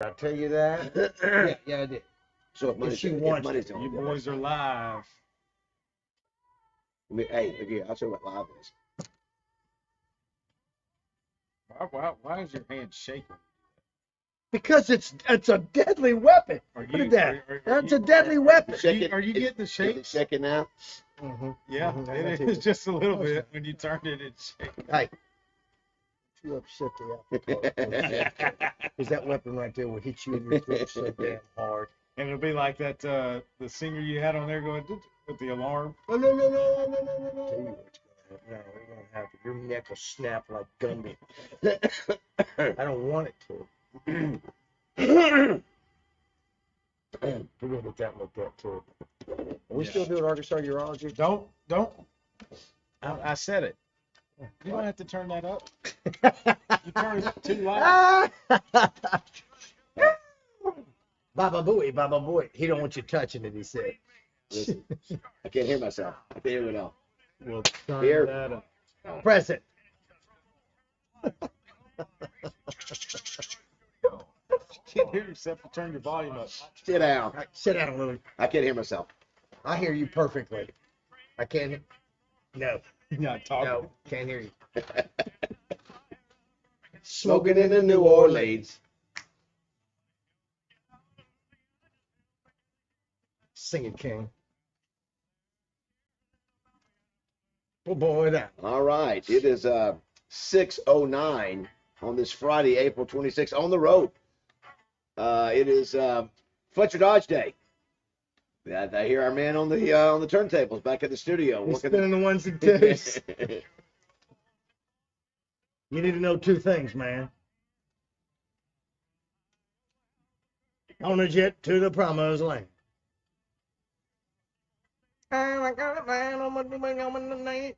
I tell you that? Yeah, I did. So if she wants money's it, on You boys are live. hey, look here, I'll show you what live is. Why is your hand shaking? Because it's a deadly weapon. Look at that. That's a deadly weapon. Are you getting the shake? Is it shaking now? Mm-hmm. Yeah, Mm-hmm. it is just a little bit. When you turned it, it's shaking. Hey, you upset the apple cart. Because that weapon right there will hit you in your throat so damn hard. And it'll be like that the singer you had on there going with the alarm. No. Tell you what's gonna happen. No, it won't happen. Your neck will snap like Gumby. I don't want it to. We're gonna get that looked at too. Are we still doing Arkansas urology? Don't. I said it. You don't have to turn that up. You turn it too loud. Baba Booey. He don't want you touching it, he said. Listen, I can't hear myself. I can't hear it all. We'll turn Here. that up. Press it. Can't hear yourself to turn your volume up. Sit down. Sit down, Louie. I can't hear myself. I hear you perfectly. I can't. No. You're not talking. No, can't hear you. Smoking in the New Orleans. Sing it, King. Oh boy, that. All right. It is 6:09 on this Friday, April 26th, on the road. It is Fletcher Dodge Day. I hear our man on the turntables back at the studio. He's spinning the ones and twos. You need to know two things, man. On a jet to the promised land. I got a man on the night.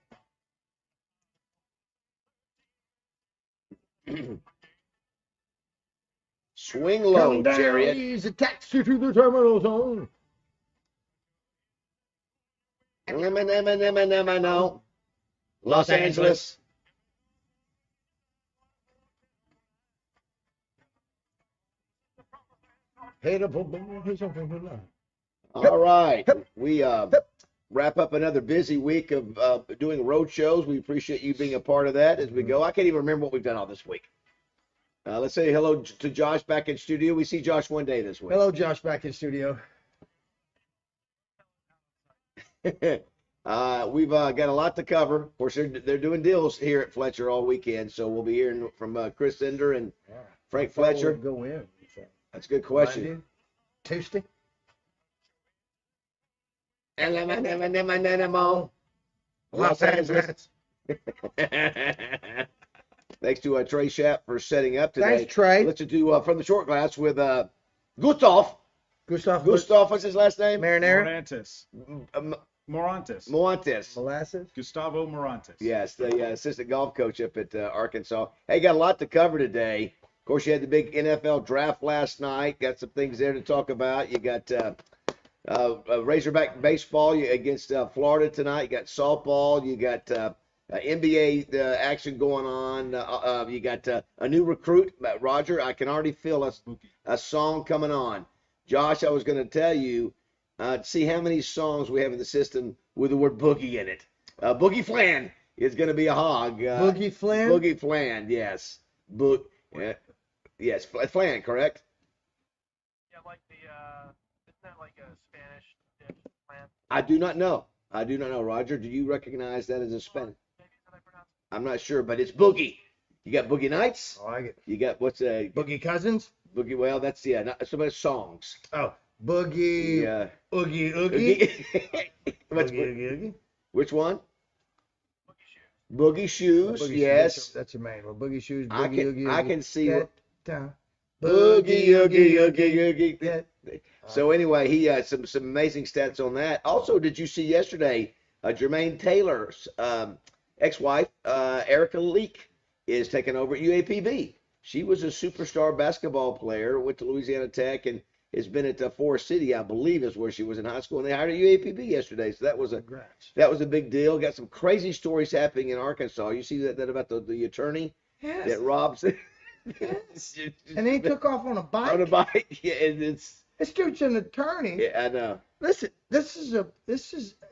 Swing low, Come down, Chariot. he's a taxi to the terminal zone. No. Los Angeles. All right. We wrap up another busy week of doing road shows. We appreciate you being a part of that as we go. I can't even remember what we've done all this week. Let's say hello to Josh back in studio. We see Josh one day this week. Hello, Josh, back in studio. We've got a lot to cover. Of course, they're doing deals here at Fletcher all weekend, so we'll be hearing from Chris Ender and Frank Fletcher. Go in. That's a good question. Monday, Tuesday. Los Angeles. Thanks to Trey Schapp for setting up today. Thanks, Trey. Let's do from the short glass with Gustav. Gustav, what's his last name? Marinara. Morantes. Molasses. Gustavo Morantes. Yes, the assistant golf coach up at Arkansas. Hey, got a lot to cover today. Of course, you had the big NFL draft last night. Got some things there to talk about. You got Razorback baseball against Florida tonight. You got softball. You got NBA action going on. You got a new recruit, Roger. I can already feel a song coming on. Josh, I was going to tell you, see how many songs we have in the system with the word boogie in it. Boogie Flan is going to be a hog. Boogie Flan? Boogie Flan, yes. Yes, Flan, correct? Yeah, like isn't that like a Spanish dish, flan? I do not know. Roger, do you recognize that as a Spanish? Maybe that I pronounced. I'm not sure, but it's boogie. You got Boogie Nights. I like it. You got what's a Boogie Cousins? Boogie? Well, that's not so many songs. Oh, Boogie. Yeah. Oogie Oogie. Oogie. Which one? Boogie shoes. Boogie Shoes. Yes. That's your main one. Boogie Shoes. I Boogie can Oogie. I can see what. Down. Boogie Oogie. Yeah. So anyway, he had some amazing stats on that. Also, did you see yesterday? Jermaine Taylor's ex-wife, Erica Leak, is taking over at UAPB. She was a superstar basketball player, went to Louisiana Tech, and has been at Forest City, I believe, is where she was in high school. And they hired her at UAPB yesterday, so that was a big deal. Got some crazy stories happening in Arkansas. You see that about the attorney that robs And he took off on a bike. On a bike, yeah, and it's. This dude's an attorney. Yeah, I know. Listen,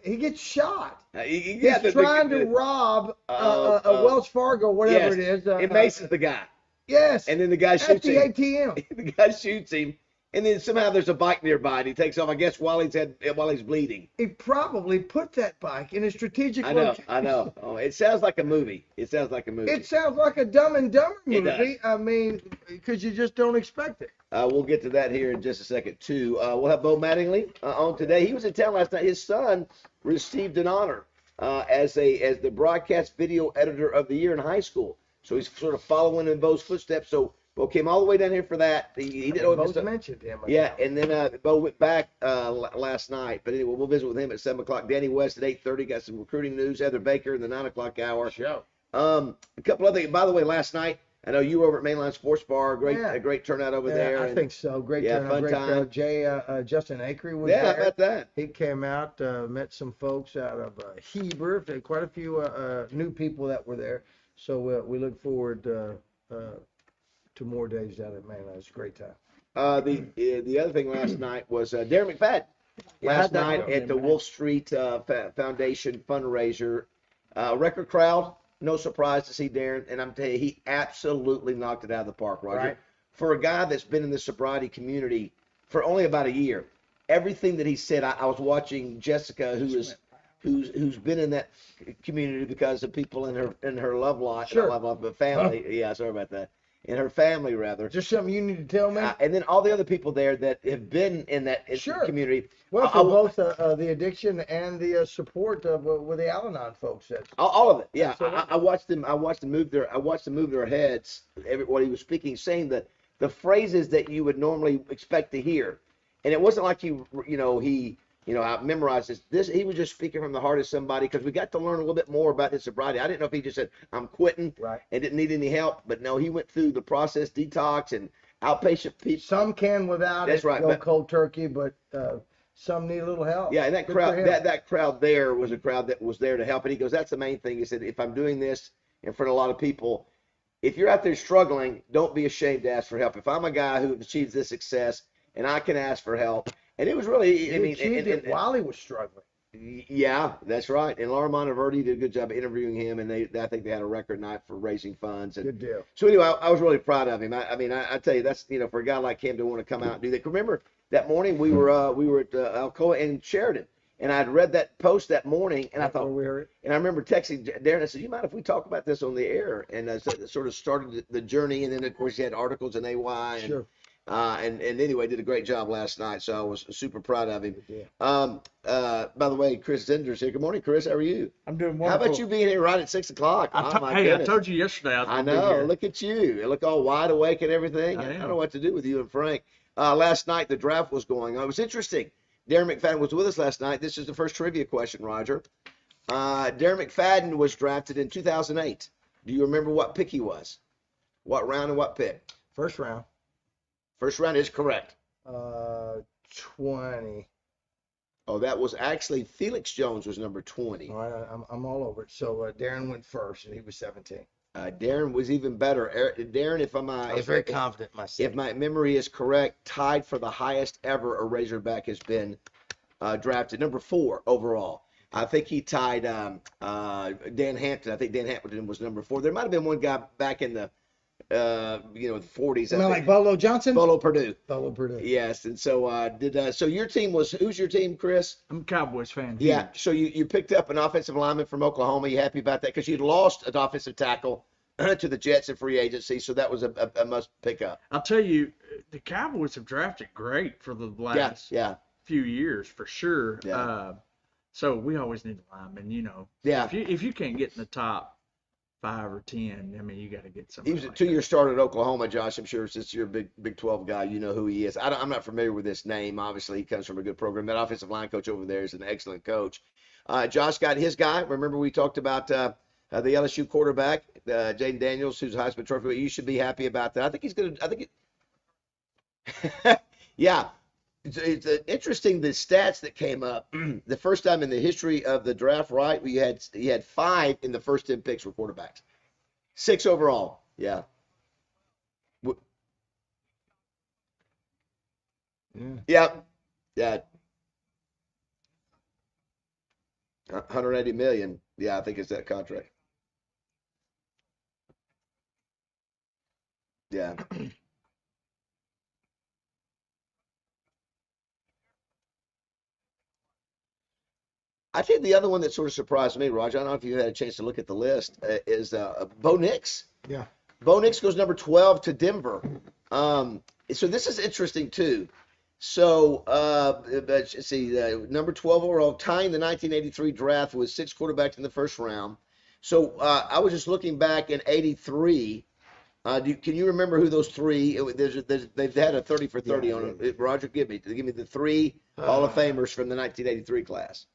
he gets shot. Yeah, He's trying to rob a Wells Fargo, whatever it is. It maces the guy. Yes. And then the guy shoots him. At the ATM. The guy shoots him, and then somehow there's a bike nearby, and he takes off, I guess, while he's bleeding. He probably put that bike in a strategic location. I know. Oh, it sounds like a movie. It sounds like a Dumb and Dumber movie. I mean, because you just don't expect it. We'll get to that here in just a second, too. We'll have Bo Mattingley on today. He was in town last night. His son received an honor as the broadcast video editor of the year in high school. So he's sort of following in Bo's footsteps. So Bo came all the way down here for that. He didn't know Bo's mentioned him. Yeah, and then Bo went back last night. But anyway, we'll visit with him at 7 o'clock. Danny West at 8:30. Got some recruiting news. Heather Baker in the 9 o'clock hour. Show. A couple other things. By the way, last night, I know you were over at Mainline Sports Bar. A great turnout over there. I think so. Great turnout. Fun great time. Crowd. Justin Acree was there. Yeah, how about that? He came out, met some folks out of Heber. Quite a few new people that were there. So we look forward to more days down at Mainline. It's a great time. The other thing last night was Darren McFadden. Last night at the Wolf Street Foundation fundraiser. Record crowd. No surprise to see Darren. And I'm telling you, he absolutely knocked it out of the park, Roger. Right. For a guy that's been in the sobriety community for only about a year, everything that he said, I was watching Jessica, who's been in that community because of people in her love life, Sure. not love life, but family. Yeah, sorry about that. In her family, rather. Just something you need to tell me? And then all the other people there that have been in that community. Well, for both the addiction and the support of with the Al-Anon folks. All of it. Yeah, I watched them. I watched them move their heads. What he was speaking, saying the phrases that you would normally expect to hear, and it wasn't like he memorized this. He was just speaking from the heart of somebody, because we got to learn a little bit more about his sobriety. I didn't know if he just said, I'm quitting, right, and didn't need any help. But no, he went through the process, detox, and outpatient people. Some can without That's right, go cold turkey, but some need a little help. Yeah, and that crowd, that crowd there was a crowd that was there to help. And he goes, that's the main thing. He said, if I'm doing this in front of a lot of people, if you're out there struggling, don't be ashamed to ask for help. If I'm a guy who achieves this success and I can ask for help, and it was really, he achieved it while he was struggling. Yeah, that's right. And Laura Monteverdi did a good job interviewing him, and I think they had a record night for raising funds. And good deal. So anyway, I was really proud of him. I tell you, that's, for a guy like him to want to come out and do that. Remember that morning we were at Alcoa and Sheridan, and I'd read that post that morning, and I thought, and I remember texting Darren. I said, "You mind if we talk about this on the air?" And so it sort of started the journey, and then of course you had articles in AY. And, sure. And anyway, did a great job last night, so I was super proud of him. By the way, Chris Zender's here. Good morning, Chris. How are you? I'm doing wonderful. How about you being here right at 6 o'clock? I told you yesterday I was I going to be know. here. Look at you. You look all wide awake and everything. I don't know what to do with you and Frank. Last night, the draft was going on. It was interesting. Darren McFadden was with us last night. This is the first trivia question, Roger. Darren McFadden was drafted in 2008. Do you remember what pick he was? What round and what pick? First round. First round is correct. 20. Oh, that was actually Felix Jones was number 20. All right, I'm all over it. So Darren went first, and he was 17. Darren was even better. Darren, I was very confident myself. If my memory is correct, tied for the highest ever a Razorback has been drafted, number 4 overall. I think he tied Dan Hampton. I think Dan Hampton was number 4. There might have been one guy back in the the 40s. You mean like Bolo Johnson? Bolo Purdue. Bolo Purdue. Yes, and so so your team was, who's your team, Chris? I'm a Cowboys fan. Yeah, huge. so you picked up an offensive lineman from Oklahoma. You happy about that? Because you'd lost an offensive tackle to the Jets in free agency, so that was a must pick up. I'll tell you, the Cowboys have drafted great for the last few years, for sure. Yeah. So we always need a lineman, Yeah. If you can't get in the top 5 or 10, I mean, you got to get somebody. He was a 2-year starter at Oklahoma, Josh. I'm sure since you're a Big 12 guy, you know who he is. I'm not familiar with this name. Obviously, he comes from a good program. That offensive line coach over there is an excellent coach. Josh got his guy. Remember we talked about the LSU quarterback, Jaden Daniels, who's a Heisman Trophy. You should be happy about that. I think he's going to – yeah. It's interesting, the stats that came up. The first time in the history of the draft, right, he had 5 in the first 10 picks were quarterbacks. 6 overall. Yeah. Yeah. Yeah. 180 million. Yeah, I think it's that contract. Yeah. I think the other one that sort of surprised me, Roger, I don't know if you had a chance to look at the list, is Bo Nix. Yeah. Bo Nix goes number 12 to Denver. So this is interesting too. So let's see, number 12 overall, tying the 1983 draft with 6 quarterbacks in the first round. So I was just looking back in '83. Can you remember who those three? They've had a 30 for 30 on it. Roger, give me the 3 Hall of Famers from the 1983 class.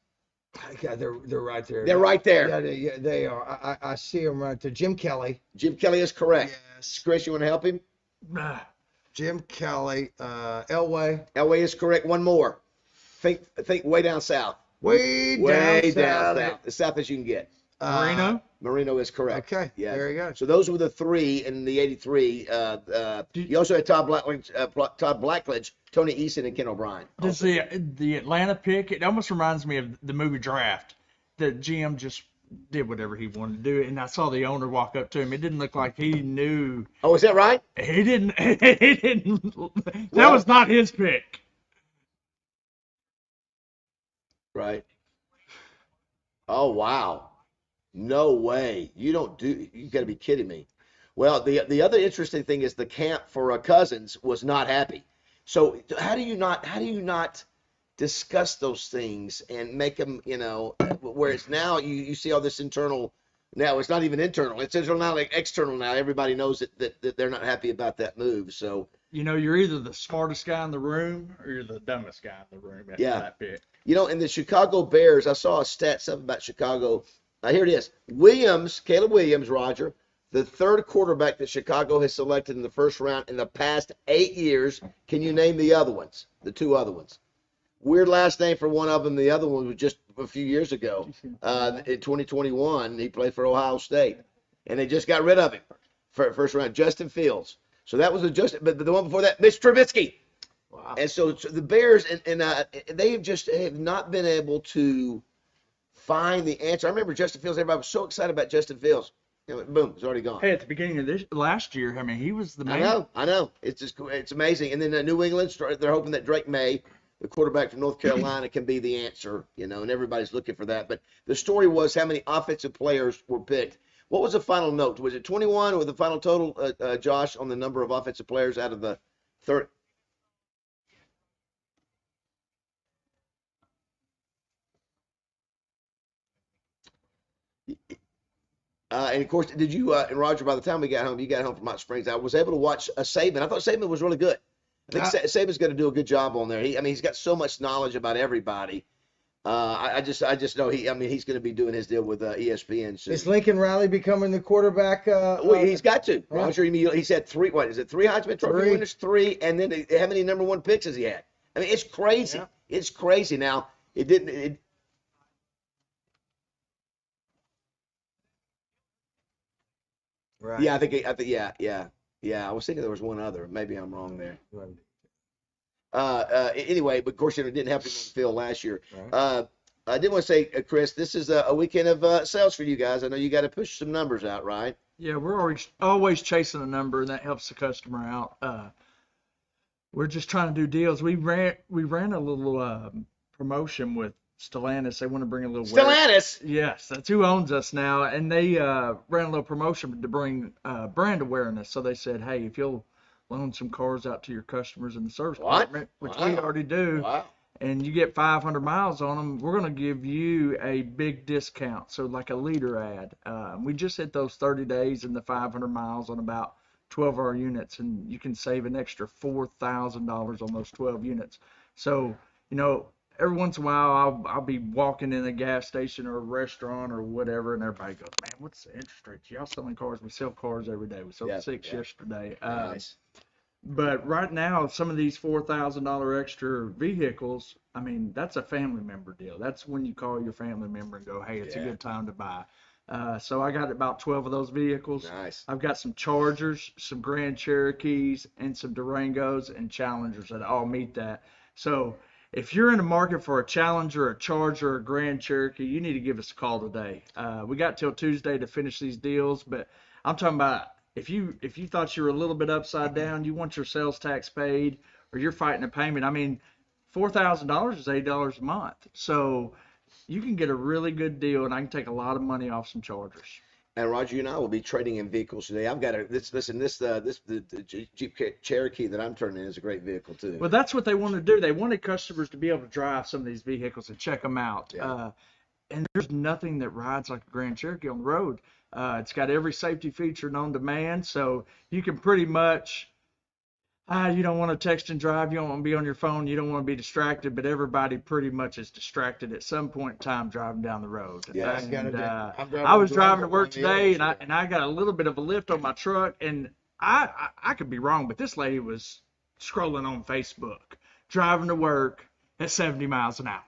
God, they're right there. They're right there. Yeah, they are. I see them right there. Jim Kelly. Jim Kelly is correct. Yes. Chris, you want to help him? Jim Kelly. Elway. Elway is correct. One more. Think way down south. Way down south. south. As south as you can get. Marino? Marino is correct. Okay. Yeah. There you go. So those were the 3 in the '83. You also had Todd Blackledge, Tony Eason, and Ken O'Brien. Does the Atlanta pick? It almost reminds me of the movie Draft. The GM just did whatever he wanted to do, and I saw the owner walk up to him. It didn't look like he knew. Oh, is that right? He didn't. He didn't. That was not his pick. Right. Oh wow. No way. You got to be kidding me. Well, the other interesting thing is the camp for Cousins was not happy. So how do you not discuss those things and make them, whereas now you see all this internal, now it's not even internal. It's internal now, like external now. Everybody knows that they're not happy about that move. So, you're either the smartest guy in the room or you're the dumbest guy in the room after that pick. In the Chicago Bears, I saw a stat, something about Chicago. Here it is. Caleb Williams, Roger, the 3rd quarterback that Chicago has selected in the first round in the past 8 years. Can you name the other ones, the 2 other ones? Weird last name for one of them. The other one was just a few years ago. In 2021, he played for Ohio State, and they just got rid of him for first round. Justin Fields. So that was but the one before that, Mitch Trubisky. Wow. And so the Bears, and they have not been able to find the answer. I remember Justin Fields. Everybody was so excited about Justin Fields. Boom, it's already gone. Hey, at the beginning of last year, he was the main. I know. It's amazing. And then New England, they're hoping that Drake May, the quarterback from North Carolina, can be the answer. And everybody's looking for that. But the story was how many offensive players were picked. What was the final note? Was it 21 or the final total, Josh, on the number of offensive players out of the 30? And of course, did you and Roger? By the time you got home from Hot Springs, I was able to watch Saban. I thought Saban was really good. I think Saban's going to do a good job on there. He's got so much knowledge about everybody. I just know he's going to be doing his deal with ESPN soon. Is Lincoln Riley becoming the quarterback? Well, he's got to. Roger, he's had 3. What is it? 3 Heisman Trophy winners, 3, and then how many number 1 picks has he had? It's crazy. Yeah. It's crazy. Now it didn't. Right. Yeah, I think yeah. I was thinking there was one other. Maybe I'm wrong there. Anyway, but of course it didn't happen on the field last year. Right. I did want to say, Chris, this is a weekend of sales for you guys. I know you got to push some numbers out, right? Yeah, we're always chasing a number, and that helps the customer out. We're just trying to do deals. We ran a little promotion with Stellantis. They want to bring a little Stellantis. Yes, that's who owns us now, and they ran a little promotion to bring brand awareness. So they said, hey, if you'll loan some cars out to your customers in the service department, which we already do, and you get 500 miles on them, we're going to give you a big discount. So like a leader ad. We just hit those 30 days and the 500 miles on about 12 of our units, and you can save an extra $4,000 on those 12 units. So, every once in a while, I'll be walking in a gas station or a restaurant or whatever, and everybody goes, man, what's the interest rate? Y'all selling cars? We sell cars every day. We sold 6 yesterday. Nice. But right now, some of these $4,000 extra vehicles, that's a family member deal. That's when you call your family member and go, hey, it's a good time to buy. So I got about 12 of those vehicles. Nice. I've got some Chargers, some Grand Cherokees, and some Durangos and Challengers that all meet that. So if you're in the market for a Challenger, a Charger, a Grand Cherokee, you need to give us a call today. We got till Tuesday to finish these deals, but I'm talking about if you thought you were a little bit upside down, you want your sales tax paid, or you're fighting a payment. I mean, $4,000 is $80 a month. So you can get a really good deal, and I can take a lot of money off some Chargers. And Roger, you and I will be trading in vehicles today. I've got the Jeep Cherokee that I'm turning in is a great vehicle too. Well, that's what they want to do. They wanted customers to be able to drive some of these vehicles and check them out. Yeah. And there's nothing that rides like a Grand Cherokee on the road. It's got every safety feature known to man, so you can pretty much. You don't want to text and drive. You don't want to be on your phone. You don't want to be distracted. But everybody pretty much is distracted at some point in time driving down the road. Yeah, And, I was driving to work today, and I got a little bit of a lift on my truck, and I could be wrong, but this lady was scrolling on Facebook, driving to work at 70 miles an hour.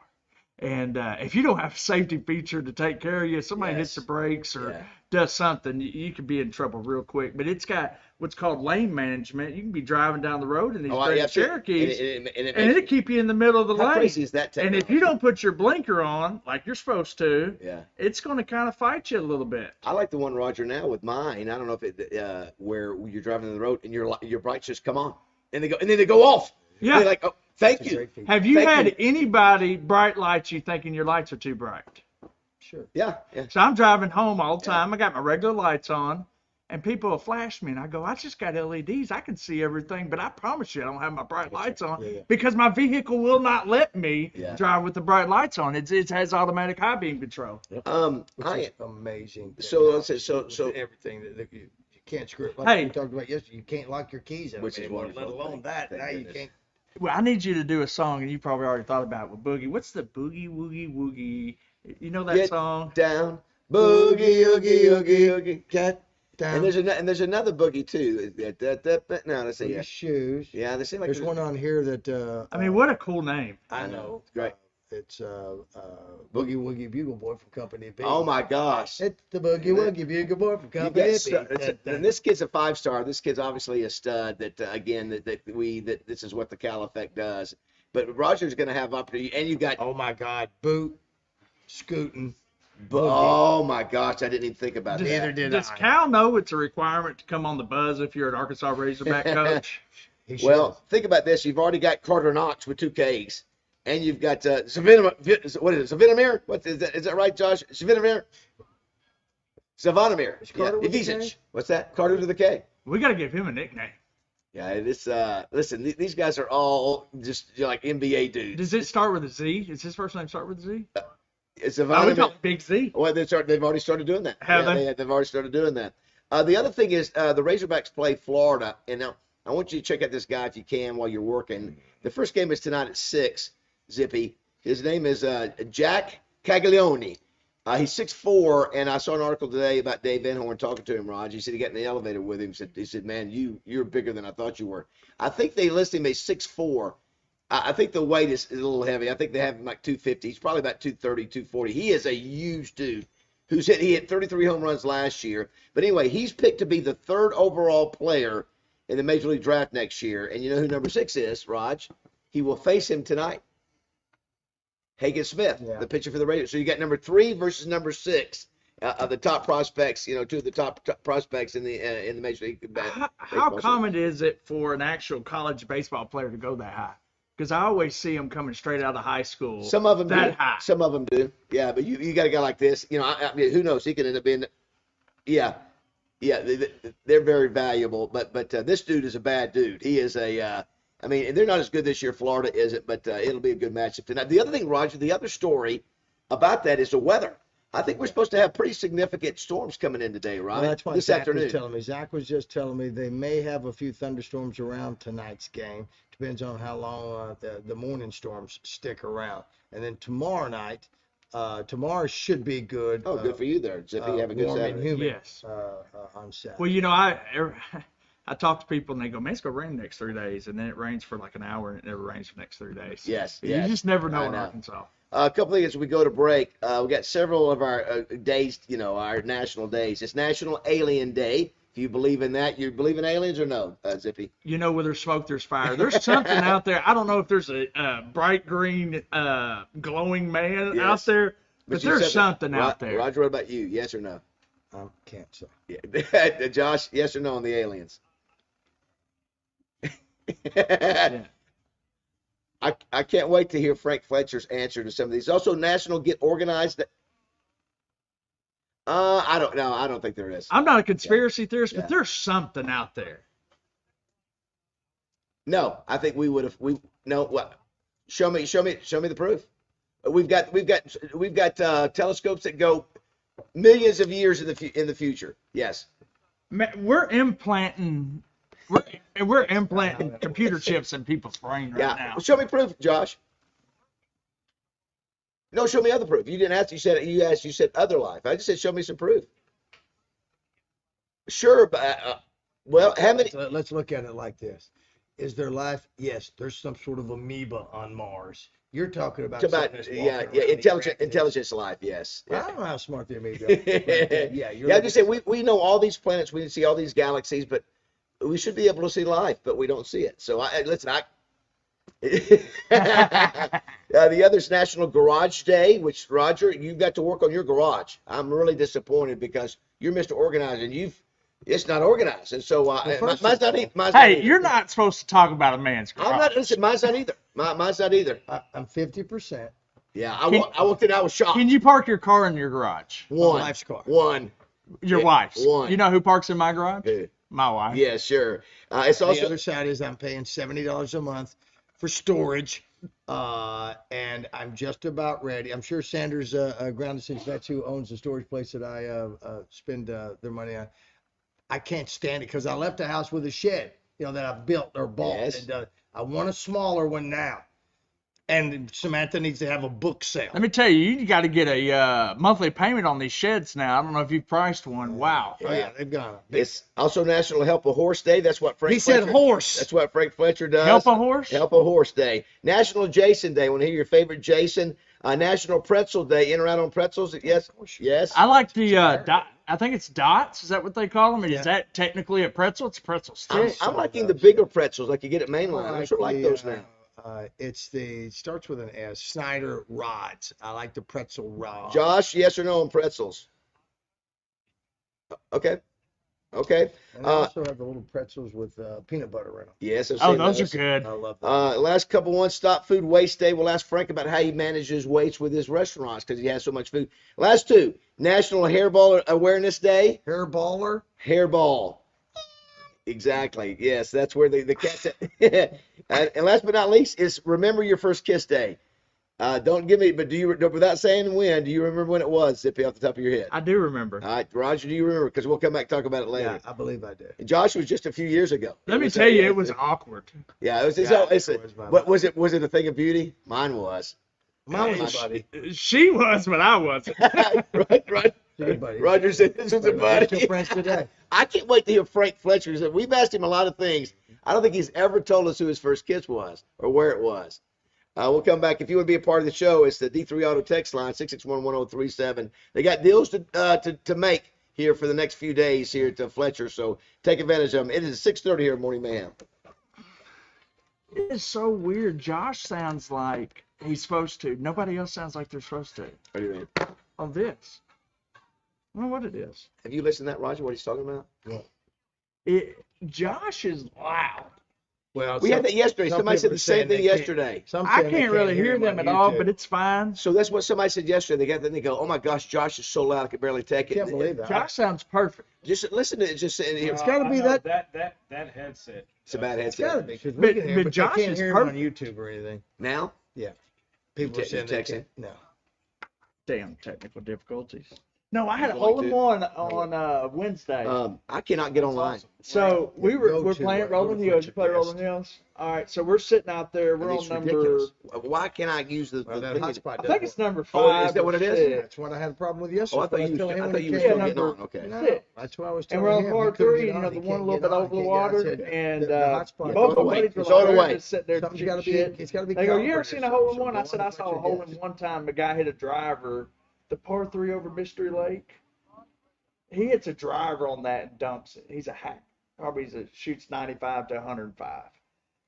And if you don't have a safety feature to take care of you, somebody hits the brakes or does something, you could be in trouble real quick. But it's got what's called lane management. You can be driving down the road in these Grand Cherokees, and it'll keep you in the middle of the lane. How crazy is that technology? And if you don't put your blinker on like you're supposed to, Yeah. it's going to kind of fight you a little bit. I like the one, Roger, now with mine. I don't know if it where you're driving down the road and your brights just come on and then they go off. Yeah. They're like, oh, thank you. Have you Thank had you. anybody bright lights you thinking your lights are too bright? Sure. Yeah. So I'm driving home all the time. I got my regular lights on, and people will flash me, and I go, I just got LEDs. I can see everything, but I promise you I don't have my bright lights on because my vehicle will not let me drive with the bright lights on. It has automatic high beam control. Which is amazing. So let's say so everything that you can't screw. Like Hey. we talked about yesterday, you can't lock your keys in, Which is anymore, wonderful. let alone that. Thank Now you goodness. can't. Well, I need you to do a song, and you probably already thought about it with Boogie. What's the Boogie Woogie Woogie? You know that Get song? down, boogie, oogie, oogie, oogie, get Down. And there's another boogie too. No, let's see. Your shoes. Yeah, they seem like There's one on here that. I mean, what a cool name. I know. It's great. It's Boogie Woogie Bugle Boy from Company B. Oh my gosh. It's the Boogie Woogie Bugle Boy from You Company get B. and this kid's a 5-star. This kid's obviously a stud. That again, that this is what the Cal Effect does. But Roger's going to have opportunity, and you got. Oh my God, boot, scooting. Oh my gosh, I didn't even think about Neither that. did Does I. Cal know it's a requirement to come on the buzz if you're an Arkansas Razorback coach? He should. Well, think about this. You've already got Carter Knox with 2 Ks, and you've got what is it? Savannamir? What is that? Is that right, Josh? Savannamir? Savannamir. Is Carter with a Ivisic. K? What's that? Carter to the K. We got to give him a nickname. Yeah, it's listen, these guys are all just like NBA dudes. Does it start with a Z? Is his first name start with a Z? It's Oh, we Savannamir. call him Big Z. Well, they've already started doing that. Have Yeah, they? they've already started doing that. The other thing is the Razorbacks play Florida, and now I want you to check out this guy if you can while you're working. The first game is tonight at 6. Zippy. His name is Jack Caglione. He's 6'4", and I saw an article today about Dave Van Horn talking to him, Raj. He said he got in the elevator with him. He said, man, you're bigger than I thought you were. I think they list him as 6'4". I think the weight is a little heavy. I think they have him like 250. He's probably about 230, 240. He is a huge dude he hit 33 home runs last year. But anyway, he's picked to be the 3rd overall player in the Major League Draft next year. And you know who number 6 is, Raj? He will face him tonight. Hagen Smith, the pitcher for the Raiders. So you got number 3 versus number 6 of the top prospects. 2 of the top prospects in the Major League. How common is it for an actual college baseball player to go that high? Because I always see them coming straight out of high school. Some of them that do. high. Some of them do. Yeah, but you got a guy like this. I mean, who knows? He could end up being. Yeah. They're very valuable. But this dude is a bad dude. He is a. I mean, they're not as good this year. Florida isn't, but it'll be a good matchup tonight. The other thing, Roger, the other story about that is the weather. I think we're supposed to have pretty significant storms coming in today, right? Well, that's what this Zach afternoon. was telling me. Zach was just telling me they may have a few thunderstorms around tonight's game. Depends on how long the morning storms stick around. And then tomorrow night, tomorrow should be good. Oh, good for you there, Zippy. Have a good warm and Saturday. humid Yes. on Saturday. Well, I talk to people and they go, man, it's going to rain the next 3 days. And then it rains for like an hour and it never rains for the next 3 days. Yes. You just never know I in know. Arkansas. A couple of things as we go to break. We got several of our days, our national days. It's National Alien Day. If you believe in that, you believe in aliens or no, Zippy? Where there's smoke, there's fire. There's something out there. I don't know if there's a bright green glowing man out there, but there's something out there. Roger, what about you? Yes or no? I can't say. Yeah. Josh, yes or no on the aliens? Yeah. I can't wait to hear Frank Fletcher's answer to some of these. Also, National Get Organized. I don't know. I don't think there is. I'm not a conspiracy theorist, but there's something out there. No, I think we would have. What? Show me the proof. We've got telescopes that go millions of years in the future. Yes. We're implanting computer chips in people's brain right now. Show me proof, Josh. No, show me other proof. You didn't ask. You said other life. I just said show me some proof. Sure, but how many? Let's look at it like this. Is there life? Yes, there's some sort of amoeba on Mars. You're talking about intelligence life. Yes. I don't know how smart the amoeba is. I'm just saying we know all these planets, we can see all these galaxies, but we should be able to see life, but we don't see it. So the other's National Garage Day, which Roger, you got to work on your garage. I'm really disappointed because you're Mr. Organizer and it's not organized, and so mine's not either. You're not supposed to talk about a man's garage. I'm not. Listen, mine's not either. Mine's not either. I'm 50%. Yeah, I walked in. I was shocked. Can you park your car in your garage? One. My wife's car. One. Your wife's. One. You know who parks in my garage? Who? My wife. Yeah, sure. It's also the other side is I'm paying $70 a month for storage, and I'm just about ready. I'm sure Sanders Ground since that's who owns the storage place that I spend their money on. I can't stand it because I left the house with a shed, that I built or bought. Yes. And, I want a smaller one now. And Samantha needs to have a book sale. Let me tell you, you got to get a monthly payment on these sheds now. I don't know if you've priced one. Wow. Oh, yeah, they've gone up. It's also National Help a Horse Day. That's what Frank. He said horse. That's what Frank Fletcher does. Help a horse? Help a Horse Day. National Jason Day. Want to hear your favorite Jason? National Pretzel Day. In or out on pretzels? Yes. Yes. I like the I think it's dots. Is that what they call them? Is that technically a pretzel? It's a pretzel stick. I'm liking the bigger pretzels like you get at Mainline. I sort of like those now. It starts with an S. Snyder rods. I like the pretzel rods. Josh, yes or no on pretzels? Okay. And I also have the little pretzels with peanut butter in them. Yes. Those are good. I love them. Last couple ones. Stop Food Waste Day. We'll ask Frank about how he manages waste with his restaurants because he has so much food. Last two. National Hairball Awareness Day. Hairballer? Hairball. Exactly. Yes, that's where the cats. And last but not least is Remember Your First Kiss Day. Don't give me, but without saying when, do you remember when it was, Zippy, off the top of your head? I do remember. All right, Roger, do you remember? Because we'll come back and talk about it later. Yeah, I believe I did. Josh was just a few years ago. Let me tell you, it was awkward. Yeah, it was. Was it a thing of beauty? Mine was. Mine was my buddy. She was, but I wasn't. right. Roger said this was a buddy. Still friends today. I can't wait to hear Frank Fletcher. We've asked him a lot of things. I don't think he's ever told us who his first kiss was or where it was. We'll come back. If you want to be a part of the show, it's the D3 Auto text line, 661-1037. They got deals to make here for the next few days here at Fletcher, so take advantage of them. It is 6:30 here at Morning Mayhem. It is so weird. Josh sounds like he's supposed to. Nobody else sounds like they're supposed to. What do you mean? On this. I don't know what it is. Have you listened to that, Roger, what he's talking about? Yeah. Josh is loud. Well, we had that yesterday. Somebody said the same thing yesterday. I can't really hear them at all, but it's fine. So that's what somebody said yesterday. They go, oh my gosh, Josh is so loud I can barely take it. Can't believe that. Josh sounds perfect. Just listen to it. Just sitting here. It's got to be that headset. It's a bad It's got to headset. be because But- we can hear, but but Josh you can't is hear him on perfect. YouTube or anything. Now? Yeah. People are saying they texting? can't. No. Damn technical difficulties. No, I had a You're going hole in to? one on Wednesday. I cannot get online. So we're Go playing to Rolling Hills. You Fletcher play Guest. Rolling Hills? All right, so we're sitting out there. We're And on it's number. ridiculous. Why can't I use the Well, that thing? hotspot I think it's number Oh, is 5. that or what it is? 6. That's what I had a problem with yesterday. Oh, I thought you, telling him I when thought he you were came. still Yeah, getting on. number Okay. No, 6. that's what I was And telling we're on him. par He couldn't 3, get you know, on. the He one a can't little get bit on. over the He can't get on. I water, said, and the hotspot. both Throw my it away. buddies were Throw it like, away. they're just sitting there Something's gotta be- shit. it's gotta be They go, you ever calibrated seen or a hole in something. one? I So said, go I on to saw a Fletcher hole in Guest. one time. A guy hit a driver, the par 3 over Mystery Lake. He hits a driver on that and dumps it. He's a hack. Probably shoots 95 to 105.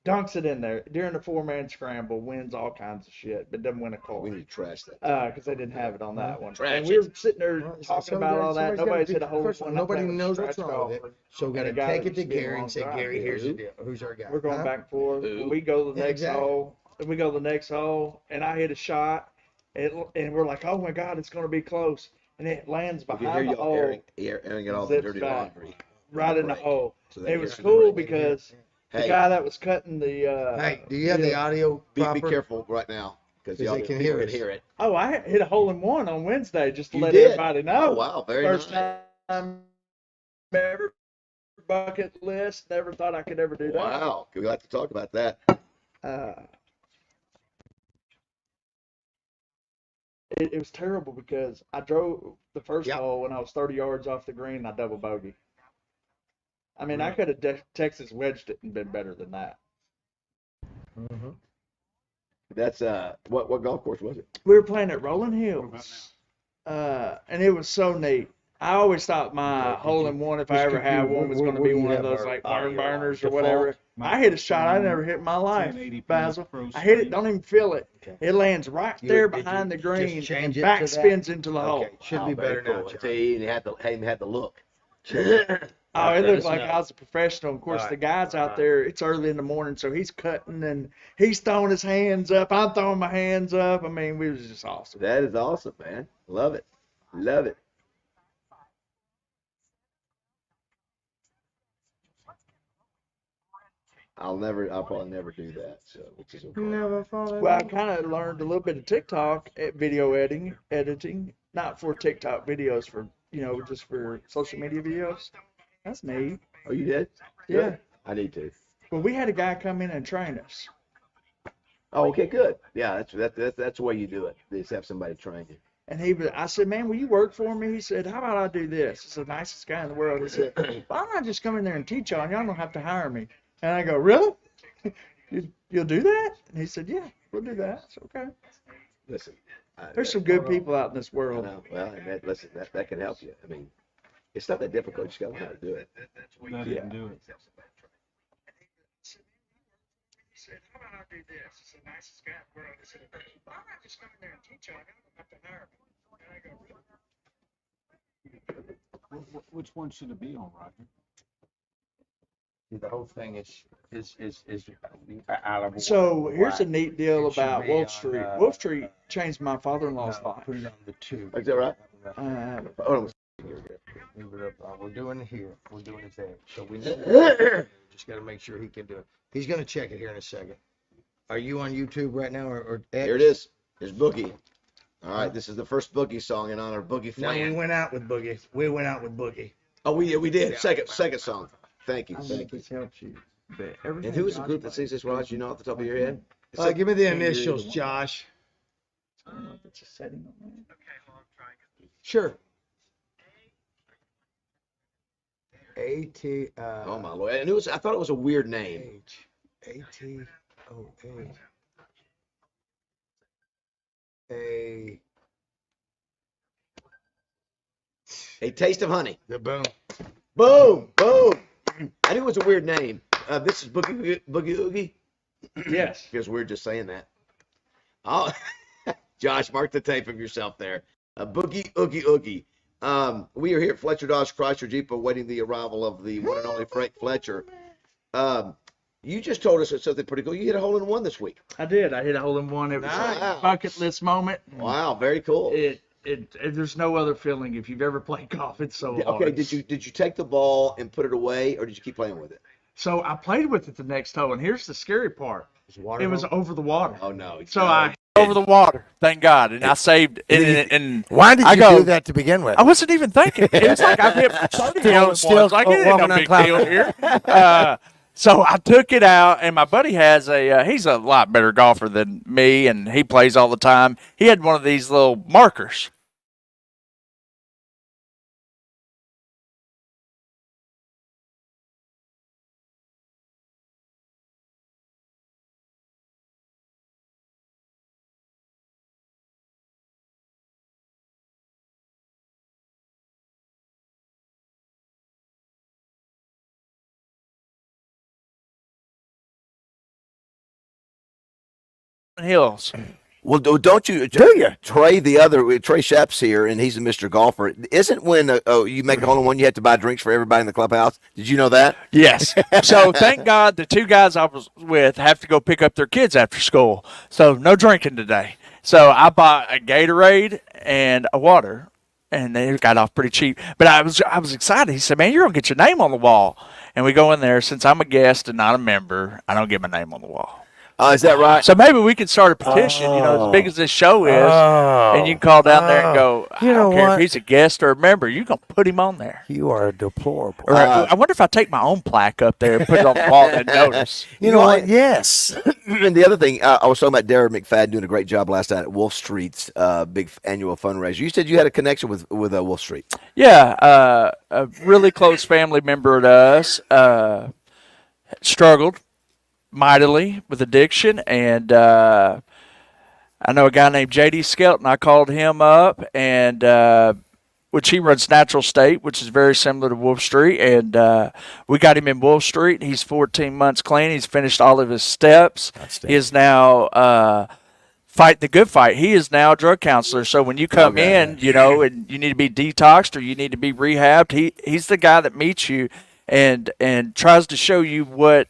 Dunks it in there during the 4-man scramble, wins all kinds of shit, but doesn't win a car. We need to trash that. Because they didn't have it on that one. Trash And we were it. sitting there Well, talking about all that. Nobody's hit a hole in First of all, one. nobody Nothing. knows what's Scratched wrong with off. it. So we got to And a guy take that it to was getting Gary along and say, drive, Gary, dude. here's the deal. Who's our guy? We're going Huh? back and forth. Who? We go to the Yeah, next exactly. hole. We go to the next hole, and I hit a shot, and we're like, oh my God, it's going to be close. And it lands We can behind hear the y'all hole, airing all the zips dirty back. laundry. right in the Break. hole. So they It hear was it. cool because the Hey, guy that was cutting the. Hey, do you have the audio be proper? careful right now because Because y'all they can people hear can us. hear it. Oh, I hit a hole in one on Wednesday just to You let did? everybody know. Oh, wow, very First nice. time ever bucket list. Never thought I could ever do that. Wow, we like to talk about that. Uh, it was terrible because I drove the first Yep. hole when I was 30 yards off the green. I double bogey. I mean, I could have Texas wedged it and been better than that. Mhm. That's what golf course was it? We were playing at Rolling Hills, and it was so neat. I always thought my hole in one, if I ever had one, was going to be one of those like barn burners or whatever. I hit a shot I never hit in my life, Basil. I hit it, don't even feel it. It lands right there Did you behind the just green change and it back to that? spins into the hole. Okay, should Oh, be very better now, cool. I John. tell you, he had the look. Oh, it Let looked us like know. I was a professional. Of course, All right. the guy's All out right. there, it's early in the morning, so he's cutting and he's throwing his hands up. I'm throwing my hands up. I mean, it was just awesome. That is awesome, man. Love it. Love it. I'll probably never do that. So, which is okay. Never fall in Well, I love. kind of learned a little bit of TikTok video editing, not for TikTok videos, for just for social media videos. That's neat. Oh, you did? Yeah. Good. I need to. Well, we had a guy come in and train us. Oh, okay, good. Yeah, that's the way you do it. They just have somebody train you. And I said, man, will you work for me? He said, how about I do this? He's the nicest guy in the world. He said, why don't I just come in there and teach y'all, and y'all don't have to hire me? And I go, really? You'll do that? And he said, yeah, we'll do that. It's okay. Listen, There's some good people out in this I world. know. Well, and listen, that can help you. I mean, it's not that difficult. You just got to know how to do it. That didn't do it. He said, how about I do this? It's the nicest guy in the world. He said, why don't I just come in there and teach y'all? Y'all don't have to hire me. And I go, really? Which one should it be on, Roger? The whole thing is out of So here's a whack. neat deal It should about be Wolf on, Street. Wolf Street changed my father-in-law's No, life. put it on the two. Is that right? Uh, Hold Move it up. We're doing it here. We're doing it there. So we know. Just got to make sure he can do it. He's going to check it here in a second. Are you on YouTube right now or X? Here it is. There's Boogie. All right, this is the first Boogie song in honor of Boogie No, we Flan. went out with Boogie. We went out with Boogie. Oh, we did. Yeah. Second song. Thank you. I Thank think you. this helps you. But And who is the group that sings this, Raj? You know off the top of your head? It's like- Give me the Can't hear initials, either one. Josh. I don't know if it's a setting on there. Okay, hold on, I'm trying it. Sure. A-T, Oh my lord! And I thought it was a weird name. H, A-T-O-A. A Taste of Honey. The boom. Boom, boom. I knew it was a weird name. This is Boogie Oogie. Yes. Feels weird just saying that. Oh, Josh, mark the tape of yourself there. Boogie Oogie Oogie. We are here at Fletcher Dodge Chrysler Jeep awaiting the arrival of the one and only Frank Fletcher. You just told us something pretty cool. You hit a hole in one this week. I did. I hit a hole in one. It was Nice. a bucket list moment. Wow, very cool. There's no other feeling. If you've ever played golf, it's so hard. Okay, did you take the ball and put it away, or did you keep playing with it? So I played with it the next hole, and here's the scary part. It was over the water. Oh no. So I over the water. Thank God. And I saved. And Why did I you go, do that to begin with? I wasn't even thinking. It was like I've hit 30 hole-in-ones. Like, it ain't no big deal here. So I took it out, and my buddy has he's a lot better golfer than me, and he plays all the time. He had one of these little markers. Hills. Well, don't you? Do you? Trey Shep's here, and he's a Mr. Golfer. Isn't when you make a hole-in-one, you have to buy drinks for everybody in the clubhouse? Did you know that? Yes. So thank God the two guys I was with have to go pick up their kids after school. So no drinking today. So I bought a Gatorade and a water, and they got off pretty cheap. But I was excited. He said, "Man, you're gonna get your name on the wall." And we go in there. Since I'm a guest and not a member, I don't get my name on the wall. Is that right? So maybe we could start a petition, as big as this show is, and you can call down there and go, I don't care if he's a guest or a member, you're going to put him on there. You are deplorable. Or I wonder if I take my own plaque up there and put it on the wall and notice. You know what? Yes. And the other thing, I was talking about Darren McFadden doing a great job last night at Wolf Street's big annual fundraiser. You said you had a connection with Wolf Street. Yeah, a really close family member to us struggled mightily with addiction, and I know a guy named J.D. Skelton. I called him up, and which he runs Natural State, which is very similar to Wolf Street, and we got him in Wolf Street. He's 14 months clean. He's finished all of his steps. He is now fight the good fight. He is now a drug counselor. So when you come in, and you need to be detoxed or you need to be rehabbed, he's the guy that meets you and tries to show you what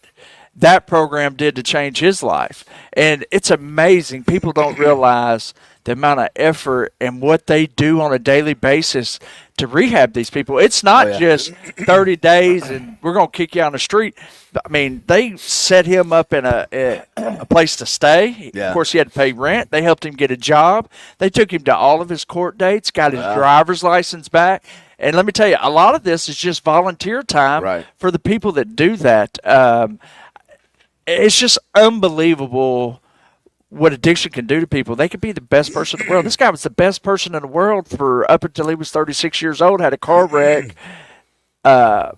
that program did to change his life. And it's amazing. People don't realize the amount of effort and what they do on a daily basis to rehab these people. It's not just 30 days and we're going to kick you on the street. I mean, they set him up in a place to stay. Yeah. Of course, he had to pay rent. They helped him get a job. They took him to all of his court dates, got his driver's license back. And let me tell you, a lot of this is just volunteer time for the people that do that. It's just unbelievable what addiction can do to people. They could be the best person in the world. This guy was the best person in the world for up until he was 36 years old, had a car wreck, got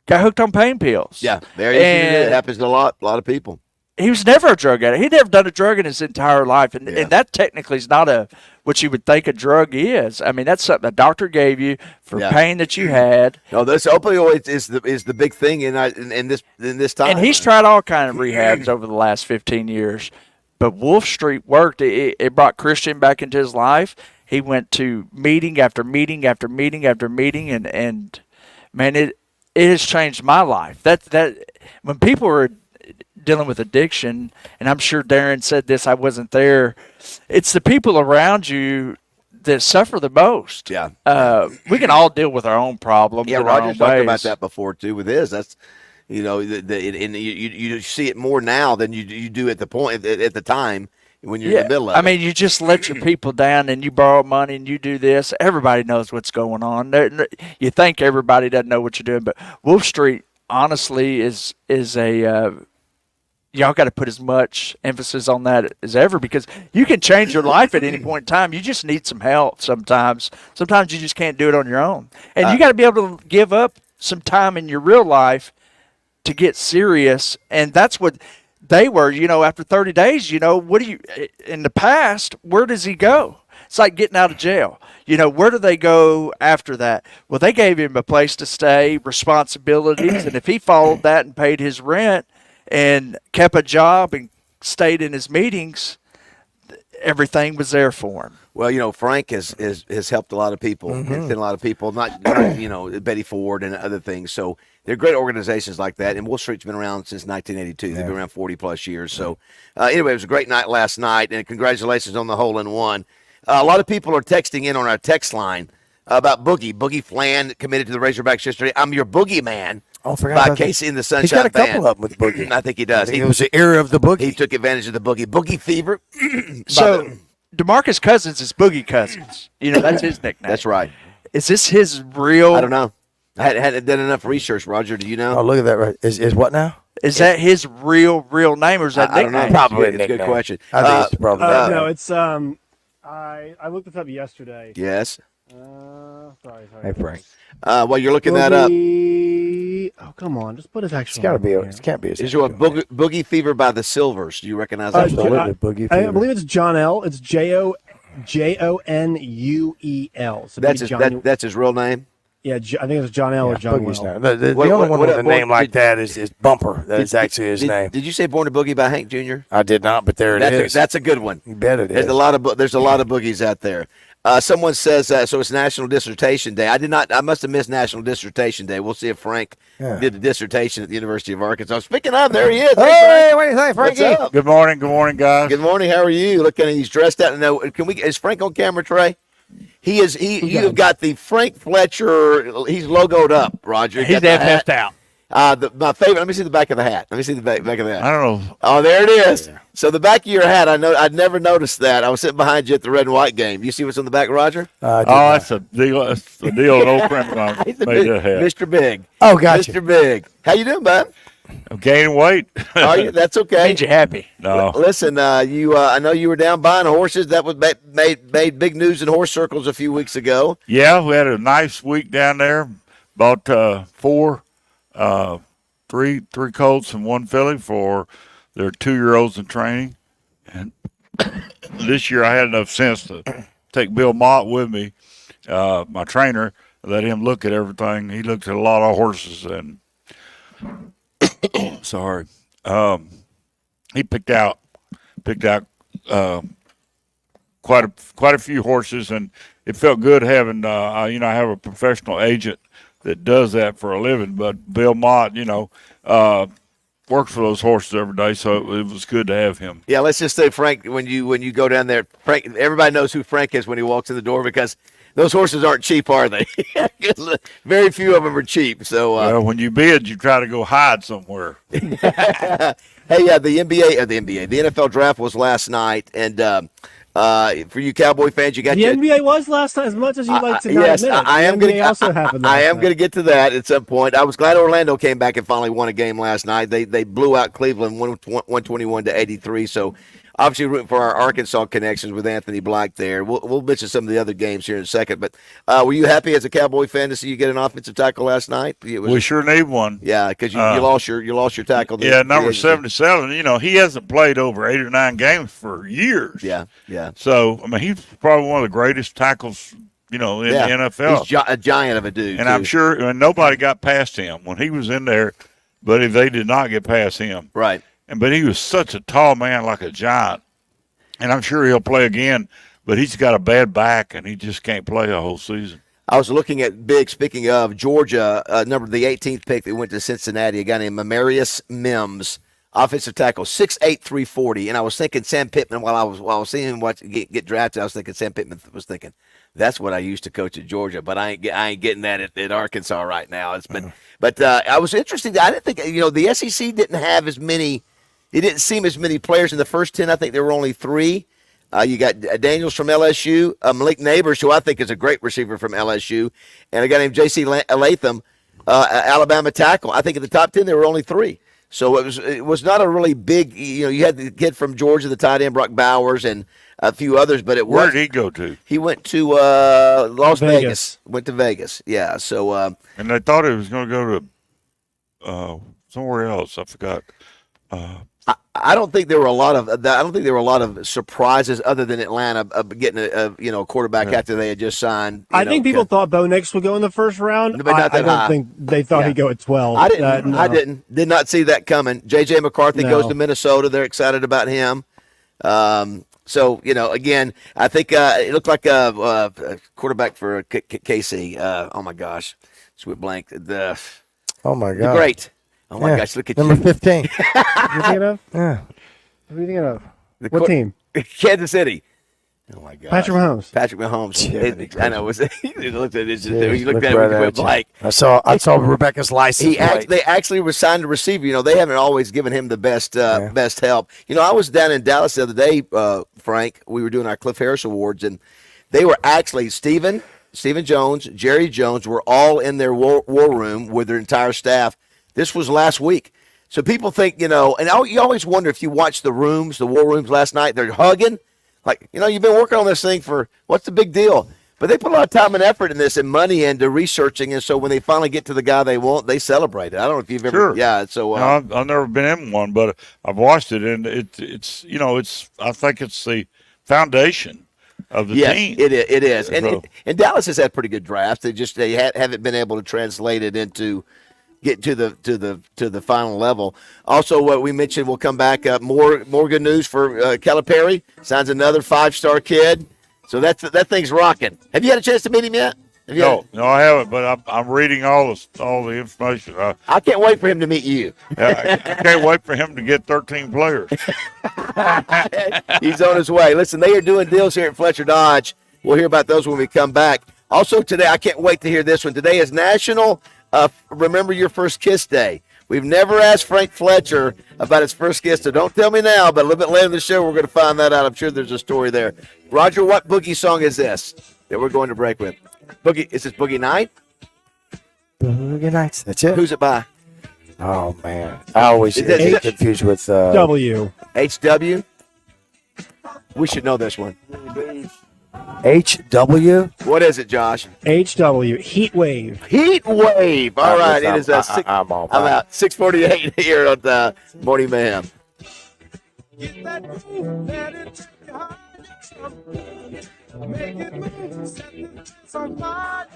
hooked on pain pills. Yeah, it happens to a lot of people. He was never a drug addict. He'd never done a drug in his entire life, and that technically is not what you would think a drug is. I mean, that's something a doctor gave you for pain that you had. No, this opioids is the big thing in this time. And he's tried all kind of rehabs over the last 15 years, but Wolf Street worked. It brought Christian back into his life. He went to meeting after meeting after meeting after meeting, and man, it has changed my life. That when people are dealing with addiction, and I'm sure Darren said this, I wasn't there, it's the people around you that suffer the most. Yeah. We can all deal with our own problems. Yeah, in our Roger's own talked ways. about that before too with his. That's and you see it more now than you do at the time when you're in the middle of it. I mean, you just let your people down and you borrow money and you do this. Everybody knows what's going on. You think everybody doesn't know what you're doing, but Wolf Street honestly is a y'all got to put as much emphasis on that as ever, because you can change your life at any point in time. You just need some help sometimes. Sometimes you just can't do it on your own. And you got to be able to give up some time in your real life to get serious. And that's what they were, after 30 days, what do you, in the past, where does he go? It's like getting out of jail. Where do they go after that? Well, they gave him a place to stay, responsibilities, and if he followed that and paid his rent, and kept a job and stayed in his meetings, everything was there for him. Well, Frank has helped a lot of people. It's been a lot of people, not Betty Ford and other things. So they're great organizations like that. And Wolf Street's been around since 1982. They've been around 40 plus years. So anyway, it was a great night last night, and congratulations on the hole-in-one. A lot of people are texting in on our text line about Boogie Flan committed to the Razorbacks yesterday. I'm your Boogie man. Oh, I forgot by about that. Casey and the Sunshine He's got a Band. couple of them with Boogie. I think he does. It was the era of the Boogie. He took advantage of the Boogie Fever. So DeMarcus Cousins is Boogie Cousins. You know, that's his nickname. That's right. Is this his real? I don't know. I hadn't done enough research, Roger. Do you know? Oh, look at that. Right. Is what now? Is that his real name, or is that I don't know. nickname? Probably It's a good question. I think it's probably No, it's I looked this up yesterday. Yes. Sorry. Hey, Frank. While you're looking that up, Oh, come on, just put his actual. It's got to be. name here. It can't be. is your Boogie Fever by the Silvers? Do you recognize that? Absolutely, Boogie I Fever. believe it's John L. It's Jonuel. So That's maybe his. That's his real name. Yeah, I think it's John L. or John Boogie's Will. name. The What- only what- one with what- a name like did- that is Bumper. That is actually his name. Did you say Born to Boogie by Hank Jr.? I did not, but there it is. That's a good one. You bet it There's is. a lot of boogies out there. Someone says so it's National Dissertation Day. I must have missed National Dissertation Day. We'll see if Frank did the dissertation at the University of Arkansas. Speaking of, there he is. Hey, what do you think, Frankie? What's up? Good morning, guys. Good morning. How are you? Looking, he's dressed out. No, is Frank on camera, Trey? He is. You've got the Frank Fletcher. He's logoed up, Roger. He's FF'd out. My favorite. Let me see the back of the hat. Let me see the back of the hat. I don't know. Oh, there it is. So the back of your hat, I'd never noticed that. I was sitting behind you at the red and white game. You see what's on the back, Roger? That's a deal. That's a deal. An old friend of mine He's the made that hat. Mr. Big. Oh, gotcha. Mr. Big. How you doing, bud? I'm gaining weight. Are you? That's okay. Made you happy. No. Listen, you. I know you were down buying horses. That was made big news in horse circles a few weeks ago. Yeah, we had a nice week down there. Bought three colts and one filly for their 2-year-olds in training. And this year I had enough sense to take Bill Mott with me, my trainer, let him look at everything. He looked at a lot of horses and sorry. He picked out quite a few horses, and it felt good having I have a professional agent that does that for a living. But Bill Mott, works for those horses every day, so it was good to have him. Yeah, let's just say, Frank, when you go down there, Frank, everybody knows who Frank is when he walks in the door because those horses aren't cheap, are they? Very few of them are cheap. So When you bid, you try to go hide somewhere. Hey, the NFL draft was last night, and for you Cowboy fans, you got The NBA was last night, as much as you like to not yes, admit it. I am The NBA going. also happened. I last am night. going to get to that at some point. I was glad Orlando came back and finally won a game last night. They blew out Cleveland 121-83. So obviously rooting for our Arkansas connections with Anthony Black there. We'll mention some of the other games here in a second. But were you happy as a Cowboy fan to see you get an offensive tackle last night? We sure need one. Yeah, because you lost your tackle. Yeah, number 77. He hasn't played over 8 or 9 games for years. Yeah. So he's probably one of the greatest tackles in the NFL. He's a giant of a dude. And I'm sure nobody got past him when he was in there, but they did not get past him. Right. But he was such a tall man, like a giant. And I'm sure he'll play again, but he's got a bad back, and he just can't play a whole season. I was looking at speaking of Georgia, the 18th pick that went to Cincinnati, a guy named Mamarius Mims, offensive tackle, 6'8", 340. And I was thinking Sam Pittman while I was seeing him get drafted. I was thinking Sam Pittman was thinking, that's what I used to coach at Georgia, but I ain't getting that at Arkansas right now. It's been, but I was interested. I didn't think the SEC didn't have as many. It didn't seem as many players in the first 10. I think there were only 3. You got Daniels from LSU, Malik Neighbors, who I think is a great receiver from LSU, and a guy named J.C. Latham, Alabama tackle. I think in the top 10 there were only 3. So it was not a really big. You had the kid from Georgia, the tight end Brock Bowers, and a few others, but where did he go to? He went to Las Vegas. Went to Vegas. Yeah. So and they thought he was going to go to somewhere else. I forgot. I don't think there were a lot of surprises other than Atlanta getting a quarterback after they had just signed. I think people thought Bo Nix would go in the first round. But not that I don't high. think they thought he'd go at 12. I did not see that coming. J.J. McCarthy goes to Minnesota. They're excited about him. So again, I think it looked like a quarterback for KC. Oh my gosh, sweet blank. Oh my God. The great. Oh my gosh, look at number you. 15. What are you thinking of? Yeah. What are you thinking of? What team? Kansas City. Oh my God. Patrick Mahomes. Patrick Mahomes. Yeah, I know. You looked at it. Jeez, You looked look at it right when you went at you. blank. I saw Rebecca's license plate. They actually were signed to receiver. They haven't always given him the best best help. I was down in Dallas the other day, Frank. We were doing our Cliff Harris Awards, and they were actually Stephen Jones, Jerry Jones were all in their war room with their entire staff. This was last week. So people think, and you always wonder if you watch the war rooms last night, they're hugging. Like, you've been working on this thing for, what's the big deal? But they put a lot of time and effort in this and money into researching, and so when they finally get to the guy they want, they celebrate it. I don't know if you've ever, Sure. yeah. So I've never been in one, but I've watched it, and it's I think it's the foundation of the team. It is. So- And Dallas has had pretty good drafts. They haven't been able to translate it into get to the final level. Also, what we mentioned, we'll come back. More good news for Calipari. Signs another 5-star kid. So that thing's rocking. Have you had a chance to meet him yet? No, I haven't. But I'm reading all the information. I can't wait for him to meet you. I can't wait for him to get 13 players. He's on his way. Listen, they are doing deals here at Fletcher Dodge. We'll hear about those when we come back. Also today, I can't wait to hear this one. Today is National Remember Your First Kiss Day. We've never asked Frank Fletcher about his first kiss, so don't tell me now, but a little bit later in the show, we're going to find that out. I'm sure there's a story there. Roger, what Boogie song is this that we're going to break with? Boogie, is this Boogie Night? Boogie Nights. That's it. Who's it by? Oh, man. I always get confused with W. HW? We should know this one. HW. What is it, Josh? HW. Heat Wave. Heat Wave. All right. It is I'm all I'm out. 6:48 here on the Morning Mayhem. Get that groove, let it take you high. Make it move, set the on fire.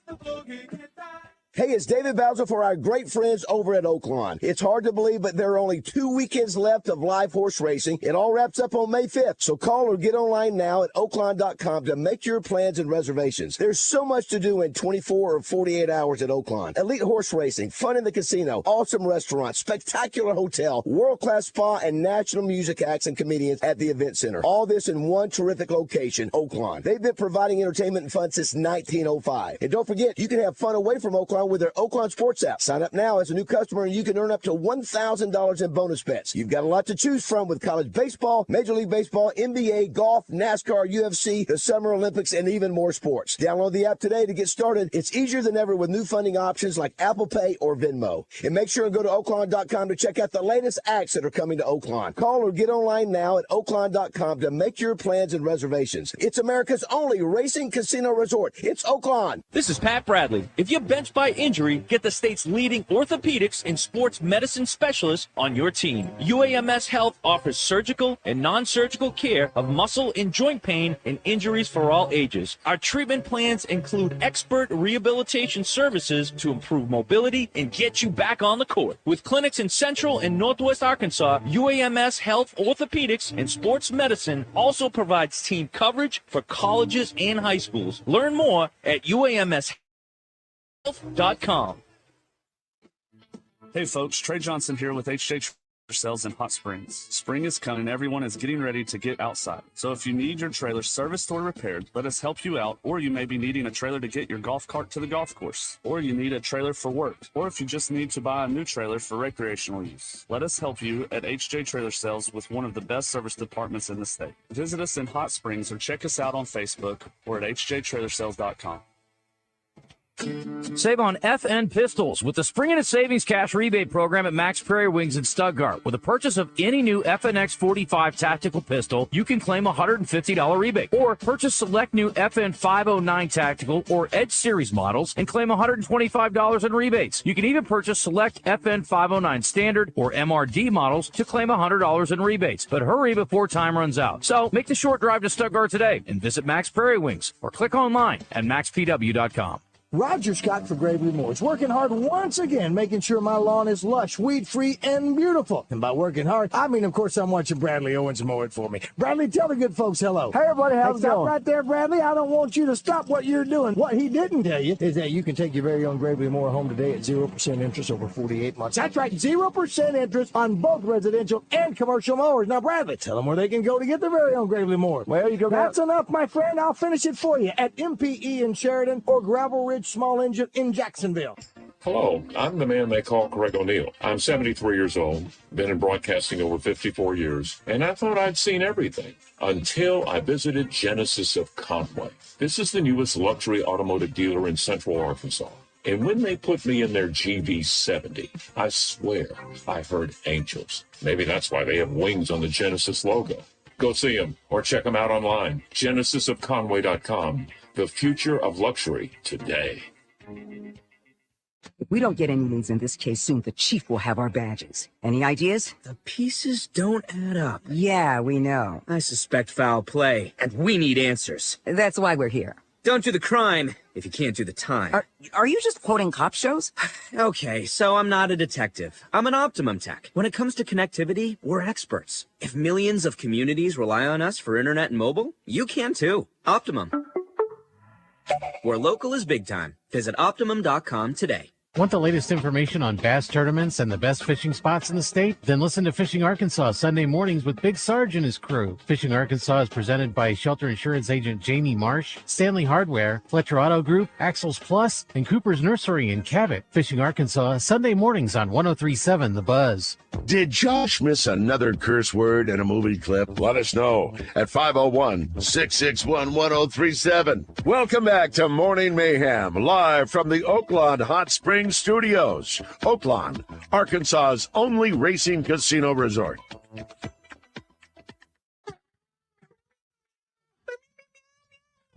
The boogie, get that. Hey, it's David Bowser for our great friends over at Oaklawn. It's hard to believe, but there are only 2 weekends left of live horse racing. It all wraps up on May 5th. So call or get online now at oaklawn.com to make your plans and reservations. There's so much to do in 24 or 48 hours at Oaklawn. Elite horse racing, fun in the casino, awesome restaurants, spectacular hotel, world-class spa, and national music acts and comedians at the event center. All this in one terrific location, Oaklawn. They've been providing entertainment and fun since 1905. And don't forget, you can have fun away from Oaklawn with their Oaklawn Sports app. Sign up now as a new customer and you can earn up to $1,000 in bonus bets. You've got a lot to choose from with college baseball, Major League Baseball, NBA, golf, NASCAR, UFC, the Summer Olympics, and even more sports. Download the app today to get started. It's easier than ever with new funding options like Apple Pay or Venmo. And make sure and go to oaklawn.com to check out the latest acts that are coming to Oaklawn. Call or get online now at oaklawn.com to make your plans and reservations. It's America's only racing casino resort. It's Oaklawn. This is Pat Bradley. If you're benched by injury, get the state's leading orthopedics and sports medicine specialists on your team. UAMS Health offers surgical and non-surgical care of muscle and joint pain and injuries for all ages. Our treatment plans include expert rehabilitation services to improve mobility and get you back on the court. With clinics in Central and Northwest Arkansas, UAMS Health Orthopedics and Sports Medicine also provides team coverage for colleges and high schools. Learn more at UAMShealth.com. Hey folks, Trey Johnson here with HJ Trailer Sales in Hot Springs. Spring is coming and everyone is getting ready to get outside. So if you need your trailer serviced or repaired, let us help you out. Or you may be needing a trailer to get your golf cart to the golf course. Or you need a trailer for work. Or if you just need to buy a new trailer for recreational use. Let us help you at HJ Trailer Sales with one of the best service departments in the state. Visit us in Hot Springs or check us out on Facebook or at hjtrailersales.com. Save on FN pistols with the Spring and Savings Cash Rebate Program at Max Prairie Wings in Stuttgart. With the purchase of any new FNX 45 tactical pistol, you can claim a $150 rebate. Or purchase select new FN 509 tactical or Edge Series models and claim $125 in rebates. You can even purchase select FN 509 standard or MRD models to claim $100 in rebates. But hurry before time runs out. So make the short drive to Stuttgart today and visit Max Prairie Wings or click online at maxpw.com. Roger Scott for Gravely Moore is working hard once again, making sure my lawn is lush, weed-free, and beautiful. And by working hard, I mean, of course, I'm watching Bradley Owens mow it for me. Bradley, tell the good folks hello. Hey, everybody, how's it going? Stop right there, Bradley. I don't want you to stop what you're doing. What he didn't tell you is that you can take your very own Gravely Moore home today at 0% interest over 48 months. That's right, 0% interest on both residential and commercial mowers. Now, Bradley, tell them where they can go to get their very own Gravely Moore. Well, you go. That's enough, my friend. I'll finish it for you at MPE in Sheridan or Gravel Ridge Small Engine in Jacksonville. Hello, I'm the man they call Craig O'Neill. I'm 73 years old, been in broadcasting over 54 years, and I thought I'd seen everything until I visited Genesis of Conway. This is the newest luxury automotive dealer in Central Arkansas. And when they put me in their GV70, I swear I heard angels. Maybe that's why they have wings on the Genesis logo. Go see them or check them out online. GenesisofConway.com. The future of luxury today. If we don't get any leads in this case soon, the chief will have our badges. Any ideas? The pieces don't add up. Yeah, we know. I suspect foul play, and we need answers. That's why we're here. Don't do the crime if you can't do the time. Are you just quoting cop shows? Okay, so I'm not a detective. I'm an Optimum tech. When it comes to connectivity, we're experts. If millions of communities rely on us for internet and mobile, you can too. Optimum. Where local is big time. Visit Optimum.com today. Want the latest information on bass tournaments and the best fishing spots in the state? Then listen to Fishing Arkansas Sunday mornings with Big Sarge and his crew. Fishing Arkansas is presented by Shelter Insurance Agent Jamie Marsh, Stanley Hardware, Fletcher Auto Group, Axles Plus, and Cooper's Nursery in Cabot. Fishing Arkansas Sunday mornings on 103.7 The Buzz. Did Josh miss another curse word in a movie clip? Let us know at 501-661-1037. Welcome back to Morning Mayhem, live from the Oaklawn Hot Springs Studios. Oaklawn, Arkansas's only racing casino resort.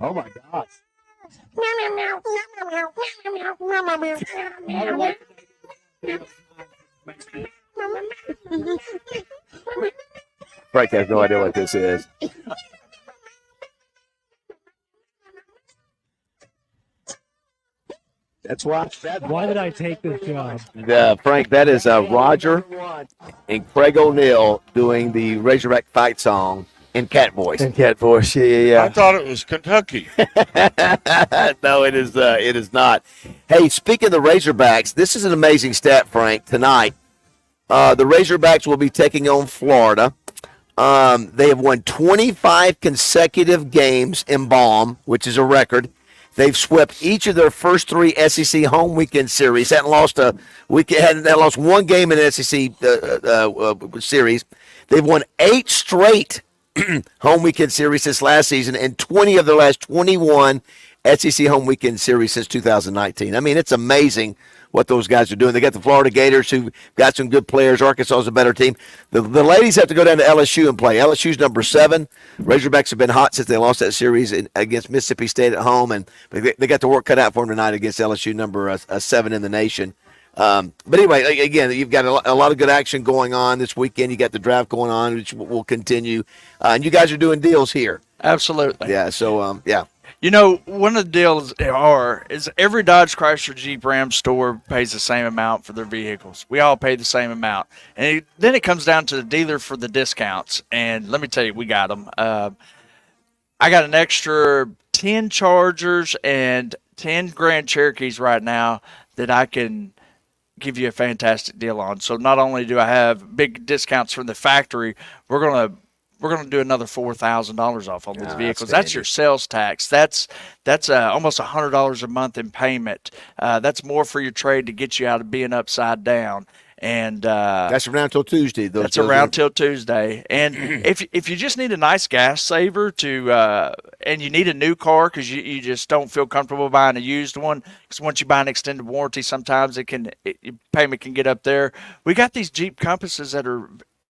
Oh my gosh. Frank has no idea what this is. That's why. Why did I take this job? Frank, that is Roger and Craig O'Neill doing the Razorback fight song in cat voice. In cat voice, yeah. I thought it was Kentucky. No, it is not. Hey, speaking of the Razorbacks, this is an amazing stat, Frank. Tonight, the Razorbacks will be taking on Florida. They have won 25 consecutive games in Baum, which is a record. They've swept each of their first three SEC home weekend series. Hadn't lost one game in an SEC series. They've won 8 straight home weekend series since last season, and 20 of their last 21 SEC home weekend series since 2019. I mean, it's amazing what those guys are doing. They got the Florida Gators, who've got some good players. Arkansas is a better team. The ladies have to go down to LSU and play. LSU's number 7. Razorbacks have been hot since they lost that series against Mississippi State at home, and they got the work cut out for them tonight against LSU, number 7 in the nation. But anyway, again, you've got a lot of good action going on this weekend. You got the draft going on, which will continue. And you guys are doing deals here. Absolutely. Yeah, so, yeah. You know, one of the deals is every Dodge, Chrysler, Jeep, Ram store pays the same amount for their vehicles. We all pay the same amount. And then it comes down to the dealer for the discounts. And let me tell you, we got them. I got an extra 10 Chargers and 10 Grand Cherokees right now that I can give you a fantastic deal on. So not only do I have big discounts from the factory, we're going to do another $4,000 off on these vehicles. That's your sales tax. That's almost $100 a month in payment. That's more for your trade to get you out of being upside down. And that's around till Tuesday. That's around till Tuesday. And if you just need a nice gas saver and you need a new car because you just don't feel comfortable buying a used one, because once you buy an extended warranty, sometimes your payment can get up there. We got these Jeep Compasses that are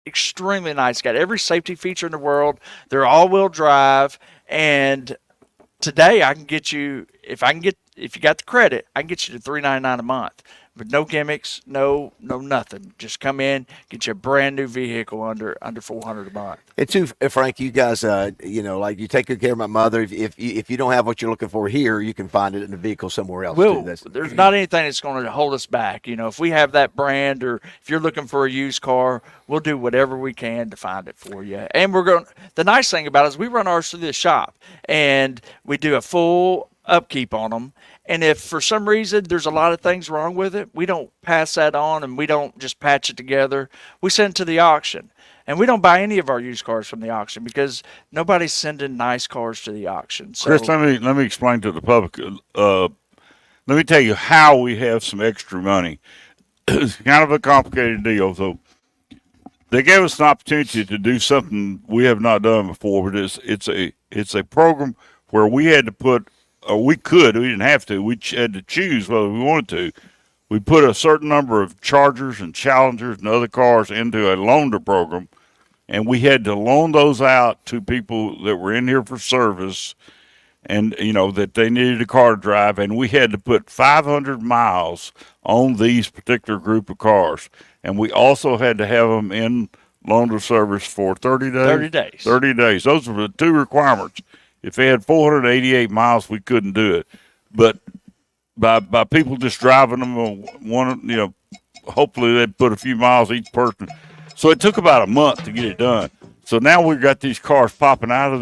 extremely nice. Got every safety feature in the world. They're all-wheel drive, and today I can get you if you got the credit, I can get you to $399 a month. But no gimmicks, no nothing. Just come in, get you a brand new vehicle under $400 a month. And too, Frank, you guys, like you take good care of my mother. If you don't have what you're looking for here, you can find it in the vehicle somewhere else too. There's not anything that's going to hold us back. If we have that brand, or if you're looking for a used car, we'll do whatever we can to find it for you. And the nice thing about it is we run ours through the shop, and we do a full upkeep on them. And if for some reason there's a lot of things wrong with it, we don't pass that on, and we don't just patch it together. We send it to the auction. And we don't buy any of our used cars from the auction because nobody's sending nice cars to the auction. So, Chris, let me explain to the public. Let me tell you how we have some extra money. It's kind of a complicated deal. So they gave us an opportunity to do something we have not done before, but it's a program where we had to put, or we didn't have to, we had to choose whether we wanted to. We put a certain number of Chargers and Challengers and other cars into a loaner program, and we had to loan those out to people that were in here for service and, that they needed a car to drive, and we had to put 500 miles on these particular group of cars. And we also had to have them in loaner service for 30 days. 30 days. 30 days. Those were the two requirements. If they had 488 miles, we couldn't do it. But by people just driving them on hopefully they'd put a few miles each person. So it took about a month to get it done. So now we've got these cars popping out of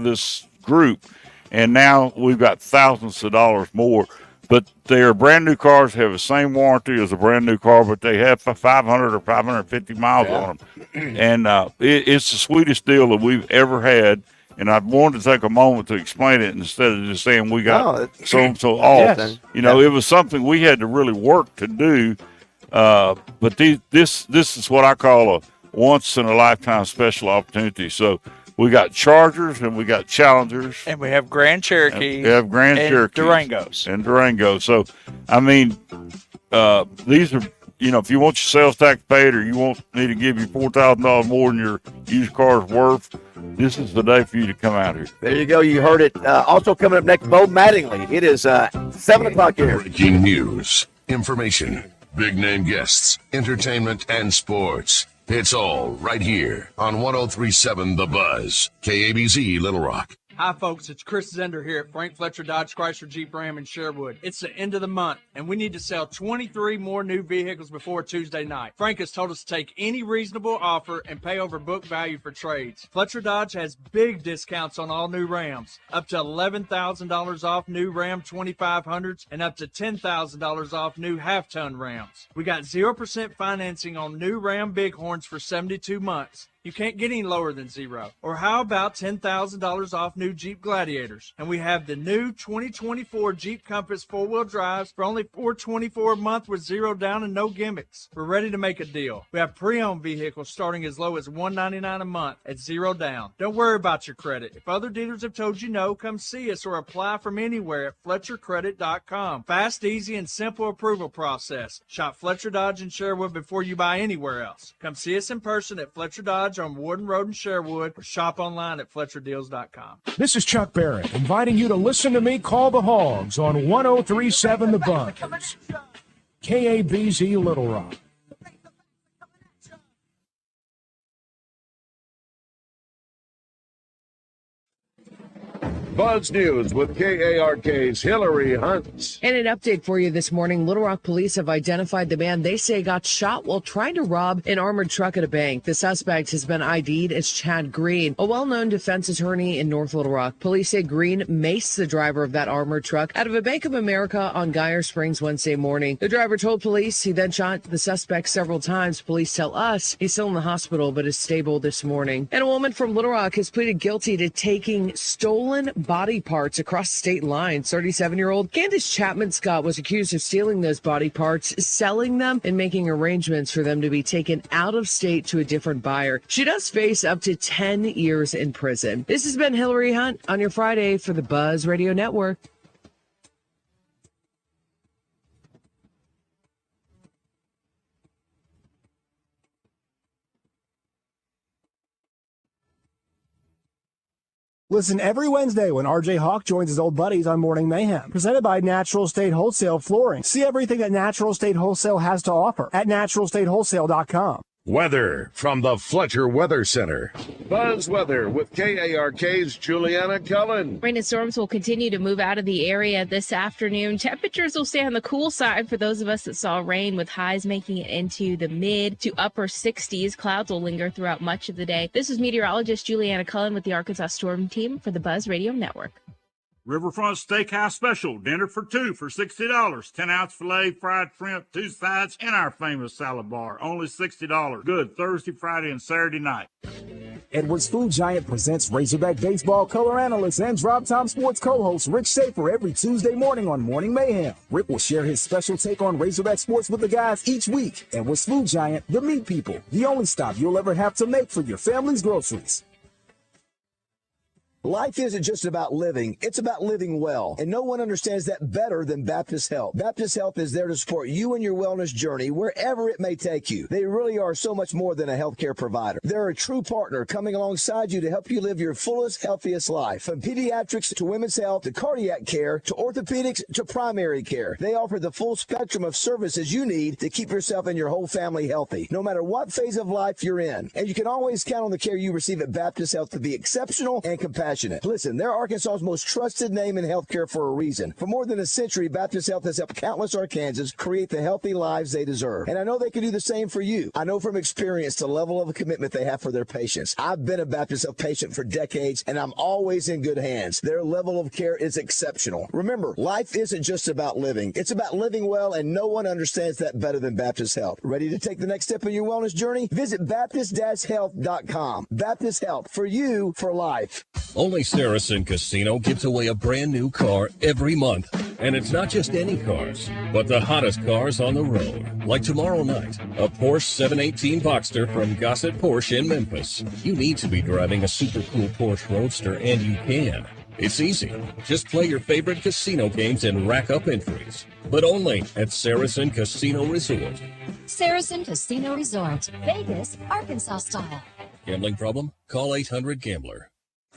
this group, and now we've got thousands of dollars more. But they are brand new cars, have the same warranty as a brand new car, but they have 500 or 550 miles on them. And it's the sweetest deal that we've ever had. And I wanted to take a moment to explain it instead of just saying we got so-and-so off. Yes. It was something we had to really work to do. But this is what I call a once-in-a-lifetime special opportunity. So we got Chargers and we got Challengers. And we have Grand Cherokees. We have Grand Cherokees. Durangos. And Durangos. So, these are, if you want your sales tax paid or you want me to give you $4,000 more than your used car's worth, this is the day for you to come out here. There you go. You heard it. Also coming up next, Bo Mattingley. It is 7 o'clock here. Breaking news, information, big name guests, entertainment, and sports. It's all right here on 103.7 The Buzz, KABZ Little Rock. Hi, folks. It's Chris Zender here at Frank Fletcher Dodge Chrysler Jeep Ram in Sherwood. It's the end of the month, and we need to sell 23 more new vehicles before Tuesday night. Frank has told us to take any reasonable offer and pay over book value for trades. Fletcher Dodge has big discounts on all new Rams, up to $11,000 off new Ram 2500s and up to $10,000 off new half-ton Rams. We got 0% financing on new Ram Bighorns for 72 months. You can't get any lower than zero. Or how about $10,000 off new Jeep Gladiators? And we have the new 2024 Jeep Compass four-wheel drives for only $424 a month with zero down and no gimmicks. We're ready to make a deal. We have pre-owned vehicles starting as low as $199 a month at zero down. Don't worry about your credit. If other dealers have told you no, come see us or apply from anywhere at FletcherCredit.com. Fast, easy, and simple approval process. Shop Fletcher Dodge in Sherwood before you buy anywhere else. Come see us in person at Fletcher Dodge on Warden Road in Sherwood, or shop online at FletcherDeals.com. This is Chuck Barrett inviting you to listen to me call the Hogs on 103.7 The Buzz, KABZ Little Rock. Buzz News with KARK's Hillary Hunt. And an update for you this morning. Little Rock police have identified the man they say got shot while trying to rob an armored truck at a bank. The suspect has been ID'd as Chad Green, a well-known defense attorney in North Little Rock. Police say Green maced the driver of that armored truck out of a Bank of America on Geyer Springs Wednesday morning. The driver told police he then shot the suspect several times. Police tell us he's still in the hospital but is stable this morning. And a woman from Little Rock has pleaded guilty to taking stolen body parts across state lines. 37-year-old Candace Chapman Scott was accused of stealing those body parts, selling them, and making arrangements for them to be taken out of state to a different buyer. She does face up to 10 years in prison. This has been Hillary Hunt on your Friday for the Buzz Radio Network. Listen every Wednesday when RJ Hawk joins his old buddies on Morning Mayhem. Presented by Natural State Wholesale Flooring. See everything that Natural State Wholesale has to offer at naturalstatewholesale.com. Weather from the Fletcher Weather Center. Buzz Weather with KARK's Juliana Cullen. Rain and storms will continue to move out of the area this afternoon. Temperatures will stay on the cool side for those of us that saw rain, with highs making it into the mid to upper 60s. Clouds will linger throughout much of the day. This is meteorologist Juliana Cullen with the Arkansas Storm Team for the Buzz Radio Network. Riverfront Steakhouse Special, dinner for two for $60. 10-ounce filet, fried shrimp, 2 sides, and our famous salad bar. Only $60. Good Thursday, Friday, and Saturday night. Edwards Food Giant presents Razorback baseball color analyst and Drop Time Sports co-host Rick Schaefer every Tuesday morning on Morning Mayhem. Rick will share his special take on Razorback sports with the guys each week. Edwards Food Giant, the meat people, the only stop you'll ever have to make for your family's groceries. Life isn't just about living, it's about living well. And no one understands that better than Baptist Health. Baptist Health is there to support you in your wellness journey wherever it may take you. They really are so much more than a healthcare provider. They're a true partner coming alongside you to help you live your fullest, healthiest life. From pediatrics to women's health to cardiac care to orthopedics to primary care. They offer the full spectrum of services you need to keep yourself and your whole family healthy, no matter what phase of life you're in. And you can always count on the care you receive at Baptist Health to be exceptional and compassionate. Listen, they're Arkansas's most trusted name in healthcare for a reason. For more than a century, Baptist Health has helped countless Arkansans create the healthy lives they deserve. And I know they can do the same for you. I know from experience the level of commitment they have for their patients. I've been a Baptist Health patient for decades, and I'm always in good hands. Their level of care is exceptional. Remember, life isn't just about living. It's about living well, and no one understands that better than Baptist Health. Ready to take the next step in your wellness journey? Visit Baptist-Health.com. Baptist Health, for you, for life. Only Saracen Casino gives away a brand new car every month. And it's not just any cars, but the hottest cars on the road. Like tomorrow night, a Porsche 718 Boxster from Gossett Porsche in Memphis. You need to be driving a super cool Porsche Roadster, and you can. It's easy. Just play your favorite casino games and rack up entries. But only at Saracen Casino Resort. Saracen Casino Resort, Vegas, Arkansas style. Gambling problem? Call 800-GAMBLER.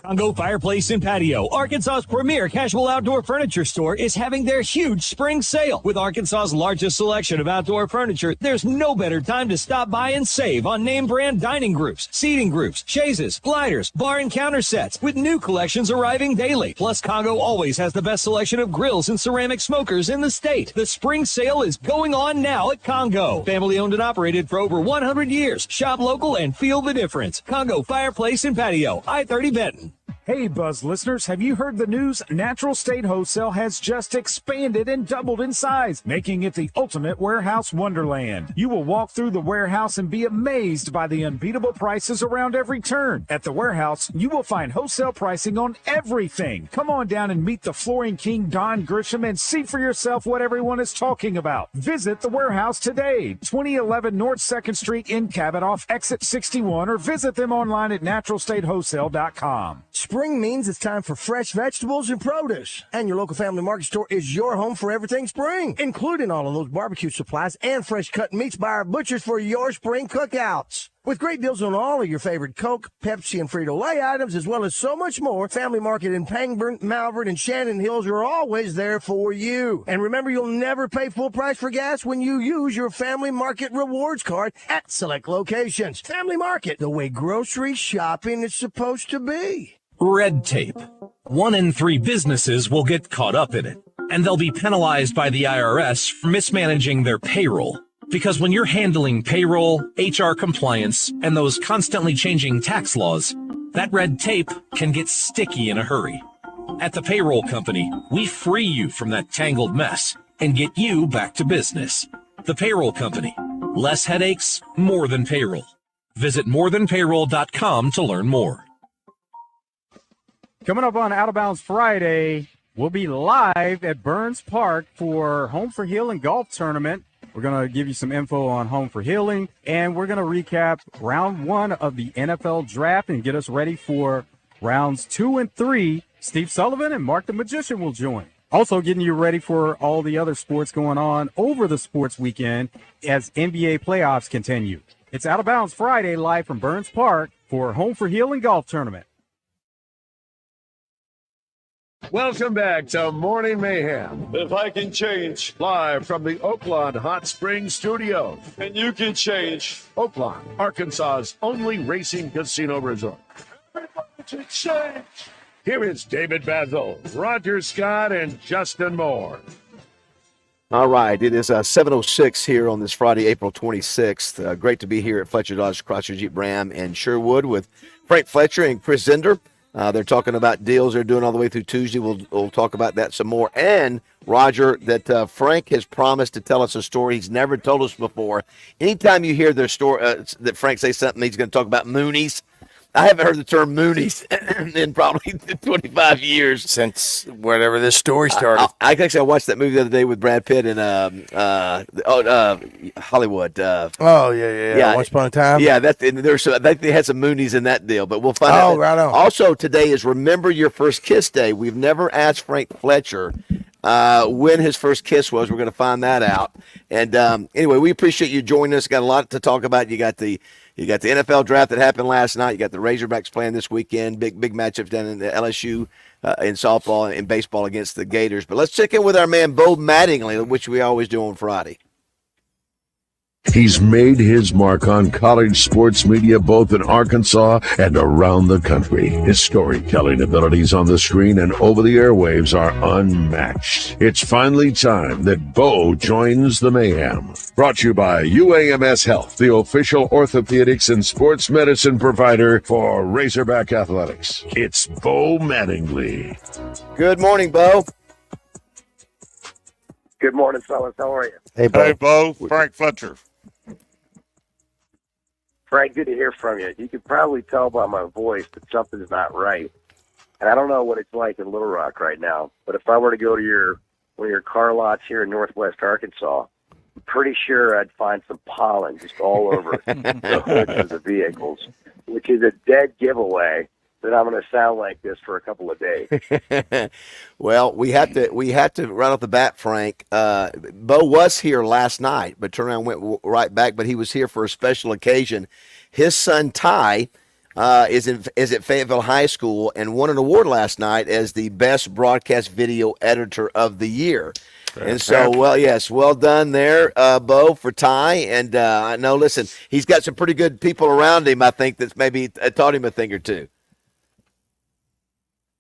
Congo Fireplace and Patio, Arkansas's premier casual outdoor furniture store, is having their huge spring sale. With Arkansas's largest selection of outdoor furniture, there's no better time to stop by and save on name brand dining groups, seating groups, chaises, gliders, bar and counter sets, with new collections arriving daily. Plus, Congo always has the best selection of grills and ceramic smokers in the state. The spring sale is going on now at Congo. Family owned and operated for over 100 years. Shop local and feel the difference. Congo Fireplace and Patio, I-30 Benton. Hey, Buzz listeners, have you heard the news? Natural State Wholesale has just expanded and doubled in size, making it the ultimate warehouse wonderland. You will walk through the warehouse and be amazed by the unbeatable prices around every turn. At the warehouse, you will find wholesale pricing on everything. Come on down and meet the flooring king, Don Grisham, and see for yourself what everyone is talking about. Visit the warehouse today, 2011 North 2nd Street in Cabot off exit 61, or visit them online at naturalstatewholesale.com. Spring means it's time for fresh vegetables and produce. And your local family market store is your home for everything spring, including all of those barbecue supplies and fresh cut meats by our butchers for your spring cookouts. With great deals on all of your favorite Coke, Pepsi, and Frito-Lay items, as well as so much more, Family Market in Pangburn, Malvern, and Shannon Hills are always there for you. And remember, you'll never pay full price for gas when you use your Family Market rewards card at select locations. Family Market, the way grocery shopping is supposed to be. Red tape. 1 in 3 businesses will get caught up in it, and they'll be penalized by the IRS for mismanaging their payroll. Because when you're handling payroll, HR compliance, and those constantly changing tax laws, that red tape can get sticky in a hurry. At the payroll company, we free you from that tangled mess and get you back to business. The payroll company. Less headaches, more than payroll. Visit morethanpayroll.com to learn more. Coming up on Out of Bounds Friday, we'll be live at Burns Park for Home for Healing Golf Tournament. We're going to give you some info on Home for Healing, and we're going to recap round 1 of the NFL Draft and get us ready for rounds 2 and 3. Steve Sullivan and Mark the Magician will join. Also getting you ready for all the other sports going on over the sports weekend as NBA playoffs continue. It's Out of Bounds Friday live from Burns Park for Home for Healing Golf Tournament. Welcome back to Morning Mayhem. If I can change. Live from the Oakland Hot Springs studio. And you can change. Oakland, Arkansas's only racing casino resort. Everybody can change. Here is David BAZZEL, Roger Scott, and Justin Moore. All right, it is 7:06 here on this Friday, April 26th. Great to be here at Fletcher Dodge Chrysler Jeep Ram in Sherwood with Frank Fletcher and Chris Zender. They're talking about deals they're doing all the way through Tuesday. We'll talk about that some more. And, Roger, that Frank has promised to tell us a story he's never told us before. Anytime you hear their story, that Frank says something, he's going to talk about Moonies. I haven't heard the term Moonies in probably 25 years. Since whatever this story started. I actually watched that movie the other day with Brad Pitt and Hollywood. Yeah. Once Upon a Time. Yeah, they had some Moonies in that deal, but we'll find out. Right on. Also, today is Remember Your First Kiss Day. We've never asked Frank Fletcher when his first kiss was. We're going to find that out. And anyway, we appreciate you joining us. Got a lot to talk about. You got the NFL draft that happened last night. You got the Razorbacks playing this weekend. Big matchups down in the LSU in softball and baseball against the Gators. But let's check in with our man Bo Mattingley, which we always do on Friday. He's made his mark on college sports media both in Arkansas and around the country. His storytelling abilities on the screen and over the airwaves are unmatched. It's finally time that Bo joins the Mayhem. Brought to you by UAMS Health, the official orthopedics and sports medicine provider for Razorback Athletics. It's Bo Mattingley. Good morning, Bo. Good morning, fellas. How are you? Hey, Bo. Hey, Bo. Frank Fletcher. Frank, good to hear from you. You can probably tell by my voice that something's not right. And I don't know what it's like in Little Rock right now, but if I were to go to one of your car lots here in northwest Arkansas, I'm pretty sure I'd find some pollen just all over the hoods of the vehicles, which is a dead giveaway that I'm going to sound like this for a couple of days. Well, we have to right off the bat, Frank. Bo was here last night, but turned around and went right back. But he was here for a special occasion. His son Ty is at Fayetteville High School and won an award last night as the best broadcast video editor of the year. And so, well done there, Bo, for Ty. And I know, listen, he's got some pretty good people around him, I think, that's maybe taught him a thing or two.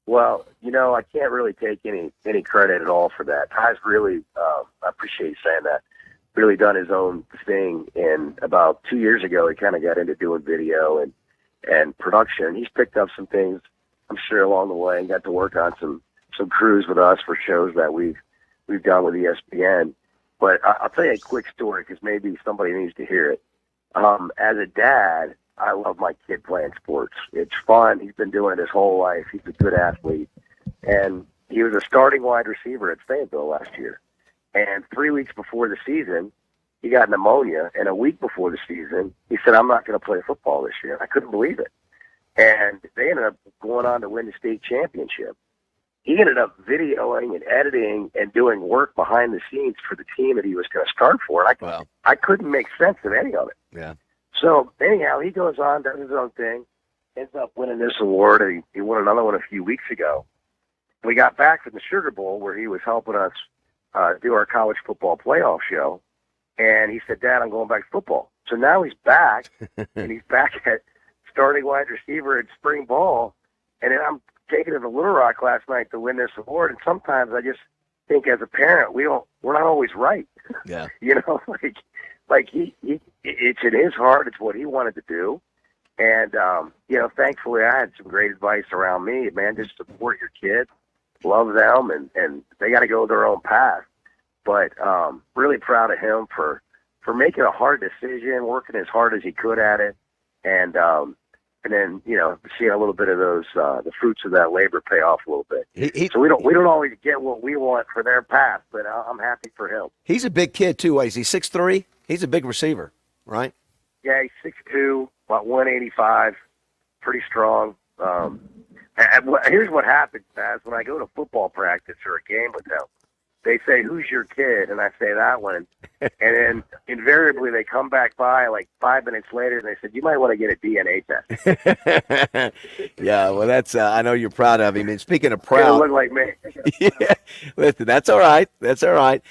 Well, I can't really take any credit at all for that. Ty's really, I appreciate you saying that, really done his own thing. And about 2 years ago, he kind of got into doing video and production. He's picked up some things, I'm sure, along the way and got to work on some crews with us for shows that we've done with ESPN. But I'll tell you a quick story because maybe somebody needs to hear it. As a dad, I love my kid playing sports. It's fun. He's been doing it his whole life. He's a good athlete. And he was a starting wide receiver at Fayetteville last year. And 3 weeks before the season, he got pneumonia. And a week before the season, he said, I'm not going to play football this year. I couldn't believe it. And they ended up going on to win the state championship. He ended up videoing and editing and doing work behind the scenes for the team that he was going to start for. And I couldn't make sense of any of it. Yeah. So anyhow, he goes on, does his own thing, ends up winning this award, and he won another one a few weeks ago. We got back from the Sugar Bowl where he was helping us do our college football playoff show, and he said, Dad, I'm going back to football. So now he's back, and he's back at starting wide receiver at spring ball, and then I'm taking him to Little Rock last night to win this award, and sometimes I just think as a parent, we're not always right. Yeah. Like it's in his heart. It's what he wanted to do. And, thankfully I had some great advice around me, man, just support your kids, love them, and they got to go their own path. But, really proud of him for making a hard decision, working as hard as he could at it. And then, seeing a little bit of those, the fruits of that labor pay off a little bit. So we don't always get what we want for their path, but I'm happy for him. He's a big kid too. Is he 6'3"? He's a big receiver, right? Yeah, he's 6'2", about 185, pretty strong. And here's what happens, Baz. When I go to football practice or a game with him, they say, "Who's your kid?" And I say that one. And then invariably they come back by like 5 minutes later and they said, "You might want to get a DNA test." Yeah, well, that's I know you're proud of him. And speaking of It proud, look like me. yeah, listen, that's all right. That's all right.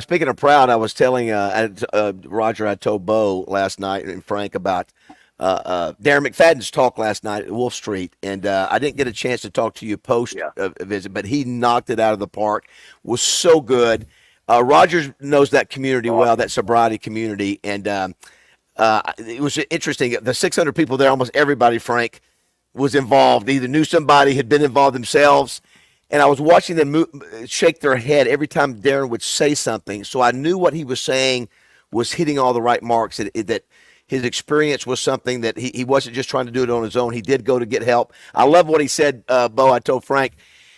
Speaking of proud, I was telling Roger, I told Bo last night and Frank about Darren McFadden's talk last night at Wolf Street, and I didn't get a chance to talk to you post visit, but he knocked it out of the park. Was so good. Rogers knows that community well, that sobriety community, and it was interesting. The 600 people there, almost everybody, Frank, was involved. Either knew somebody, had been involved themselves, and I was watching them shake their head every time Darren would say something. So I knew what he was saying was hitting all the right marks. That his experience was something that he wasn't just trying to do it on his own. He did go to get help. I love what he said, Bo. I told Frank.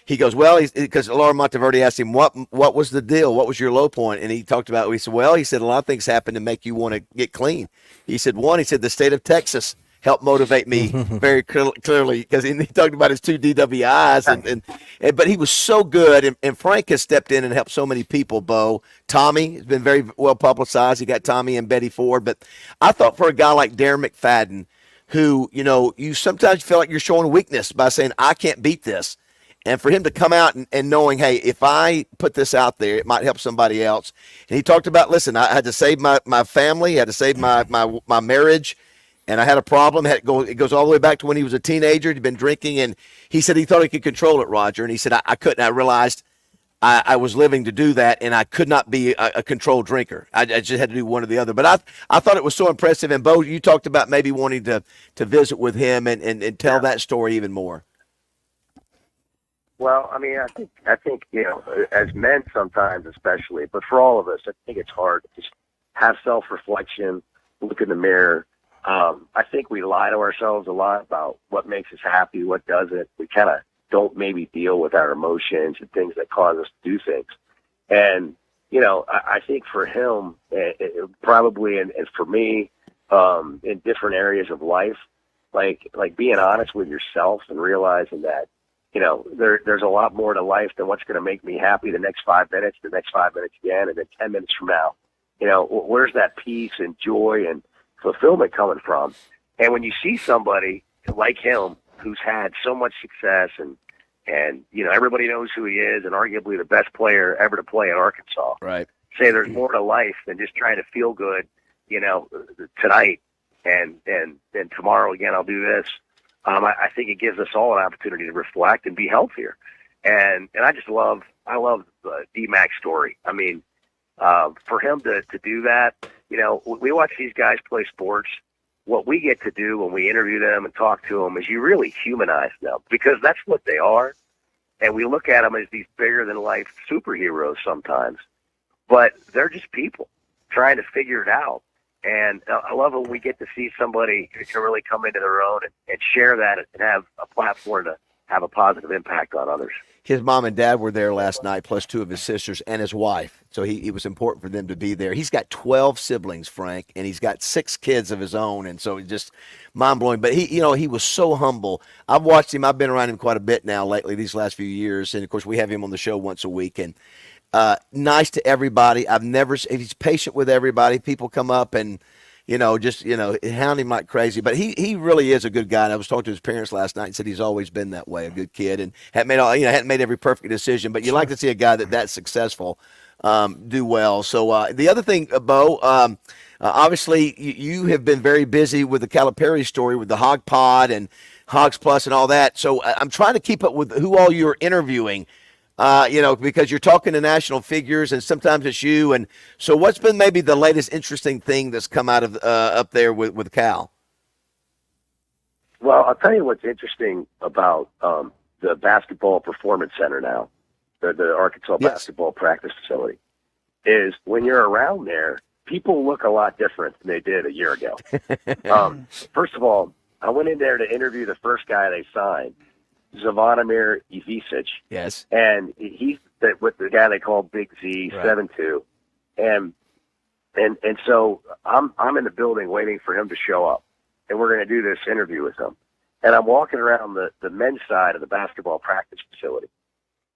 He goes, well, because Laura Monteverde asked him, what was the deal? What was your low point? And he talked about, he said, well, he said, a lot of things happen to make you want to get clean. He said, he said, the state of Texas helped motivate me very clearly, because he talked about his 2 DWIs. But he was so good. And Frank has stepped in and helped so many people, Bo. Tommy has been very well publicized. He got Tommy and Betty Ford. But I thought for a guy like Darren McFadden, who, you sometimes feel like you're showing weakness by saying, I can't beat this. And for him to come out and knowing, hey, if I put this out there, it might help somebody else. And he talked about, listen, I had to save my family, I had to save my marriage, and I had a problem. It goes all the way back to when he was a teenager. He'd been drinking, and he said he thought he could control it, Roger. And he said, I couldn't. I realized I was living to do that, and I could not be a controlled drinker. I just had to do one or the other. But I thought it was so impressive. And, Bo, you talked about maybe wanting to visit with him and tell that story even more. Well, I mean, I think as men sometimes, especially, but for all of us, I think it's hard to just have self-reflection, look in the mirror. I think we lie to ourselves a lot about what makes us happy, what doesn't. We kind of don't maybe deal with our emotions and things that cause us to do things. And, I think for him, probably, and for me, in different areas of life, like being honest with yourself and realizing that, there's a lot more to life than what's going to make me happy the next 5 minutes, the next 5 minutes again, and then 10 minutes from now. Where's that peace and joy and fulfillment coming from? And when you see somebody like him who's had so much success and everybody knows who he is and arguably the best player ever to play in Arkansas, right? Say there's more to life than just trying to feel good, tonight and tomorrow again I'll do this. I think it gives us all an opportunity to reflect and be healthier. And I love the D-Mac story. I mean, for him to do that, we watch these guys play sports. What we get to do when we interview them and talk to them is you really humanize them, because that's what they are. And we look at them as these bigger than life superheroes sometimes, but they're just people trying to figure it out. And I love when we get to see somebody who can really come into their own and share that and have a platform to have a positive impact on others. His mom and dad were there last night, plus 2 of his sisters and his wife. So it was important for them to be there. He's got 12 siblings, Frank, and he's got 6 kids of his own. And so it's just mind-blowing. But he was so humble. I've watched him. I've been around him quite a bit now lately, these last few years. And, of course, we have him on the show once a week. And nice to everybody. He's patient with everybody. People come up and, hound him like crazy. But he really is a good guy. And I was talking to his parents last night and said he's always been that way, a good kid, and hadn't made every perfect decision. But you like to see a guy that's successful do well. So the other thing, Bo, obviously you have been very busy with the Calipari story with the Hog Pod and Hogs Plus and all that. So I'm trying to keep up with who all you're interviewing. Because you're talking to national figures and sometimes it's you. And so what's been maybe the latest interesting thing that's come out of up there with Cal? Well, I'll tell you what's interesting about the Basketball Performance Center now, the Arkansas Basketball Practice Facility, is when you're around there, people look a lot different than they did a year ago. First of all, I went in there to interview the first guy they signed, Zvonimir Ivisic. Yes. And he's with the guy they call Big Z, right. 7'2". And so I'm in the building waiting for him to show up. And we're going to do this interview with him. And I'm walking around the men's side of the basketball practice facility.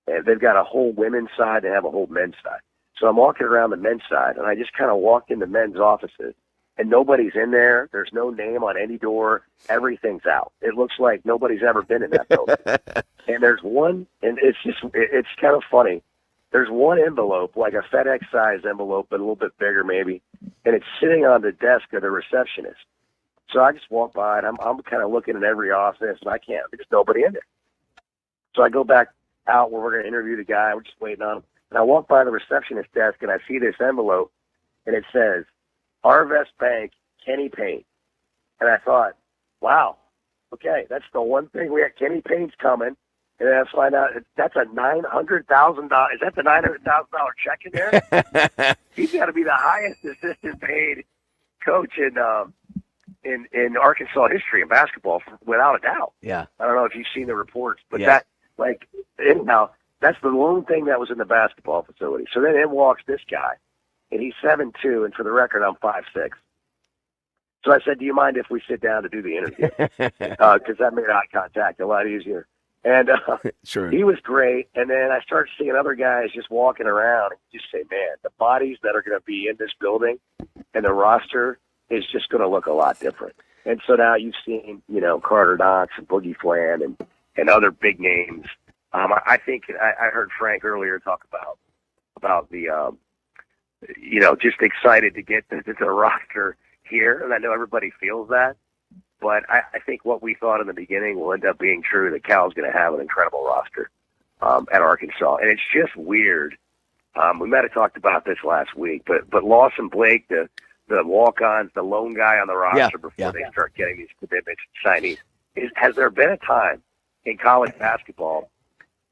And they've got a whole women's side. They have a whole men's side. So I'm walking around the men's side, and I just kind of walked into men's offices, and nobody's in there. There's no name on any door. Everything's out. It looks like nobody's ever been in that building. And there's one, and it's kind of funny. There's one envelope, like a FedEx-sized envelope, but a little bit bigger maybe, and it's sitting on the desk of the receptionist. So I just walk by, and I'm kind of looking in every office, and there's nobody in there. So I go back out where we're going to interview the guy. We're just waiting on him. And I walk by the receptionist desk, and I see this envelope, and it says, Arvest Bank, Kenny Payne. And I thought, wow, okay, that's the one thing we had. Kenny Payne's coming. And then I find out that's a $900,000. Is that the $900,000 check in there? He's got to be the highest assistant paid coach in Arkansas history in basketball, without a doubt. Yeah. I don't know if you've seen the reports, but anyhow, that's the lone thing that was in the basketball facility. So then in walks this guy, and he's 7'2", and for the record, I'm 5'6". So I said, do you mind if we sit down to do the interview? Because that made eye contact a lot easier. And sure. He was great. And then I started seeing other guys just walking around and just say, man, the bodies that are going to be in this building and the roster is just going to look a lot different. And so now you've seen, Carter Knox and Boogie Flan and other big names. I think I heard Frank earlier talk about the, just excited to get the roster here. And I know everybody feels that. But I think what we thought in the beginning will end up being true, that Cal's going to have an incredible roster at Arkansas. And it's just weird. We might have talked about this last week, but Lawson Blake, the walk-ons, the lone guy on the roster before they start getting these commitments and signees, has there been a time in college basketball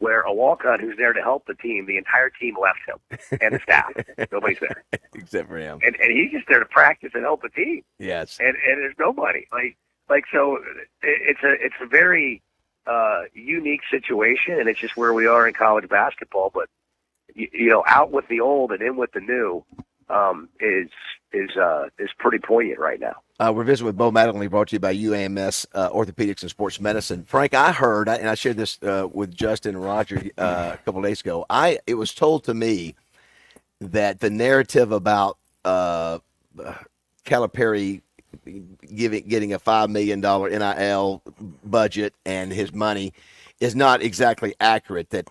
where a walk-on who's there to help the team, the entire team left him and the staff? Nobody's there. Except for him. And he's just there to practice and help the team. Yes. And there's nobody. So it's a very unique situation, and it's just where we are in college basketball. But out with the old and in with the new is pretty poignant right now. We're visiting with Bo Mattingley, brought to you by UAMS Orthopedics and Sports Medicine. Frank, I heard, and I shared this with Justin and Roger a couple of days ago. It was told to me that the narrative about Calipari getting a $5 million NIL budget and his money is not exactly accurate. That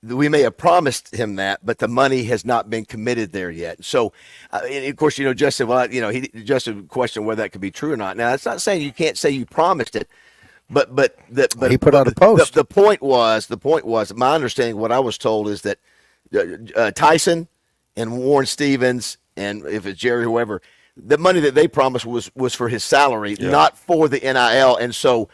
we may have promised him that, but the money has not been committed there yet. So, and of course, Justin, Justin questioned whether that could be true or not. Now, that's not saying you can't say you promised it, but he put out a post. The point was, my understanding, what I was told is that Tyson and Warren Stevens, and if it's Jerry, whoever, the money that they promised was for his salary, not for the NIL. And so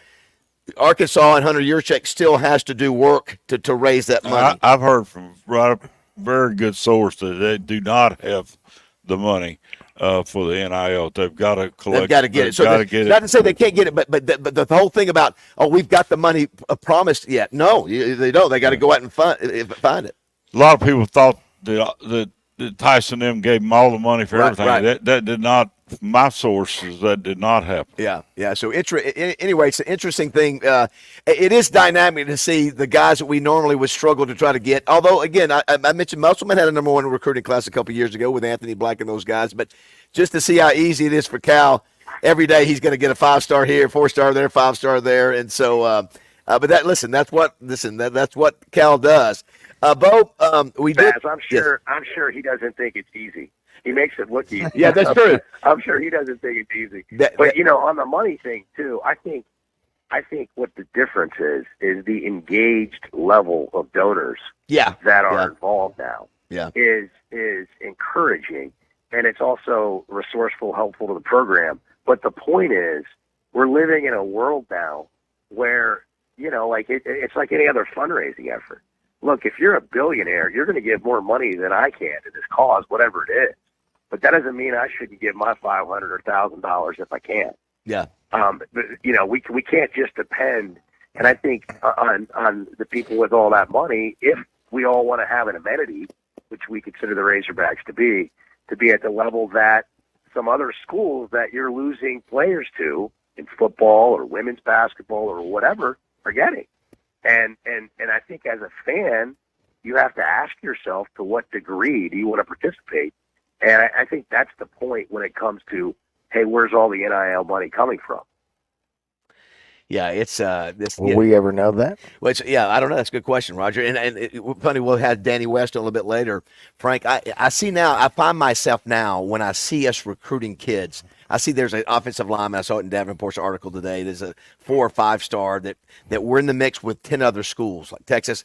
Arkansas and Hunter Yurchek still has to do work to raise that money. I've heard from a very good source that they do not have the money for the NIL. They've got to collect. They've got to get it. So not to say they can't get it, but the whole thing about, we've got the money promised yet. No, they don't. They got to go out and find it. A lot of people thought that Tyson M gave them all the money for everything. Right. That did not. My sources, that did not happen. Yeah. So anyway, it's an interesting thing. It is dynamic to see the guys that we normally would struggle to try to get. Although, again, I mentioned Musselman had a number one recruiting class a couple of years ago with Anthony Black and those guys. But just to see how easy it is for Cal, every day he's going to get a 5-star here, 4-star there, 5-star there, and so. But that's what Cal does. Bo, I'm sure he doesn't think it's easy. He makes it look easy. Yeah, that's true. I'm sure he doesn't think it's easy. But on the money thing too, I think what the difference is the engaged level of donors that are involved now. Is encouraging, and it's also resourceful, helpful to the program. But the point is, we're living in a world now where it's like any other fundraising effort. Look, if you're a billionaire, you're going to give more money than I can to this cause, whatever it is. But that doesn't mean I shouldn't give my $500 or $1,000 if I can. Yeah. But, we can't just depend. And I think on the people with all that money, if we all want to have an amenity, which we consider the Razorbacks to be at the level that some other schools that you're losing players to in football or women's basketball or whatever are getting. And I think as a fan, you have to ask yourself, to what degree do you want to participate? And I think that's the point when it comes to, hey, where's all the NIL money coming from? Yeah, it's this. Will we ever know that? Well, I don't know. That's a good question, Roger. And funny, we'll have Danny West a little bit later. Frank, I see now. I find myself now when I see us recruiting kids. I see there's an offensive lineman. I saw it in Davenport's article today. There's a 4 or 5 star that we're in the mix with 10 other schools like Texas.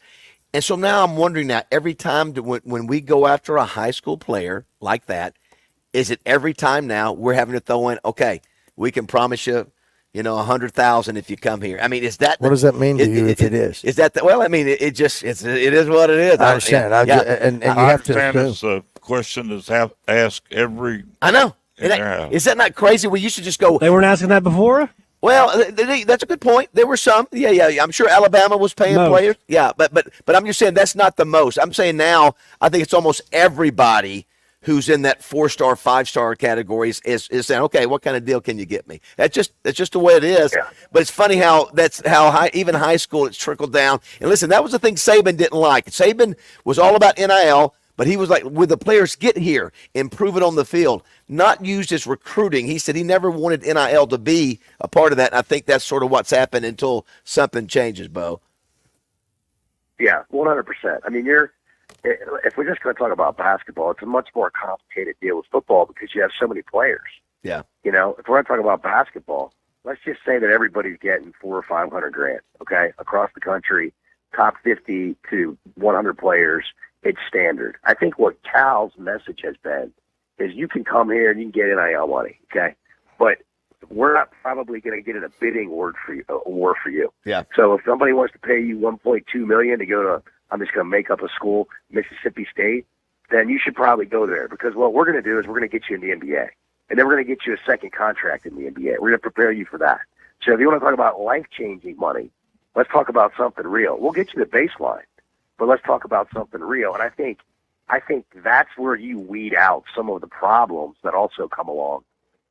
And so now I'm wondering now, every time when we go after a high school player like that, is it every time now we're having to throw in, okay, we can promise you, 100,000 if you come here. I mean, is that what does that mean to you if it is? Is that well? I mean, it is what it is. I understand. And you have to assume. It's a question that's asked every. I know. Is that not crazy? We used to just go. They weren't asking that before. Well, that's a good point. There were some. Yeah. I'm sure Alabama was paying players. Yeah, but I'm just saying that's not the most. I'm saying now I think it's almost everybody who's in that 4-star, 5-star categories is saying, okay, what kind of deal can you get me? That's just the way it is. Yeah. But it's funny how even high school it's trickled down. And listen, that was the thing Saban didn't like. Saban was all about NIL, but he was like, when the players get here, improve it on the field, not used as recruiting. He said he never wanted NIL to be a part of that. And I think that's sort of what's happened until something changes, Bo. Yeah, 100%. I mean, if we're just going to talk about basketball, it's a much more complicated deal with football because you have so many players. Yeah. If we're going to talk about basketball, let's just say that everybody's getting $400,000 or $500,000, okay, across the country, top 50 to 100 players. It's standard. I think what Cal's message has been is you can come here and you can get NIL money, okay, but we're not probably going to get in a bidding war for you. Yeah. So if somebody wants to pay you $1.2 million to go to, I'm just going to make up a school, Mississippi State, then you should probably go there because what we're going to do is we're going to get you in the NBA. And then we're going to get you a second contract in the NBA. We're going to prepare you for that. So if you want to talk about life-changing money, let's talk about something real. We'll get you the baseline, but let's talk about something real. And I think that's where you weed out some of the problems that also come along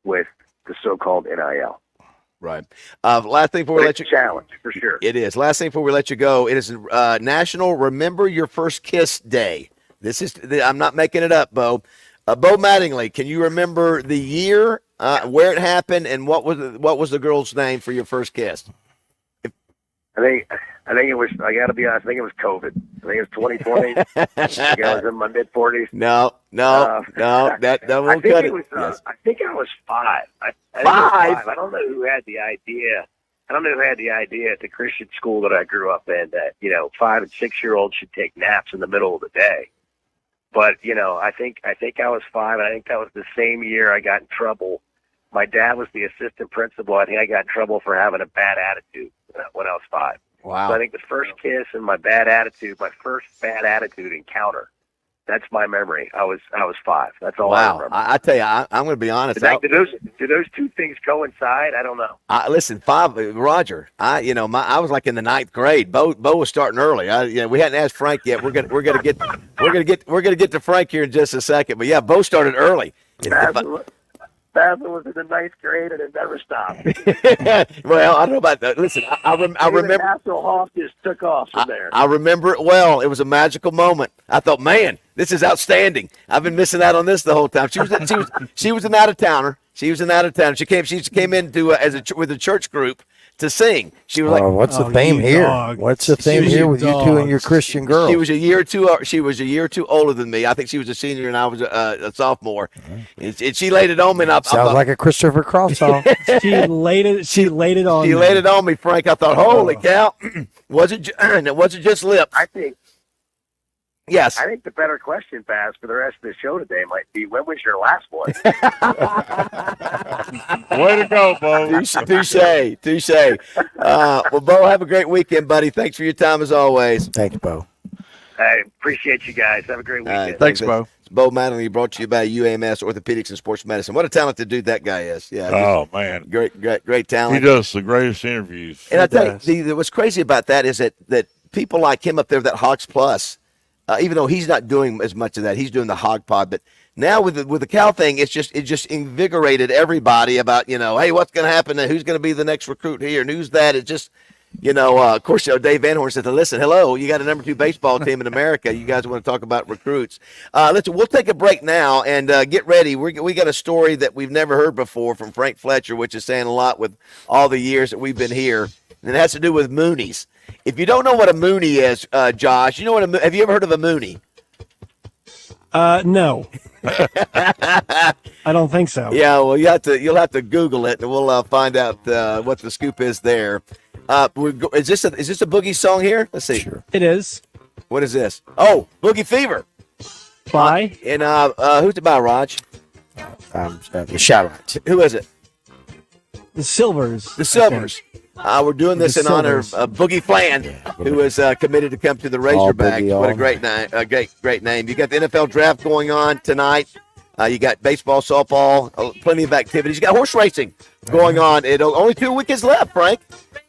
with the so-called NIL. Right. Last thing before we let you challenge for sure. It is. Last thing before we let you go. It is National Remember Your First Kiss Day. I'm not making it up, Bo. Bo Mattingley, can you remember the year, where it happened, and what was the girl's name for your first kiss? I think it was. I got to be honest. I think it was COVID. I think it was 2020. I think I was in my mid-40s. No. That won't cut it. Yes. I think I was 5. I think Five. I don't know who had the idea. I don't know who had the idea at the Christian school that I grew up in that 5 and 6-year-olds should take naps in the middle of the day. But I think I was 5. And I think that was the same year I got in trouble. My dad was the assistant principal. I think I got in trouble for having a bad attitude when I was 5. Wow. So I think the first kiss and my first bad attitude encounter. That's my memory. I was 5. That's all I remember. I tell you, I'm going to be honest. Do those two things coincide? I don't know. Listen, 5, Roger. I was like in the 9th grade. Bo was starting early. We hadn't asked Frank yet. We're gonna get to Frank here in just a second. But yeah, Bo started early. Basil was in the 9th grade and it never stopped. Well, I don't know about that. Listen, I remember. Hasselhoff just took off from there. I remember it well. It was a magical moment. I thought, man, this is outstanding. I've been missing out on this the whole time. She was an out of towner. She came into with a church group to sing. She was like, "What's the theme here? Dog. What's the theme here with you two and your Christian girl?" She was a year or two older than me. I think she was a senior and I was a sophomore. And she laid it on me. And Sounds like a Christopher Cross song. She laid it on. She laid it on me, Frank. I thought, holy cow! It wasn't just lips. I think. Yes. I think the better question, Baz, for the rest of the show today might be, when was your last one? Way to go, Bo. Touche. Well, Bo, have a great weekend, buddy. Thanks for your time as always. Thanks, Bo. I appreciate you guys. Have a great weekend. Thanks, Bo. It's Bo Mattingley, brought to you by UAMS Orthopedics and Sports Medicine. What a talented dude that guy is. Yeah. Oh, man. Great talent. He does the greatest interviews. And I tell you, what's crazy about that is that people like him up there, that Hogs Plus, even though he's not doing as much of that, he's doing the hog pod. But now with the Cal thing, it just invigorated everybody about, hey, what's going to happen? Who's going to be the next recruit here? And who's that? Of course, Dave Van Horn said, listen, hello, you got a number 2 baseball team in America. You guys want to talk about recruits. We'll take a break now and get ready. We got a story that we've never heard before from Frank Fletcher, which is saying a lot with all the years that we've been here. And it has to do with Moonies. If you don't know what a Moonie is, Josh, have you ever heard of a Moonie? No. I don't think so. Yeah, well, you'll have to Google it, and we'll find out what the scoop is there. Is this a Boogie song here? Let's see. Sure. It is. What is this? Oh, Boogie Fever. By? And who's it by, Raj? The Shoutout. Who is it? The Silvers. The Silvers. We're doing this in honor of Boogie Flan, who is committed to come to the Razorback. What a great name! Great name. You got the NFL draft going on tonight. You got baseball, softball, plenty of activities. You got horse racing going on. Only 2 weekends left, Frank.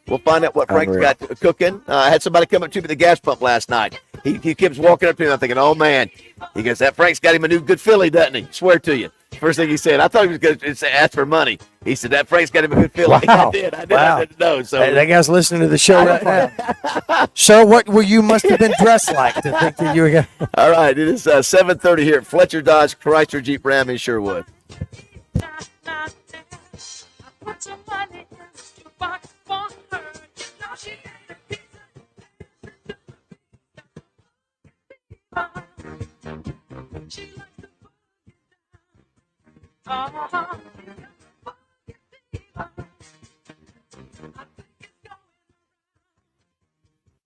We'll find out what Frank's got cooking. I had somebody come up to me at the gas pump last night. He keeps walking up to me. I'm thinking, oh, man. He goes, that Frank's got him a new good filly, doesn't he? Swear to you. First thing he said, I thought he was going to ask for money. He said, that Frank's got him a good filly. Wow. I did. Wow. I didn't know. So that guy's listening to the show right now. So what you must have been dressed like to think that you were going to... All right. It is 7:30 here at Fletcher Dodge Chrysler Jeep Ram in Sherwood.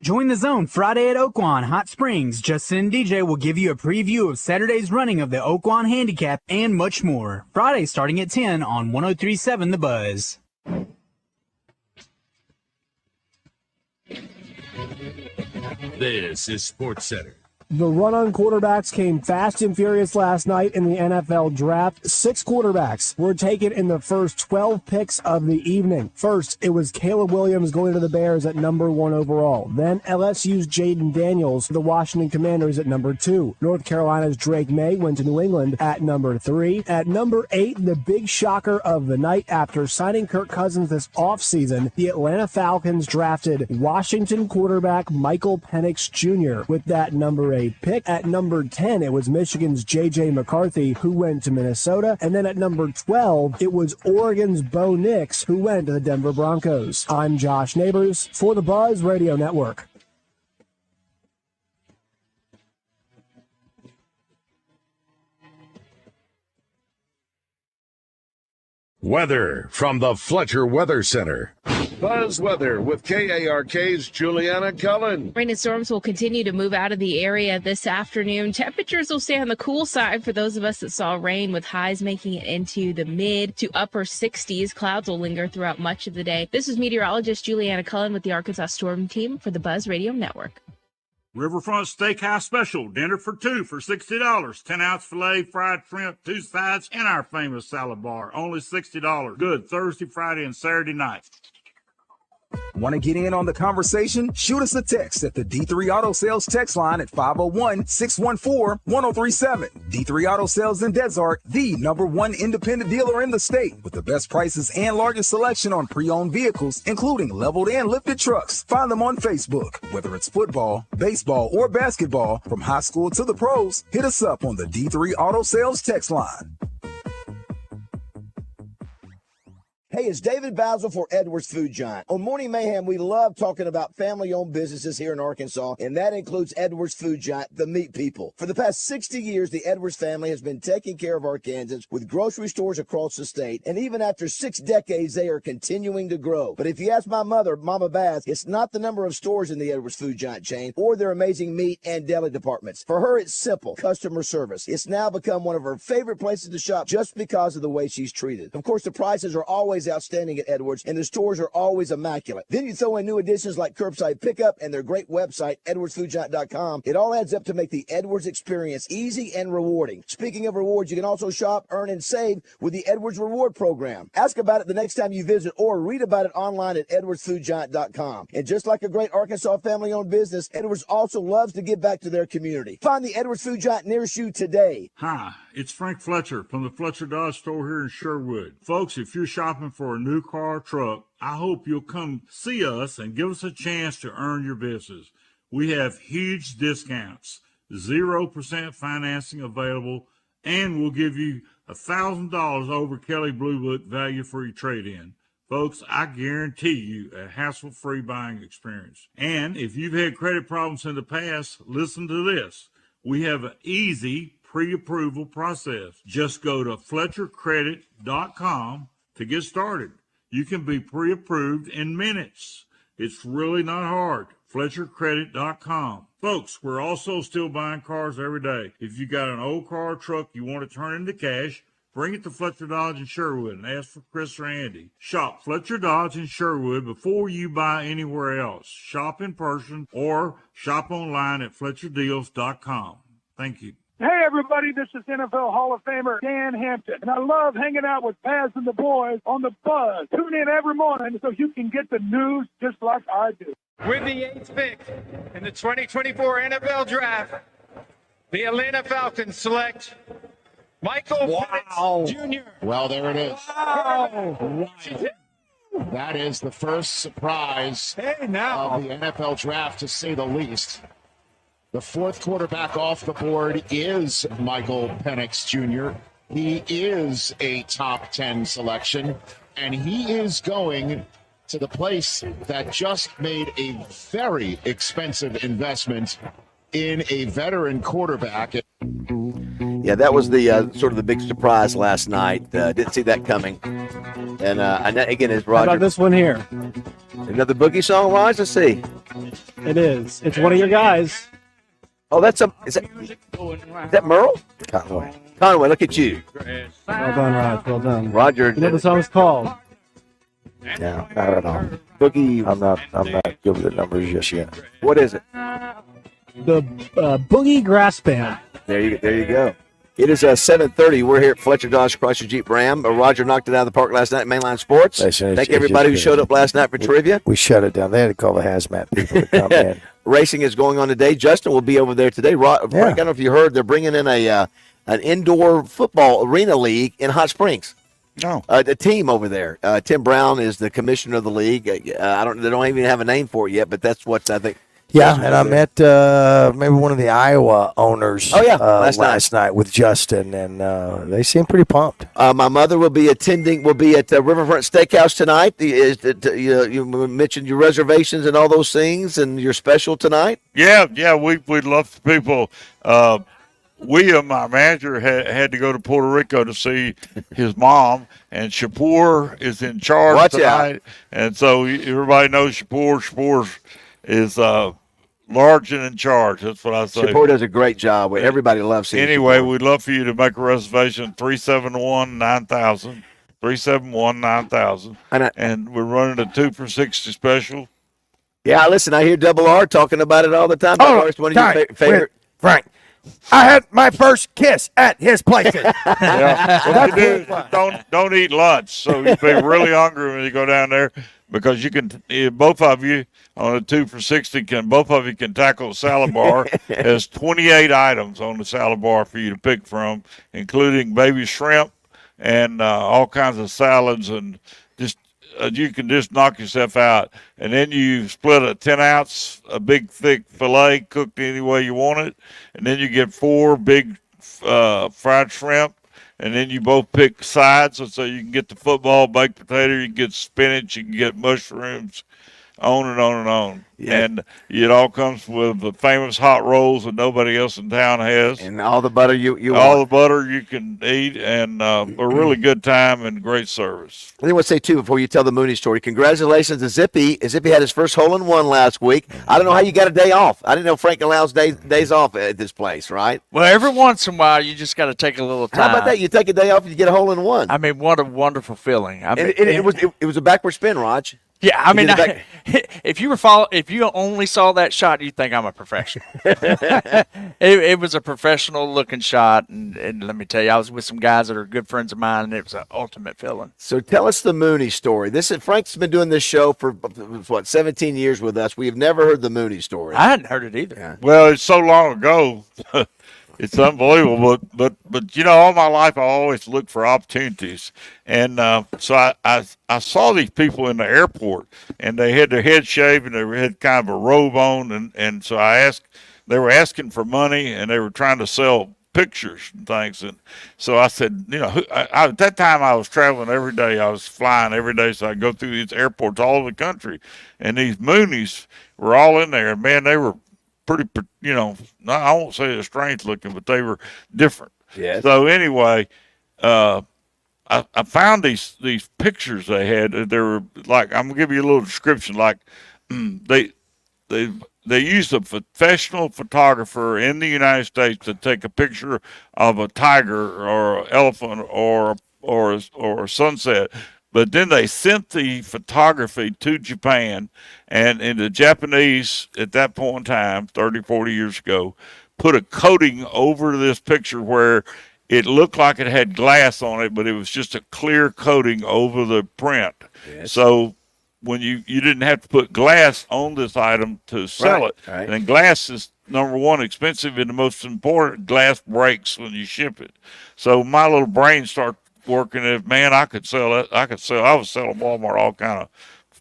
Join the Zone Friday at Oaklawn Hot Springs. Justin and DJ will give you a preview of Saturday's running of the Oaklawn Handicap and much more. Friday starting at 10 on 103.7 The Buzz. This is Sports Center. The run-on quarterbacks came fast and furious last night in the NFL draft. 6 quarterbacks were taken in the first 12 picks of the evening. First, it was Caleb Williams going to the Bears at number 1 overall. Then LSU's Jaden Daniels to the Washington Commanders at number 2. North Carolina's Drake May went to New England at number 3. At number 8, the big shocker of the night after signing Kirk Cousins this offseason, the Atlanta Falcons drafted Washington quarterback Michael Penix Jr. with that number 8 pick. At number 10, it was Michigan's J.J. McCarthy, who went to Minnesota. And then at number 12, it was Oregon's Bo Nix, who went to the Denver Broncos. I'm Josh Neighbors for the Buzz Radio Network. Weather from the Fletcher Weather Center. Buzz Weather with KARK's Juliana Cullen. Rain and storms will continue to move out of the area this afternoon. Temperatures will stay on the cool side for those of us that saw rain, with highs making it into the mid to upper 60s. Clouds will linger throughout much of the day. This is meteorologist Juliana Cullen with the Arkansas Storm Team for the Buzz Radio Network. Riverfront Steakhouse Special, dinner for 2 for $60. 10-ounce filet, fried shrimp, 2 sides, and our famous salad bar. Only $60. Good Thursday, Friday, and Saturday night. Want to get in on the conversation? Shoot us a text at the D3 Auto Sales text line at 501-614-1037. D3 Auto Sales in Desart, the #1 independent dealer in the state, with the best prices and largest selection on pre-owned vehicles, including leveled and lifted trucks. Find them on Facebook. Whether it's football, baseball, or basketball, from high school to the pros, hit us up on the D3 Auto Sales text line. Hey, it's David BAZZEL for Edwards Food Giant. On Morning Mayhem, we love talking about family-owned businesses here in Arkansas, and that includes Edwards Food Giant, the meat people. For the past 60 years, the Edwards family has been taking care of Arkansans with grocery stores across the state, and even after 6 decades, they are continuing to grow. But if you ask my mother, Mama Baz, it's not the number of stores in the Edwards Food Giant chain or their amazing meat and deli departments. For her, it's simple: customer service. It's now become one of her favorite places to shop just because of the way she's treated. Of course, the prices are always outstanding at Edwards, and the stores are always immaculate. Then you throw in new additions like curbside pickup and their great website, edwardsfoodgiant.com. It all adds up to make the Edwards experience easy and rewarding. Speaking of rewards, you can also shop, earn, and save with the Edwards Reward Program. Ask about it the next time you visit, or read about it online at edwardsfoodgiant.com. And just like a great Arkansas family-owned business, Edwards also loves to give back to their community. Find the Edwards Food Giant nearest you today. Hi, it's Frank Fletcher from the Fletcher Dodge store here in Sherwood. Folks, if you're shopping for a new car or truck, I hope you'll come see us and give us a chance to earn your business. We have huge discounts, 0% financing available, and we'll give you $1,000 over Kelly Blue Book value for your trade-in. Folks, I guarantee you a hassle-free buying experience. And if you've had credit problems in the past, listen to this. We have an easy pre-approval process. Just go to FletcherCredit.com to get started. You can be pre-approved in minutes. It's really not hard. FletcherCredit.com. Folks, we're also still buying cars every day. If you got an old car or truck you want to turn into cash, bring it to Fletcher Dodge in Sherwood and ask for Chris or Andy. Shop Fletcher Dodge in Sherwood before you buy anywhere else. Shop in person or shop online at FletcherDeals.com. Thank you. Hey, everybody, this is NFL Hall of Famer Dan Hampton, and I love hanging out with Paz and the boys on the Buzz. Tune in every morning so you can get the news just like I do. With the 8th pick in the 2024 NFL Draft, the Atlanta Falcons select Michael Penix Jr. Well, there it is. Wow. That is the first surprise of the NFL Draft, to say the least. The 4th quarterback off the board is Michael Penix Jr. He is a top 10 selection, and he is going to the place that just made a very expensive investment in a veteran quarterback. Yeah, that was the sort of the big surprise last night. Didn't see that coming. And again, as Roger. How about this one here? Another boogie song, Raj? Let's see. It is. It's one of your guys. Oh, is that Merle? Conway, look at you. Well done, Raj. Well done. Roger. You know what the song's called? Yeah, not at all. Boogie. I'm not good with the numbers just yet. What is it? The Boogie Grass Band. There you go. It is 7:30. We're here at Fletcher Dodge Chrysler Jeep Ram. Roger knocked it out of the park last night at Mainline Sports. Thank everybody who showed up last night for trivia. We shut it down. They had to call the hazmat people to come in. Racing is going on today. Justin will be over there today. Frank, I don't know if you heard, they're bringing in an indoor football arena league in Hot Springs. No. The team over there. Tim Brown is the commissioner of the league. They don't even have a name for it yet, but that's what I think. Yeah, and I met maybe one of the Iowa owners last night with Justin, and they seem pretty pumped. My mother will be at Riverfront Steakhouse tonight. You mentioned your reservations and all those things, and your special tonight. Yeah, we'd love people. William, my manager, had to go to Puerto Rico to see his mom, and Shapur is in charge tonight. And so everybody knows Shapur. Shapur is large and in charge. That's what I say. Shapur does a great job. Everybody loves him. Anyway, we'd love for you to make a reservation, 371-9000. 371-9000. And we're running a 2 for $60 special. Yeah, listen, I hear Double R talking about it all the time. Oh, one of your favorite. Frank, I had my first kiss at his place. What you do, don't eat lunch, so you'll be really hungry when you go down there, because you can, both of you on a 2 for $60 both of you can tackle a salad bar. There's 28 items on the salad bar for you to pick from, including baby shrimp and all kinds of salads, and just you can just knock yourself out. And then you split a 10-ounce, a big thick filet cooked any way you want it, and then you get 4 big fried shrimp. And then you both pick sides, so you can get the football, baked potato, you can get spinach, you can get mushrooms, on and on and on. Yeah. And it all comes with the famous hot rolls that nobody else in town has. And all the butter you all want. The butter you can eat, and a really good time and great service. I want to say, too, before you tell the Mooney story, congratulations to Zippy. Zippy had his first hole-in-one last week. I don't know how you got a day off. I didn't know Frank allows days off at this place, right? Well, every once in a while, you just got to take a little time. How about that? You take a day off and you get a hole-in-one. I mean, what a wonderful feeling. I mean, it was a backward spin, Raj. Yeah, I mean, if you only saw that shot, you'd think I'm a professional. It was a professional-looking shot, and let me tell you, I was with some guys that are good friends of mine, and it was an ultimate feeling. So tell us the Mooney story. Frank's been doing this show for, 17 years with us. We have never heard the Mooney story. I hadn't heard it either. Yeah. Well, it's so long ago. It's unbelievable. But all my life I always look for opportunities, and so I saw these people in the airport, and they had their head shaved and they had kind of a robe on, and so I asked. They were asking for money, and they were trying to sell pictures and things. And so I said, at that time I was traveling every day. I was flying every day, so I go through these airports all over the country. And these Moonies were all in there. And, man, they were pretty, I won't say they're strange looking, but they were different. Yes. So anyway, I found these pictures they had. They were like, I'm going to give you a little description. Like they used a professional photographer in the United States to take a picture of a tiger or an elephant or a sunset. But then they sent the photography to Japan, and the Japanese at that point in time, 30, 40 years ago, put a coating over this picture where it looked like it had glass on it, but it was just a clear coating over the print. Yes. So when you didn't have to put glass on this item to sell it. Right. And glass is, number one, expensive, and the most important, glass breaks when you ship it. So my little brain started working. If, man, I could sell it. I was selling Walmart all kind of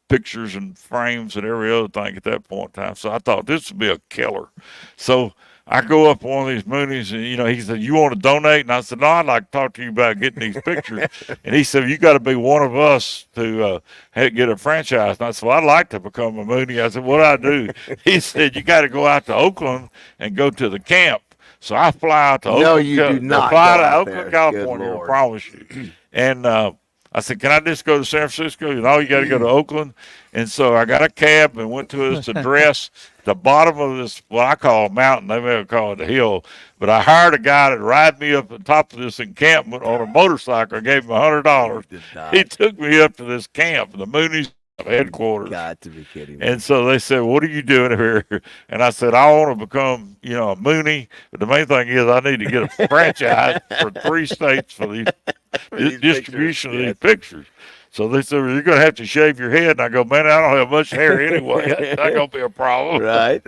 pictures and frames and every other thing at that point in time. So I thought this would be a killer. So I go up one of these Moonies, and, he said, you want to donate? And I said, no, I'd like to talk to you about getting these pictures. And he said, you got to be one of us to get a franchise. And I said, well, I'd like to become a Moonie. I said, what do I do? He said, you got to go out to Oakland and go to the camp. So I fly out to Oakland. No, you do not. Fly to Oakland, California, I promise you. And I said, can I just go to San Francisco? No, you got to go to Oakland. And so I got a cab and went to this address, the bottom of this, what I call a mountain. They may have called it a hill. But I hired a guy to ride me up the top of this encampment on a motorcycle. I gave him $100. He took me up to this camp, the Moonies headquarters. Got to be kidding me. And so they said, what are you doing here? And I said, I want to become, a Moonie. But the main thing is I need to get a franchise for 3 states for these distribution of these pictures. So they said, well, you're going to have to shave your head. And I go, man, I don't have much hair anyway. That's not going to be a problem. Right.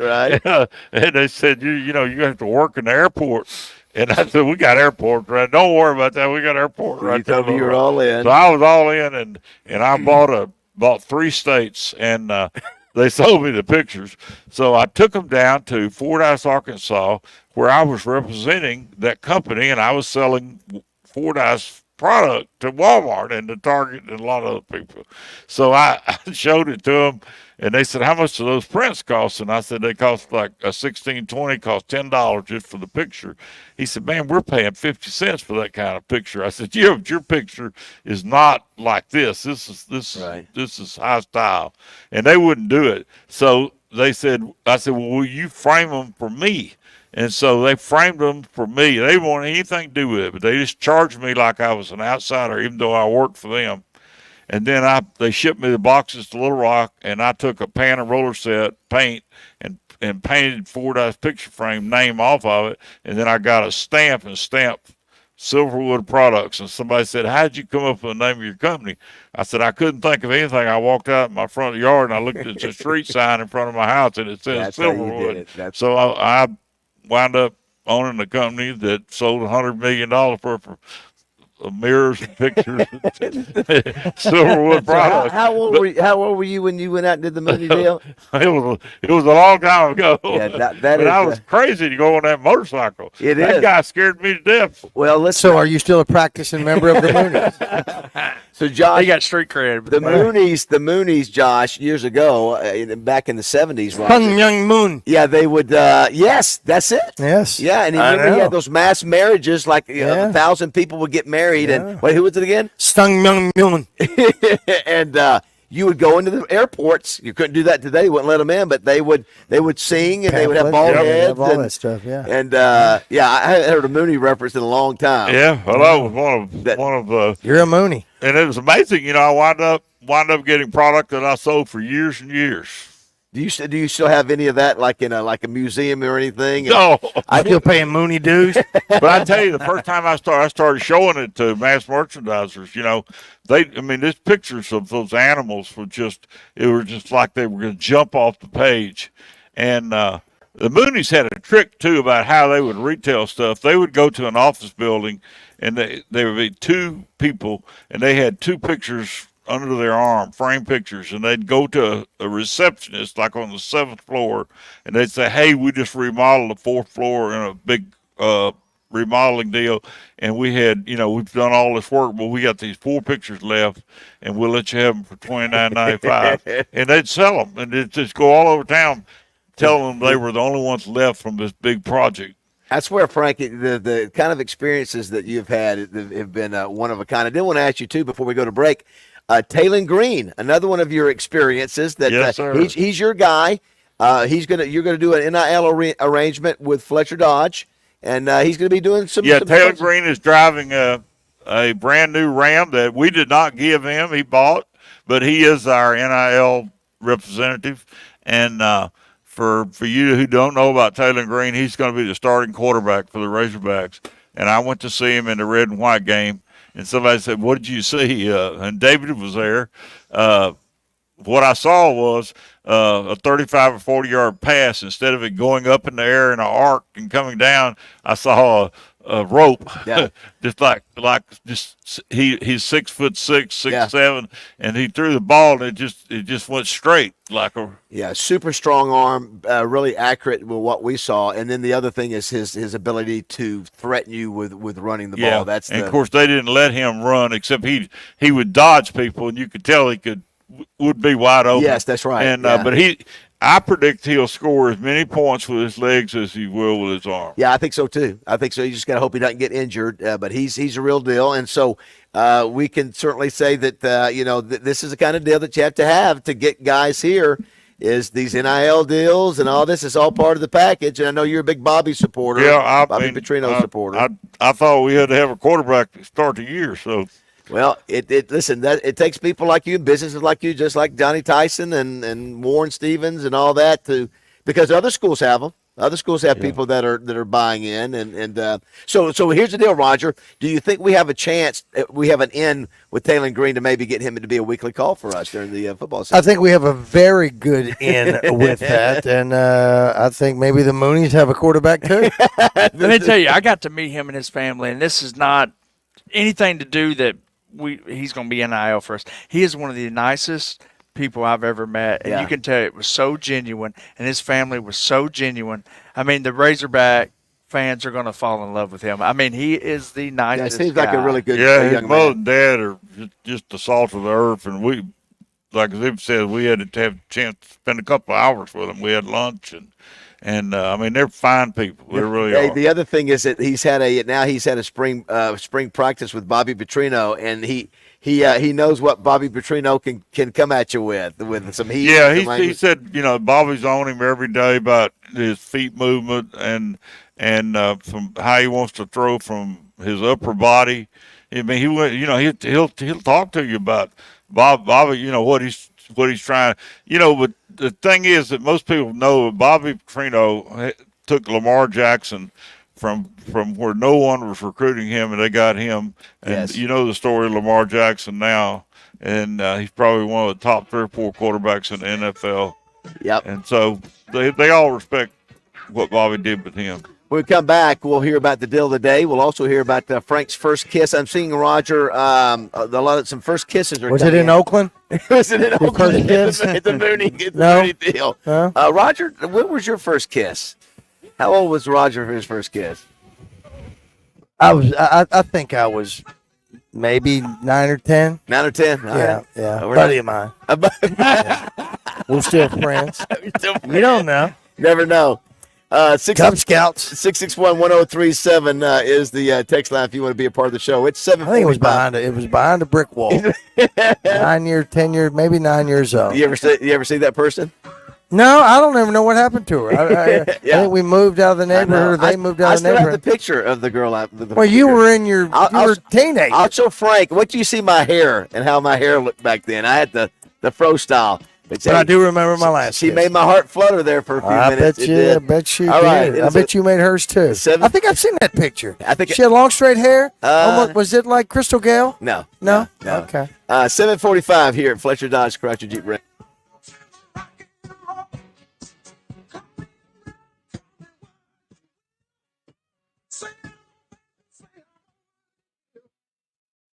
And they said, you have to work in the airport. And I said, we got airports, right? Don't worry about that. We got airports right. You told me you were all in. So I was all in, and I bought 3 states, and they sold me the pictures. So I took them down to Fordyce, Arkansas, where I was representing that company, and I was selling Fordyce product to Walmart and to Target and a lot of other people. So I showed it to them, and they said, how much do those prints cost? And I said, they cost like a 1620, cost $10 just for the picture. He said, man, we're paying 50 cents for that kind of picture. I said, yeah, but your picture is not like this. This is high style. And they wouldn't do it. So I said, well, will you frame them for me? And so they framed them for me. They didn't want anything to do with it, but they just charged me like I was an outsider, even though I worked for them. And then they shipped me the boxes to Little Rock, and I took a pan and roller set, paint, and painted Fordyce picture frame name off of it. And then I got a stamp and stamped Silverwood Products. And somebody said, how'd you come up with the name of your company? I said, I couldn't think of anything. I walked out in my front yard, and I looked at the street sign in front of my house, and it says Silverwood. So I wound up owning a company that sold $100 million worth of mirrors and pictures, Silverwood Products. How old were you when you went out and did the Mooney deal? It was a long time ago. Yeah, but I was crazy to go on that motorcycle. That guy scared me to death. Well, So are you still a practicing member of the Moonies? So Josh, he got street cred. The Moonies, Josh, years ago, back in the 70s, Hung Young Moon. Yeah, they would. Yes, that's it. Yes. Yeah, and remember he had those mass marriages, like 1,000 people would get married, and wait, who was it again? Stung Young Moon. And you would go into the airports. You couldn't do that today. They wouldn't let them in, but they would sing, and they would have bald heads, all that stuff. Yeah. And I haven't heard a Mooney reference in a long time. Yeah, well, I was one of the. You're a Mooney. And it was amazing, I wound up getting product that I sold for years and years. Do you still have any of that, like in a museum or anything? No, I still paying Mooney dues. But I tell you, the first time I started showing it to mass merchandisers. These pictures of those animals were just like they were going to jump off the page, and the Moonies had a trick too about how they would retail stuff. They would go to an office building, and there would be two people, and they had two pictures under their arm, frame pictures, and they'd go to a receptionist like on the 7th floor, and they'd say, "Hey, we just remodeled the 4th floor in a big remodeling deal, and we had, we've done all this work, but we got these 4 pictures left, and we'll let you have them for $29.95." And they'd sell them, and they'd just go all over town telling them they were the only ones left from this big project. That's where, Frank, the kind of experiences that you've had have been one of a kind. I did want to ask you, too, before we go to break, Talon Green, another one of your experiences. That yes, sir. He's your guy. You're gonna do an NIL arrangement with Fletcher Dodge, and he's gonna be doing some. Yeah, Talon Green is driving a brand new Ram that we did not give him. He bought, but he is our NIL representative, and for you who don't know about Talon Green, he's going to be the starting quarterback for the Razorbacks. And I went to see him in the red and white game, and somebody said, "What did you see?" And David was there. What I saw was a 35 or 40-yard pass. Instead of it going up in the air in an arc and coming down, I saw a rope. Yeah. he's 6'6", 6'7", and he threw the ball and it just went straight like a. Yeah, super strong arm, really accurate with what we saw. And then the other thing is his ability to threaten you with running the ball. Of course they didn't let him run, except he would dodge people, and you could tell he would be wide open. Yes, that's right. And but I predict he'll score as many points with his legs as he will with his arm. Yeah, I think so too. You just got to hope he doesn't get injured. But he's a real deal, and so we can certainly say that this is the kind of deal that you have to get guys here. Is these NIL deals and all this is all part of the package. And I know you're a big Bobby supporter. Yeah, Bobby Petrino supporter. I thought we had to have a quarterback to start the year. So. Well, it takes people like you, businesses like you, just like Johnny Tyson and Warren Stevens and all that, because other schools have them. Other schools have people that are buying in, and so here's the deal, Roger. Do you think we have a chance? We have an in with Talon Green to maybe get him to be a weekly call for us during the football season. I think we have a very good in with that, and I think maybe the Moonies have a quarterback too. Let me tell you, I got to meet him and his family, and this is not anything to do that. He's going to be NIL for us. He is one of the nicest people I've ever met, and you can tell it was so genuine, and his family was so genuine. I mean, the Razorback fans are going to fall in love with him. I mean, he is the nicest seems guy. like a really good his young mother man. and dad are just the salt of the earth, and we, like Zip said, we had to have a chance to spend a couple of hours with them. We had lunch, and I mean, they're fine people. They really are. The other thing is that he's had a spring practice with Bobby Petrino, and he knows what Bobby Petrino can come at you with some heat. Yeah, he said Bobby's on him every day about his feet movement and from how he wants to throw from his upper body. I mean, he'll talk to you about Bobby. What he's trying. But the thing is that most people know Bobby Petrino took Lamar Jackson from where no one was recruiting him, and they got him. And you know the story of Lamar Jackson now, and he's probably one of the top 3 or 4 quarterbacks in the NFL. Yep. And so they all respect what Bobby did with him. When we come back, we'll hear about the deal of the day. We'll also hear about Frank's first kiss. I'm seeing, Roger, some first kisses are Was coming it in Oakland? Was it in Oakland? First kiss? It's a Mooney No. deal. Huh? Roger, when was your first kiss? How old was Roger for his first kiss? I think I was maybe 9 or 10. 9 or 10? Yeah. Buddy of mine. We're still friends. You don't know. Never know. Cub Scouts. 661-1037 is the text line if you want to be a part of the show. It's 7:45. I think it was behind a brick wall. 9 years, 10 years, maybe 9 years old. You ever see that person? No, I don't even know what happened to her. I think we moved out of the neighborhood. Or they moved out of the neighborhood. I still have neighborhood. the picture of the girl. Well, you were in you were a teenager. I'll show Frank. What do you see my hair and how my hair looked back then? I had the fro style. But I do remember my last. She made my heart flutter there for a few minutes. I bet you All did. right, I bet you made hers too. I think I've seen that picture. I think she had long straight hair. Was it like Crystal Gale? No. Okay. 7:45 here at Fletcher Dodge Chrysler Jeep Ram.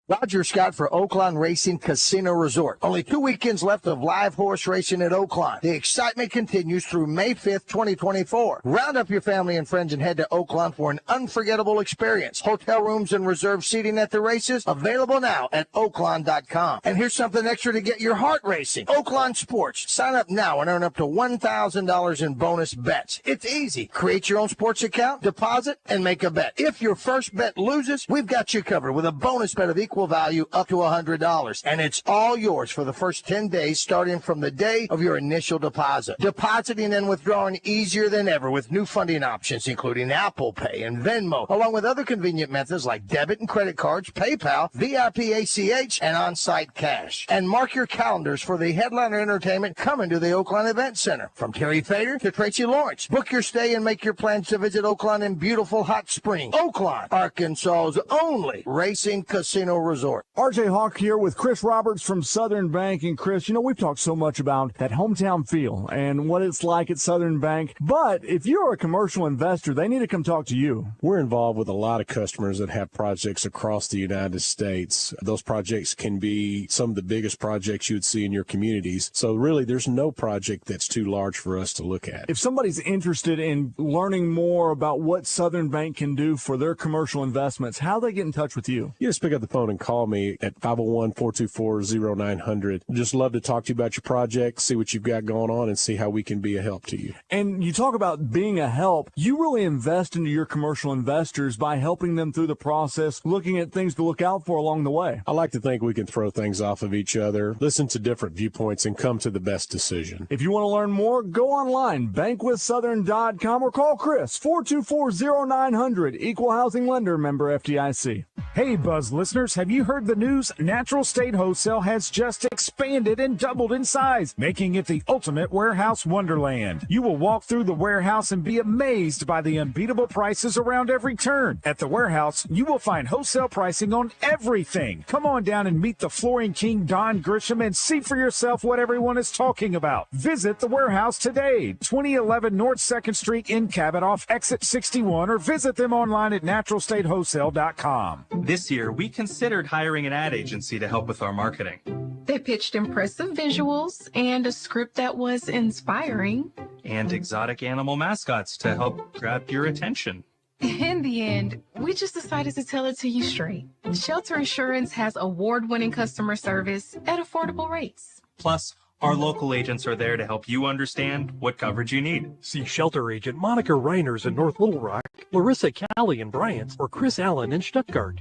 Roger Scott for Oaklawn Racing Casino Resort. Only 2 weekends left of live horse racing at Oaklawn. The excitement continues through May 5th, 2024. Round up your family and friends and head to Oaklawn for an unforgettable experience. Hotel rooms and reserved seating at the races available now at Oaklawn.com. And here's something extra to get your heart racing. Oaklawn Sports. Sign up now and earn up to $1,000 in bonus bets. It's easy. Create your own sports account, deposit, and make a bet. If your first bet loses, we've got you covered with a bonus bet of equal value up to $100. And it's all yours for the first 10 days starting from the day of your initial deposit. Depositing and withdrawing easier than ever with new funding options including Apple Pay and Venmo, along with other convenient methods like debit and credit cards, PayPal, VIP ACH, and on-site cash. And mark your calendars for the headliner entertainment coming to the Oaklawn Event Center. From Terry Fader to Tracy Lawrence. Book your stay and make your plans to visit Oaklawn in beautiful Hot Springs. Oaklawn, Arkansas's only racing casino resort. RJ Hawk here with Chris Roberts from Southern Bank. And Chris, you know, we've talked so much about that hometown feel and what it's like at Southern Bank. But if you're a commercial investor, they need to come talk to you. We're involved with a lot of customers that have projects across the United States. Those projects can be some of the biggest projects you would see in your communities. So really, there's no project that's too large for us to look at. If somebody's interested in learning more about what Southern Bank can do for their commercial investments, how do they get in touch with you? You just pick up the phone and call me at 501-424-0900. Just love to talk to you about your project, see what you've got going on, and see how we can be a help to you. And you talk about being a help. You really invest into your commercial investors by helping them through the process, looking at things to look out for along the way. I like to think we can throw things off of each other, listen to different viewpoints, and come to the best decision. If you want to learn more, go online, bankwithsouthern.com, or call Chris, 424-0900, Equal Housing Lender, member FDIC. Hey, Buzz listeners, have you heard the news? Natural State Wholesale has just expanded and doubled in size, making it the ultimate warehouse wonderland. You will walk through the warehouse and be amazed by the unbeatable prices around every turn. At the warehouse, you will find wholesale pricing on everything. Come on down and meet the flooring king, Don Grisham, and see for yourself what everyone is talking about. Visit the warehouse today, 2011 North 2nd Street in Cabot off exit 61, or visit them online at naturalstatewholesale.com. This year, we considered hiring an ad agency to help with our marketing. They pitched impressive visuals and a script that was inspiring. And exotic animal mascots to help grab your attention. In the end, we just decided to tell it to you straight. Shelter Insurance has award-winning customer service at affordable rates. Plus, our local agents are there to help you understand what coverage you need. See Shelter Agent Monica Reiners in North Little Rock, Larissa Callie in Bryant, or Chris Allen in Stuttgart.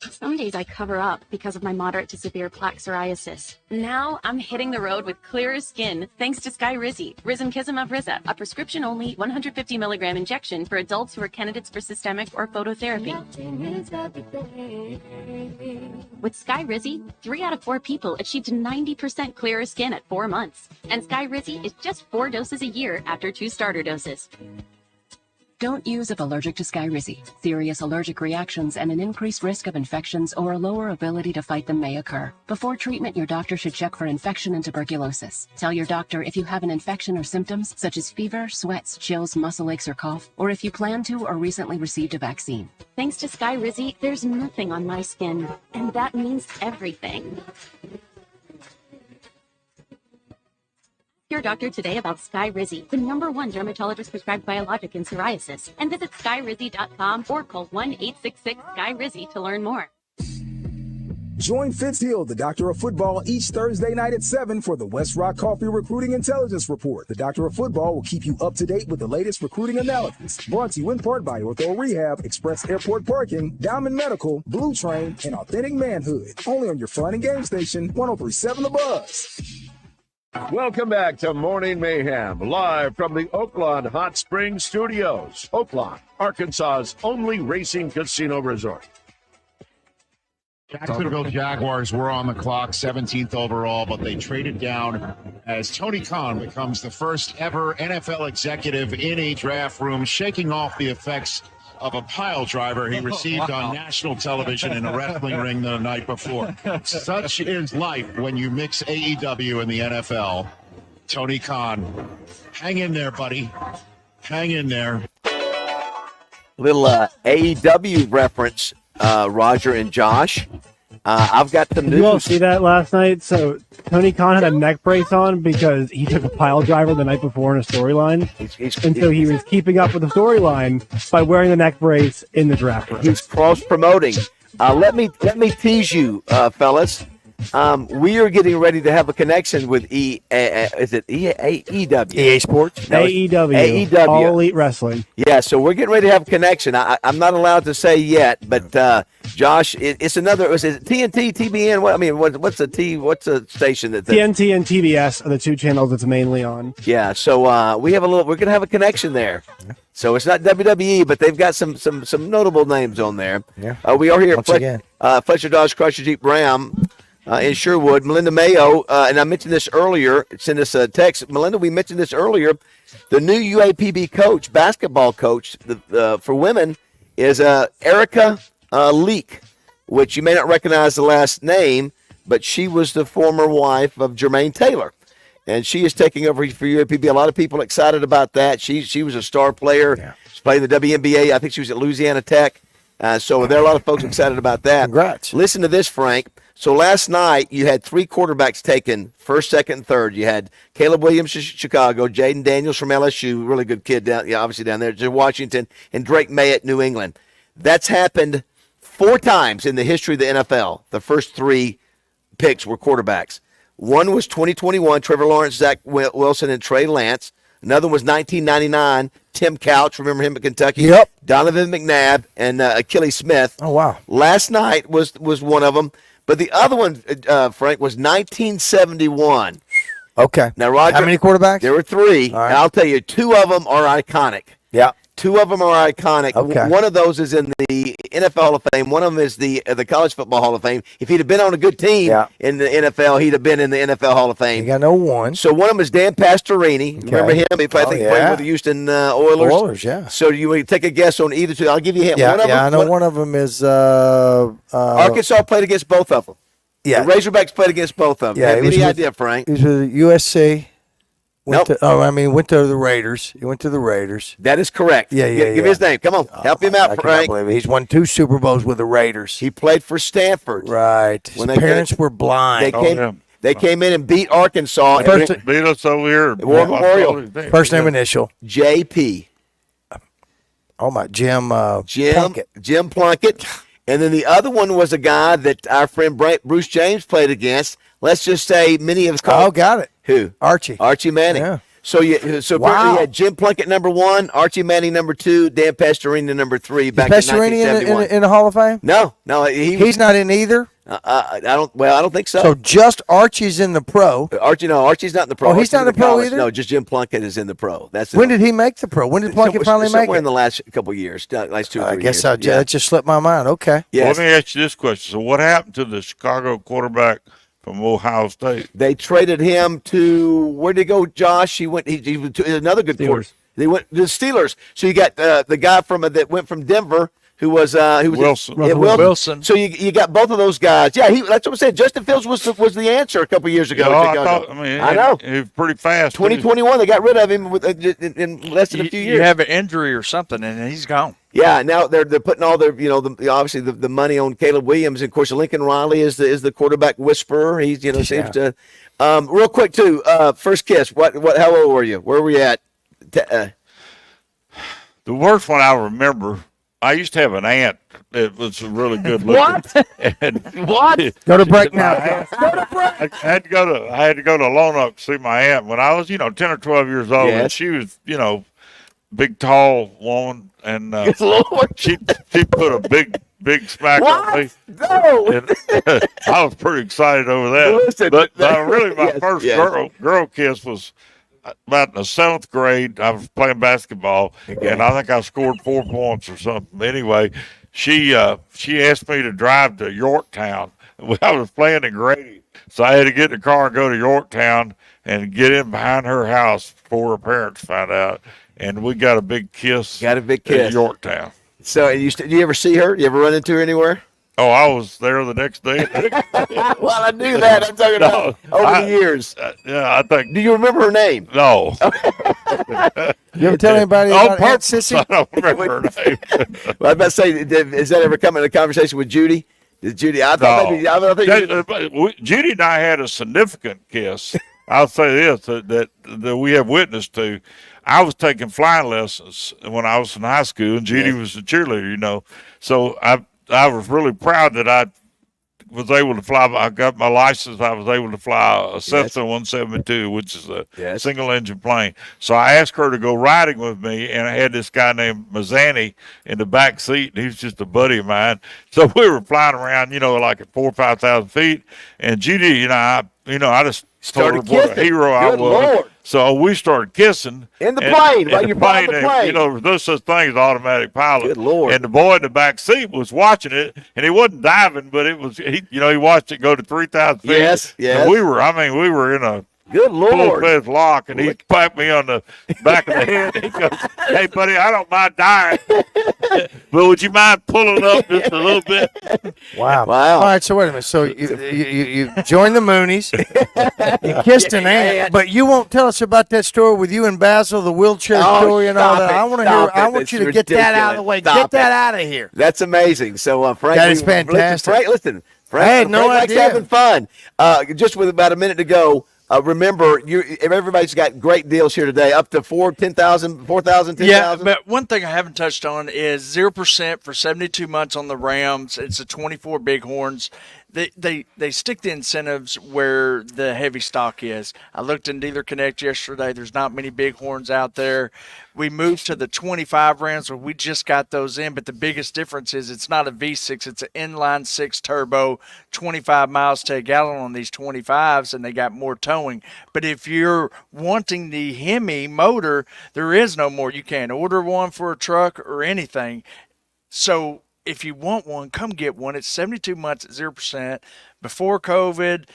Some days I cover up because of my moderate to severe plaque psoriasis. Now I'm hitting the road with clearer skin thanks to Skyrizi, Rizumkizumab Riza, a prescription-only 150 milligram injection for adults who are candidates for systemic or phototherapy. With Skyrizi, 3 out of 4 people achieved 90% clearer skin at 4 months. And Skyrizi is just 4 doses a year after 2 starter doses. Don't use if allergic to Skyrizi. Serious allergic reactions and an increased risk of infections or a lower ability to fight them may occur. Before treatment, your doctor should check for infection and tuberculosis. Tell your doctor if you have an infection or symptoms such as fever, sweats, chills, muscle aches, or cough, or if you plan to or recently received a vaccine. Thanks to Skyrizi, there's nothing on my skin, and that means everything. Your doctor today about Skyrizi, the #1 dermatologist prescribed biologic in psoriasis, and visit skyrizi.com or call 1-866-SKY-RIZI to learn more. Join Fitz Hill, the Doctor of Football, each Thursday night at 7 for the West Rock Coffee Recruiting Intelligence Report. The Doctor of Football will keep you up to date with the latest recruiting analysis. Brought to you in part by Ortho Rehab, Express Airport Parking, Diamond Medical, Blue Train, and Authentic Manhood. Only on your Fun and Game Station, 103.7 The Buzz. Welcome back to Morning Mayhem, live from the Oaklawn Hot Springs Studios. Oaklawn, Arkansas's only racing casino resort. Jacksonville Jaguars were on the clock, 17th overall, but they traded down as Tony Khan becomes the first ever NFL executive in a draft room, shaking off the effects of a pile driver he received on national television in a wrestling ring the night before. Such is life when you mix AEW and the NFL. Tony Khan, hang in there, buddy. Hang in there. little AEW reference, Roger and Josh. I've got some Did you all news. see that last night? So Tony Khan had a neck brace on because he took a pile driver the night before in a storyline. And so he was keeping up with the storyline by wearing the neck brace in the draft room. He's cross-promoting. Let me tease you, fellas. We are getting ready to have a connection with AEW? EA Sports? No, AEW. All Elite Wrestling. Yeah, so we're getting ready to have a connection. I'm not allowed to say yet, but Josh, it's another. Is it TNT, TBN? What's the station that? TNT and TBS are the two channels it's mainly on. Yeah, so we're gonna have a connection there. So it's not WWE, but they've got some notable names on there. Yeah. We are here at again. Fletcher Dodge Chrysler Jeep Ram in Sherwood. Melinda Mayo, and I mentioned this earlier. Send us a text. Melinda, we mentioned this earlier. The new UAPB coach, basketball coach for women, is Erica Leak, which you may not recognize the last name, but she was the former wife of Jermaine Taylor. And she is taking over for UAPB. A lot of people excited about that. She was a star player. Yeah. She's playing the WNBA. I think she was at Louisiana Tech. So there are a lot of folks excited about that. Congrats. Listen to this, Frank. So last night you had three quarterbacks taken, first, second, and third. You had Caleb Williams from Chicago, Jaden Daniels from LSU, really good kid obviously down there, to Washington, and Drake May at New England. That's happened 4 times in the history of the NFL. The first 3 picks were quarterbacks. One was 2021, Trevor Lawrence, Zach Wilson, and Trey Lance. Another was 1999, Tim Couch, remember him at Kentucky? Yep. Donovan McNabb and Achilles Smith. Oh, wow. Last night was one of them. But the other one, Frank, was 1971. Okay. Now, Roger. How many quarterbacks? There were 3. All right. And I'll tell you, 2 of them are iconic. Yeah. 2 of them are iconic. Okay. One of those is in the NFL Hall of Fame. One of them is the College Football Hall of Fame. If he'd have been on a good team in the NFL, he'd have been in the NFL Hall of Fame. You got no one. So one of them is Dan Pastorini. Okay. Remember him? I think played with the Houston Oilers. Oilers, yeah. So you take a guess on either 2. I'll give you a hint. Yeah, one of them, I know one of them is Arkansas played against both of them. Yeah. The Razorbacks played against both of them. Yeah, Have any idea, Frank? He was with USC. Went Nope. went to the Raiders. He went to the Raiders. That is correct. Yeah. Give me his name. Come on. Help him out, I cannot Frank. believe it. He's won 2 Super Bowls with the Raiders. He played for Stanford. Right. His parents were blind. They came in and beat Arkansas. Beat us over here. War Memorial. First name initial. JP. Oh, my. Jim Plunkett. And then the other one was a guy that our friend Bruce James played against. Let's just say many of us called. Oh, got it. Who? Archie Manning. Yeah. So apparently you had Jim Plunkett number 1, Archie Manning number 2, Dan Pastorini number 3 back in 1971. in the Hall of Fame? No, he's not in either. I don't think so. So just Archie's in the pro. Archie's not in the pro. Oh, he's not in the pro college. either? No, just Jim Plunkett is in the pro. When did he make the pro? When did Plunkett finally make Somewhere it? in the last couple of years, last 2 or 3 I years. guess that just slipped my mind. Okay. Yes. Let me ask you this question. So what happened to the Chicago quarterback from Ohio State? They traded him to, where did he go, Josh? He went to another good quarterback. They went to the Steelers. So you got the guy that went from Denver, who was Wilson. Wilson. So you got both of those guys. Yeah, that's what I'm saying. Justin Fields was the answer a couple of years ago. I know. He was pretty fast. 2021, they got rid of him in less than a few years. You have an injury or something, and he's gone. Yeah, now they're putting all their obviously the money on Caleb Williams, and of course Lincoln Riley is the quarterback whisperer. He's seems to. Real quick too. First kiss. How old were you? Where were you at? The worst one I remember. I used to have an aunt that was really good looking. What? What? Go to break now. I had to go to Lone Oak to see my aunt when I was 10 or 12 years old, and she was big tall woman, and she put a big smack on me. No, and, I was pretty excited over that. Listen, but really, my first yes. girl kiss was about in the 7th grade. I was playing basketball, and I think I scored 4 points or something. Anyway, she asked me to drive to Yorktown. I was playing in Grady, so I had to get in the car and go to Yorktown and get in behind her house before her parents found out. And we got a big kiss. Got a big kiss in Yorktown. So, do you ever see her? You ever run into her anywhere? Oh, I was there the next day. Well, I knew that. I'm talking about over the years. Yeah, I think. Do you remember her name? No. You ever tell anybody On about Aunt purpose, Sissy? I don't remember her name. Well, I was about to say, is that ever come in a conversation with Judy? Did Judy? I thought maybe. I think Judy and I had a significant kiss. I'll say this that we have witness to. I was taking flying lessons when I was in high school, and Judy was a cheerleader. You know, so I was really proud that I was able to fly. I got my license. I was able to fly a Cessna 172, which is a single engine plane. So I asked her to go riding with me, and I had this guy named Mazzani in the back seat. And he was just a buddy of mine. So we were flying around, like at 4,000 or 5,000 feet. And Judy and I just told her what a hero I was. Lord. So we started kissing in the plane. While you're flying the plane, there's no such thing as automatic pilot. Good Lord! And the boy in the back seat was watching it, and he wasn't diving, but it was he watched it go to 3,000 feet. Yes. And we were in a good Lord full-fledged lock, and he clapped me on the back of the head. He goes, "Hey, buddy, I don't mind dying, but would you mind pulling up just a little bit?" Wow. All right, so wait a minute. So you joined the Moonies, you kissed an ant, but you won't tell us about that story with you and Basil, the wheelchair story and all that. I want to hear. I want you to get that out of the way. Get that out of here. That's amazing. So, Frank, that is fantastic. Listen, Frank, I had no Frank likes idea. having fun. Just with about a minute to go. Remember, everybody's got great deals here today, up to 10,000. Yeah, but one thing I haven't touched on is 0% for 72 months on the Rams. It's a 24 Bighorns. They stick the incentives where the heavy stock is. I looked in Dealer Connect yesterday. There's not many Bighorns out there. We moved to the 25 Rams where we just got those in, but the biggest difference is it's not a V6. It's an inline 6 turbo, 25 miles to a gallon on these 25s, and they got more towing. But if you're wanting the Hemi motor, there is no more. You can't order one for a truck or anything. So if you want one, come get one. It's 72 months at 0%. Before COVID,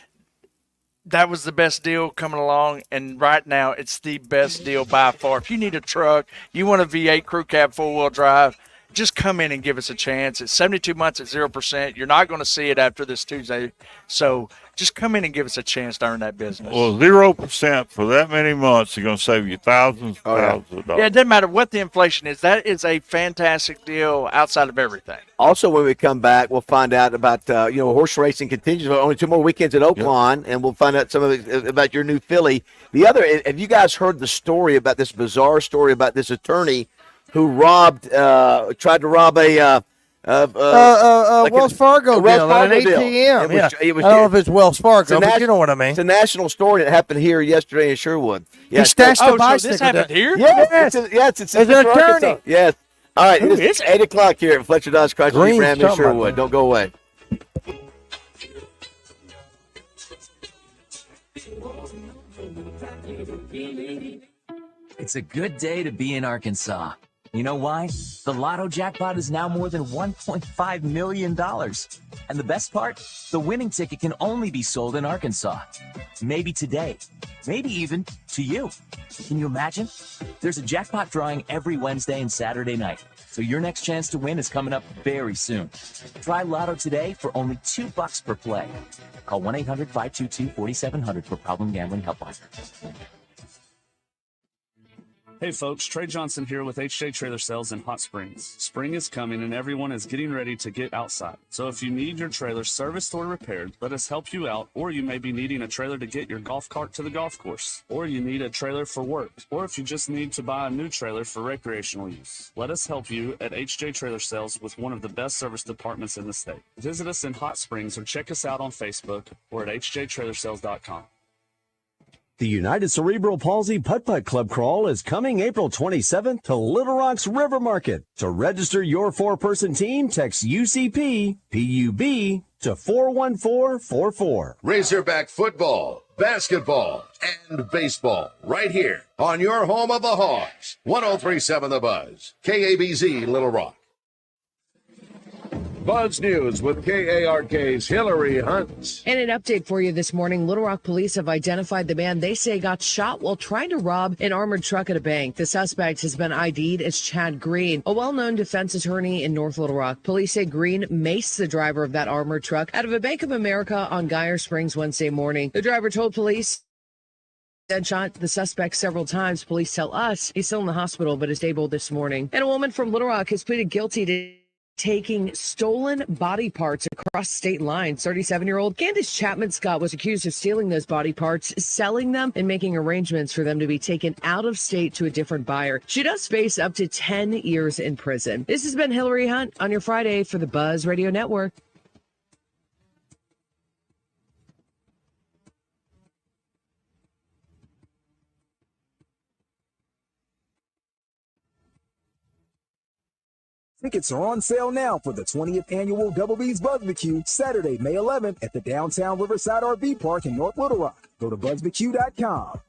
that was the best deal coming along, and right now it's the best deal by far. If you need a truck, you want a V8 crew cab 4-wheel drive, just come in and give us a chance. It's 72 months at 0%. You're not going to see it after this Tuesday, so just come in and give us a chance to earn that business. Well, 0% for that many months is going to save you thousands of dollars. Yeah, it doesn't matter what the inflation is. That is a fantastic deal outside of everything. Also, when we come back, we'll find out about, horse racing continues. Only 2 more weekends at Oaklawn, and we'll find out some of it about your new filly. The other, have you guys heard the story about this bizarre story about this attorney who tried to rob a Wells Fargo deal at an ATM. I don't know if it's Wells Fargo, but you know what I mean. It's a national story that happened here yesterday in Sherwood. He stashed a bicycle. So this happened here? Yes, it's an attorney. Arkansas. Yes. All right, Who it's is it? 8 o'clock here at Fletcher Dodge Chrysler Green's Ram in talking about Sherwood. that. Don't go away. It's a good day to be in Arkansas. You know why? The Lotto jackpot is now more than $1.5 million. And the best part? The winning ticket can only be sold in Arkansas. Maybe today. Maybe even to you. Can you imagine? There's a jackpot drawing every Wednesday and Saturday night. So your next chance to win is coming up very soon. Try Lotto today for only $2 per play. Call 1-800-522-4700 for Problem Gambling Helpline. Hey folks, Trey Johnson here with HJ Trailer Sales in Hot Springs. Spring is coming and everyone is getting ready to get outside. So if you need your trailer serviced or repaired, let us help you out. Or you may be needing a trailer to get your golf cart to the golf course. Or you need a trailer for work. Or if you just need to buy a new trailer for recreational use. Let us help you at HJ Trailer Sales with one of the best service departments in the state. Visit us in Hot Springs or check us out on Facebook or at hjtrailersales.com. The United Cerebral Palsy Putt-Putt Club Crawl is coming April 27th to Little Rock's River Market. To register your 4-person team, text UCP, PUB to 41444. Razorback football, basketball, and baseball right here on your home of the Hogs. 103.7 The Buzz, KABZ Little Rock. Buzz News with KARK's Hillary Hunt. And an update for you this morning. Little Rock police have identified the man they say got shot while trying to rob an armored truck at a bank. The suspect has been ID'd as Chad Green, a well-known defense attorney in North Little Rock. Police say Green maced the driver of that armored truck out of a Bank of America on Geyer Springs Wednesday morning. The driver told police Dead shot the suspect several times. Police tell us he's still in the hospital but is stable this morning. And a woman from Little Rock has pleaded guilty to taking stolen body parts across state lines. 37-year-old Candace Chapman Scott was accused of stealing those body parts, selling them, and making arrangements for them to be taken out of state to a different buyer. She does face up to 10 years in prison. This has been Hillary Hunt on your Friday for the Buzz Radio Network. Tickets are on sale now for the 20th annual Double B's Barbecue, Saturday, May 11th at the downtown Riverside RV Park in North Little Rock. Go to buzzbq.com.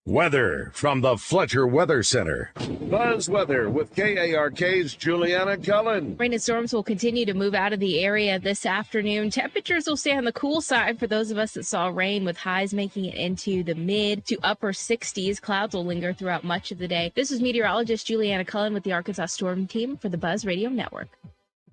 Weather from the Fletcher Weather Center. Buzz Weather with KARK's Juliana Cullen. Rain and storms will continue to move out of the area this afternoon. Temperatures will stay on the cool side for those of us that saw rain, with highs making it into the mid to upper 60s. Clouds will linger throughout much of the day. This is meteorologist Juliana Cullen with the Arkansas Storm Team for the Buzz Radio Network.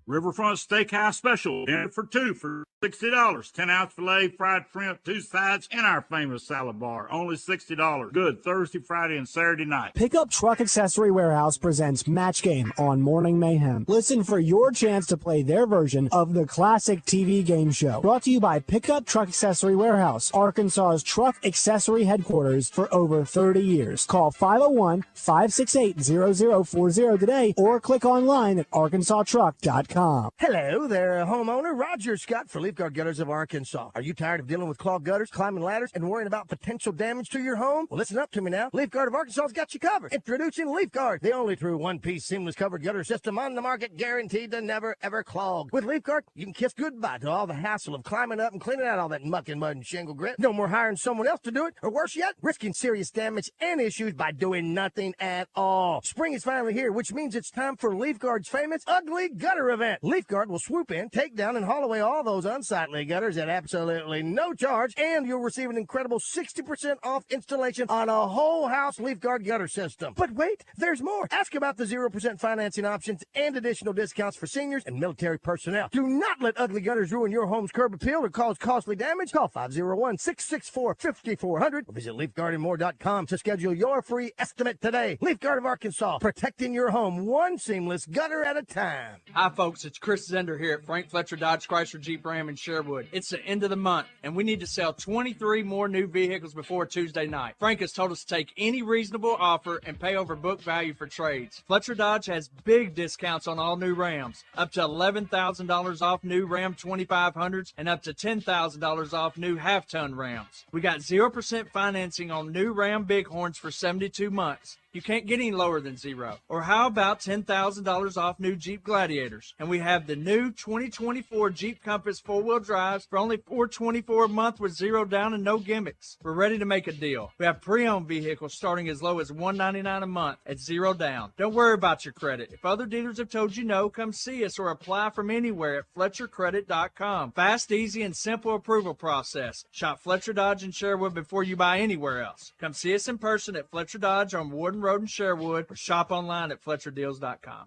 Riverfront Steakhouse Special, dinner for two for $60. 10-ounce filet, fried shrimp, 2 sides, and our famous salad bar. Only $60. Good Thursday, Friday, and Saturday night. Pickup Truck Accessory Warehouse presents Match Game on Morning Mayhem. Listen for your chance to play their version of the classic TV game show. Brought to you by Pickup Truck Accessory Warehouse, Arkansas's truck accessory headquarters for over 30 years. Call 501-568-0040 today or click online at arkansastruck.com. Hello there, homeowner. Roger Scott for Leaf Guard Gutters of Arkansas. Are you tired of dealing with clogged gutters, climbing ladders, and worrying about potential damage to your home? Well, listen up to me now. Leaf Guard of Arkansas has got you covered. Introducing Leaf Guard, the only true one-piece seamless covered gutter system on the market, guaranteed to never, ever clog. With Leaf Guard, you can kiss goodbye to all the hassle of climbing up and cleaning out all that muck and mud and shingle grit. No more hiring someone else to do it, or worse yet, risking serious damage and issues by doing nothing at all. Spring is finally here, which means it's time for Leaf Guard's famous Ugly Gutter event. Leaf Guard will swoop in, take down, and haul away all those unsightly gutters at absolutely no charge, and you'll receive an incredible 60% off installation on a whole house Leaf Guard gutter system. But wait, there's more. Ask about the 0% financing options and additional discounts for seniors and military personnel. Do not let ugly gutters ruin your home's curb appeal or cause costly damage. Call 501-664-5400 or visit leafguardandmore.com to schedule your free estimate today. Leaf Guard of Arkansas, protecting your home one seamless gutter at a time. Hi, folks. It's Chris Zender here at Frank Fletcher Dodge Chrysler Jeep Ram in Sherwood. It's the end of the month, and we need to sell 23 more new vehicles before Tuesday night. Frank has told us to take any reasonable offer and pay over book value for trades. Fletcher Dodge has big discounts on all new Rams, up to $11,000 off new Ram 2500s and up to $10,000 off new half-ton Rams. We got 0% financing on new Ram Bighorns for 72 months. You can't get any lower than zero. Or how about $10,000 off new Jeep Gladiators? And we have the new 2024 Jeep Compass 4-wheel drives for only $424 a month with zero down and no gimmicks. We're ready to make a deal. We have pre-owned vehicles starting as low as $199 a month at zero down. Don't worry about your credit. If other dealers have told you no, come see us or apply from anywhere at FletcherCredit.com. Fast, easy, and simple approval process. Shop Fletcher Dodge in Sherwood before you buy anywhere else. Come see us in person at Fletcher Dodge on Warden Road in Sherwood or shop online at FletcherDeals.com.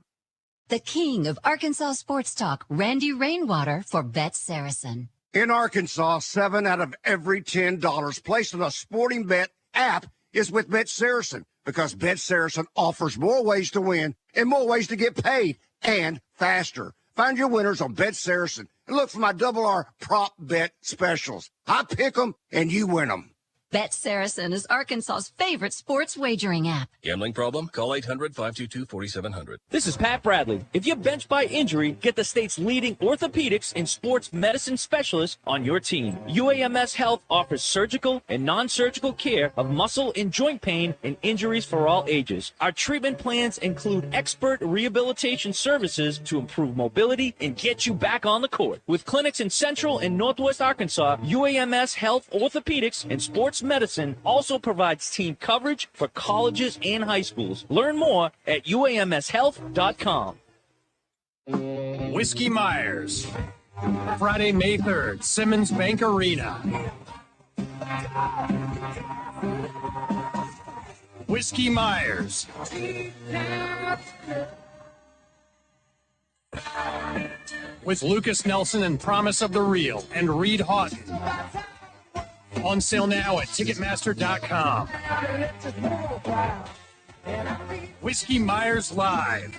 The king of Arkansas sports talk, Randy Rainwater for Bet Saracen. In Arkansas, 7 out of every $10 placed on a sporting bet app is with Bet Saracen, because Bet Saracen offers more ways to win and more ways to get paid, and faster. Find your winners on Bet Saracen and look for my Double R prop bet specials. I pick them and you win them. Bet Saracen is Arkansas's favorite sports wagering app. Gambling problem? Call 800-522-4700. This is Pat Bradley. If you're benched by injury, get the state's leading orthopedics and sports medicine specialist on your team. UAMS Health offers surgical and non-surgical care of muscle and joint pain and injuries for all ages. Our treatment plans include expert rehabilitation services to improve mobility and get you back on the court. With clinics in Central and Northwest Arkansas, UAMS Health Orthopedics and Sports Medicine also provides team coverage for colleges and high schools. Learn more at uamshealth.com. Whiskey Myers. Friday, May 3rd, Simmons Bank Arena. Whiskey Myers. With Lucas Nelson and Promise of the Real and Reed Houghton. On sale now at Ticketmaster.com. Whiskey Myers Live.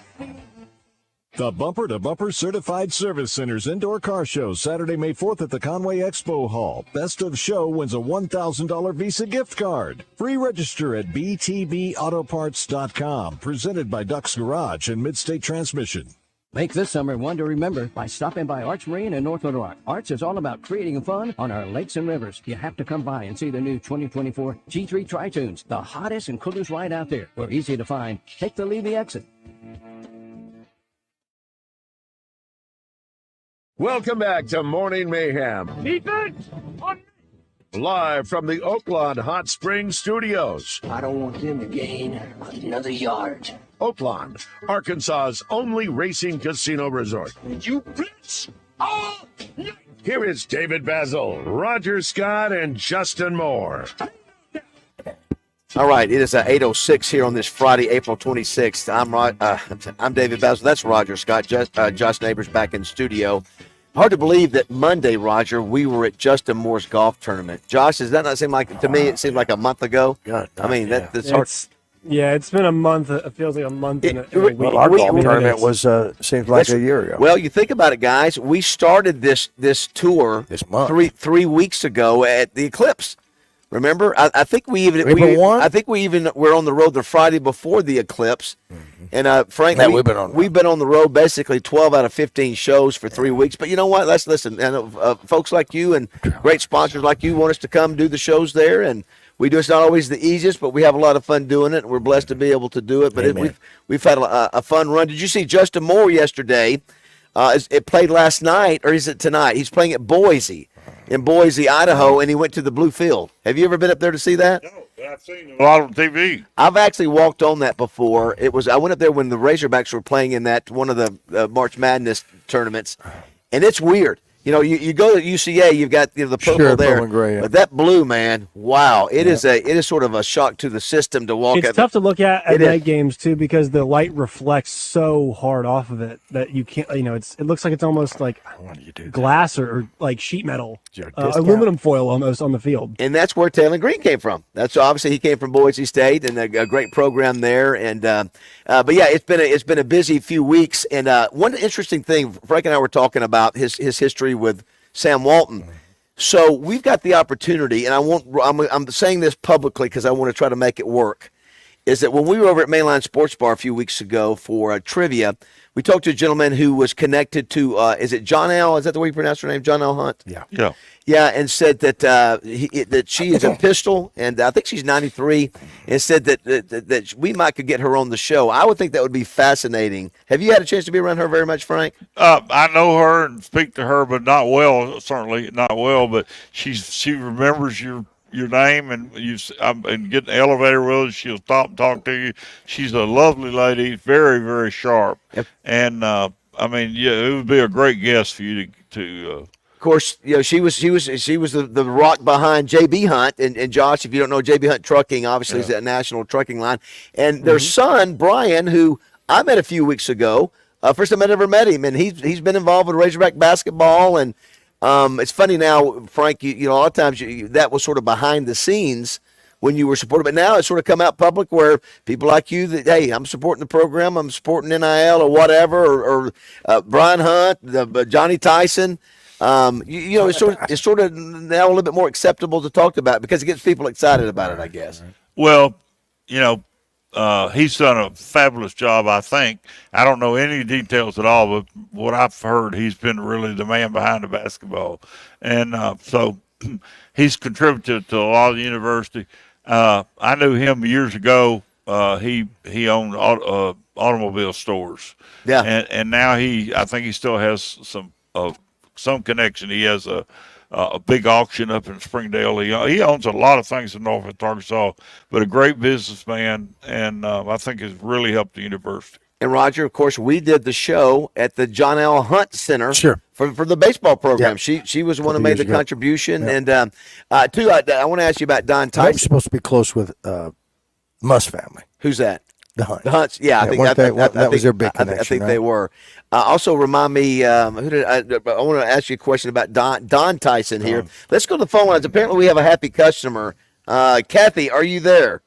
The Bumper to Bumper Certified Service Center's Indoor Car Show, Saturday, May 4th at the Conway Expo Hall. Best of Show wins a $1,000 Visa gift card. Free register at btbautoparts.com. Presented by Duck's Garage and Midstate Transmission. Make this summer one to remember by stopping by Arts Marine in North Little Rock. Arts is all about creating fun on our lakes and rivers. You have to come by and see the new 2024 G3 Tri-Tunes, the hottest and coolest ride out there. We're easy to find. Take the Levy exit. Welcome back to Morning Mayhem. Defense! Live from the Oakland Hot Springs Studios. I don't want them to gain another yard. Oakland, Arkansas's only racing casino resort. You bitch! Oh! Here is David BAZZEL, Roger Scott, and Justin Moore. All right, it is 8:06 here on this Friday, April 26th. I'm David BAZZEL. That's Roger Scott. Josh Neighbors back in studio. Hard to believe that Monday, Roger, we were at Justin Moore's golf tournament. Josh, does that not seem like, to me, it seemed like a month ago? God, I mean, yeah. that's hard. Yeah, it's been a month. It feels like a month and a week. Well, our golf tournament was seems like a year ago. Well, you think about it, guys. We started this tour this month, three weeks ago at the Eclipse. Remember, I think we even were on the road the Friday before the Eclipse, and Frank, we've been on the road basically 12 out of 15 shows for 3 weeks. But you know what? Let's listen. And folks like you and great sponsors like you want us to come do the shows there, and we do. It's not always the easiest, but we have a lot of fun doing it, and we're blessed to be able to do it. But we've had a fun run. Did you see Justin Moore yesterday? It played last night, or is it tonight? He's playing at Boise. In Boise, Idaho, and he went to the Blue Field. Have you ever been up there to see that? No, but I've seen a lot on TV. I've actually walked on that before. I went up there when the Razorbacks were playing in that one of the March Madness tournaments, and it's weird. You know, you go to UCA, you've got the purple there, and gray, but that blue, man, wow! It is sort of a shock to the system to walk. It's tough to look at night games too because the light reflects so hard off of it that you can't. You know, it looks like it's almost like glass or like sheet metal, aluminum foil almost on the field. And that's where Taylor Green came from. That's obviously he came from Boise State and a great program there. And but yeah, it's been a busy few weeks. And one interesting thing, Frank and I were talking about his history with Sam Walton. So we've got the opportunity, and I'm saying this publicly because I want to try to make it work, is that when we were over at Mainline Sports Bar a few weeks ago for trivia, we talked to a gentleman who was connected to, is it John L.? Is that the way you pronounce her name? John L. Hunt? Yeah. Yeah, and said that she is a pistol, and I think she's 93, and said that we could get her on the show. I would think that would be fascinating. Have you had a chance to be around her very much, Frank? I know her and speak to her, but not well. Certainly not well. But she remembers your name, and and get in the elevator with her. She'll stop and talk to you. She's a lovely lady, very, very sharp. Yep. And I mean, yeah, it would be a great guest for you to Of course, you know, she was the rock behind JB Hunt, and Josh, if you don't know, JB Hunt Trucking obviously is a national trucking line, and their son Brian, who I met a few weeks ago, first time I'd ever met him, and he's been involved with Razorback basketball, and it's funny now, Frank, you know, a lot of times that was sort of behind the scenes when you were supporting, but now it's sort of come out public where people like you that, hey, I'm supporting the program, I'm supporting NIL or whatever, or Brian Hunt, Johnny Tyson. You know, it's sort of now a little bit more acceptable to talk about because it gets people excited about it, I guess. Well, you know, he's done a fabulous job, I think. I don't know any details at all, but what I've heard, he's been really the man behind the basketball. And so he's contributed to a lot of the university. I knew him years ago. He owned automobile stores. Yeah. And now I think he still has some connection. He has a big auction up in Springdale. He owns a lot of things in Northwest Arkansas, but a great businessman, and I think has really helped the university. And Roger, of course, we did the show at the John L. Hunt Center for the baseball program. She was the one who made the contribution. And too, I want to ask you about Don Tyson. I'm supposed to be close with Muss family. Who's that? The Hunts. The Hunts, yeah, I think that was their big connection. I think right? they were. Also, remind me. I want to ask you a question about Don Tyson here. Let's go to the phone lines. Apparently, we have a happy customer. Kathy, are you there?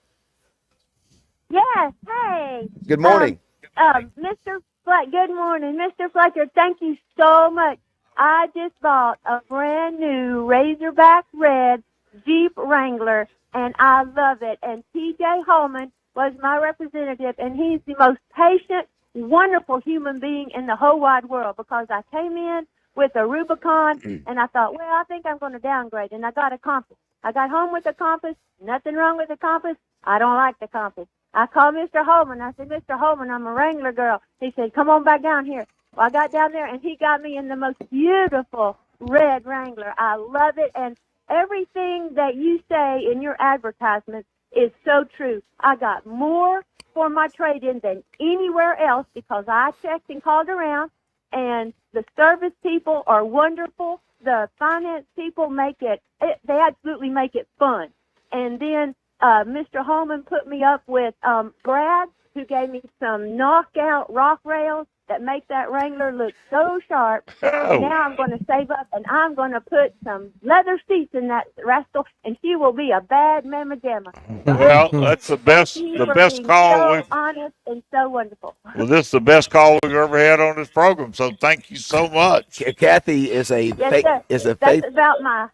Yes. Hey. Good morning. Mr. Good morning, Mr. Fletcher. Thank you so much. I just bought a brand new Razorback red Jeep Wrangler, and I love it. And T.J. Holman was my representative, and he's the most patient, wonderful human being in the whole wide world, because I came in with a Rubicon, and I thought, well, I think I'm going to downgrade, and I got a Compass. I got home with a Compass, nothing wrong with the Compass. I don't like the Compass. I called Mr. Holman. I said, Mr. Holman, I'm a Wrangler girl. He said, come on back down here. Well, I got down there, and he got me in the most beautiful red Wrangler. I love it, and everything that you say in your advertisements is so true. I got more for my trade-in than anywhere else because I checked and called around, and the service people are wonderful. The finance people they absolutely make it fun. And then Mr. Holman put me up with Brad, who gave me some knockout rock rails that make that Wrangler look so sharp. And now I'm going to save up, and I'm going to put some leather seats in that rascal, and she will be a bad mamma jamma. Well, that's the best call so we've. honest and so wonderful. Well, this is the best call we've ever had on this program. So thank you so much. Kathy is a That's about my.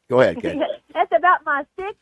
Go ahead, Kathy. That's about my sixth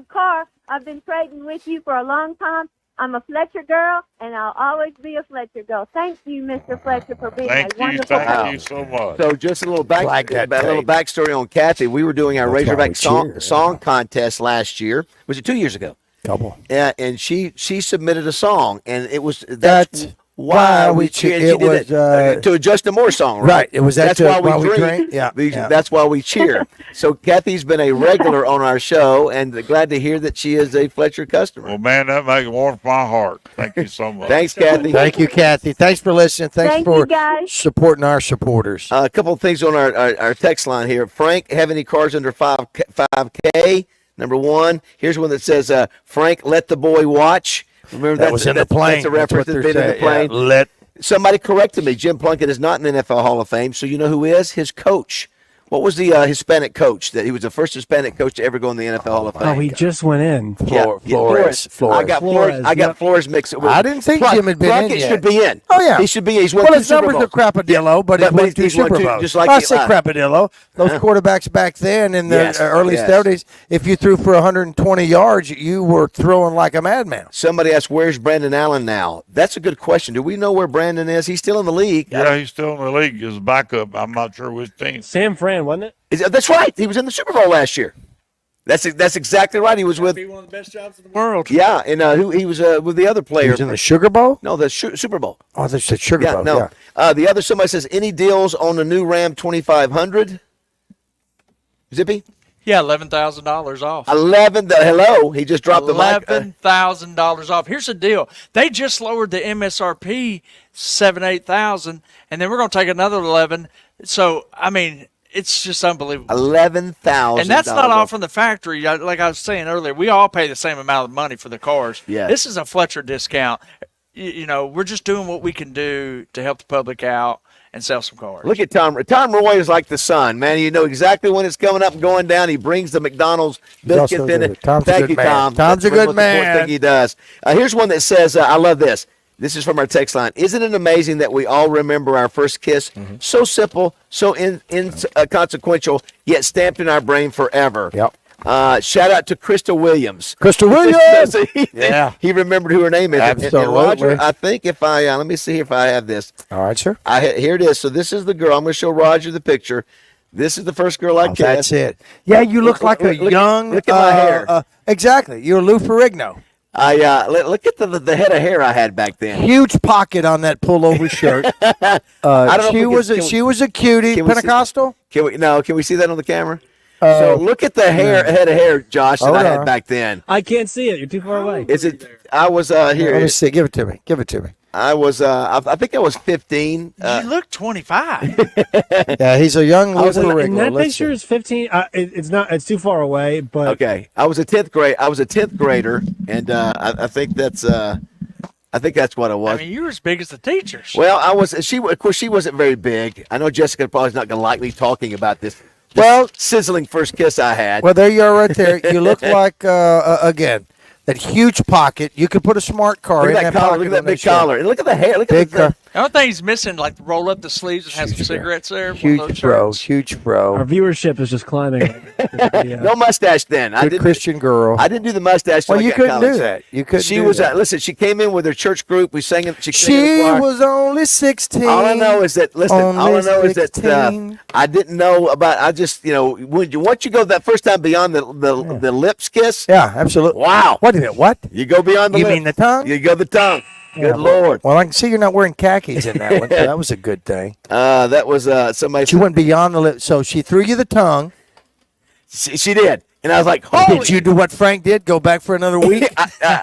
car. I've been trading with you for a long time. I'm a Fletcher girl, and I'll always be a Fletcher girl. Thank you, Mr. Fletcher, for being a wonderful Thank you so much. So just a little backstory on Kathy. We were doing our Razorback song contest last year. Was it 2 years ago? Couple. Yeah, and she submitted a song, and it was that's why we cheer. It was to a Justin Moore song, right? Right. It was that's why we drink. Yeah, that's why we cheer. So Kathy's been a regular on our show, and glad to hear that she is a Fletcher customer. Well, man, that makes it warm my heart. Thank you so much. Thanks, Kathy. Thank you, Kathy. Thanks for listening. Thanks for you guys. supporting our supporters. A couple of things on our text line here. Frank, have any cars under 5K? Number one. Here's one that says, Frank, let the boy watch. Remember that was in the plane. That's a reference that's been in the plane. Yeah, Somebody corrected me. Jim Plunkett is not in the NFL Hall of Fame, so you know who is? His coach. What was the Hispanic coach? That he was the first Hispanic coach to ever go in the NFL Hall of Fame. Oh, he just went in. Flores. I got Flores mixed up with. I didn't think Jim had been in Plunkett yet. should be in. Oh, yeah. He should be. He's won well, two his Super numbers Bowls. are crapadillo, but he's won two Super Bowls. Just like I say crapadillo. Those quarterbacks back then in the early 30s, if you threw for 120 yards, you were throwing like a madman. Somebody asked, where's Brandon Allen now? That's a good question. Do we know where Brandon is? He's still in the league. Yeah, he's still in the league as a backup. I'm not sure which team. San Fran, wasn't it? That's right. He was in the Super Bowl last year. That's exactly right. He was with. Be one of the best jobs in the world. Yeah, and he was with the other player. He was in the Sugar Bowl? No, the Super Bowl. Oh, that's the Sugar Bowl. No. Yeah. The other, somebody says, any deals on the new Ram 2500? Zippy? Yeah, $11,000 off. Hello. He just dropped the mic. $11,000 off. Here's the deal. They just lowered the MSRP $8,000, and then we're going to take another 11. So, I mean, it's just unbelievable. $11,000. And that's not all from the factory. Like I was saying earlier, we all pay the same amount of money for the cars. Yes. This is a Fletcher discount. You know, we're just doing what we can do to help the public out and sell some cars. Look at Tom. Tom Roy is like the sun, man. You know exactly when it's coming up and going down. He brings the McDonald's biscuits in it. Thank you, Tom. Tom's a good man. That's the thing he does. Here's one that says, I love this. This is from our text line. Isn't it amazing that we all remember our first kiss? Mm-hmm. So simple, so inconsequential, yet stamped in our brain forever. Yep. Shout out to Krista Williams. Krista Williams! Yeah. He remembered who her name is. Absolutely. And Roger, I think if I, let me see if I have this. All right, sir. Here it is. So this is the girl. I'm going to show Roger the picture. This is the first girl I kissed. That's it. Yeah, you look like a young. Look at my hair. Exactly. You're Lou Ferrigno. Look at the head of hair I had back then. Huge pocket on that pullover shirt. She was a cutie. Pentecostal? Can we see that on the camera? So look at the head of hair, Josh, that I had back then. I can't see it. You're too far away. Is it? I was here. Let me see. Give it to me. I think I was 15. You look 25. Yeah, he's a young Lou And Ferrigno. that Let's picture see. is 15. It's too far away, but Okay, I was a 10th grader, and I think that's what I was. I mean, you were as big as the teachers. Well, I was. Of course, she wasn't very big. I know Jessica probably is not going to like me talking about this. Well, sizzling first kiss I had. Well, there you are, right there. You look like again that huge pocket. You could put a smart car Look in at that that collar. pocket. Look at that when they big show. collar. And look at the hair. Look Big at the The only thing he's missing, like roll up the sleeves and have some cigarettes there. one of those Huge bro, shirts. huge bro. our viewership is just climbing. No mustache then. I Good didn't. Christian girl. I didn't do the mustache. till Well, I you got couldn't do college. that. You couldn't. She do was. that. Listen, she came in with her church group. We sang it. She She was only 16. All I know is that. Listen. All I Only know is that 16. I didn't know about. I just once you go that first time beyond the lips kiss. Yeah, absolutely. Wow. What is it? What? You go beyond the You lips. mean the tongue? You go the tongue. Yeah, Good Lord. Well, I can see you're not wearing khakis in that one. So that was a good thing. That was somebody. She went beyond the lip. So she threw you the tongue. She did. And I was like, holy. Did you do what Frank did? Go back for another week?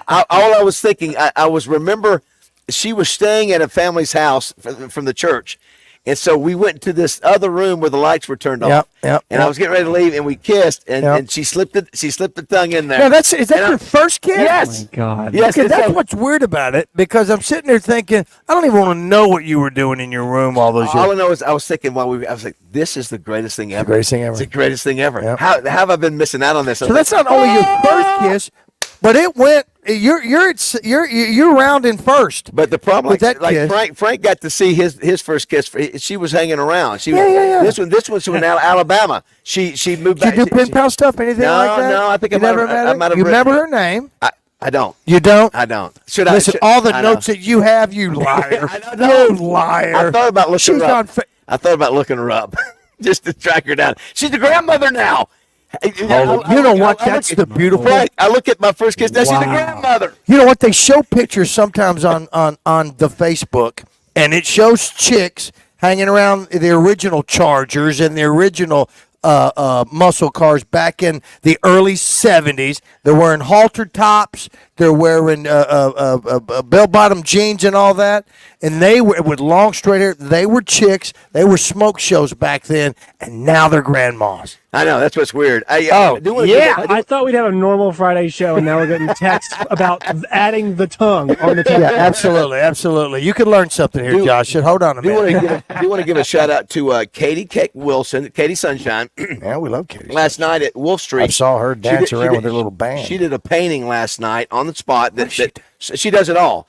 All I was thinking, I was remember she was staying at a family's house from the church. And so we went to this other room where the lights were turned off. Yep. And I was getting ready to leave, and we kissed, and she slipped the tongue in there. Now is that your first kiss? Yes. Oh my God. Yes. Because that's what's weird about it. Because I'm sitting there thinking, I don't even want to know what you were doing in your room all those years. All I know is I was thinking I was like, this is the greatest thing ever. greatest thing ever. It's the greatest thing ever. Yep. How have I been missing out on this? So that's not only your first kiss, but it went. You're rounding first. But the problem, with that like kiss. Frank got to see his first kiss. She was hanging around. Yeah. This one's from Alabama. She moved Did back. you do pen pal stuff? Anything like that? No, I think you I might never have- met I her? might have You read- remember her name? I don't. You don't? I don't. Listen, all the notes that you have, you liar. You liar. I thought about looking She's her up. on I thought about looking her up just to track her down. She's the grandmother now. You know what? That's the beautiful. Right. I look at my first kiss. Now she's the grandmother. You know what? They show pictures sometimes on the Facebook, and it shows chicks hanging around the original Chargers and the original muscle cars back in the early 70s. They're wearing halter tops. They're wearing bell-bottom jeans and all that. And they were with long straight hair. They were chicks. They were smoke shows back then, and now they're grandmas. I know. That's what's weird. I thought we'd have a normal Friday show, and now we're getting texts about adding the tongue on the tongue. Yeah, absolutely. You could learn something here, Josh. Hold on a minute. Do want to give a shout out to Katie Wilson, Katie Sunshine. Yeah, we love Katie. Last night at Wolf Street, I saw her dance around with her little band. She did a painting last night on the spot. She does it all.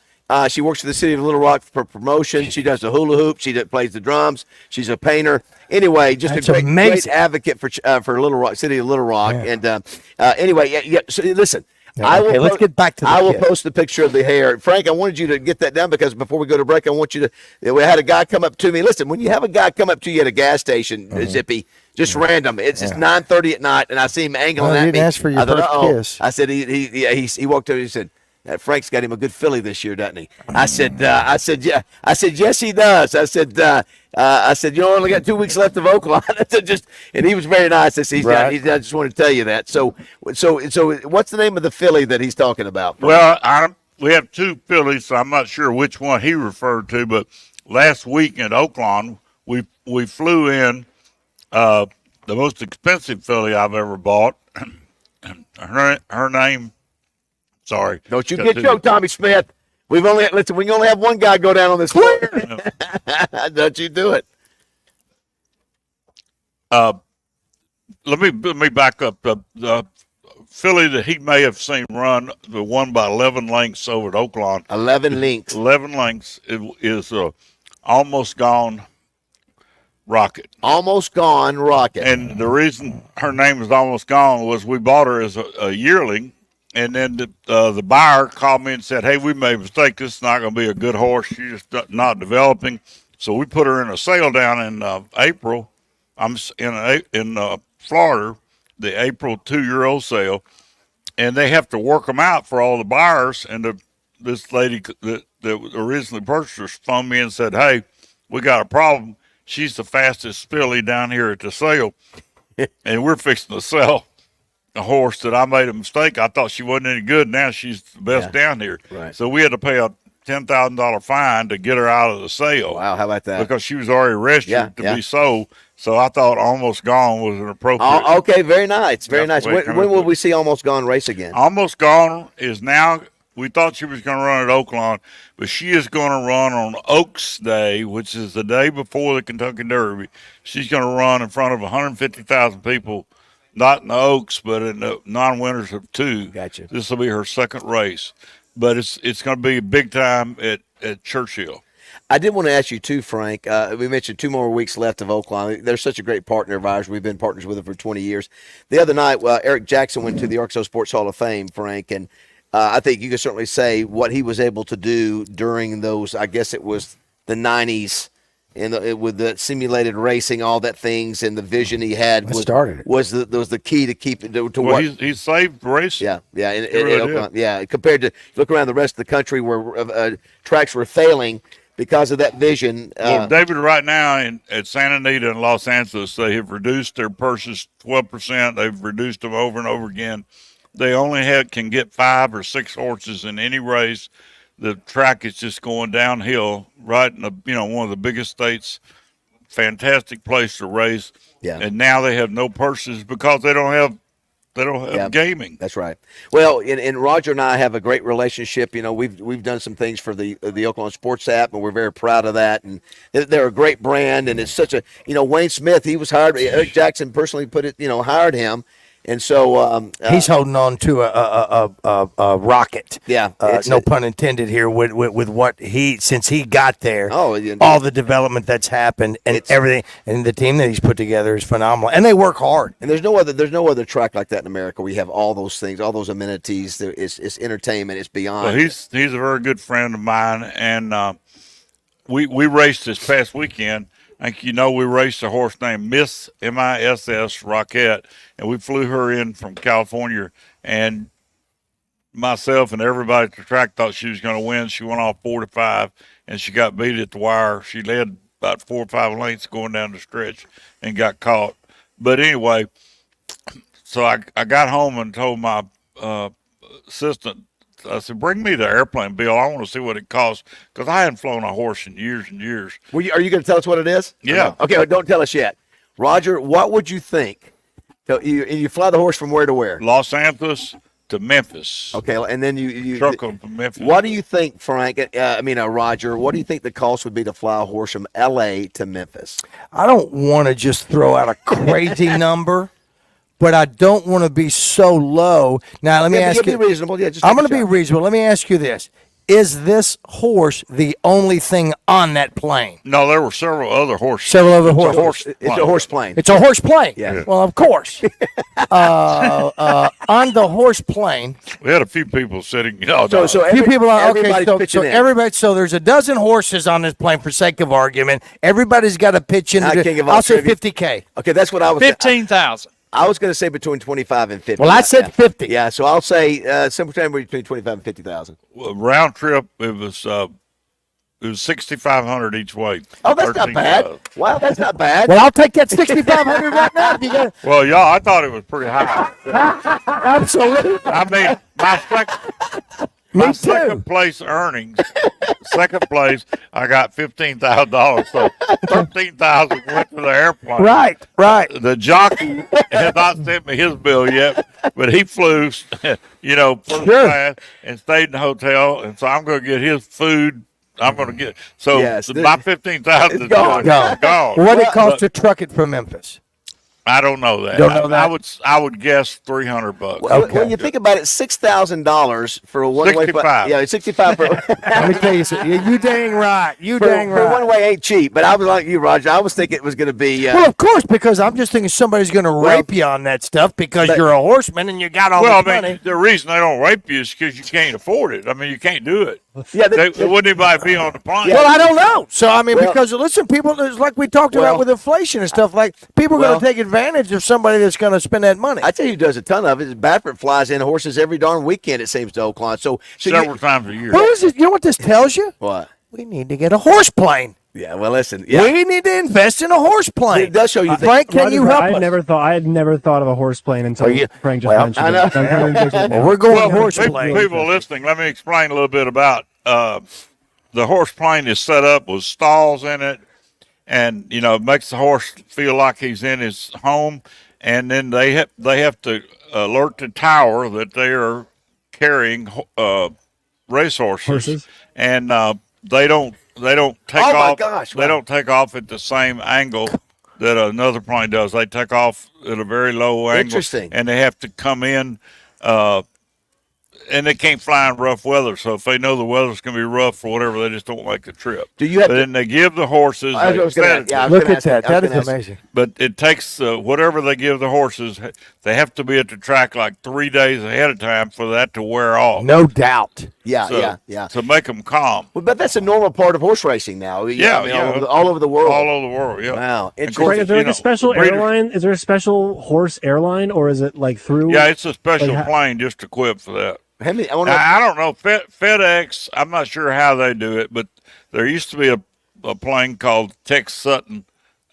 She works for the city of Little Rock for promotion. She does the hula hoop. She plays the drums. She's a painter. Anyway, just That's a great amazing. advocate for Little Rock, city of Little Rock. Yeah. And anyway, So listen. Yeah, okay, let's get back to the I will kid. post the picture of the hair. Frank, I wanted you to get that down because before we go to break, I want you to. We had a guy come up to me. Listen, when you have a guy come up to you at a gas station, Zippy, just random. It's 9:30 at night, and I see him angling Well, at you me. didn't ask for your I thought, first uh-oh. kiss. I said he walked over. He said, Frank's got him a good filly this year, doesn't he? I said, yeah. I said, yes, he does. I said, you only got 2 weeks left of Oakland. I said, and he was very nice. I said, I just wanted to tell you that. So, what's the name of the filly that he's talking about? Well, we have two fillies, so I'm not sure which one he referred to. But last week in Oakland, we flew in the most expensive filly I've ever bought. Her name. Sorry. Don't you get choked, Tommy Smith. We can only have one guy go down on this floor. Don't you do it. Let me back up. The filly that he may have seen run, the one by 11 lengths over at Oakland. 11 lengths. 11 lengths is Almost Gone Rocket. Almost Gone Rocket. And the reason her name is Almost Gone was we bought her as a yearling. And then the buyer called me and said, hey, we made a mistake. This is not going to be a good horse. She's just not developing. So we put her in a sale down in April. I'm in Florida, the April 2-year-old sale. And they have to work them out for all the buyers. And this lady that originally purchased her phoned me and said, hey, we got a problem. She's the fastest filly down here at the sale. And we're fixing to sell a horse that I made a mistake. I thought she wasn't any good. Now she's the best down here. Right. So we had to pay $10,000 fine to get her out of the sale. Wow, how about that? Because she was already registered to be sold. So I thought Almost Gone was an appropriate. Oh, okay, very nice, very nice. way to When come will up we see Almost Gone race again? Almost Gone is now. We thought she was going to run at Oaklawn, but she is going to run on Oaks Day, which is the day before the Kentucky Derby. She's going to run in front of 150,000 people, not in the Oaks, but in the non-winners of 2. Gotcha. This will be her second race, but it's going to be big time at Churchill. I did want to ask you too, Frank. We mentioned 2 more weeks left of Oaklawn. They're such a great partner of ours. We've been partners with them for 20 years. The other night, Eric Jackson went to the Arkansas Sports Hall of Fame, Frank, and I think you can certainly say what he was able to do during those, I guess it was the 90s, with the simulated racing, all that things, and the vision he had was the key to keep it to what he saved race. Yeah, yeah. Compared to look around the rest of the country where tracks were failing because of that vision. Well, David, right now at Santa Anita and Los Angeles, they have reduced their purses 12%. They've reduced them over and over again. They only can get 5 or 6 horses in any race. The track is just going downhill right in one of the biggest states. Fantastic place to race. Yeah. And now they have no purses because they don't have gaming. That's right. Well, and Roger and I have a great relationship. We've done some things for the Oklahoma Sports app, and we're very proud of that. And they're a great brand, and it's such a Wayne Smith. He was hired. Eric Jackson personally hired him. And so he's holding on to a rocket. Yeah, no pun intended here. With what since he got there, all the development that's happened and everything, and the team that he's put together is phenomenal. And they work hard. And there's no other track like that in America. We have all those things, all those amenities. It's entertainment. It's beyond. Well, he's a very good friend of mine, and we raced this past weekend. I think we raced a horse named Miss Miss Rockette, and we flew her in from California, and myself and everybody at the track thought she was going to win. She went off 4-5, and she got beat at the wire. She led about 4 or 5 lengths going down the stretch and got caught. But anyway, so I got home and told my assistant, I said, bring me the airplane bill. I want to see what it costs because I hadn't flown a horse in years and years. Are you going to tell us what it is? Yeah. Okay, well, don't tell us yet. Roger, what would you think? So you fly the horse from where to where? Los Angeles to Memphis. Okay, and then you circle from Memphis. What do you think, Frank? Roger, what do you think the cost would be to fly a horse from L.A. to Memphis? I don't want to just throw out a crazy number. But I don't want to be so low. Now, let me ask you. Be reasonable. Yeah, I'm going to be reasonable. Let me ask you this. Is this horse the only thing on that plane? No, there were several other horses. Several other horses. It's a horse plane. It's a horse plane. Yeah. Well, of course. On the horse plane. We had a few people sitting. So there's a dozen horses on this plane for sake of argument. Everybody's got to pitch in. I'll say $50K. Okay, that's what I was. 15,000. I was going to say between 25 and 50. Well, I said 50. Yeah, so I'll say sometime between 25 and 50,000. Well, round trip, it was $6,500 each way. Oh, that's not bad. Wow, that's not bad. Well, I'll take that $6,500 right now. If you got. Well, y'all, I thought it was pretty high. Absolutely. I mean, my second place earnings. Second place, I got $15,000. So $13,000 went to the airplane. Right. The jockey has not sent me his bill yet, but he flew, first class and stayed in the hotel, and so I'm going to get his food. I'm going to get my $15,000 is gone. What did it cost to truck it from Memphis? I don't know that. Don't know that? I would guess $300. Well, when you think about it, $6,000 for a one-way flight. Yeah, $65 for. Let me tell you something. You dang right. For one way ain't cheap, but I was like you, Roger. I was thinking it was going to be. Well, of course, because I'm just thinking somebody's going to rape you on that stuff because you're a horseman and you got all this money. The reason they don't rape you is because you can't afford it. I mean, you can't do it. Yeah, wouldn't anybody be on the plane? Well, I don't know. So, because listen, people, it's like we talked about with inflation and stuff, like people are going to take advantage of somebody that's going to spend that money. I tell you who does a ton of it. Badford flies in horses every darn weekend, it seems, to Oaklawn. So several times a year. What is it? You know what this tells you? What? We need to get a horse plane. Yeah, well, listen. Yeah. We need to invest in a horse plane. It does show you. Frank, can you help us? I had never thought of a horse plane until Frank just mentioned it. We're going horse plane. People listening, let me explain a little bit about the horse plane is set up with stalls in it, and it makes the horse feel like he's in his home. And then they have to alert the tower that they are carrying racehorses, and they don't take Oh, my off. gosh, They wow. don't take off at the same angle that another plane does. They take off at a very low angle. Interesting. And they have to come in, and they can't fly in rough weather. So if they know the weather's going to be rough or whatever, they just don't make the trip. Do you have But to- then they give the horses. I was gonna- yeah, I was Look gonna at ask- that. I was That is gonna ask- amazing. But it takes whatever they give the horses. They have to be at the track like 3 days ahead of time for that to wear off. No doubt. Yeah, yeah. To make them calm. Well, but that's a normal part of horse racing now. Yeah, I mean, yeah. all over the world. All over the world, yeah. Wow. Of Is course, there like a special breeders- airline? Is there a special horse airline, or is it like through? Yeah, it's a special like, plane just equipped for that. I I don't know. FedEx, I'm not sure how they do it, but there used to be a plane called Tex Sutton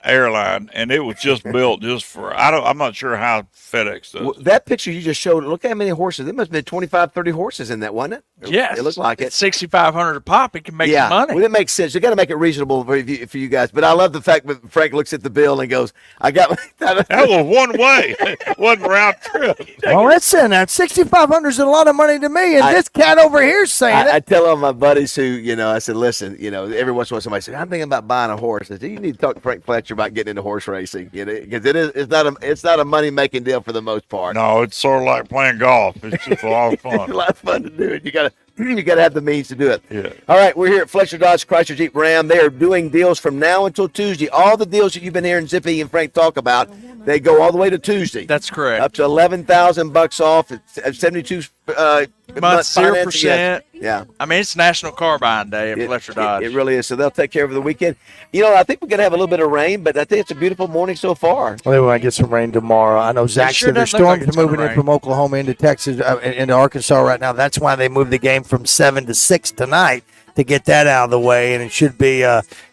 Airline, and it was just built just for, I'm not sure how FedEx does. Well, that picture you just showed, look how many horses. There must have been 25, 30 horses in that, wasn't it? Yes. It looked like it. It's $6,500 a pop. It can make Yeah, some money. well, it makes sense. You got to make it reasonable for you guys. But I love the fact that Frank looks at the bill and goes, "I got That was one way. It wasn't round trip. Well, listen, that $6,500 is a lot of money to me, and this cat over here saying I it. tell all my buddies who, I said, listen, every once in a while somebody says, I'm thinking about buying a horse. I said, you need to talk to Frank Fletcher about getting into horse racing, because it's not a money making deal for the most part. No, it's sort of like playing golf. It's just a lot of fun. It's a lot of fun to do it. You got to have the means to do it. Yeah. All right, we're here at Fletcher Dodge Chrysler Jeep Ram. They are doing deals from now until Tuesday. All the deals that you've been hearing Zippy and Frank talk about, they go all the way to Tuesday. That's correct. Up to $11,000 off. It's 72 Months, financing. 0%. Yeah. I mean, it's National Car Buying Day at Fletcher Dodge. It really is. So they'll take care of the weekend. I think we're going to have a little bit of rain, but I think it's a beautiful morning so far. Well, they might get some rain tomorrow. I know Zach sure said there's doesn't look like storms it's gonna moving in rain. from Oklahoma into Texas, into Arkansas right now. That's why they moved the game from 7 to 6 tonight to get that out of the way. And it should be,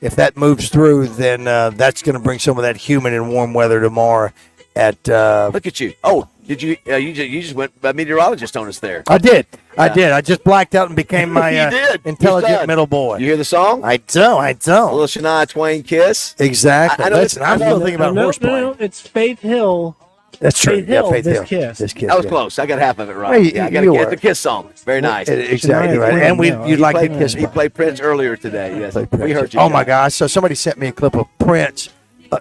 if that moves through, then that's going to bring some of that humid and warm weather tomorrow. Look at you. Oh, did you? You just went by meteorologist on us there. I did. I Yeah. did. I just blacked out and became my You did. intelligent You're done. middle boy. You hear the song? I don't. A little Shania Twain kiss. Exactly. I know Listen, I'm still thinking about horseplay. No, it's Faith Hill. That's true. Faith Hill, Faith this Hill. kiss. This kiss. I was yeah. close. I got half of it right. Well, you- I got you to get were. the kiss song. Very nice. Exactly right. And you'd like He to kiss. He played Prince earlier today. Yes, we heard you. Oh my guys. gosh! So somebody sent me a clip of Prince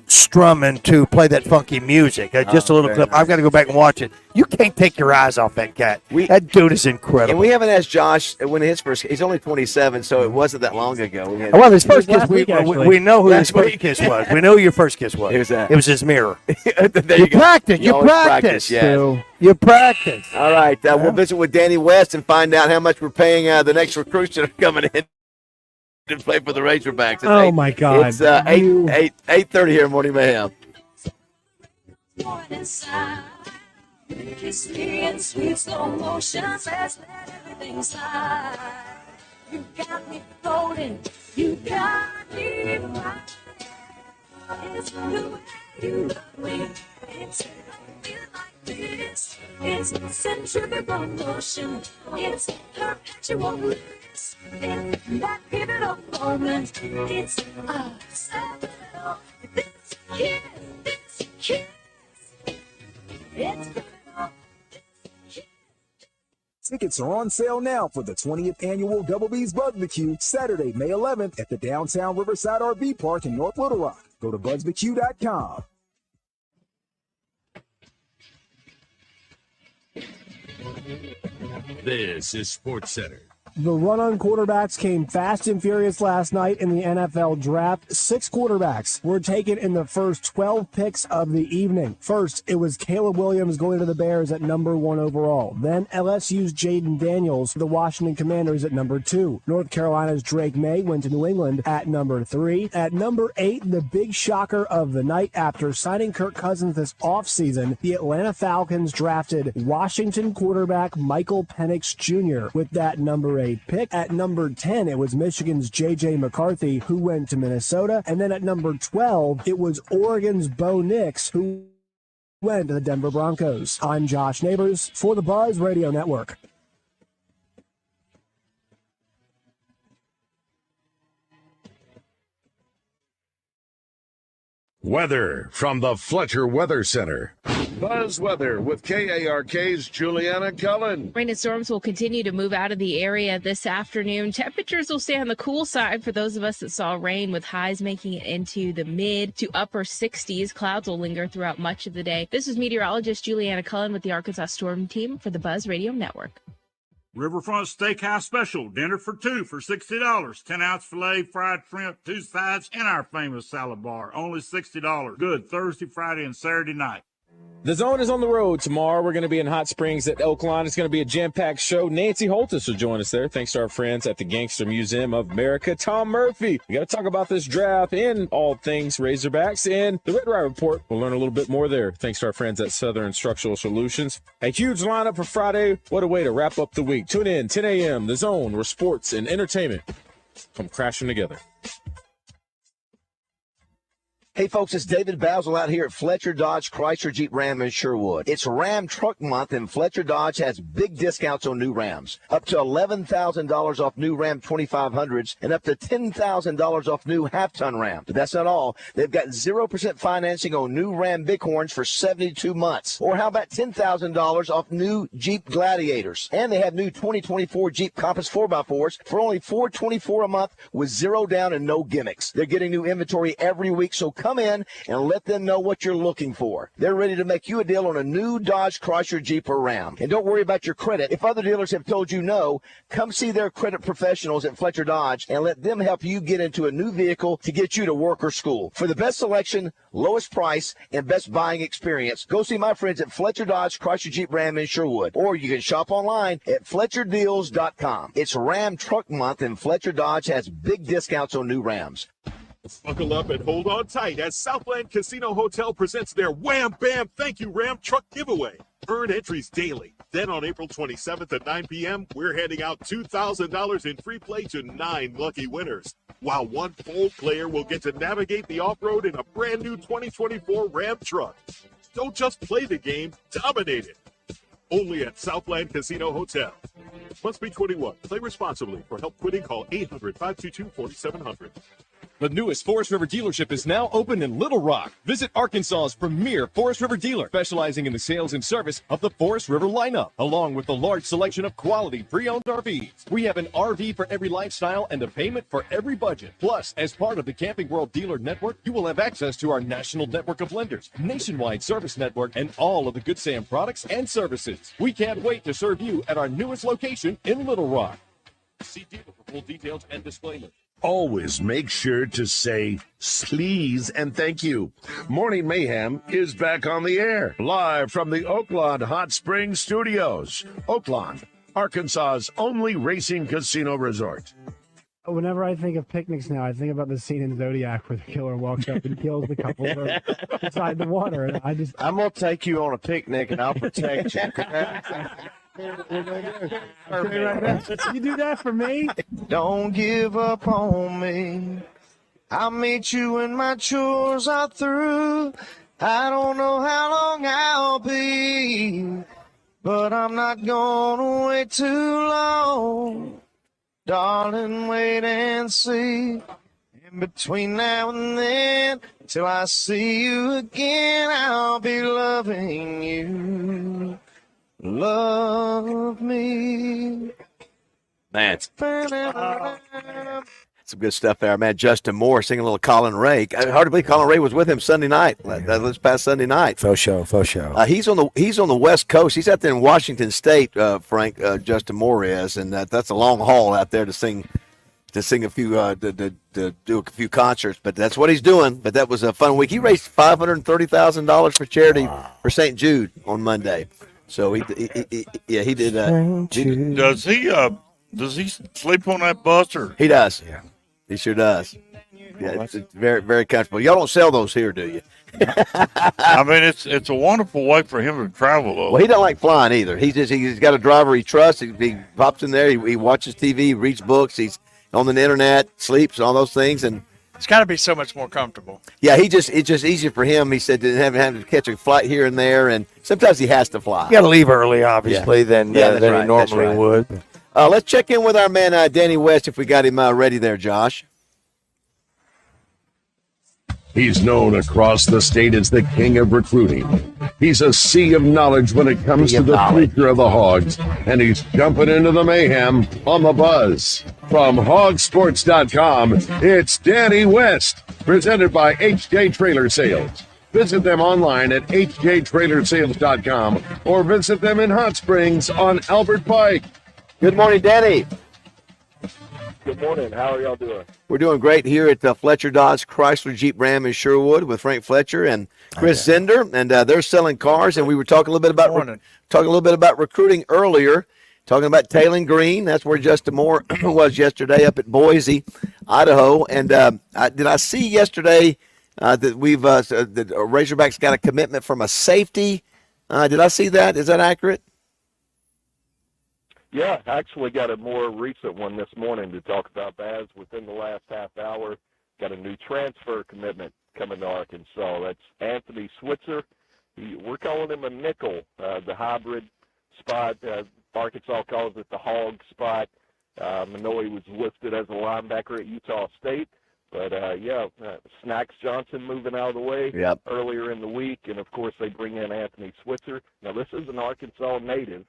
strumming to play that funky music. Just a little very clip. nice. I've got to go back and watch it. You can't take your eyes off that cat. That dude is incredible. And we haven't asked Josh when his first. He's only 27, so it wasn't that long ago. We had- Well, his first was kiss, last we week, actually. we know who his Last first week. kiss was. We know who your first kiss was. Who's that? It was his mirror. There You go. practice. You always practice. yes. So, You practice. All right, we'll visit with Danny West and find out how much we're paying the next recruits that are coming in to play for the Razorbacks. It's Oh, my God. It's You- 8:30 here in Morning Mayhem. Kiss me in sweet slow motion, says let everything slide. You got me floating, you got me right. It's the way you love me, it's feel like this. It's centrifugal motion, it's perpetual bliss. In that pivotal moment, it's seminal. This kiss, it's Tickets are on sale now for the 20th annual Double B's Barbecue, Saturday, May 11th at the downtown Riverside RV Park in North Little Rock. Go to buzzbq.com. This is Sports Center. The run-on quarterbacks came fast and furious last night in the NFL draft. 6 quarterbacks were taken in the first 12 picks of the evening. First, it was Caleb Williams going to the Bears at number 1 overall. Then LSU's Jaden Daniels, the Washington Commanders at number 2. North Carolina's Drake May went to New England at number 3. At number 8, the big shocker of the night after signing Kirk Cousins this offseason, the Atlanta Falcons drafted Washington quarterback Michael Penix Jr. with that number 8 pick. At number 10, it was Michigan's J.J. McCarthy, who went to Minnesota. And then at number 12, it was Oregon's Bo Nix, who went to the Denver Broncos. I'm Josh Neighbors for the Buzz Radio Network. Weather from the Fletcher Weather Center. Buzz Weather with KARK's Juliana Cullen. Rain and storms will continue to move out of the area this afternoon. Temperatures will stay on the cool side for those of us that saw rain, with highs making it into the mid to upper 60s. Clouds will linger throughout much of the day. This is meteorologist Juliana Cullen with the Arkansas Storm Team for the Buzz Radio Network. Riverfront Steakhouse Special, dinner for two for $60. 10-ounce filet, fried shrimp, 2 sides, and our famous salad bar. Only $60. Good Thursday, Friday, and Saturday night. The Zone is on the road tomorrow. We're going to be in Hot Springs at Oaklawn. It's going to be a jam-packed show. Nancy Holtis will join us there. Thanks to our friends at the Gangster Museum of America. Tom Murphy. We got to talk about this draft and all things Razorbacks. And the Red Rye Report, we'll learn a little bit more there. Thanks to our friends at Southern Structural Solutions. A huge lineup for Friday. What a way to wrap up the week. Tune in, 10 a.m., The Zone, where sports and entertainment come crashing together. Hey folks, it's David BAZZEL out here at Fletcher Dodge Chrysler Jeep Ram in Sherwood. It's Ram Truck Month, and Fletcher Dodge has big discounts on new Rams. Up to $11,000 off new Ram 2500s and up to $10,000 off new half-ton Ram. But that's not all. They've got 0% financing on new Ram Bighorns for 72 months. Or how about $10,000 off new Jeep Gladiators? And they have new 2024 Jeep Compass 4x4s for only $424 a month with zero down and no gimmicks. They're getting new inventory every week, so come in and let them know what you're looking for. They're ready to make you a deal on a new Dodge, Chrysler, Jeep, or Ram. And don't worry about your credit. If other dealers have told you no, come see their credit professionals at Fletcher Dodge and let them help you get into a new vehicle to get you to work or school. For the best selection, lowest price, and best buying experience, go see my friends at Fletcher Dodge, Chrysler, Jeep, Ram in Sherwood. Or you can shop online at FletcherDeals.com. It's Ram Truck Month, and Fletcher Dodge has big discounts on new Rams. Buckle up and hold on tight as Southland Casino Hotel presents their Wham Bam Thank You Ram Truck Giveaway. Earn entries daily. Then on April 27th at 9 p.m., we're handing out $2,000 in free play to 9 lucky winners, while one full player will get to navigate the off-road in a brand new 2024 Ram truck. Don't just play the game, dominate it. Only at Southland Casino Hotel. Must be 21. Play responsibly. For help quitting, call 800-522-4700. The newest Forest River dealership is now open in Little Rock. Visit Arkansas's premier Forest River dealer, specializing in the sales and service of the Forest River lineup, along with a large selection of quality pre-owned RVs. We have an RV for every lifestyle and a payment for every budget. Plus, as part of the Camping World Dealer Network, you will have access to our national network of lenders, nationwide service network, and all of the Good Sam products and services. We can't wait to serve you at our newest location in Little Rock. See dealer for full details and disclaimers. Always make sure to say sleaze and thank you. Morning Mayhem is back on the air, live from the Oaklawn Hot Springs Studios. Oaklawn, Arkansas's only racing casino resort. Whenever I think of picnics now, I think about the scene in Zodiac where the killer walks up and kills the couple beside the water. And I'm going to take you on a picnic and I'll protect you. You do that for me? Don't give up on me. I'll meet you when my chores are through. I don't know how long I'll be, but I'm not gonna wait too long. Darling, wait and see. In between now and then, till I see you again, I'll be loving you. Love me. Man, some good stuff there, man. Justin Moore singing a little Colin Ray. Hard to believe Colin Ray was with him Sunday night, this past Sunday night. Faux show. He's on the West Coast. He's out there in Washington State, Frank. Justin Moore is, and that's a long haul out there to sing a few, to do a few concerts. But that's what he's doing. But that was a fun week. He raised $530,000 for charity for St. Jude on Monday. So he did. Does he sleep on that bus or? He does. Yeah, he sure does. Yeah, it's very, very comfortable. Y'all don't sell those here, do you? I mean, it's a wonderful way for him to travel, though. Well, he doesn't like flying either. He's got a driver he trusts. He pops in there. He watches TV, reads books. He's on the internet, sleeps, all those things, and it's got to be so much more comfortable. Yeah, it's just easier for him. He said to have to catch a flight here and there, and sometimes he has to fly. You got to leave early, obviously, than he normally would. Let's check in with our man Danny West if we got him ready there, Josh. He's known across the state as the king of recruiting. He's a sea of knowledge when it comes to the future of the Hogs, and he's jumping into the mayhem on the Buzz. From hogsports.com, it's Danny West, presented by HJ Trailer Sales. Visit them online at hjtrailersales.com or visit them in Hot Springs on Albert Pike. Good morning, Danny. Good morning. How are y'all doing? We're doing great here at Fletcher Dodge Chrysler Jeep Ram in Sherwood with Frank Fletcher and Chris Zender, and they're selling cars. And we were talking a little bit about recruiting earlier, talking about Taylor Green. That's where Justin Moore was yesterday up at Boise, Idaho. And did I see yesterday that the Razorbacks got a commitment from a safety? Did I see that? Is that accurate? Yeah, actually got a more recent one this morning to talk about, Baz. Within the last half hour, got a new transfer commitment coming to Arkansas. That's Anthony Switzer. We're calling him a nickel, the hybrid spot. Arkansas calls it the hog spot. Manoy was listed as a linebacker at Utah State. But, Snacks Johnson moving out of the way earlier in the week. And, of course, they bring in Anthony Switzer. Now, this is an Arkansas native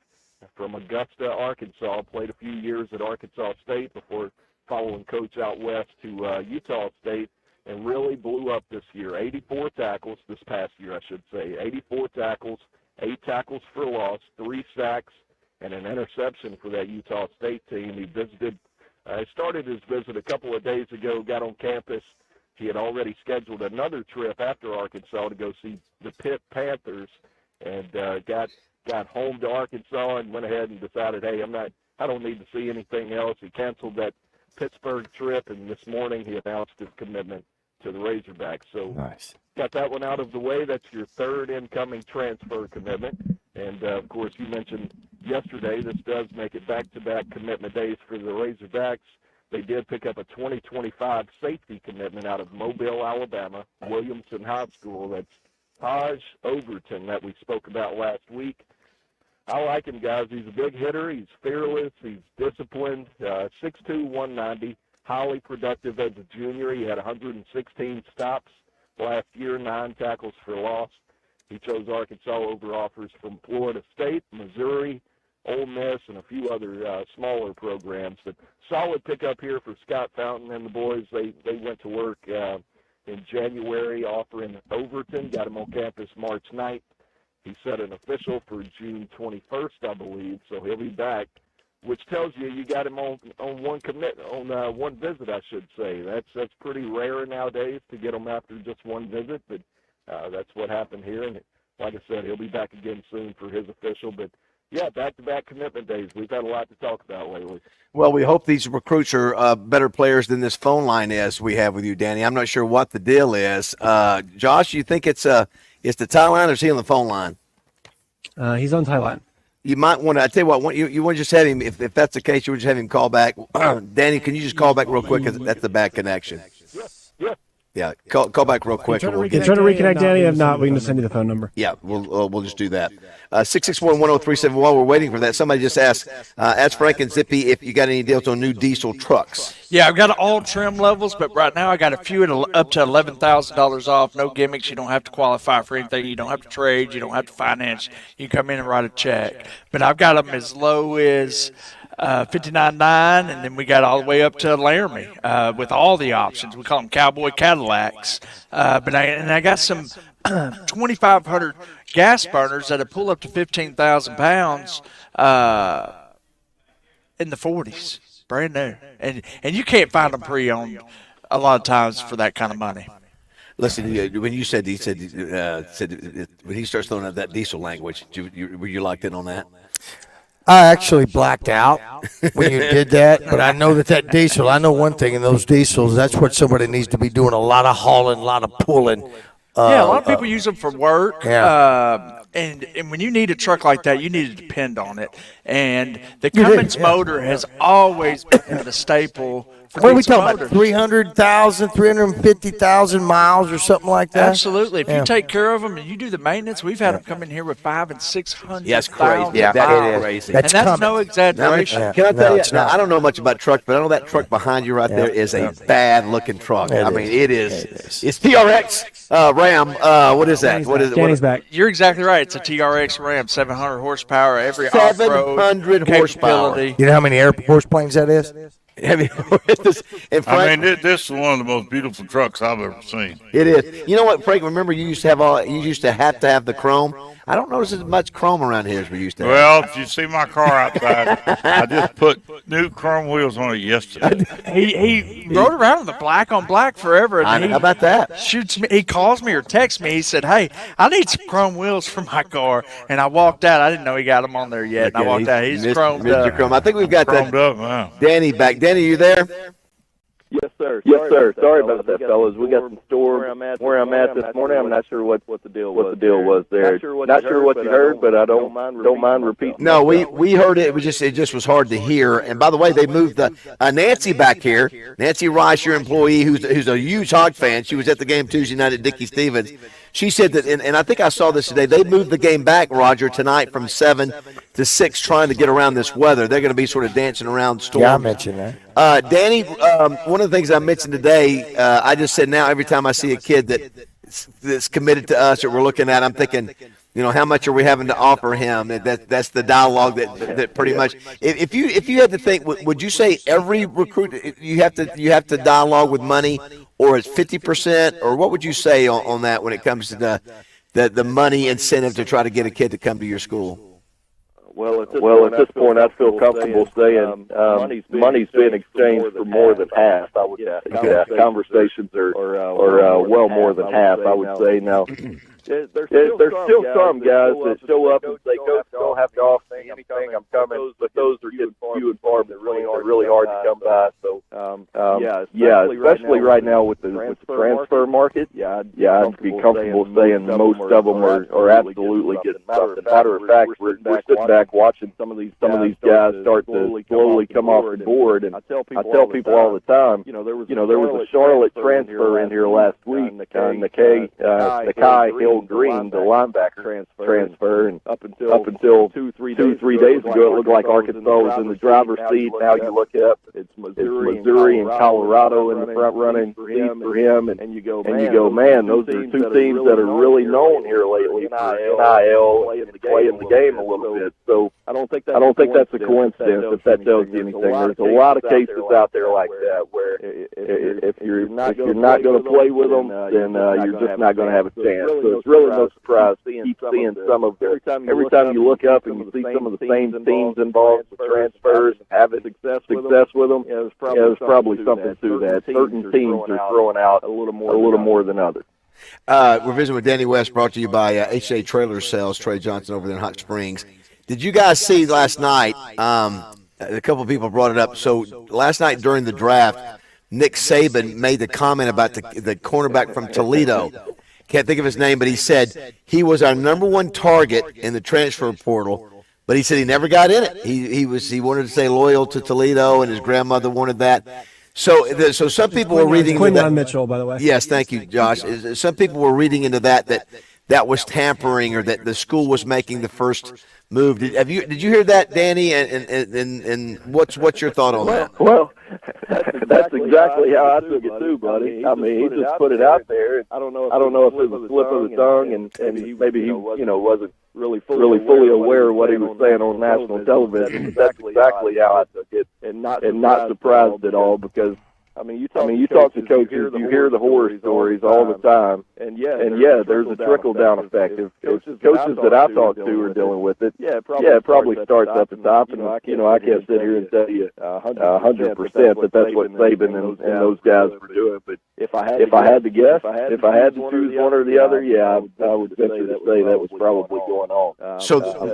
from Augusta, Arkansas. Played a few years at Arkansas State before following coach out west to Utah State, and really blew up this year. 84 tackles this past year, I should say. 84 tackles, 8 tackles for loss, 3 sacks, and an interception for that Utah State team. He started his visit a couple of days ago, got on campus. He had already scheduled another trip after Arkansas to go see the Pitt Panthers, and got home to Arkansas and went ahead and decided, hey, I don't need to see anything else. He canceled that Pittsburgh trip, and this morning he announced his commitment to the Razorbacks. So got that one out of the way. That's your third incoming transfer commitment. And, of course, you mentioned yesterday this does make it back-to-back commitment days for the Razorbacks. They did pick up a 2025 safety commitment out of Mobile, Alabama, Williamson High School. That's Taj Overton that we spoke about last week. I like him, guys. He's a big hitter. He's fearless. He's disciplined. 6'2", 190, highly productive as a junior. He had 116 stops last year, 9 tackles for loss. He chose Arkansas over offers from Florida State, Missouri, Ole Miss, and a few other smaller programs. But solid pickup here for Scott Fountain and the boys. They went to work in January offering Overton, got him on campus March 9th. He set an official for June 21st, I believe, so he'll be back, which tells you got him on one visit, I should say. That's pretty rare nowadays to get him after just one visit, but that's what happened here. And like I said, he'll be back again soon for his official. But, yeah, back-to-back commitment days. We've had a lot to talk about lately. Well, we hope these recruits are better players than this phone line is we have with you, Danny. I'm not sure what the deal is. Josh, you think it's the tie line or is he on the phone line? He's on tie line. You might want to, I tell you what, you want to just have him, if that's the case, you would just have him call back. Danny, can you just call back real quick because that's a bad connection? Yeah, call back real quick. Try to reconnect Danny. If not, we can just send you the phone number. Yeah, we'll just do that. 661-1037. While we're waiting for that, somebody just asked, ask Frank and Zippy if you got any deals on new diesel trucks. Yeah, I've got all trim levels, but right now I got a few at up to $11,000 off. No gimmicks. You don't have to qualify for anything. You don't have to trade. You don't have to finance. You come in and write a check. But I've got them as low as $59.9, and then we got all the way up to Laramie with all the options. We call them Cowboy Cadillacs. But I got some 2,500 gas burners that'll pull up to 15,000 pounds in the 40s, brand new. And you can't find them pre-owned a lot of times for that kind of money. Listen, when you said when he starts throwing out that diesel language, were you locked in on that? I actually blacked out when you did that, but I know that diesel, I know one thing in those diesels, that's what somebody needs to be doing, a lot of hauling, a lot of pulling. Yeah, a lot of people use them for work. Yeah. And when you need a truck like that, you need to depend on it. And the Cummins motor has always been a staple What are we talking about? 300,000, 350,000 miles or something like that? Absolutely. If you take care of them and you do the maintenance, we've had them come in here with 500,000 and 600,000. Yeah, it's crazy. Yeah, that is crazy. And that's no exaggeration. Can I tell you? Now, I don't know much about trucks, but I know that truck behind you right there is a bad-looking truck. I mean, it is. It's TRX Ram. What is that? What is it? Danny's back. You're exactly right. It's a TRX Ram, 700 horsepower, every 700 horsepower. You know how many air force planes that is? I mean, this is one of the most beautiful trucks I've ever seen. It is. You know what, Frank? Remember, you used to have to have the chrome. I don't notice as much chrome around here as we used to have. Well, if you see my car outside, I just put new chrome wheels on it yesterday. He rode around in the black on black forever. And How about that? Shoots me. He calls me or texts me. He said, "Hey, I need some chrome wheels for my car." And I walked out. I didn't know he got them on there yet. And I walked out. He's chromed Mr. up. Chrome. I think we've got Chromed up, wow. Danny back. Danny, you there? Yes, sir. Yes, sir. Sorry about that, fellas. We got some store where I'm at this morning. I'm not sure what the deal was there. Not sure what you heard, but I don't mind repeating. No, we heard it. It just was hard to hear. And by the way, they moved Nancy back here. Nancy Rice, your employee, who's a huge Hog fan. She was at the game Tuesday night at Dickie Stevens. She said that, and I think I saw this today, they moved the game back, Roger, tonight from 7 to 6, trying to get around this weather. They're going to be sort of dancing around storms. Yeah, I mentioned that. Danny, one of the things I mentioned today, I just said now every time I see a kid that's committed to us that we're looking at, I'm thinking, how much are we having to offer him? That's the dialogue that pretty much. If you had to think, would you say every recruit you have to dialogue with money, or it's 50%, or what would you say on that when it comes to the money incentive to try to get a kid to come to your school? Well, at this point, I feel comfortable saying money's being exchanged for more than half. I would say conversations are well more than half. I would say now. There's still some guys that show up and say, "Coach, don't have to offer me anything. I'm coming." But those are few and far between. They're really hard to come by. So, especially right now with the transfer market. I'd be comfortable saying most of them are absolutely getting something. Matter of fact, we're sitting back watching some of these guys start to slowly come off the board. And I tell people all the time, there was a Charlotte transfer in here last week, Nakai Hill Green, the linebacker transfer, and up until two, three days ago, it looked like Arkansas was in the driver's seat. Now you look up, it's Missouri and Colorado in the front running for him, and you go, man, those are two teams that are really known here lately for NIL and playing the game a little bit. So I don't think that's a coincidence if that tells you anything. There's a lot of cases out there like that where if you're not going to play with them, then you're just not going to have a chance. So it's really no surprise to keep seeing some of every time you look up and you see some of the same teams involved with transfers and having success with them. There's probably something to that. Certain teams are throwing out a little more than others. We're visiting with Danny West, brought to you by HA Trailer Sales, Trey Johnson over there in Hot Springs. Did you guys see last night? A couple of people brought it up. So last night during the draft, Nick Saban made the comment about the cornerback from Toledo. Can't think of his name, but he said he was our number one target in the transfer portal, but he said he never got in it. He wanted to stay loyal to Toledo, and his grandmother wanted that. So some people were reading into that. Mitchell, by the way. Yes, thank you, Josh. Some people were reading into that was tampering, or that the school was making the first move. Did you hear that, Danny? And what's your thought on that? Well, that's exactly how I took it too, buddy. I mean, he just put it out there. I don't know if it was a slip of the tongue, and maybe he wasn't really fully aware of what he was saying on national television. That's exactly how I took it, and not surprised at all, because you talk to coaches, you hear the horror stories all the time, and there's a trickle down effect. If coaches that I talk to are dealing with it, it probably starts at the top, and I can't sit here and tell you 100% that that's what Saban and those guys were doing. But if I had to guess, if I had to choose one or the other, I would venture to say that was probably going on.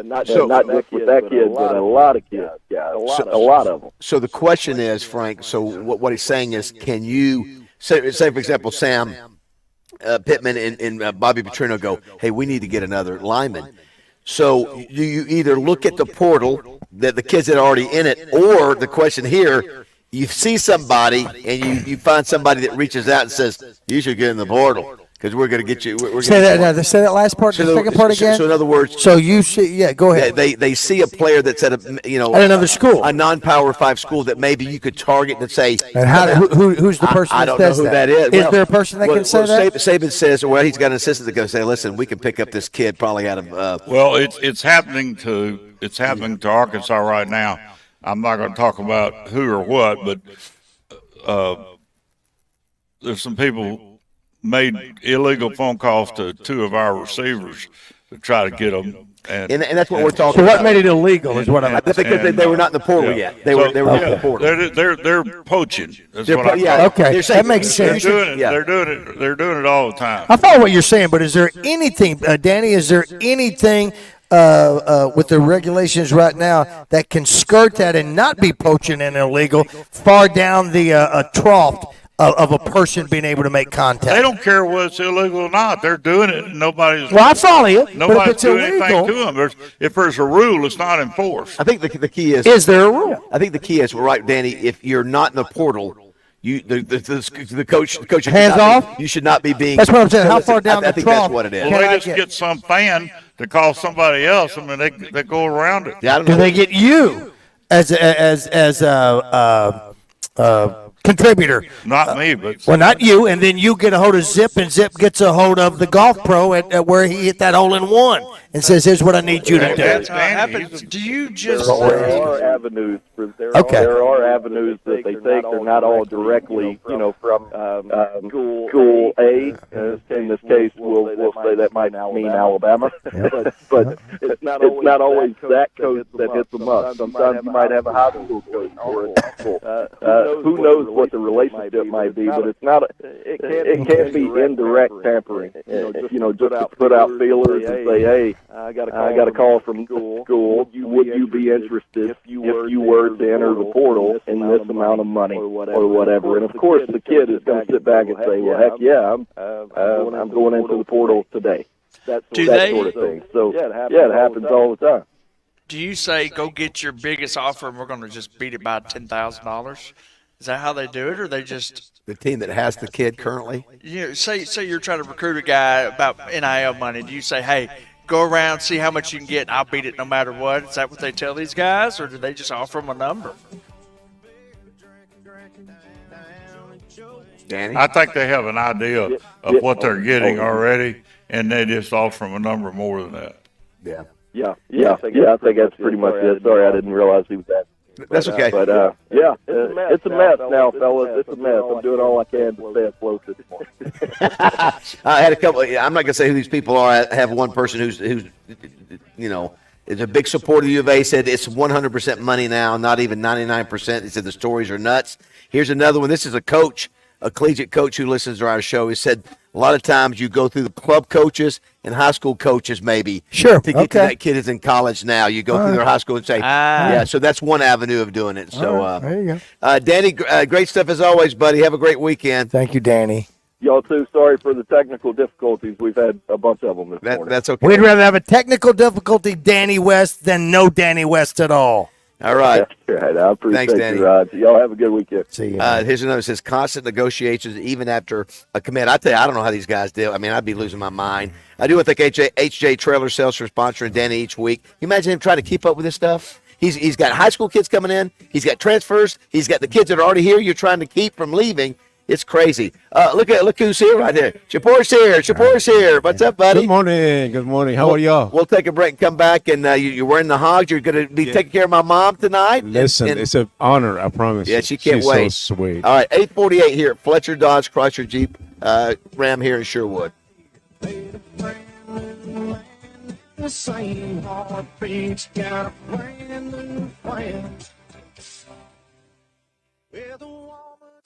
Not just with that kid, but a lot of kids, guys, a lot of them. So the question is, Frank. So what he's saying is, can you say for example, Sam Pittman and Bobby Petrino go, hey, we need to get another lineman. So you either look at the portal, that the kids that are already in it, or the question here you see somebody and you find somebody that reaches out and says, you should get in the portal because we're going to get you. Say that last part, the second part again. So in other words, so you see, go ahead. They see a player that's at at another school, a non-Power 5 school that maybe you could target and say. And who's the person? I don't know who that is. Is there a person that can say that? Saban says, well, he's got an assistant that goes say, listen, we can pick up this kid probably out of. Well, it's happening to Arkansas right now. I'm not going to talk about who or what, but there's some people made illegal phone calls to two of our receivers to try to get them. And that's what we're talking about. So what made it illegal is what I'm saying. Because they were not in the portal yet. They were not in the portal. They're poaching. That's what I okay. That makes sense. They're doing it all the time. I follow what you're saying, but is there anything, Danny, is there anything with the regulations right now that can skirt that and not be poaching and illegal far down the trough of a person being able to make contact? They don't care whether it's illegal or not. They're doing it, and nobody's. Well, I follow you. Nobody's doing anything to them. If there's a rule, it's not enforced. I think the key is. Is there a rule? I think the key is right, Danny. If you're not in the portal, the coach hands off. You should not be being. That's what I'm saying. How far down I the think trough? That's what it is. Well, they just get some fan to call somebody else. I mean, they go around it. Yeah, I don't know. Do they get you as contributor? Not me, but well, not you. And then you get a hold of Zip, and Zip gets a hold of the golf pro at where he hit that hole in one, and says, "Here's what I need you to do." That's how it happens. Do you just? There are avenues. There are avenues that they take. They're not all directly, from school A. In this case, we'll say that might mean Alabama, but it's not always that coach that hits them up. Sometimes you might have a high school coach or an uncle. Who knows what the relationship might be? But it's not. It can't be indirect tampering. Just to put out feelers and say, "Hey, I got a call from school. Would you be interested if you were to enter the portal in this amount of money or whatever?" And of course, the kid is going to sit back and say, "Well, heck yeah, I'm going into the portal today." That sort of thing. So yeah, it happens all the time. Do you say go get your biggest offer and we're going to just beat it by $10,000? Is that how they do it, or they just the team that has the kid currently? Say you're trying to recruit a guy about NIL money. Do you say, hey, go around, see how much you can get, and I'll beat it no matter what? Is that what they tell these guys, or do they just offer them a number? Danny? I think they have an idea of what they're getting already, and they just offer them a number more than that. Yeah. I think that's pretty much it. Sorry, I didn't realize he was that. That's okay. But it's a mess now, fellas. It's a mess. I'm doing all I can to stay afloat this morning. I had a couple. I'm not going to say who these people are. I have one person who's is a big supporter of the U of A. Said it's 100% money now, not even 99%. He said the stories are nuts. Here's another one. This is a coach, a collegiate coach who listens to our show. He said a lot of times you go through the club coaches and high school coaches maybe to get to that kid is in college now. You go through their high school and say, so that's one avenue of doing it. So there you go. Danny, great stuff as always, buddy. Have a great weekend. Thank you, Danny. Y'all too. Sorry for the technical difficulties. We've had a bunch of them this morning. That's okay. We'd rather have a technical difficulty, Danny West, than no Danny West at all. All right. Right. I appreciate Thanks, Danny. you, Rod. Y'all have a good weekend. See you. Here's another. It says constant negotiations even after a commit. I tell you, I don't know how these guys do. I mean, I'd be losing my mind. I do think HJ Trailer Sales for sponsoring Danny each week. Can you imagine him trying to keep up with this stuff? He's got high school kids coming in. He's got transfers. He's got the kids that are already here. You're trying to keep from leaving. It's crazy. Look who's here right there. Shapor's here. What's up, buddy? Good morning. How are y'all? We'll take a break and come back. And you're wearing the hogs. You're going to be taking care of my mom tonight. Listen, it's an honor. I promise. Yeah, she can't wait. She's so sweet. All right, 8:48 here at Fletcher Dodge Chrysler Jeep Ram here in Sherwood. The same heartbeats got a brand new plan.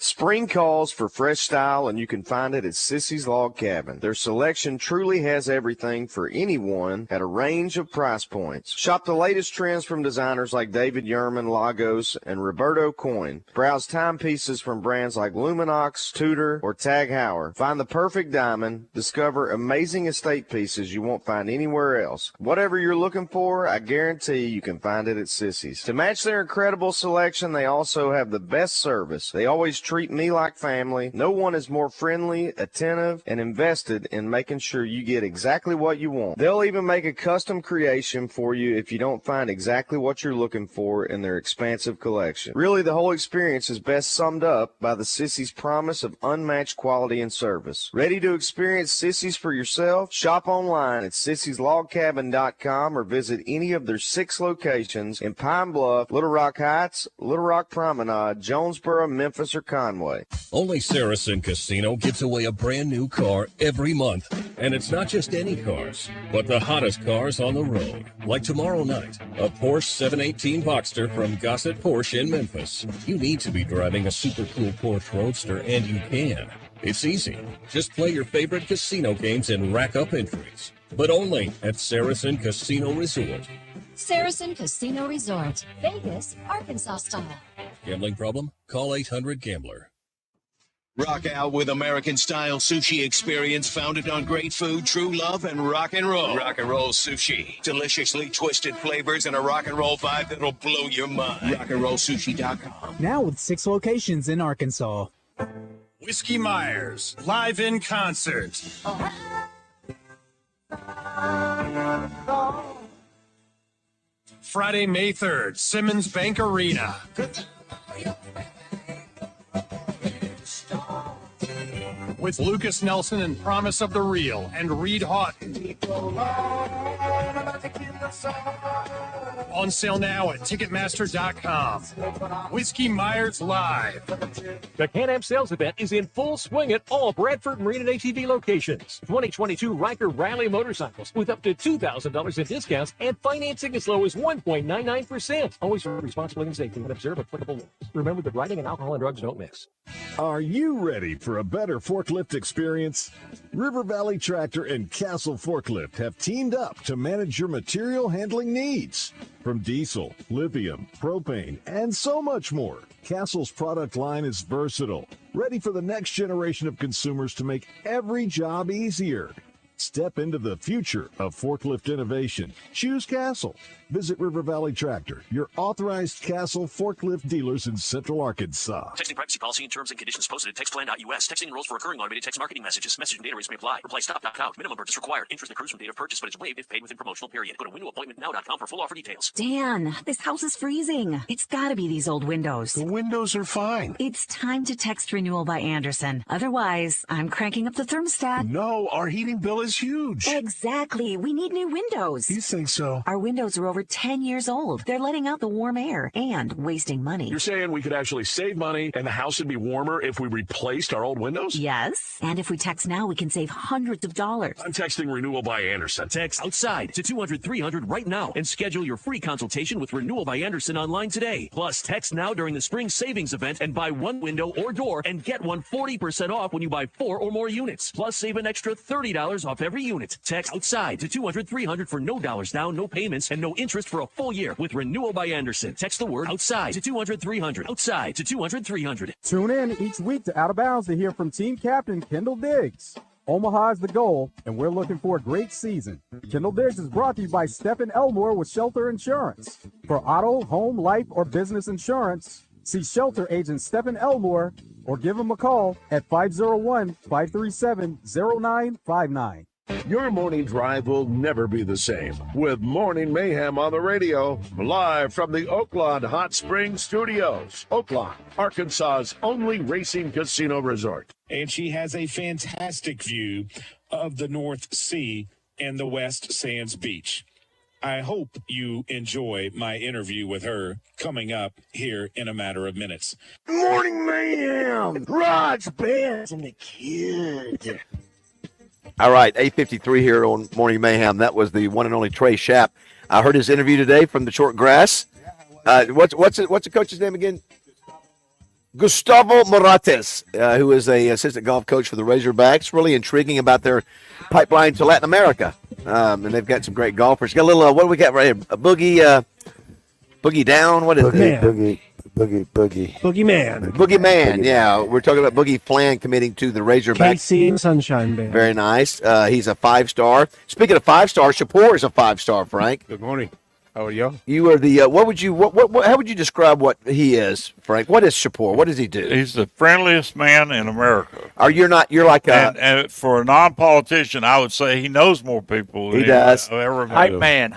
Spring calls for fresh style, and you can find it at Sissy's Log Cabin. Their selection truly has everything for anyone at a range of price points. Shop the latest trends from designers like David Yurman, Lagos, and Roberto Coin. Browse timepieces from brands like Luminox, Tudor, or Tag Heuer. Find the perfect diamond. Discover amazing estate pieces you won't find anywhere else. Whatever you're looking for, I guarantee you can find it at Sissy's. To match their incredible selection, they also have the best service. They always treat me like family. No one is more friendly, attentive, and invested in making sure you get exactly what you want. They'll even make a custom creation for you if you don't find exactly what you're looking for in their expansive collection. Really, the whole experience is best summed up by the Sissy's promise of unmatched quality and service. Ready to experience Sissy's for yourself? Shop online at sissyslogcabin.com or visit any of their 6 locations in Pine Bluff, Little Rock Heights, Little Rock Promenade, Jonesboro, Memphis, or Conway. Only Saracen Casino gives away a brand new car every month. And it's not just any cars, but the hottest cars on the road. Like tomorrow night, a Porsche 718 Boxster from Gossett Porsche in Memphis. You need to be driving a super cool Porsche Roadster, and you can. It's easy. Just play your favorite casino games and rack up entries. But only at Saracen Casino Resort. Saracen Casino Resort, Vegas, Arkansas style. Gambling problem? Call 800-GAMBLER. Rock out with American-style sushi experience founded on great food, true love, and rock and roll. Rock and roll sushi. Deliciously twisted flavors and a rock and roll vibe that'll blow your mind. RockandRollSushi.com. Now with 6 locations in Arkansas. Whiskey Myers, live in concert. Friday, May 3rd, Simmons Bank Arena. With Lucas Nelson and Promise of the Real and Reed Houghton. On sale now at Ticketmaster.com. Whiskey Myers Live. The Can-Am sales event is in full swing at all Bradford Marine and ATV locations. 2022 Riker Rally motorcycles with up to $2,000 in discounts and financing as low as 1.99%. Always responsibly and safely and observe applicable laws. Remember that riding and alcohol and drugs don't mix. Are you ready for a better forklift experience? River Valley Tractor and Castle Forklift have teamed up to manage your material handling needs. From diesel, lithium, propane, and so much more, Castle's product line is versatile, ready for the next generation of consumers to make every job easier. Step into the future of forklift innovation. Choose Castle. Visit River Valley Tractor, your authorized Castle forklift dealers in Central Arkansas. Texting privacy policy and terms and conditions posted at textplan.us. Texting enrolls for recurring automated text marketing messages. Messaging data rates may apply. Reply stop, not count. Minimum purchase required. Interest accrues from date of purchase, but it's waived if paid within promotional period. Go to windowappointmentnow.com for full offer details. Dan, this house is freezing. It's gotta be these old windows. The windows are fine. It's time to text renewal by Anderson. Otherwise, I'm cranking up the thermostat. No, our heating bill is huge. Exactly. We need new windows. You think so? Our windows are over 10 years old. They're letting out the warm air and wasting money. You're saying we could actually save money and the house would be warmer if we replaced our old windows? Yes. And if we text now, we can save hundreds of dollars. I'm texting Renewal by Anderson. Text outside to 200-300 right now and schedule your free consultation with Renewal by Anderson online today. Plus, text now during the spring savings event and buy one window or door and get one 40% off when you buy 4 or more units. Plus, save an extra $30 off every unit. Text outside to 200-300 for no dollars down, no payments, and no interest for a full year with Renewal by Anderson. Text the word outside to 200-300. Outside to 200-300. Tune in each week to Out of Bounds to hear from team captain Kendall Diggs. Omaha is the goal, and we're looking for a great season. Kendall Diggs is brought to you by Stephen Elmore with Shelter Insurance. For auto, home, life, or business insurance, see Shelter agent Stephen Elmore or give him a call at 501-537-0959. Your morning drive will never be the same with Morning Mayhem on the radio, live from the Oaklawn Hot Springs Studios. Oaklawn, Arkansas's only racing casino resort. And she has a fantastic view of the North Sea and the West Sands Beach. I hope you enjoy my interview with her coming up here in a matter of minutes. Morning Mayhem, Raj Benz and the kid. All right, 8:53 here on Morning Mayhem. That was the one and only Trey Schapp. I heard his interview today from the short grass. What's the coach's name again? Gustavo Morates, who is a assistant golf coach for the Razorbacks. Really intriguing about their pipeline to Latin America. And they've got some great golfers. Got a little, what do we got right here? A Boogie Down? What is it? Boogie Man. Boogie Man, yeah. We're talking about Boogie Flan committing to the Razorbacks. KC and Sunshine Band. Very nice. He's a 5-star. Speaking of 5-star, Shapur is a 5-star, Frank. Good morning. How are y'all? You are the, how would you describe what he is, Frank? What is Shapur? What does he do? He's the friendliest man in America. You're like a... And for a non-politician, I would say he knows more people than He does. Hype man.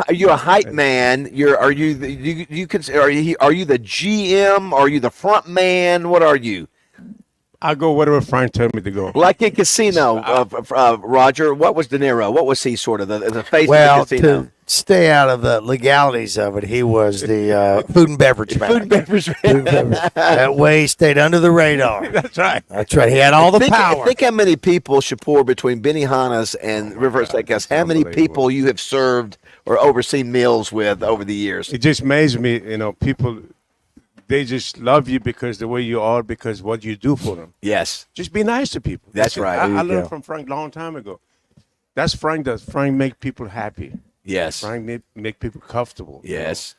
You're a hype man. Are you the GM? Are you the front man? What are you? I go whatever Frank tells me to go. Like in Casino, Roger, what was De Niro? What was he sort of, the face of the casino? To stay out of the legalities of it, he was the food and beverage man. Food and beverage man. That way he stayed under the radar. That's right. That's right. He had all the power. Think how many people, Shapur, between Benihana's and River Steakhouse, how many people you have served or overseen meals with over the years? It just amazes me, people... They just love you because the way you are, because what you do for them. Yes. Just be nice to people. That's right. I learned from Frank a long time ago. That's Frank does. Frank make people happy. Yes. Frank make people comfortable. Yes.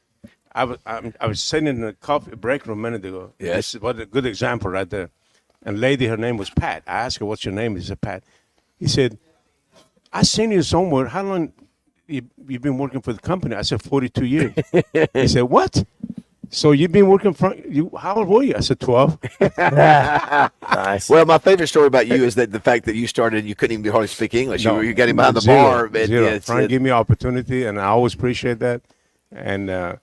I was sitting in the coffee break room a minute ago. Yes. This is what a good example right there. And lady, her name was Pat. I asked her, what's your name? She said, Pat. He said, I seen you somewhere. How long you've been working for the company? I said, 42 years. He said, what? So you've been working how old were you? I said 12. Nice. Well, my favorite story about you is that the fact that you started, you couldn't even hardly speak English. No, you got him behind the zero, bar. Zero. Frank gave me opportunity, and I always appreciate that. And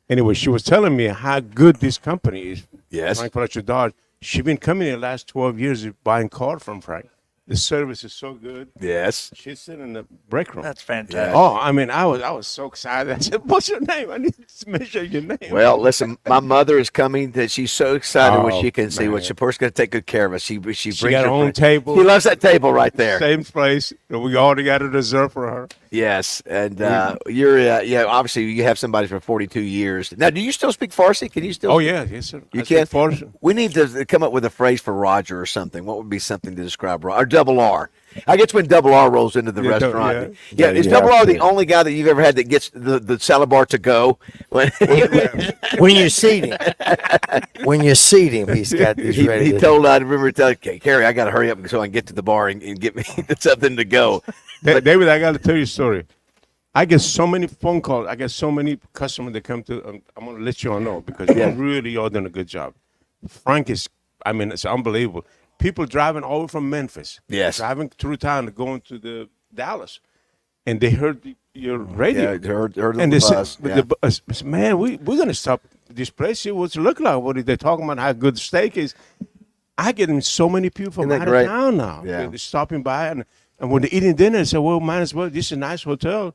anyway, she was telling me how good this company is. Yes. Frank Fletcher Dodge. She's been coming in the last 12 years buying cars from Frank. The service is so good. Yes. She's sitting in the break room. That's fantastic. Oh, I mean, I was so excited. I said, what's your name? I need to mention your name. Well, listen, my mother is coming. That she's so excited when she can see man. what Shapur's going to take good care of us. She brings got her own table. She loves that table right there. Same place. We already got a dessert for her. Yes, and you're obviously you have somebody for 42 years. Now, do you still speak Farsi? Can you still? Oh yeah, yes sir. You I can. speak Farsi. We need to come up with a phrase for Roger or something. What would be something to describe Roger? Or Double R. I guess when Double R rolls into the restaurant. Yeah, is Double R the only guy that you've ever had that gets the salad bar to go? When you seat him. When you seat him, he's got this ready. He told, I remember telling Carrie, I got to hurry up so I can get to the bar and get me something to go. David, I got to tell you a story. I get so many phone calls. I get so many customers that come to. I'm going to let you all know because you really are doing a good job. Frank is, it's unbelievable. People driving over from Memphis, driving through town, going to the Dallas, and they heard your radio. Yeah, heard and the they bus. said, man, we're going to stop this place. See what's it look like. What are they talking about? How good the steak is. I get so many people from out of town now. Yeah. They're stopping by, and when they're eating dinner, they say, well, might as well. This is a nice hotel.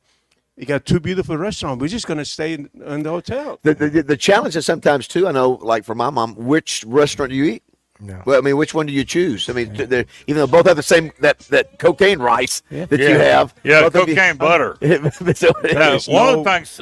You got two beautiful restaurants. We're just going to stay in the hotel. The challenge is sometimes, too, I know, like for my mom, which restaurant do you eat? No. Well, which one do you choose? Even though both have the same that cocaine rice that you have. Yeah, cocaine butter. One of the things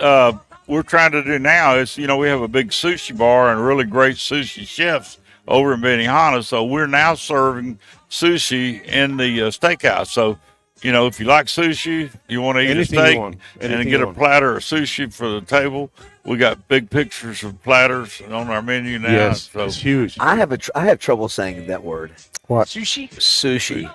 we're trying to do now is, we have a big sushi bar and really great sushi chefs over in Benihana. So we're now serving sushi in the steakhouse. So, if you like sushi, you want to eat Anything a steak and get a platter of sushi for the table. We got big pictures of platters on our menu now. Yes, so it's huge. I have trouble saying that word. What? Sushi.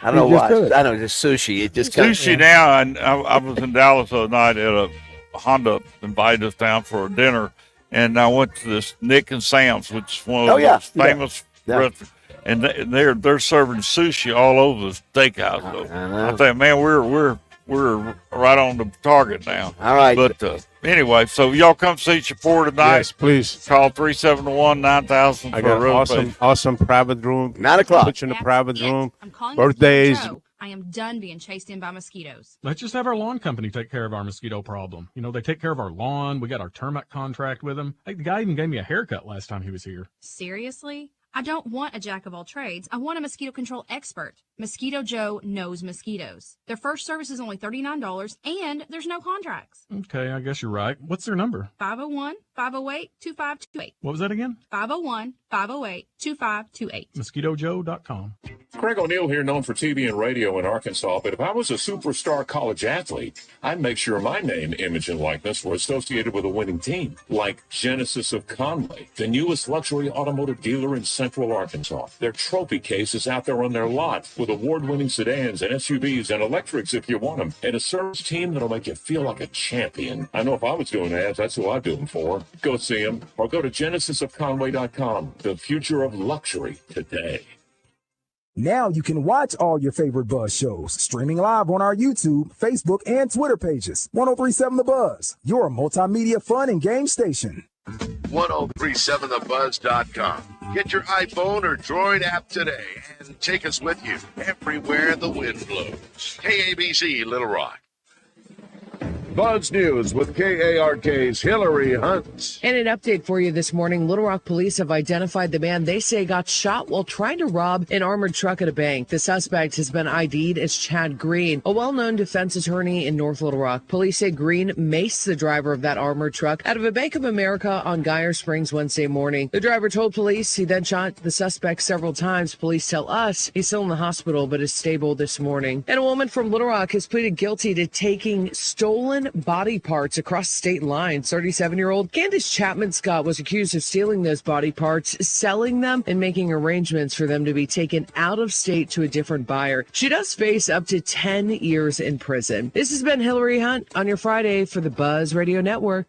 I don't know why. I know it's sushi. It just sushi now. And I was in Dallas the other night at a Honda invited us down for a dinner, and I went to this Nick and Sam's, which is one of the most famous restaurants. And they're serving sushi all over the steakhouse. So I think, man, we're right on the target now. All right. But anyway, so y'all come see Shapur tonight. Yes, please. Call 371-9000 I got an awesome private room. 9 o'clock. Put you in a private room. I'm calling Birthdays. I am done being chased in by mosquitoes. Let's just have our lawn company take care of our mosquito problem. They take care of our lawn. We got our termite contract with them. Hey, the guy even gave me a haircut last time he was here. Seriously? I don't want a jack of all trades. I want a mosquito control expert. Mosquito Joe knows mosquitoes. Their first service is only $39, and there's no contracts. Okay, I guess you're right. What's their number? 501 501-508-2528. What was that again? 501-508-2528. MosquitoJoe.com. Craig O'Neill here, known for TV and radio in Arkansas, but if I was a superstar college athlete, I'd make sure my name, image, and likeness were associated with a winning team, like Genesis of Conway, the newest luxury automotive dealer in Central Arkansas. Their trophy case is out there on their lot with award-winning sedans and SUVs and electrics if you want them, and a service team that'll make you feel like a champion. I know if I was doing ads, that's who I'd do them for. Go see them or go to genesisofconway.com. The future of luxury today. Now you can watch all your favorite Buzz shows streaming live on our YouTube, Facebook, and Twitter pages. 1037 The Buzz, your multimedia fun and game station. 1037thebuzz.com. Get your iPhone or Droid app today and take us with you everywhere the wind blows. KABZ Little Rock. Buzz News with KARK's Hillary Hunt. And an update for you this morning. Little Rock police have identified the man they say got shot while trying to rob an armored truck at a bank. The suspect has been ID'd as Chad Green, a well-known defense attorney in North Little Rock. Police say Green maced the driver of that armored truck out of a Bank of America on Geyer Springs Wednesday morning. The driver told police he then shot the suspect several times. Police tell us he's still in the hospital but is stable this morning. And a woman from Little Rock has pleaded guilty to taking stolen body parts across state lines. 37-year-old Candace Chapman Scott was accused of stealing those body parts, selling them, and making arrangements for them to be taken out of state to a different buyer. She does face up to 10 years in prison. This has been Hillary Hunt on your Friday for the Buzz Radio Network.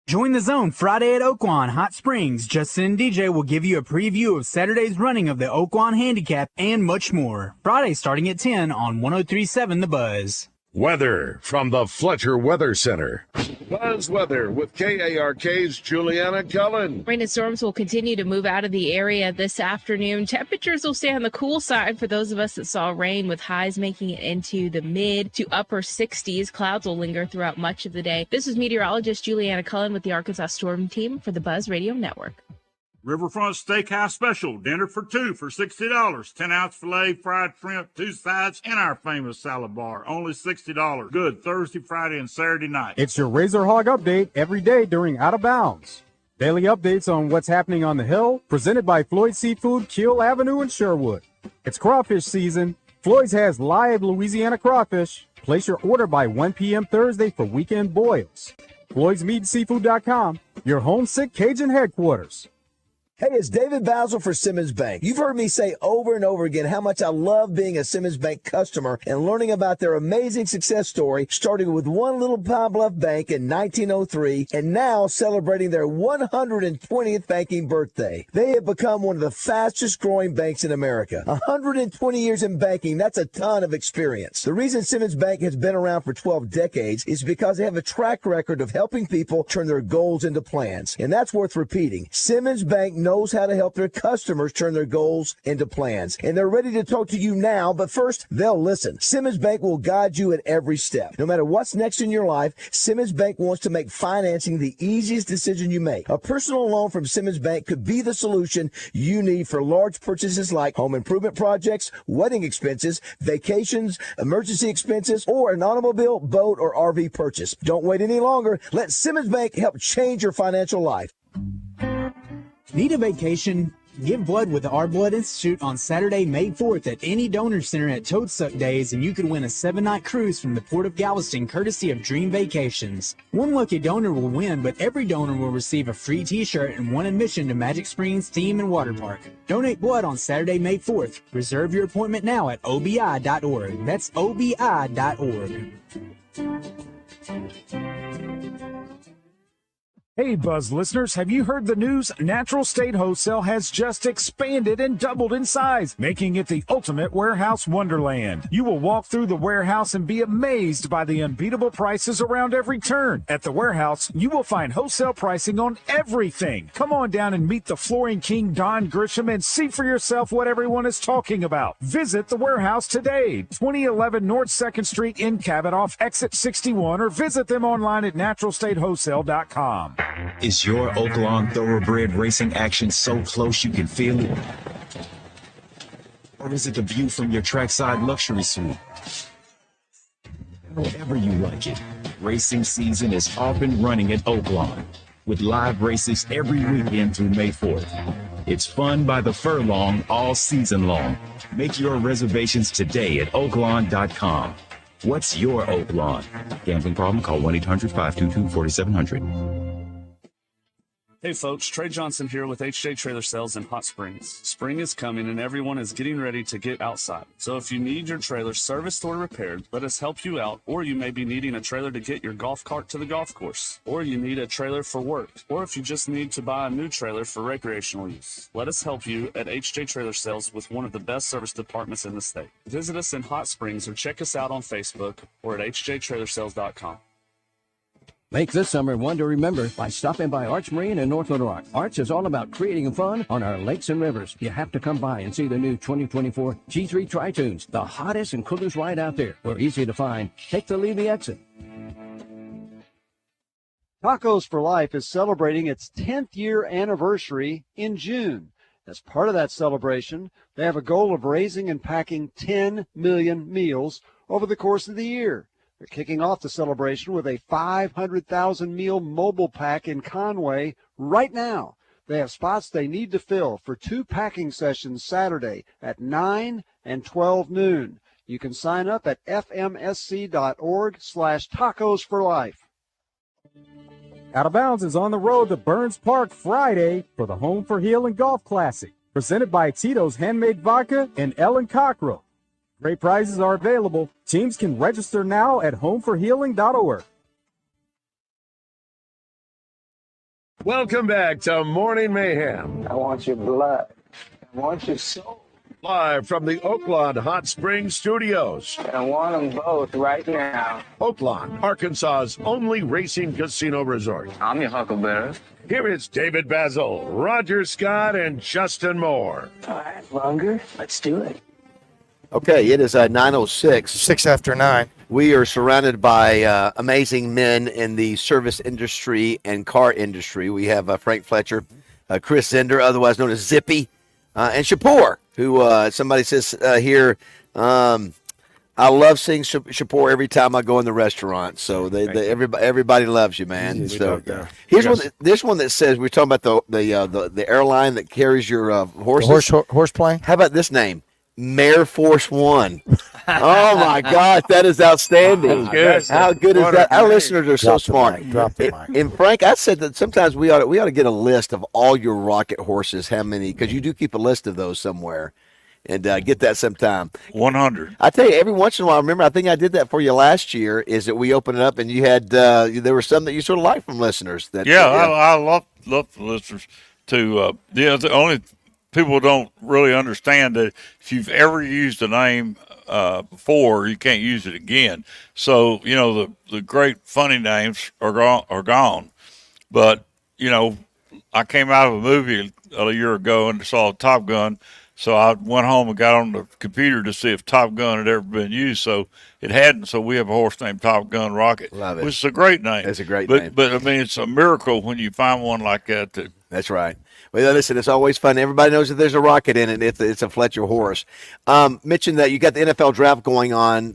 Join the zone Friday at Oaklawn Hot Springs. Justin and DJ will give you a preview of Saturday's running of the Oaklawn Handicap and much more. Friday starting at 10 on 1037 The Buzz. Weather from the Fletcher Weather Center. Buzz Weather with KARK's Juliana Cullen. Rain and storms will continue to move out of the area this afternoon. Temperatures will stay on the cool side for those of us that saw rain, with highs making it into the mid to upper 60s. Clouds will linger throughout much of the day. This is meteorologist Juliana Cullen with the Arkansas Storm Team for the Buzz Radio Network. Riverfront Steakhouse Special, dinner for two for $60. 10-ounce filet, fried shrimp, 2 sides, and our famous salad bar. Only $60. Good Thursday, Friday, and Saturday night. It's your Razor Hog update every day during Out of Bounds. Daily updates on what's happening on the Hill, presented by Floyd Seafood, Keel Avenue in Sherwood. It's crawfish season. Floyd's has live Louisiana crawfish. Place your order by 1 p.m. Thursday for weekend boils. Floyd'sMeatSeafood.com, your homesick Cajun headquarters. Hey, it's David Basil for Simmons Bank. You've heard me say over and over again how much I love being a Simmons Bank customer and learning about their amazing success story, starting with one little Pine Bluff bank in 1903 and now celebrating their 120th banking birthday. They have become one of the fastest growing banks in America. 120 years in banking, that's a ton of experience. The reason Simmons Bank has been around for 12 decades is because they have a track record of helping people turn their goals into plans. And that's worth repeating. Simmons Bank knows how to help their customers turn their goals into plans. And they're ready to talk to you now, but first, they'll listen. Simmons Bank will guide you at every step. No matter what's next in your life, Simmons Bank wants to make financing the easiest decision you make. A personal loan from Simmons Bank could be the solution you need for large purchases like home improvement projects, wedding expenses, vacations, emergency expenses, or an automobile, boat, or RV purchase. Don't wait any longer. Let Simmons Bank help change your financial life. Need a vacation? Give blood with the Our Blood Institute on Saturday, May 4th at any donor center at Toad Suck Days, and you could win a 7-night cruise from the Port of Galveston courtesy of Dream Vacations. One lucky donor will win, but every donor will receive a free t-shirt and one admission to Magic Springs Theme and Water Park. Donate blood on Saturday, May 4th. Reserve your appointment now at obi.org. That's obi.org. Hey, Buzz listeners, have you heard the news? Natural State Wholesale has just expanded and doubled in size, making it the ultimate warehouse wonderland. You will walk through the warehouse and be amazed by the unbeatable prices around every turn. At the warehouse, you will find wholesale pricing on everything. Come on down and meet the flooring king, Don Grisham, and see for yourself what everyone is talking about. Visit the warehouse today, 2011 North 2nd Street in Cabot off exit 61, or visit them online at naturalstatewholesale.com. Is your Oaklawn Thoroughbred racing action so close you can feel it? Or is it the view from your trackside luxury suite? However you like it, racing season is off and running at Oaklawn, with live races every weekend through May 4th. It's fun by the furlong all season long. Make your reservations today at oaklawn.com. What's your Oaklawn? Gambling problem? Call 1-800-522-4700. Hey folks, Trey Johnson here with HJ Trailer Sales in Hot Springs. Spring is coming and everyone is getting ready to get outside. So if you need your trailer serviced or repaired, let us help you out. Or you may be needing a trailer to get your golf cart to the golf course. Or you need a trailer for work. Or if you just need to buy a new trailer for recreational use. Let us help you at HJ Trailer Sales with one of the best service departments in the state. Visit us in Hot Springs or check us out on Facebook or at hjtrailersales.com. Make this summer one to remember by stopping by Arch Marine in North Little Rock. Arch is all about creating fun on our lakes and rivers. You have to come by and see the new 2024 G3 Tri-Tunes, the hottest and coolest ride out there. We're easy to find. Take the Levy exit. Tacos for Life is celebrating its 10th year anniversary in June. As part of that celebration, they have a goal of raising and packing 10 million meals over the course of the year. They're kicking off the celebration with a 500,000 meal mobile pack in Conway right now. They have spots they need to fill for 2 packing sessions Saturday at 9 and 12 noon. You can sign up at fmsc.org/tacos for life. Out of Bounds is on the road to Burns Park Friday for the Home for Healing Golf Classic, presented by Tito's Handmade Vodka and Ellen Cockrell. Great prizes are available. Teams can register now at homeforhealing.org. Welcome back to Morning Mayhem. I want your blood. I want your soul. Live from the Oaklawn Hot Springs Studios. I want them both right now. Oaklawn, Arkansas's only racing casino resort. I'm your huckleberry. Here is David BAZZEL, Roger Scott, and Justin Moore. All right, Longer, let's do it. Okay, it is 9:06. 6 after 9. We are surrounded by amazing men in the service industry and car industry. We have Frank Fletcher, Chris Zender, otherwise known as Zippy, and Shapur, who somebody says here, I love seeing Shapur every time I go in the restaurant. So everybody loves you, man. So here's this one that says, we're talking about the airline that carries your horses. Horse plane? How about this name? Mayor Force One. Oh my God, that is outstanding. Good. How good is that? Our listeners are so smart. Drop the mic. And Frank, I said that sometimes we ought to get a list of all your rocket horses. How many? Because you do keep a list of those somewhere, and get that sometime. 100. I tell you, every once in a while, remember, I think I did that for you last year. Is that we opened it up and you had there were some that you sort of liked from listeners. That I love the listeners to the only. People don't really understand that if you've ever used a name before, you can't use it again. So, the great funny names are gone. But, I came out of a movie a year ago and saw Top Gun. So I went home and got on the computer to see if Top Gun had ever been used. So it hadn't. So we have a horse named Top Gun Rocket. Love it. Which is a great name. It's a great name. But, I mean, it's a miracle when you find one like that. That's right. Well, listen, it's always fun. Everybody knows that there's a rocket in it. It's a Fletcher horse. Mentioned that you got the NFL draft going on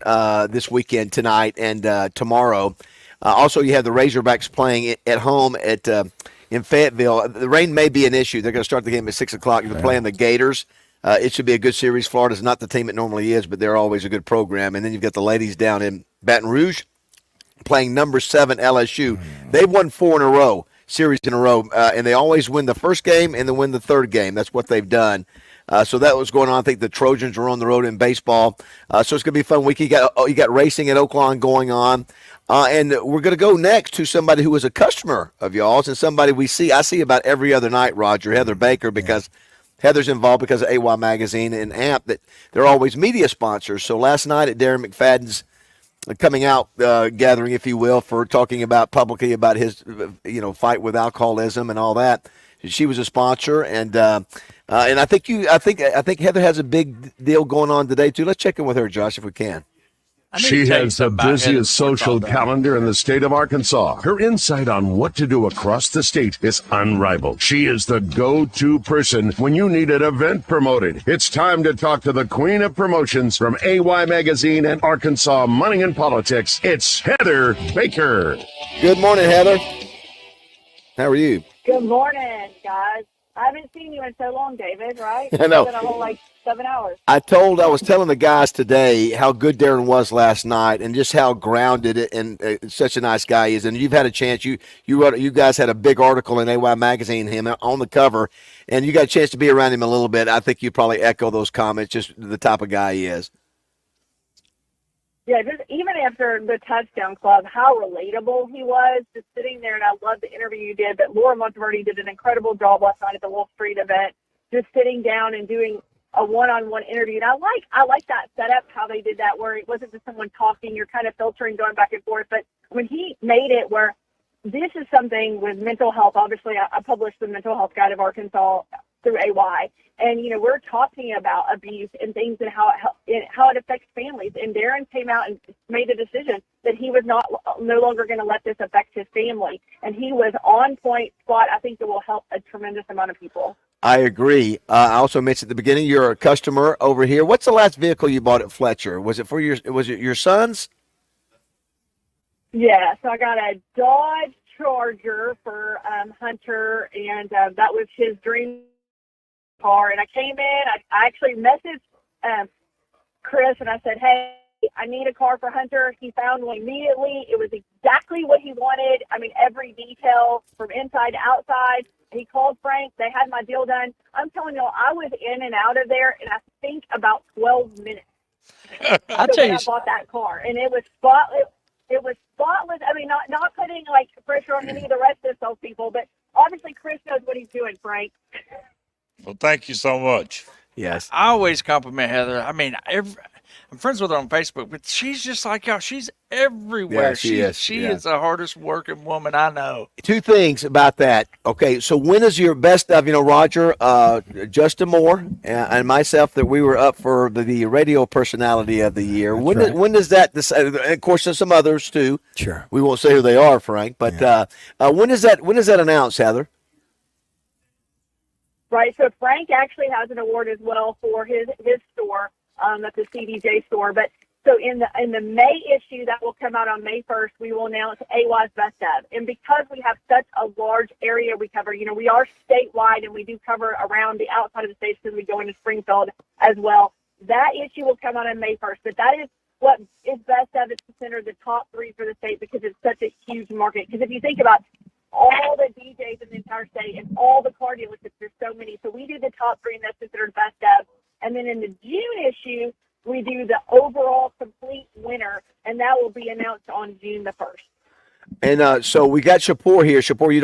this weekend, tonight and tomorrow. Also, you have the Razorbacks playing at home in Fayetteville. The rain may be an issue. They're going to start the game at 6 o'clock. They're playing the Gators. It should be a good series. Florida's not the team it normally is, but they're always a good program. And then you've got the ladies down in Baton Rouge playing number 7 LSU. They've won 4 in a row. Series in a row, and they always win the first game and then win the third game. That's what they've done. So that was going on. I think the Trojans are on the road in baseball. So it's going to be a fun week. You got racing at Oaklawn going on. And we're going to go next to somebody who is a customer of y'all's and somebody I see about every other night, Roger, Heather Baker, because Heather's involved because of AY Magazine and AMP, that they're always media sponsors. So last night at Darren McFadden's coming out gathering, if you will, for talking about publicly about his fight with alcoholism and all that. She was a sponsor, and I think Heather has a big deal going on today too. Let's check in with her, Josh, if we can. She has the busiest social calendar in the state of Arkansas. Her insight on what to do across the state is unrivaled. She is the go-to person when you need an event promoted. It's time to talk to the queen of promotions from AY Magazine and Arkansas Money and Politics. It's Heather Baker. Good morning, Heather. How are you? Good morning, guys. I haven't seen you in so long, David, right? I know. It's been a whole, 7 hours. I was telling the guys today how good Darren was last night and just how grounded and such a nice guy he is. And you've had a chance. You guys had a big article in AY Magazine, him on the cover, and you got a chance to be around him a little bit. I think you probably echo those comments, just the type of guy he is. Yeah, just even after the touchdown club, how relatable he was, just sitting there, and I loved the interview you did. But Laura Monteverde did an incredible job last night at the Wolf Street event, just sitting down and doing a one-on-one interview. And I like that setup, how they did that, where it wasn't just someone talking, you're kind of filtering, going back and forth. But when he made it where this is something with mental health, obviously I published the Mental Health Guide of Arkansas through AY. And, we're talking about abuse and things and how it affects families. And Darren came out and made a decision that he was no longer going to let this affect his family. And he was on point spot. I think it will help a tremendous amount of people. I agree. I also mentioned at the beginning, you're a customer over here. What's the last vehicle you bought at Fletcher? Was it your son's? Yeah, so I got a Dodge Charger for Hunter, and that was his dream car. And I came in, I actually messaged Chris, and I said, hey, I need a car for Hunter. He found one immediately. It was exactly what he wanted. I mean, every detail from inside to outside. He called Frank. They had my deal done. I'm telling you, I was in and out of there, and I think about 12 minutes. I bought that car, and it was spotless. It was spotless. I mean, not putting pressure on any of the rest of the salespeople, but obviously Chris knows what he's doing, Frank. Well, thank you so much. Yes. I always compliment Heather. I mean, I'm friends with her on Facebook, but she's just like y'all. She's everywhere. Yeah, she is. She is the hardest working woman I know. Two things about that. Okay, so when is your best of, Roger, Justin Moore, and myself, that we were up for the radio personality of the year. When does that, of course, there's some others too. Sure. We won't say who they are, Frank, but when is that announced, Heather? Right, so Frank actually has an award as well for his store at the CDJ store. But so in the May issue that will come out on May 1st, we will announce AY's Best Of. And because we have such a large area we cover, we are statewide and we do cover around the outside of the state because we go into Springfield as well. That issue will come out on May 1st. But that is what is Best Of. It's considered the top 3 for the state because it's such a huge market. Because if you think about all the DJs in the entire state and all the car dealerships, there's so many. So we do the top 3, and that's considered Best Of. And then in the June issue, we do the overall complete winner, and that will be announced on June the 1st. And so we got Shapur here. Shapur, you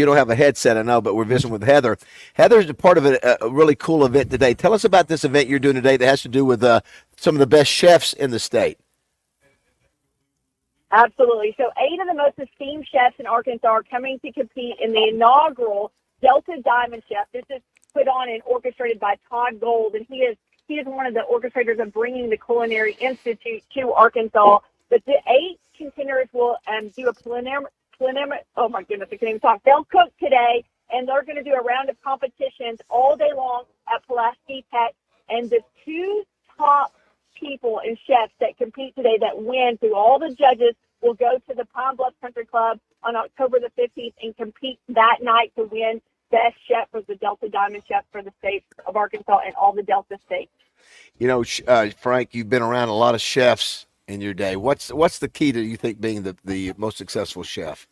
don't have a headset, I know, but we're visiting with Heather. Heather's a part of a really cool event today. Tell us about this event you're doing today that has to do with some of the best chefs in the state. Absolutely. So 8 of the most esteemed chefs in Arkansas are coming to compete in the inaugural Delta Diamond Chef. This is put on and orchestrated by Todd Gold, and he is one of the orchestrators of bringing the Culinary Institute to Arkansas. But the 8 contenders will do a preliminary, oh my goodness, I can't even talk. They'll cook today, and they're going to do a round of competitions all day long at Pulaski Tech. And the 2 top people and chefs that compete today that win through all the judges will go to the Pine Bluff Country Club on October the 15th and compete that night to win Best Chef for the Delta Diamond Chef for the state of Arkansas and all the Delta states. Frank, you've been around a lot of chefs in your day. What's the key to, you think, being the most successful chef?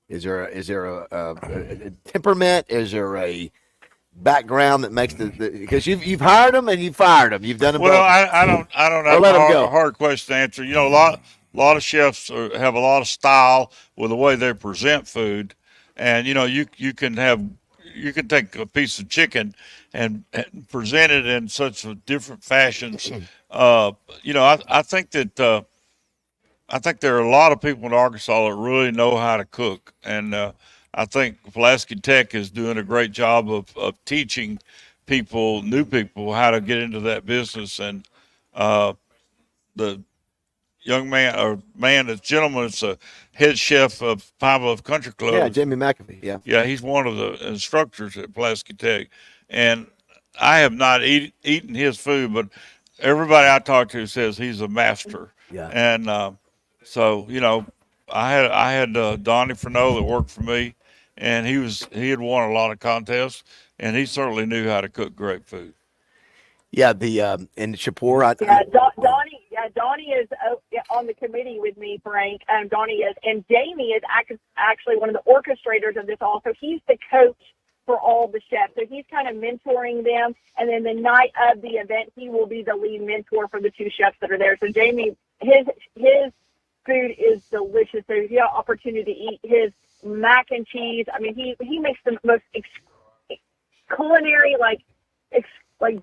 Is there a temperament? Is there a background that makes because you've hired them and you fired them. You've done it. Well, I don't have a hard question to answer. A lot of chefs have a lot of style with the way they present food, and you can take a piece of chicken and present it in such different fashions. I think that I think there are a lot of people in Arkansas that really know how to cook, and I think Pulaski Tech is doing a great job of teaching new people how to get into that business. And young man or man, this gentleman is a head chef of Pine Bluff Country Club. Yeah, Jamie McAfee. Yeah. Yeah, he's one of the instructors at Pulaski Tech. And I have not eaten his food, but everybody I talk to says he's a master. Yeah. And so, I had Donnie Furneaux that worked for me, and he had won a lot of contests, and he certainly knew how to cook great food. Yeah, and Shapur. Donnie is on the committee with me, Frank. Donnie is, and Jamie is actually one of the orchestrators of this. Also, he's the coach for all the chefs, so he's kind of mentoring them. And then the night of the event, he will be the lead mentor for the two chefs that are there. So Jamie, his food is delicious. So if you have an opportunity to eat his mac and cheese, I mean, he makes the most culinary like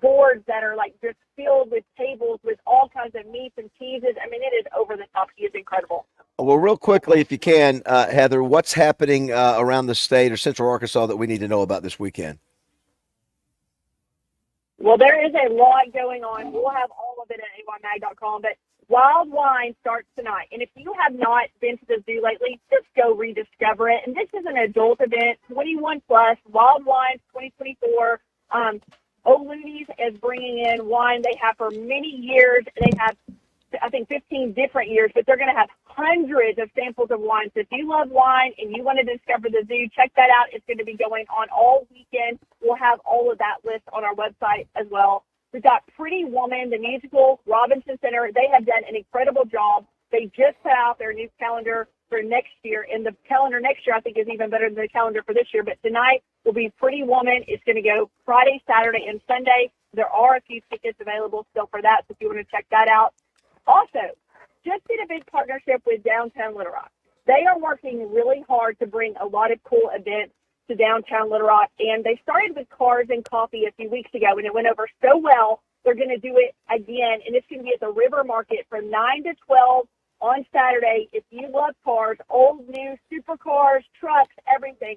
boards that are like just filled with tables with all kinds of meats and cheeses. I mean, it is over the top. He is incredible. Well, real quickly, if you can, Heather, what's happening around the state or Central Arkansas that we need to know about this weekend? Well, there is a lot going on. We'll have all of it at aymag.com, but Wild Wine starts tonight. And if you have not been to the zoo lately, just go rediscover it. And this is an adult event, 21 plus, Wild Wine 2024. Old Looney's is bringing in wine they have for many years. They have, I think, 15 different years, but they're going to have hundreds of samples of wine. So if you love wine and you want to discover the zoo, check that out. It's going to be going on all weekend. We'll have all of that list on our website as well. We've got Pretty Woman, the musical, Robinson Center. They have done an incredible job. They just put out their new calendar for next year, and the calendar next year I think is even better than the calendar for this year. But tonight will be Pretty Woman. It's going to go Friday, Saturday, and Sunday. There are a few tickets available still for that, so if you want to check that out. Also, just did a big partnership with Downtown Little Rock. They are working really hard to bring a lot of cool events to downtown Little Rock, and they started with cars and coffee a few weeks ago, and it went over so well. They're going to do it again, and it's going to be at the River Market from 9 to 12 on Saturday. If you love cars, old, new, supercars, trucks, everything,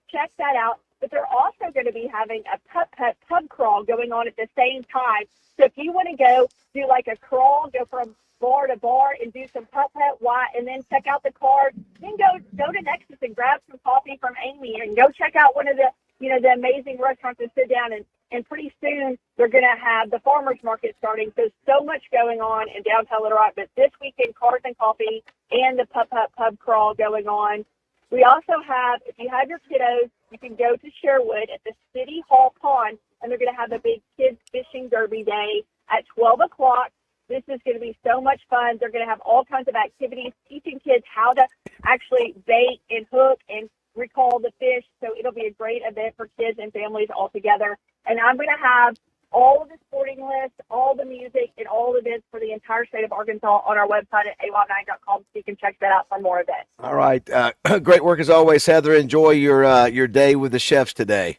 check that out. But they're also going to be having a pub crawl going on at the same time. So if you want to go do like a crawl, go from bar to bar and do some putt-putt, and then check out the cars, then go to Nexus and grab some coffee from Amy and go check out one of the the amazing restaurants and sit down. And pretty soon they're going to have the farmers market starting. So much going on in downtown Little Rock. But this weekend, cars and coffee and the putt-putt pub crawl going on. We also have, if you have your kiddos, you can go to Sherwood at the City Hall Pond, and they're going to have a big kids fishing derby day at 12 o'clock. This is going to be so much fun. They're going to have all kinds of activities, teaching kids how to actually bait and hook and recall the fish. So it'll be a great event for kids and families all together. And I'm going to have all of the sporting lists, all the music, and all the events for the entire state of Arkansas on our website at ay9.com, so you can check that out for more events. All right. Great work as always, Heather. Enjoy your day with the chefs today.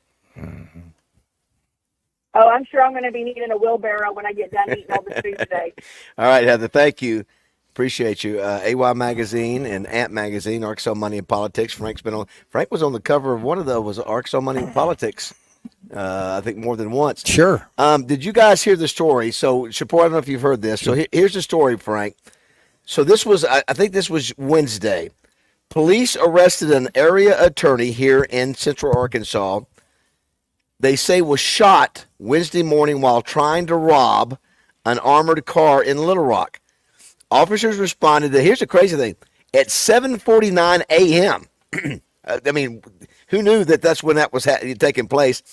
Oh, I'm sure I'm going to be needing a wheelbarrow when I get done eating all the food today. All right, Heather. Thank you. Appreciate you. AY Magazine and Ant Magazine, Arkansas Money and Politics. Frank was on the cover of one of those, was Arkansas Money and Politics. I think more than once. Sure. Did you guys hear the story? So, Shapur, I don't know if you've heard this. So here's the story, Frank. So this was, I think this was Wednesday. Police arrested an area attorney here in Central Arkansas. They say was shot Wednesday morning while trying to rob an armored car in Little Rock. Officers responded to, here's the crazy thing, at 7:49 a.m. I mean, who knew that's when that was taking place?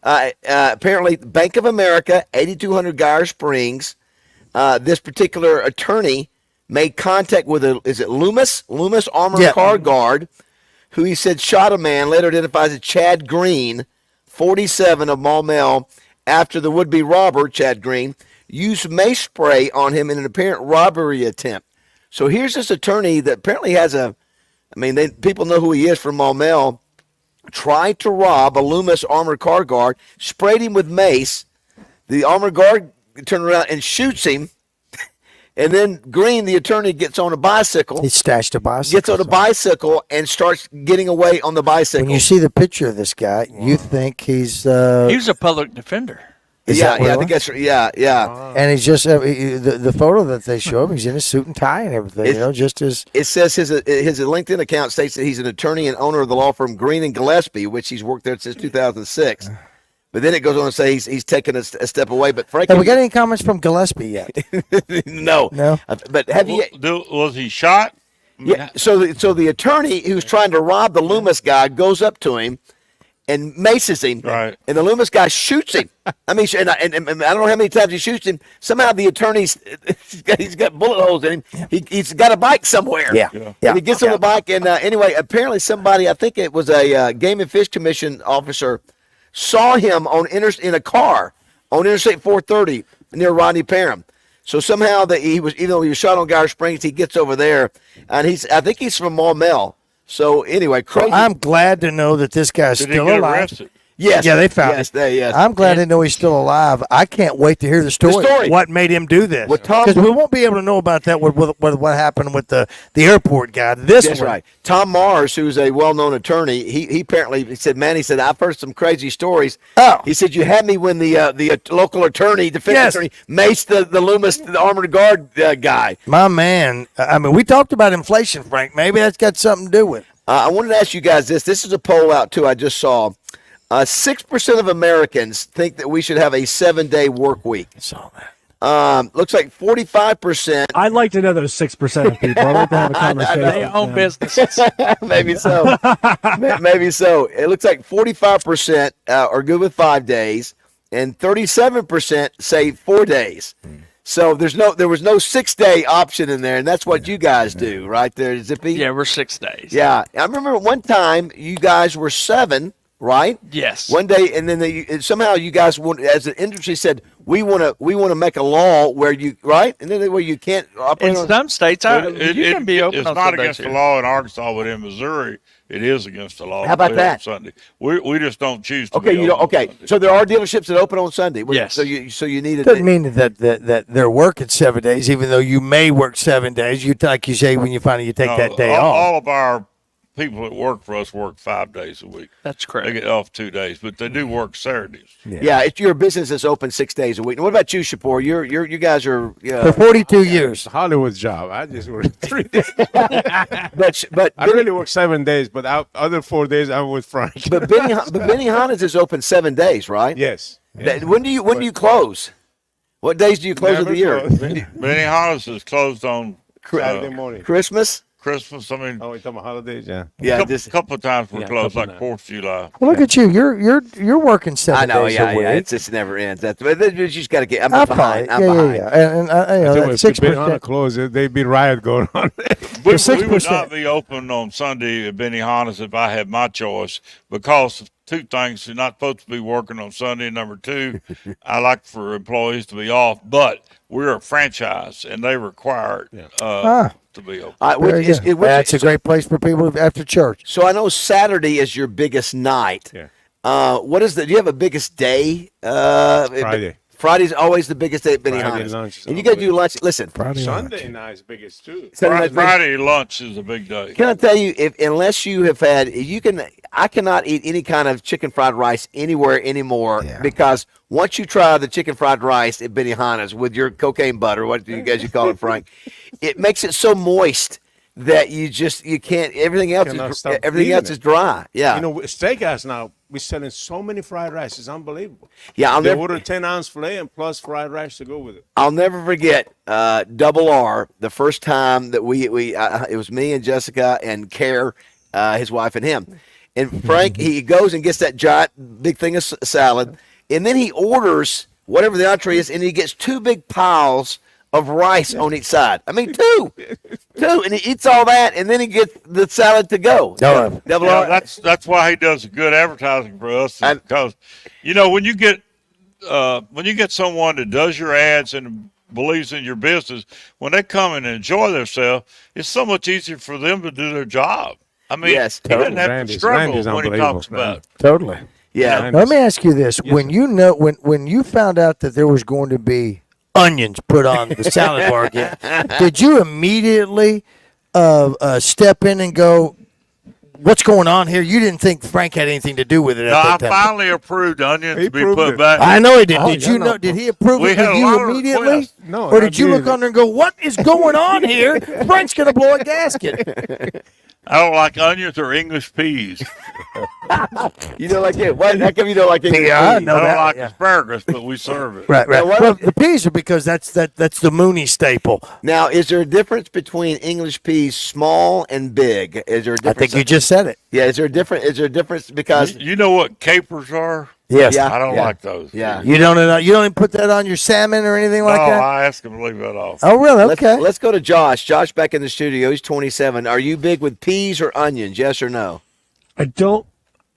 Apparently, Bank of America, 8200 Geyer Springs, this particular attorney made contact with Loomis armored car guard, who he said shot a man, later identified as Chad Green, 47 of Maumelle, after the would-be robber, Chad Green, used mace spray on him in an apparent robbery attempt. So here's this attorney that apparently has people know who he is from Maumelle, tried to rob a Loomis armored car guard, sprayed him with mace. The armored guard turned around and shoots him. And then Green, the attorney, gets on a bicycle. He stashed a bicycle. Gets on a bicycle and starts getting away on the bicycle. When you see the picture of this guy, you think he's... he was a public defender. I think that's And he's just the photo that they show him. He's in a suit and tie and everything. Just as it says, his LinkedIn account states that he's an attorney and owner of the law firm Green and Gillespie, which he's worked there since 2006. But then it goes on to say he's taken a step away. But frankly, have we got any comments from Gillespie yet? No. But have you? Was he shot? Yeah. So the attorney who's trying to rob the Loomis guy goes up to him and maces him. Right. And the Loomis guy shoots him. I mean, and I don't know how many times he shoots him. Somehow the attorney's he's got bullet holes in him. He's got a bike somewhere. Yeah. And he gets on the bike, and anyway, apparently somebody, I think it was a Game and Fish Commission officer, saw him in a car on Interstate 430 near Rodney Parham. So somehow even though he was shot on Geyer Springs, he gets over there, and I think he's from Maumelle. So anyway, crazy. Well, I'm glad to know that this guy's still alive. Arrested? Yes. Yeah, they found him. Yes. I'm glad to know he's still alive. I can't wait to hear the story. What made him do this? Because we won't be able to know about that with what happened with the airport guy. That's right. Tom Mars, who's a well-known attorney, he apparently said, I've heard some crazy stories. Oh. He said, you had me when the local attorney, defense attorney, maced the Loomis, the armored guard guy. My man. I mean, we talked about inflation, Frank. Maybe that's got something to do with it. I wanted to ask you guys this. This is a poll out, too, I just saw. 6% of Americans think that we should have a 7-day work week. I saw that. Looks like 45%. I'd like to know those 6% of people. I'd like to have a conversation. They own businesses. Maybe so. Maybe so. It looks like 45% are good with 5 days, and 37% say 4 days. So there was no 6-day option in there, and that's what you guys do, right there, Zippy? Yeah, we're 6 days. Yeah. I remember one time you guys were 7. Right? Yes. One day, and then somehow you guys as an industry said, we want to make a law where you and then where you can't operate. In some states, you can be open. It's on not Sundays against here. the law in Arkansas, but in Missouri, it is against the law. How about that? On Sunday, we just don't choose to. Okay, be open okay. Sunday. So there are dealerships that open on Sunday. Yes. So you need it. Doesn't mean that they're working 7 days, even though you may work 7 days. You like you say when you finally take that day off. All of our people that work for us work 5 days a week. That's correct. They get off 2 days, but they do work Saturdays. Yeah, it's your business is open 6 days a week. And what about you, Shapur? You guys are for 42 years. Hollywood job. I just work 3 days. but I really work 7 days, but other 4 days I'm with Frank. But Benny Hanna's is open 7 days, right? Yes. When do you close? What days do you close of the year? Benny Hanna's is closed on Saturday morning. Christmas. I mean, oh, we're talking about holidays, yeah. Yeah, a couple of times we're closed, like 4th of July. Well, look at you. You're working 7 I know, days a week. It just never ends. But you just got to get. I'm behind. I'm behind. And if 6%. close it, there'd be riot going on. We would not be open on Sunday at Benny Hanna's if I had my choice, because of 2 things. You're not supposed to be working on Sunday. Number 2, I like for employees to be off, but we're a franchise and they require to be open. That's a great place for people after church. So I know Saturday is your biggest night. Yeah. What is do you have a biggest day? Friday. Friday's always the biggest day at Benny Hanna's. And you got to do lunch. Listen, Sunday night's biggest too. Friday lunch is a big day. Can I tell you, unless you have had, I cannot eat any kind of chicken fried rice anywhere anymore because once you try the chicken fried rice at Benny Hanna's with your cocaine butter, what do you guys call it, Frank? It makes it so moist that you can't. Everything else is dry. Yeah. You know, Steakhouse now, we're selling so many fried rice. It's unbelievable. Yeah, they order 10-ounce filet and plus fried rice to go with it. I'll never forget Double R, the first time that it was me and Jessica and Care, his wife, and him. And Frank, he goes and gets that giant big thing of salad, and then he orders whatever the entree is, and he gets 2 big piles of rice on each side. I mean, 2, and he eats all that, and then he gets the salad to go. Double R. That's why he does good advertising for us, because when you get someone that does your ads and believes in your business, when they come and enjoy themselves, it's so much easier for them to do their job. I mean, yes, he doesn't have to struggle when he talks about it. Totally. Yeah. Let me ask you this: when you found out that there was going to be onions put on the salad bar again, did you immediately step in and go, what's going on here? You didn't think Frank had anything to do with it. No, I finally approved onions to be put back. I know he did. Did you know? Did he approve it with you immediately? No. Or did you look under and go, "What is going on here? Frank's going to blow a gasket." I don't like onions or English peas. You don't like it? Why? How come you don't like English peas? I know I don't that. like asparagus, but we serve it. Right. Well, the peas are because that's the Mooney staple. Now, is there a difference between English peas small and big? Is there a difference? I think you just said it. Yeah, is there a difference because You know what capers are? Yes. I don't like those. Yeah. You don't even put that on your salmon or anything like No, that? I asked him to leave that off. Oh, really? Okay. Let's go to Josh. Josh back in the studio. He's 27. Are you big with peas or onions? Yes or no? I don't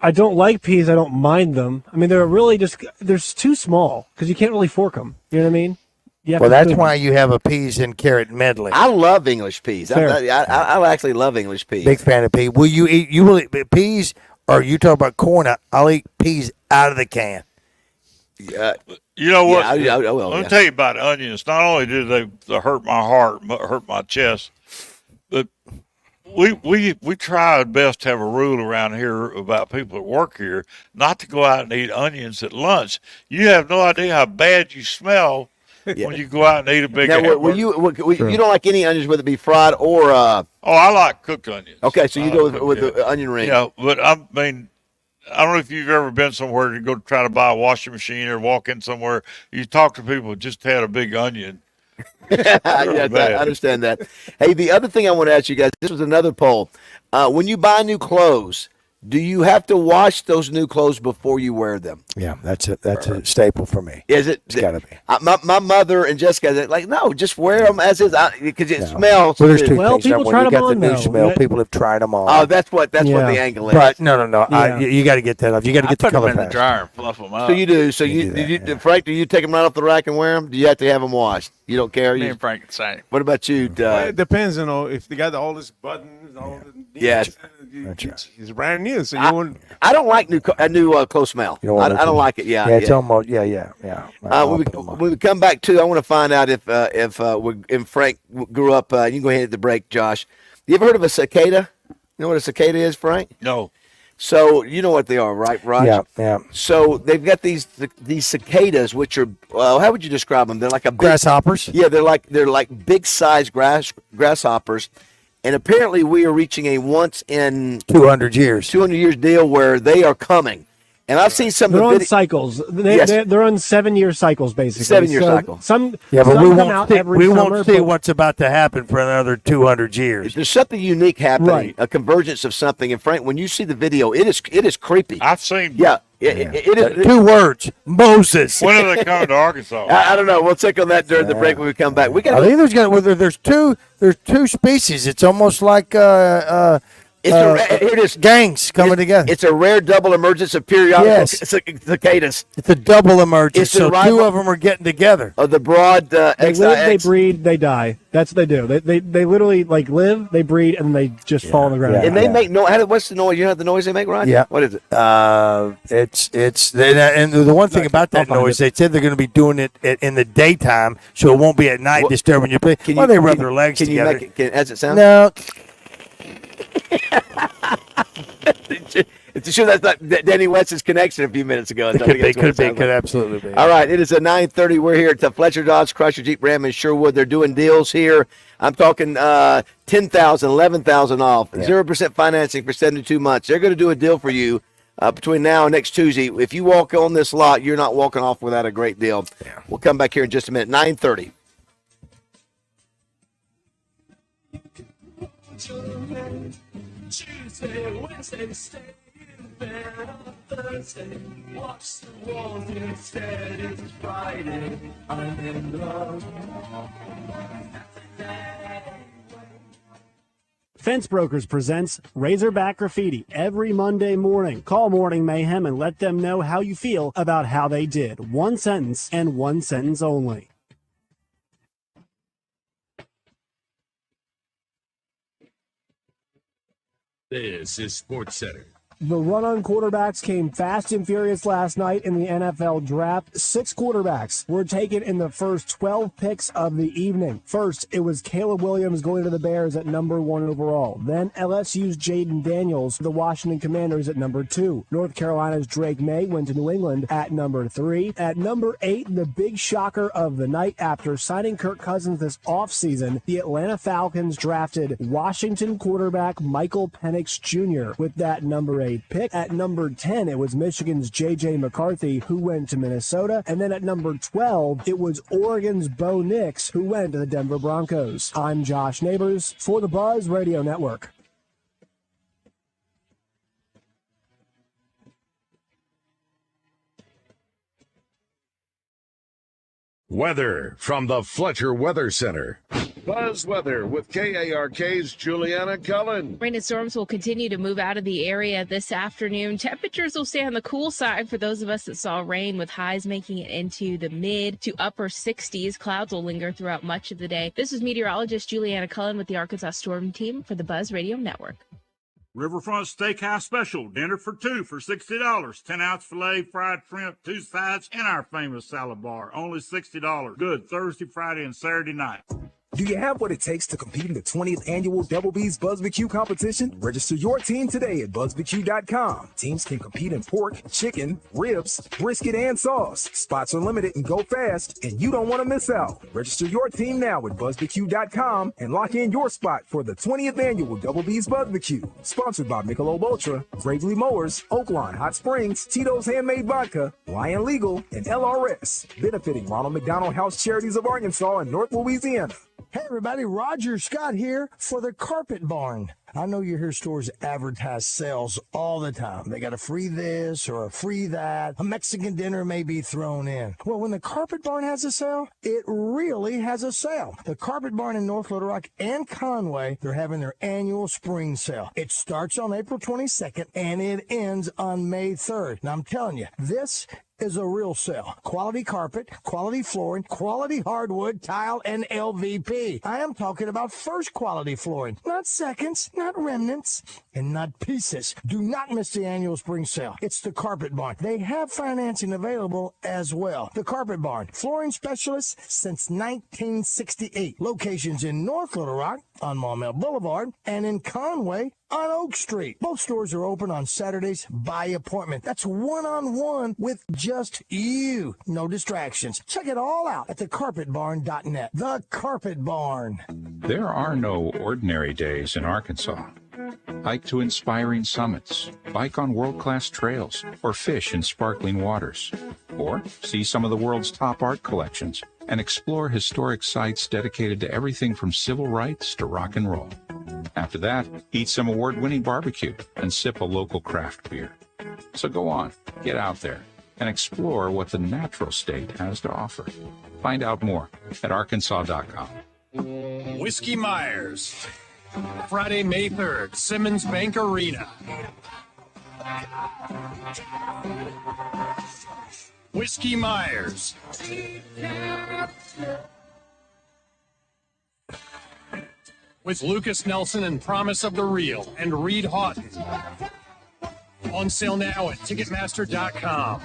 like peas. I don't mind them. I mean, they're too small because you can't really fork them. You know what I mean? Well, that's why you have a peas and carrot medley. I love English peas. I actually love English peas. Big fan of peas. Will you eat? You will eat peas, or you talk about corn? I'll eat peas out of the can. You know what? Yeah, I will. Let me tell you about onions. Not only did they hurt my heart, but hurt my chest, but we try our best to have a rule around here about people that work here not to go out and eat onions at lunch. You have no idea how bad you smell when you go out and eat a big Now, hamburger. you don't like any onions, whether it be fried or. Oh, I like cooked onions. Okay, so you go with the onion ring. Yeah, but I mean, I don't know if you've ever been somewhere to go try to buy a washing machine or walk in somewhere. You talk to people who just had a big onion. Yes, I understand that. Hey, the other thing I want to ask you guys, this was another poll. When you buy new clothes, do you have to wash those new clothes before you wear them? Yeah, that's a staple for me. Is it? It's got to be. My mother and Jessica, they're like, no, just wear them as is, because it smells. Well, there's two Well, things. people When try you them got on, the new though. smell. Yeah. People have tried them on. Oh, that's what the Yeah. angle is. But no. Yeah. You got to get that off. You got to I get the put them color in the fast. dryer and fluff them up. So you do. So You do that, Frank, do you take them right off the rack and wear them? Do you have to have them washed? You don't care? Me and Frank are the same. What about you? Well, it depends, if they got all these buttons, all the Yes. it's brand new, so you won't. I don't like new clothes smell. You don't I want don't like it. Yeah, it's almost yeah. When we come back to, I want to find out if Frank grew up. You can go ahead and hit the break, Josh. You ever heard of a cicada? You know what a cicada is, Frank? No. So you know what they are, right, Raj? Yeah. So they've got these cicadas, which are how would you describe them? They're like a big, Grasshoppers. Yeah, they're like big size grasshoppers. And apparently, we are reaching a once in 200 years deal where they are coming. And I've seen some They're of on the cycles. Yes. They're on 7-year cycles, basically. 7-year cycle. Yeah, but some we come won't out see, every we summer, won't see but- what's about to happen for another 200 years. There's something unique happening, Right. a convergence of something. And Frank, when you see the video, it is creepy. I've seen. Yeah, it is. 2 words, Moses. When are they coming to Arkansas? I don't know. We'll check on that during the break when we come back. We I got. think there's two species. It's almost like Here it is. gangs coming together. It's a rare double emergence of periodical Yes. cicadas. It's a double emergence. It's the So rival- 2 of them are getting together. Of the broad They XIX. live, they breed, they die. That's what they do. They literally live, they breed, and they just fall on the ground. And they make noise. What's the noise? You know the noise they make, Ron? Yeah. What is it? And the one thing about that noise, they said they're going to be doing it in the daytime, so it won't be at night disturbing your place. Well, they rub their legs Can you together. make it? As it sound? No. It's sure that's not Danny West's connection a few minutes ago. It could absolutely be. All right, it is a 9:30. We're here at the Fletcher Dodge Chrysler Jeep Ram in Sherwood. They're doing deals here. I'm talking 10,000, 11,000 off, 0% financing for 72 months. They're going to do a deal for you between now and next Tuesday. If you walk on this lot, you're not walking off without a great deal. Yeah. We'll come back here in just a minute. 9:30. Tuesday, Wednesday, stay in bed on Thursday. Watch the walls instead. It's Friday. I'm in love. Fence Brokers presents Razorback Graffiti every Monday morning. Call Morning Mayhem and let them know how you feel about how they did. One sentence and one sentence only. This is Sports Center The run-on quarterbacks came fast and furious last night in the NFL draft. 6 quarterbacks were taken in the first 12 picks of the evening. First, it was Caleb Williams going to the Bears at number 1 overall. Then LSU's Jaden Daniels, the Washington Commanders at number 2. North Carolina's Drake May went to New England at number 3. At number 8, the big shocker of the night after signing Kirk Cousins this offseason, the Atlanta Falcons drafted Washington quarterback Michael Penix Jr. with that number 8 pick. At number 10, it was Michigan's J.J. McCarthy, who went to Minnesota. And then at number 12, it was Oregon's Bo Nix, who went to the Denver Broncos. I'm Josh Neighbors for the Buzz Radio Network. Weather from the Fletcher Weather Center. Buzz Weather with KARK's Juliana Cullen. Rain and storms will continue to move out of the area this afternoon. Temperatures will stay on the cool side for those of us that saw rain, with highs making it into the mid to upper 60s. Clouds will linger throughout much of the day. This is meteorologist Juliana Cullen with the Arkansas Storm Team for the Buzz Radio Network. Riverfront Steakhouse Special, dinner for 2 for $60. 10-ounce filet, fried shrimp, 2 sides, and our famous salad bar. Only $60. Good Thursday, Friday, and Saturday night. Do you have what it takes to compete in the 20th annual Double B's BuzzBQ competition? Register your team today at BuzzBQ.com. Teams can compete in pork, chicken, ribs, brisket, and sauce. Spots are limited and go fast, and you don't want to miss out. Register your team now at BuzzBQ.com and lock in your spot for the 20th annual Double B's BuzzBQ. Sponsored by Michelob Ultra, Gravely Mowers, Oaklawn Hot Springs, Tito's Handmade Vodka, Lion Legal, and LRS. Benefiting Ronald McDonald House Charities of Arkansas and North Louisiana. Hey everybody, Roger Scott here for the Carpet Barn. I know you hear stores advertise sales all the time. They got a free this or a free that. A Mexican dinner may be thrown in. Well, when the Carpet Barn has a sale, it really has a sale. The Carpet Barn in North Little Rock and Conway, they're having their annual spring sale. It starts on April 22nd and it ends on May 3rd. Now I'm telling you, this is a real sale. Quality carpet, quality flooring, quality hardwood, tile, and LVP. I am talking about first quality flooring, not seconds, not remnants, and not pieces. Do not miss the annual spring sale. It's the Carpet Barn. They have financing available as well. The Carpet Barn, flooring specialists since 1968. Locations in North Little Rock on Maumelle Boulevard and in Conway on Oak Street. Both stores are open on Saturdays by appointment. That's one-on-one with just you. No distractions. Check it all out at thecarpetbarn.net. The Carpet Barn. There are no ordinary days in Arkansas. Hike to inspiring summits, bike on world-class trails, or fish in sparkling waters. Or see some of the world's top art collections and explore historic sites dedicated to everything from civil rights to rock and roll. After that, eat some award-winning barbecue and sip a local craft beer. So go on, get out there, and explore what the natural state has to offer. Find out more at arkansas.com. Whiskey Myers, Friday, May 3rd, Simmons Bank Arena. Whiskey Myers. With Lucas Nelson and Promise of the Real and Reed Houghton. On sale now at Ticketmaster.com.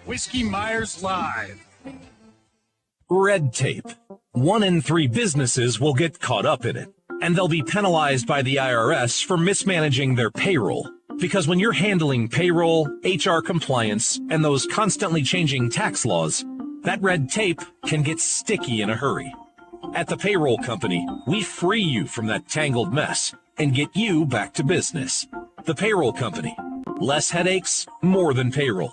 Whiskey Myers Live. Red tape. 1 in 3 businesses will get caught up in it, and they'll be penalized by the IRS for mismanaging their payroll. Because when you're handling payroll, HR compliance, and those constantly changing tax laws, that red tape can get sticky in a hurry. At the Payroll Company, we free you from that tangled mess and get you back to business. The Payroll Company. Less headaches, more than payroll.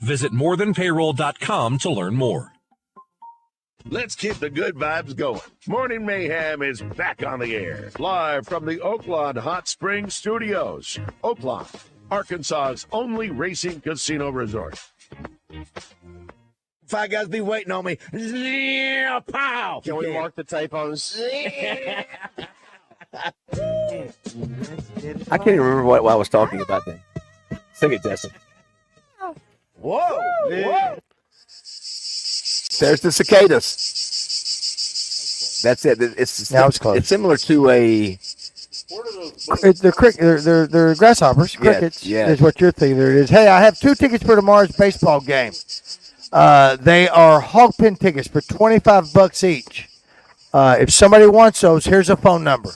Visit morethanpayroll.com to learn more. Let's keep the good vibes going. Morning Mayhem is back on the air, live from the Oaklawn Hot Springs Studios. Oaklawn, Arkansas's only racing casino resort. 5 guys be waiting on me. Pow! Can we mark the typos? I can't even remember what I was talking about then. Sing it, Justin. Whoa! Whoa! There's the cicadas. That's it. It's Now it's close. It's similar to a They're grasshoppers, crickets. yes. Is what you're thinking. There it is. Hey, I have 2 tickets for tomorrow's baseball game. They are hog pen tickets for $25 each. If somebody wants those, here's a phone number: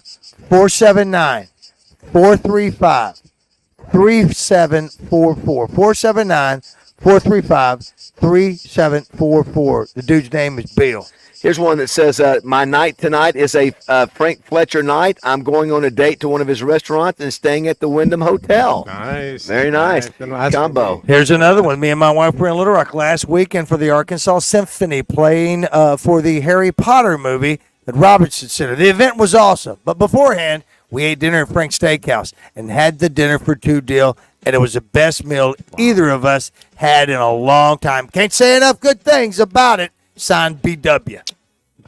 479-435-3744. 479-435-3744. The dude's name is Bill. Here's one that says, my night tonight is a Frank Fletcher night. I'm going on a date to one of his restaurants and staying at the Wyndham Hotel. Nice. Very nice. Combo. Here's another one. Me and my wife were in Little Rock last weekend for the Arkansas Symphony playing for the Harry Potter movie at Robinson Center. The event was awesome. But beforehand, we ate dinner at Frank's Steakhouse and had the dinner for 2 deal, and it was the best meal either of us had in a long time. Can't say enough good things about it. Signed BW.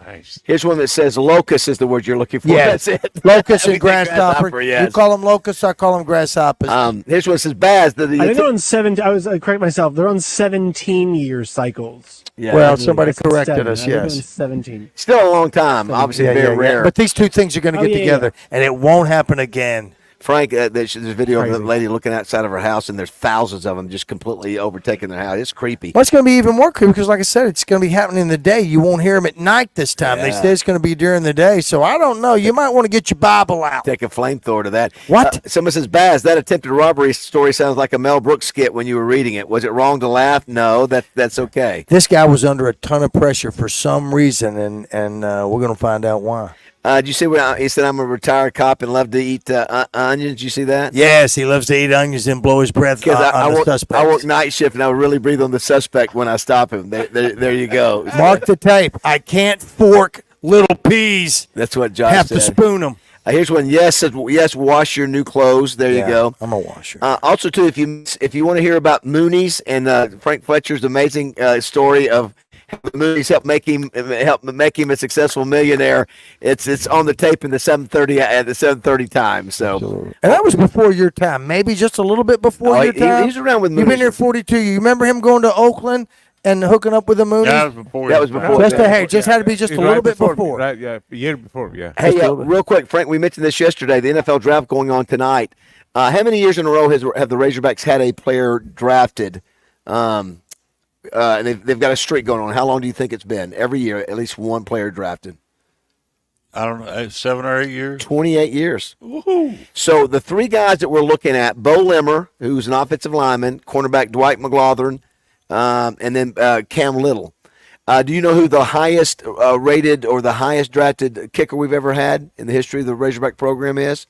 Nice. Here's one that says locust is the word you're looking for. Yeah, That's it. Locust and grasshopper. Yes. You call them locusts, I call them grasshoppers. Here's one that says Baz. I think they're on 7. I was correct myself. They're on 17-year cycles. Yeah. Well, somebody corrected us. Yes. 17. Still a long time. Obviously, very rare. But these 2 things are going to get together, and it won't happen again. Frank, there's a video of the lady looking outside of her house, and there's thousands of them just completely overtaking their house. It's creepy. Well, it's going to be even more creepy because, like I said, it's going to be happening in the day. You won't hear them at night this time. They say it's going to be during the day. So I don't know. You might want to get your Bible out. Take a flamethrower to that. What? Someone says, Baz, that attempted robbery story sounds like a Mel Brooks skit when you were reading it. Was it wrong to laugh? No, that's okay. This guy was under a ton of pressure for some reason, and we're going to find out why. Did you see what he said? I'm a retired cop and love to eat onions. Did you see that? Yes, he loves to eat onions and blow his breath on the suspect. I work night shift, and I would really breathe on the suspect when I stop him. There you go. Mark the tape. I can't fork little peas. That's what Josh have said. to spoon them. Here's one. Yes, wash your new clothes. There you go. I'm a washer. Also, too, if you want to hear about Mooney's and Frank Fletcher's amazing story of how the Mooney's helped make him a successful millionaire, it's on the tape in the 7:30 at the 7:30 time. So, and that was before your time, maybe just a little bit before your time. He's around with Mooney's. You've been here 42. You remember him going to Oakland and hooking up with the Mooney's? That was before. Just had to be just a little bit before. Right, yeah, a year before, yeah. Hey, real quick, Frank, we mentioned this yesterday. The NFL draft going on tonight. How many years in a row have the Razorbacks had a player drafted? And they've got a streak going on. How long do you think it's been? Every year, at least one player drafted. I don't know, 7 or 8 years. 28 years. Woohoo! So the 3 guys that we're looking at: Bo Limmer, who's an offensive lineman; cornerback Dwight McGlothern; and then Cam Little. Do you know who the highest rated or the highest drafted kicker we've ever had in the history of the Razorback program is?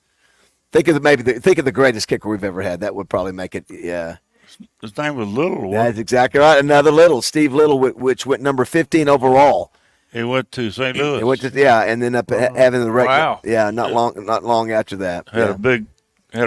Think of the greatest kicker we've ever had. That would probably make it. Yeah. His name was Little. That's exactly right. Another Little, Steve Little, which went number 15 overall. He went to St. Louis. He went to and then up having the record. Wow. Yeah, not long after that. Had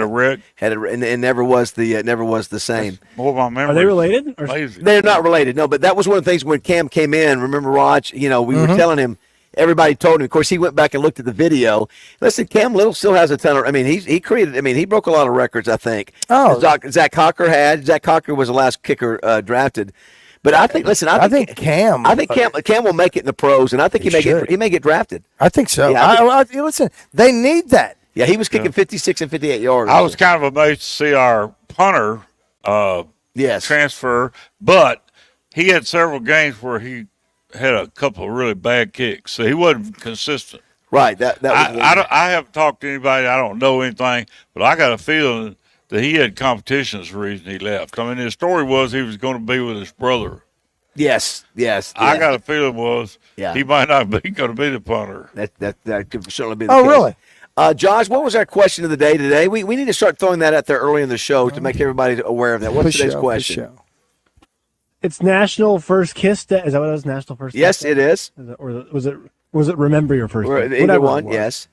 a wreck. And never was the same. More of my memory. Are they related? They're not related. No, but that was one of the things when Cam came in. Remember, Raj? We were telling him. Everybody told him. Of course, he went back and looked at the video. Listen, Cam Little still has a ton of. He broke a lot of records. I think. Oh, Zach Cocker had. Zach Cocker was the last kicker drafted. But I think. Listen, I think Cam will make it in the pros, and I think he may get drafted. I think so. Yeah, listen, they need that. Yeah, he was kicking 56 and 58 yards. I was kind of amazed to see our punter transfer, but he had several games where he had a couple of really bad kicks, so he wasn't consistent. Right. That was I haven't talked to anybody. I don't know anything, but I got a feeling that he had competition is the reason he left. I mean, his story was he was going to be with his brother. Yes. I got a feeling he might not be going to be the punter. That could certainly be the case. Oh, really? Josh, what was our question of the day today? We need to start throwing that out there early in the show to make everybody aware of that. What's today's question? It's National First Kiss Day. Is that what it was? National First Kiss Yes, Day? it is. Or was it Remember Your First Kiss? Either one, yes.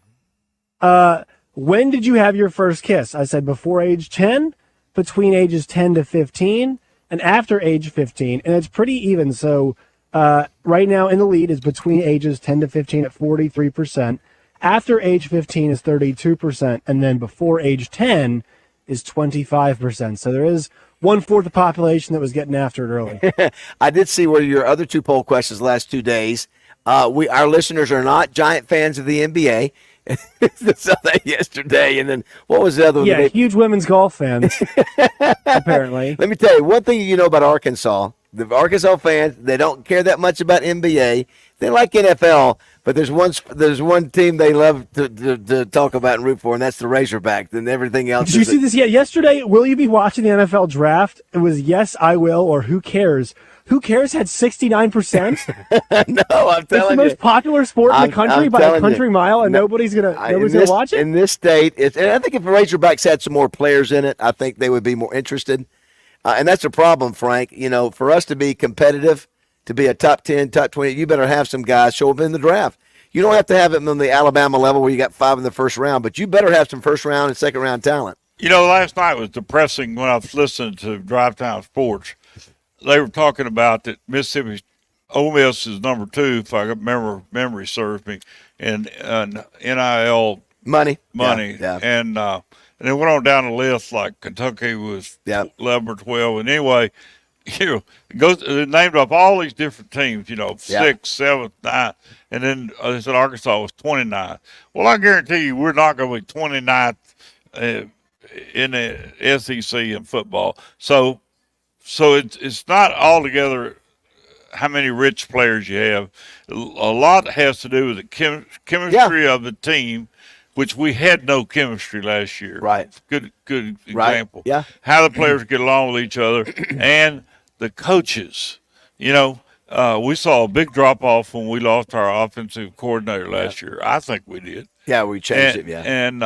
When did you have your first kiss? I said before age 10, between ages 10 to 15, and after age 15. And it's pretty even. So right now in the lead is between ages 10 to 15 at 43%. After age 15 is 32%. And then before age 10 is 25%. So there is 1/4 the population that was getting after it early. I did see where your other 2 poll questions the last 2 days. Our listeners are not giant fans of the NBA. Saw that yesterday, and then what was the other one? Yeah, huge women's golf fans, apparently. Let me tell you, one thing you know about Arkansas, the Arkansas fans, they don't care that much about NBA. They like NFL, but there's one team they love to talk about and root for, and that's the Razorback. Then everything else. Did you see this? Yeah, yesterday, will you be watching the NFL draft? It was yes, I will, or who cares? Who cares had 69%? No, I'm telling you. It's the most popular sport in the country by a country mile, and nobody's gonna watch it? In this state, and I think if the Razorbacks had some more players in it, I think they would be more interested. And that's a problem, Frank. You know, for us to be competitive, to be a top 10, top 20, you better have some guys show up in the draft. You don't have to have it on the Alabama level where you got 5 in the first round, but you better have some first round and second round talent. You know, last night was depressing when I was listening to Drive Time Sports. They were talking about that Mississippi Ole Miss is number 2, if I remember memory serves me, and NIL money. Yeah. And they went on down the list like Kentucky was 11 or 12. And anyway, it named up all these different teams, 6th, 7th, 9th, and then they said Arkansas was 29. Well, I guarantee you we're not going to be 29th in the SEC in football. So it's not altogether how many rich players you have. A lot has to do with the chemistry of the team, which we had no chemistry last year. Right. Good example. Yeah. How the players get along with each other and the coaches. We saw a big drop-off when we lost our offensive coordinator last year. I think we did. Yeah, we changed it, yeah. And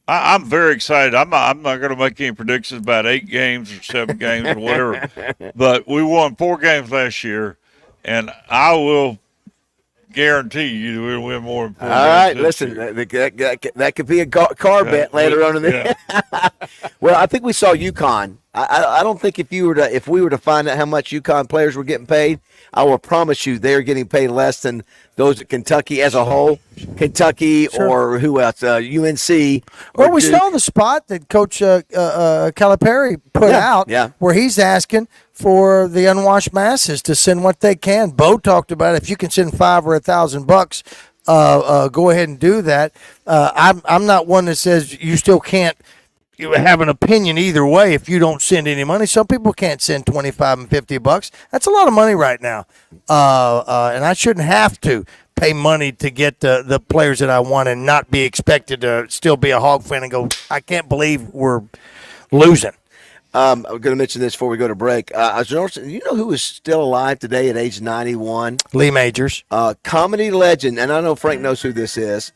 I'm very excited. I'm not going to make any predictions about 8 games or 7 games or whatever. But we won 4 games last year, and I will guarantee you we'll win more than 4 games. All right, this listen, year. that could be a car bet later on in the Well, I think we saw UConn. I don't think if we were to find out how much UConn players were getting paid, I will promise you they're getting paid less than those at Kentucky as a whole. Kentucky or who else? UNC. Well, we saw the spot that Coach Calipari put out where he's asking for the unwashed masses to send what they can. Bo talked about if you can send $5,000 or $1,000, go ahead and do that. I'm not one that says you still can't have an opinion either way if you don't send any money. Some people can't send $25 and $50. That's a lot of money right now, and I shouldn't have to pay money to get the players that I want and not be expected to still be a Hog fan and go, I can't believe we're losing. I'm going to mention this before we go to break. I was noticing, you know who is still alive today at age 91? Lee Majors. Comedy legend, and I know Frank knows who this is.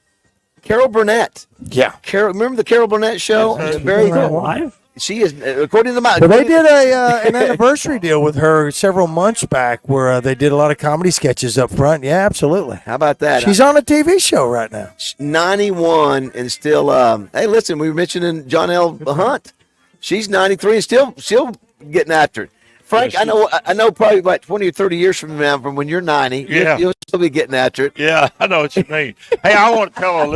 Carol Burnett. Yeah. Remember the Carol Burnett show? Very alive? She is, according to my. But they did an anniversary deal with her several months back where they did a lot of comedy sketches up front. Yeah, absolutely. How about that? She's on a TV show right now. 91 and still. Hey, listen, we were mentioning John L. Hunt. She's 93 and still getting after it. Frank, I know probably about 20 or 30 years from now, from when you're 90, you'll still be getting after it. Yeah, I know what you mean. Hey, I want to tell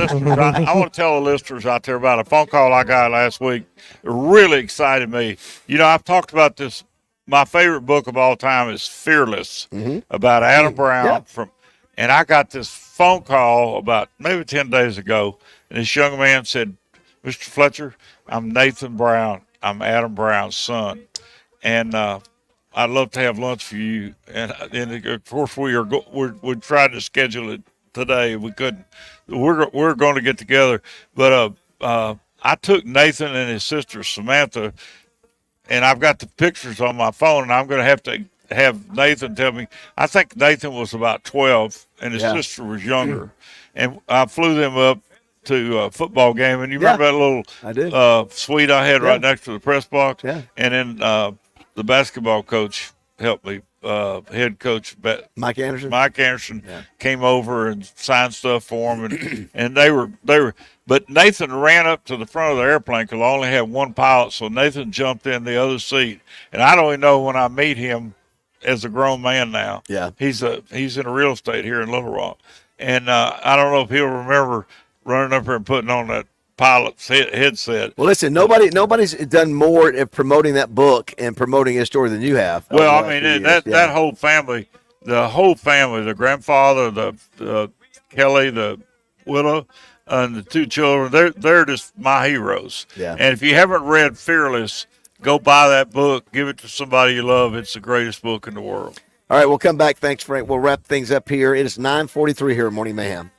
the listeners out there about a phone call I got last week. It really excited me. I've talked about this. My favorite book of all time is Fearless, about Adam Brown. And I got this phone call about maybe 10 days ago, and this young man said, Mr. Fletcher, I'm Nathan Brown. I'm Adam Brown's son. And I'd love to have lunch for you. And of course, we're trying to schedule it today. We couldn't. We're going to get together. But I took Nathan and his sister Samantha, and I've got the pictures on my phone, and I'm going to have Nathan tell me. I think Nathan was about 12, and his sister was younger. And I flew them up to a football game. And you remember that little suite I had right next to the press box? Yeah. And then the basketball coach helped me, head coach Mike Anderson came over and signed stuff for him, and they were. But Nathan ran up to the front of the airplane because I only had one pilot, so Nathan jumped in the other seat, and I don't even know when I meet him as a grown man now. Yeah, he's in real estate here in Little Rock, and I don't know if he'll remember running up here and putting on that pilot's headset. Well, listen, nobody's done more at promoting that book and promoting his story than you have. Well, I mean, that whole family, the grandfather, the Kelly, the Willow, and the two children. They're just my heroes. Yeah. And if you haven't read Fearless, go buy that book. Give it to somebody you love. It's the greatest book in the world. All right, we'll come back. Thanks, Frank. We'll wrap things up here. It is 9:43 here at Morning Mayhem.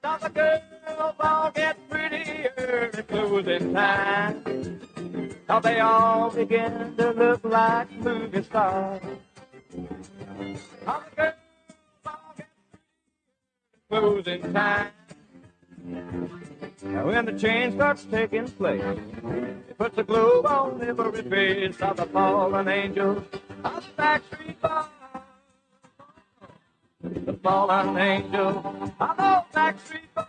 The girls all get prettier at closing time. Now they all begin to look like movie stars. Now the girls all get prettier at closing time. Now when the change starts taking place, it puts a globe on every face of the fallen angels of the backstreet boys. The fallen angels of the backstreet boys.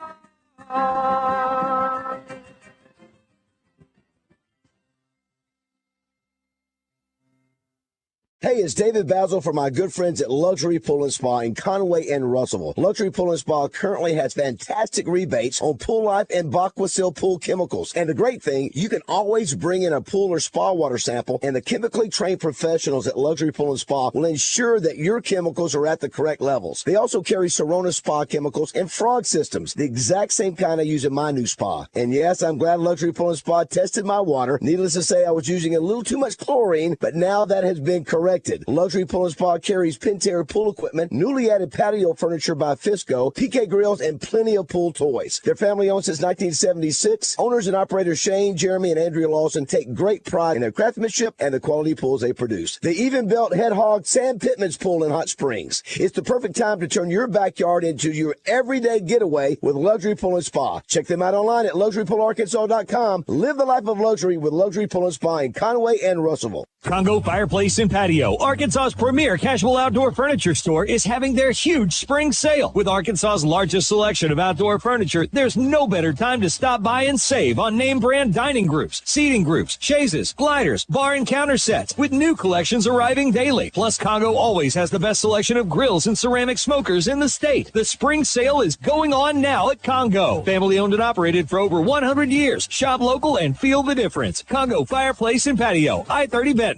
Hey, it's David Basil from my good friends at Luxury Pool and Spa in Conway and Russellville. Luxury Pool and Spa currently has fantastic rebates on Pool Life and Baquacil pool chemicals. And the great thing, you can always bring in a pool or spa water sample, and the chemically trained professionals at Luxury Pool and Spa will ensure that your chemicals are at the correct levels. They also carry Sorona Spa chemicals and frog systems, the exact same kind I use in my new spa. And yes, I'm glad Luxury Pool and Spa tested my water. Needless to say, I was using a little too much chlorine, but now that has been corrected. Luxury Pool and Spa carries Pentair pool equipment, newly added patio furniture by Fisco, PK grills, and plenty of pool toys. They're family owned since 1976. Owners and operators Shane, Jeremy, and Andrea Lawson take great pride in their craftsmanship and the quality pools they produce. They even built head hog Sam Pittman's pool in Hot Springs. It's the perfect time to turn your backyard into your everyday getaway with Luxury Pool and Spa. Check them out online at LuxuryPoolArkansas.com. Live the life of luxury with Luxury Pool and Spa in Conway and Russellville. Congo Fireplace and Patio, Arkansas's premier casual outdoor furniture store, is having their huge spring sale. With Arkansas's largest selection of outdoor furniture, there's no better time to stop by and save on name brand dining groups, seating groups, chaises, gliders, bar and counter sets, with new collections arriving daily. Plus, Congo always has the best selection of grills and ceramic smokers in the state. The spring sale is going on now at Congo. Family owned and operated for over 100 years. Shop local and feel the difference. Congo Fireplace and Patio, I-30 Benton.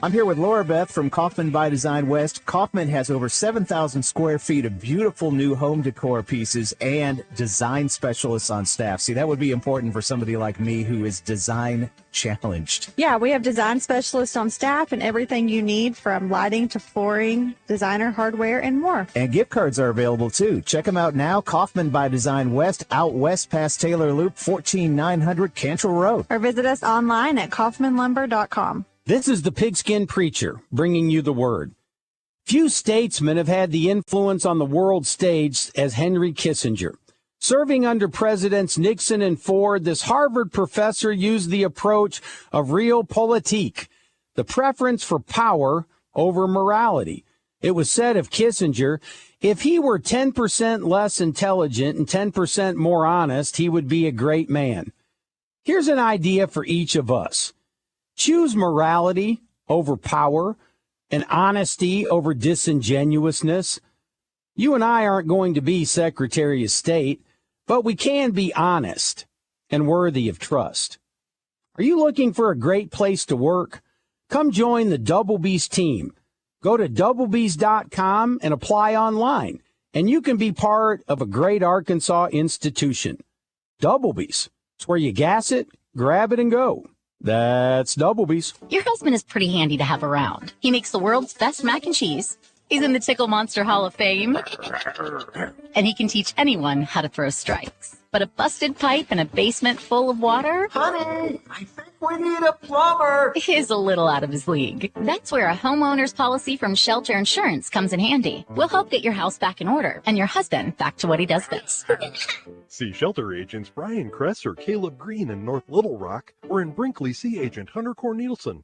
I'm here with Laura Beth from Kaufman by Design West. Kaufman has over 7,000 square feet of beautiful new home decor pieces and design specialists on staff. See, that would be important for somebody like me who is design challenged. Yeah, we have design specialists on staff and everything you need from lighting to flooring, designer hardware, and more. And gift cards are available too. Check them out now. Kaufman by Design West, out west past Taylor Loop, 14900 Cantrell Road. Or visit us online at kaufmanlumber.com. This is the Pigskin Preacher, bringing you the word. Few statesmen have had the influence on the world stage as Henry Kissinger. Serving under Presidents Nixon and Ford, this Harvard professor used the approach of realpolitik, the preference for power over morality. It was said of Kissinger, if he were 10% less intelligent and 10% more honest, he would be a great man. Here's an idea for each of us. Choose morality over power and honesty over disingenuousness. You and I aren't going to be Secretary of State, but we can be honest and worthy of trust. Are you looking for a great place to work? Come join the Double B's team. Go to doubleb's.com and apply online, and you can be part of a great Arkansas institution. Double B's. It's where you gas it, grab it, and go. That's Double B's. Your husband is pretty handy to have around. He makes the world's best mac and cheese. He's in the Tickle Monster Hall of Fame. And he can teach anyone how to throw strikes. But a busted pipe in a basement full of water? Honey, I think we need a plumber. Is a little out of his league. That's where a homeowner's policy from Shelter Insurance comes in handy. We'll help get your house back in order and your husband back to what he does best. See Shelter agents Brian Kress or Caleb Green in North Little Rock, or in Brinkley, see agent Hunter Cornelison.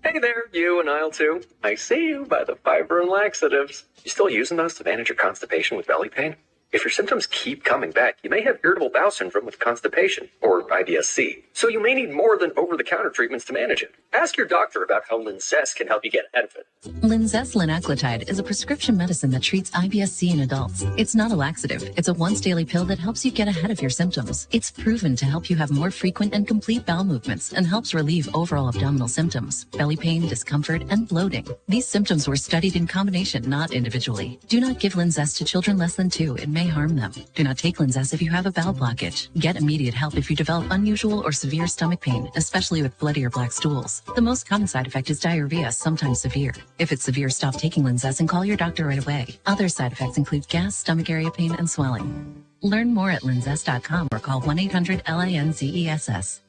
Hey there, you and aisle 2. I see you by the fiber and laxatives. You still using those to manage your constipation with belly pain? If your symptoms keep coming back, you may have irritable bowel syndrome with constipation, or IBS-C. So you may need more than over-the-counter treatments to manage it. Ask your doctor about how Linzess can help you get ahead of it. Linzess linaclotide is a prescription medicine that treats IBS-C in adults. It's not a laxative. It's a once-daily pill that helps you get ahead of your symptoms. It's proven to help you have more frequent and complete bowel movements and helps relieve overall abdominal symptoms, belly pain, discomfort, and bloating. These symptoms were studied in combination, not individually. Do not give Linzess to children less than 2. It may harm them. Do not take Linzess if you have a bowel blockage. Get immediate help if you develop unusual or severe stomach pain, especially with bloody or black stools. The most common side effect is diarrhea, sometimes severe. If it's severe, stop taking Linzess and call your doctor right away. Other side effects include gas, stomach area pain, and swelling. Learn more at linzess.com or call 1-800-LINZESS.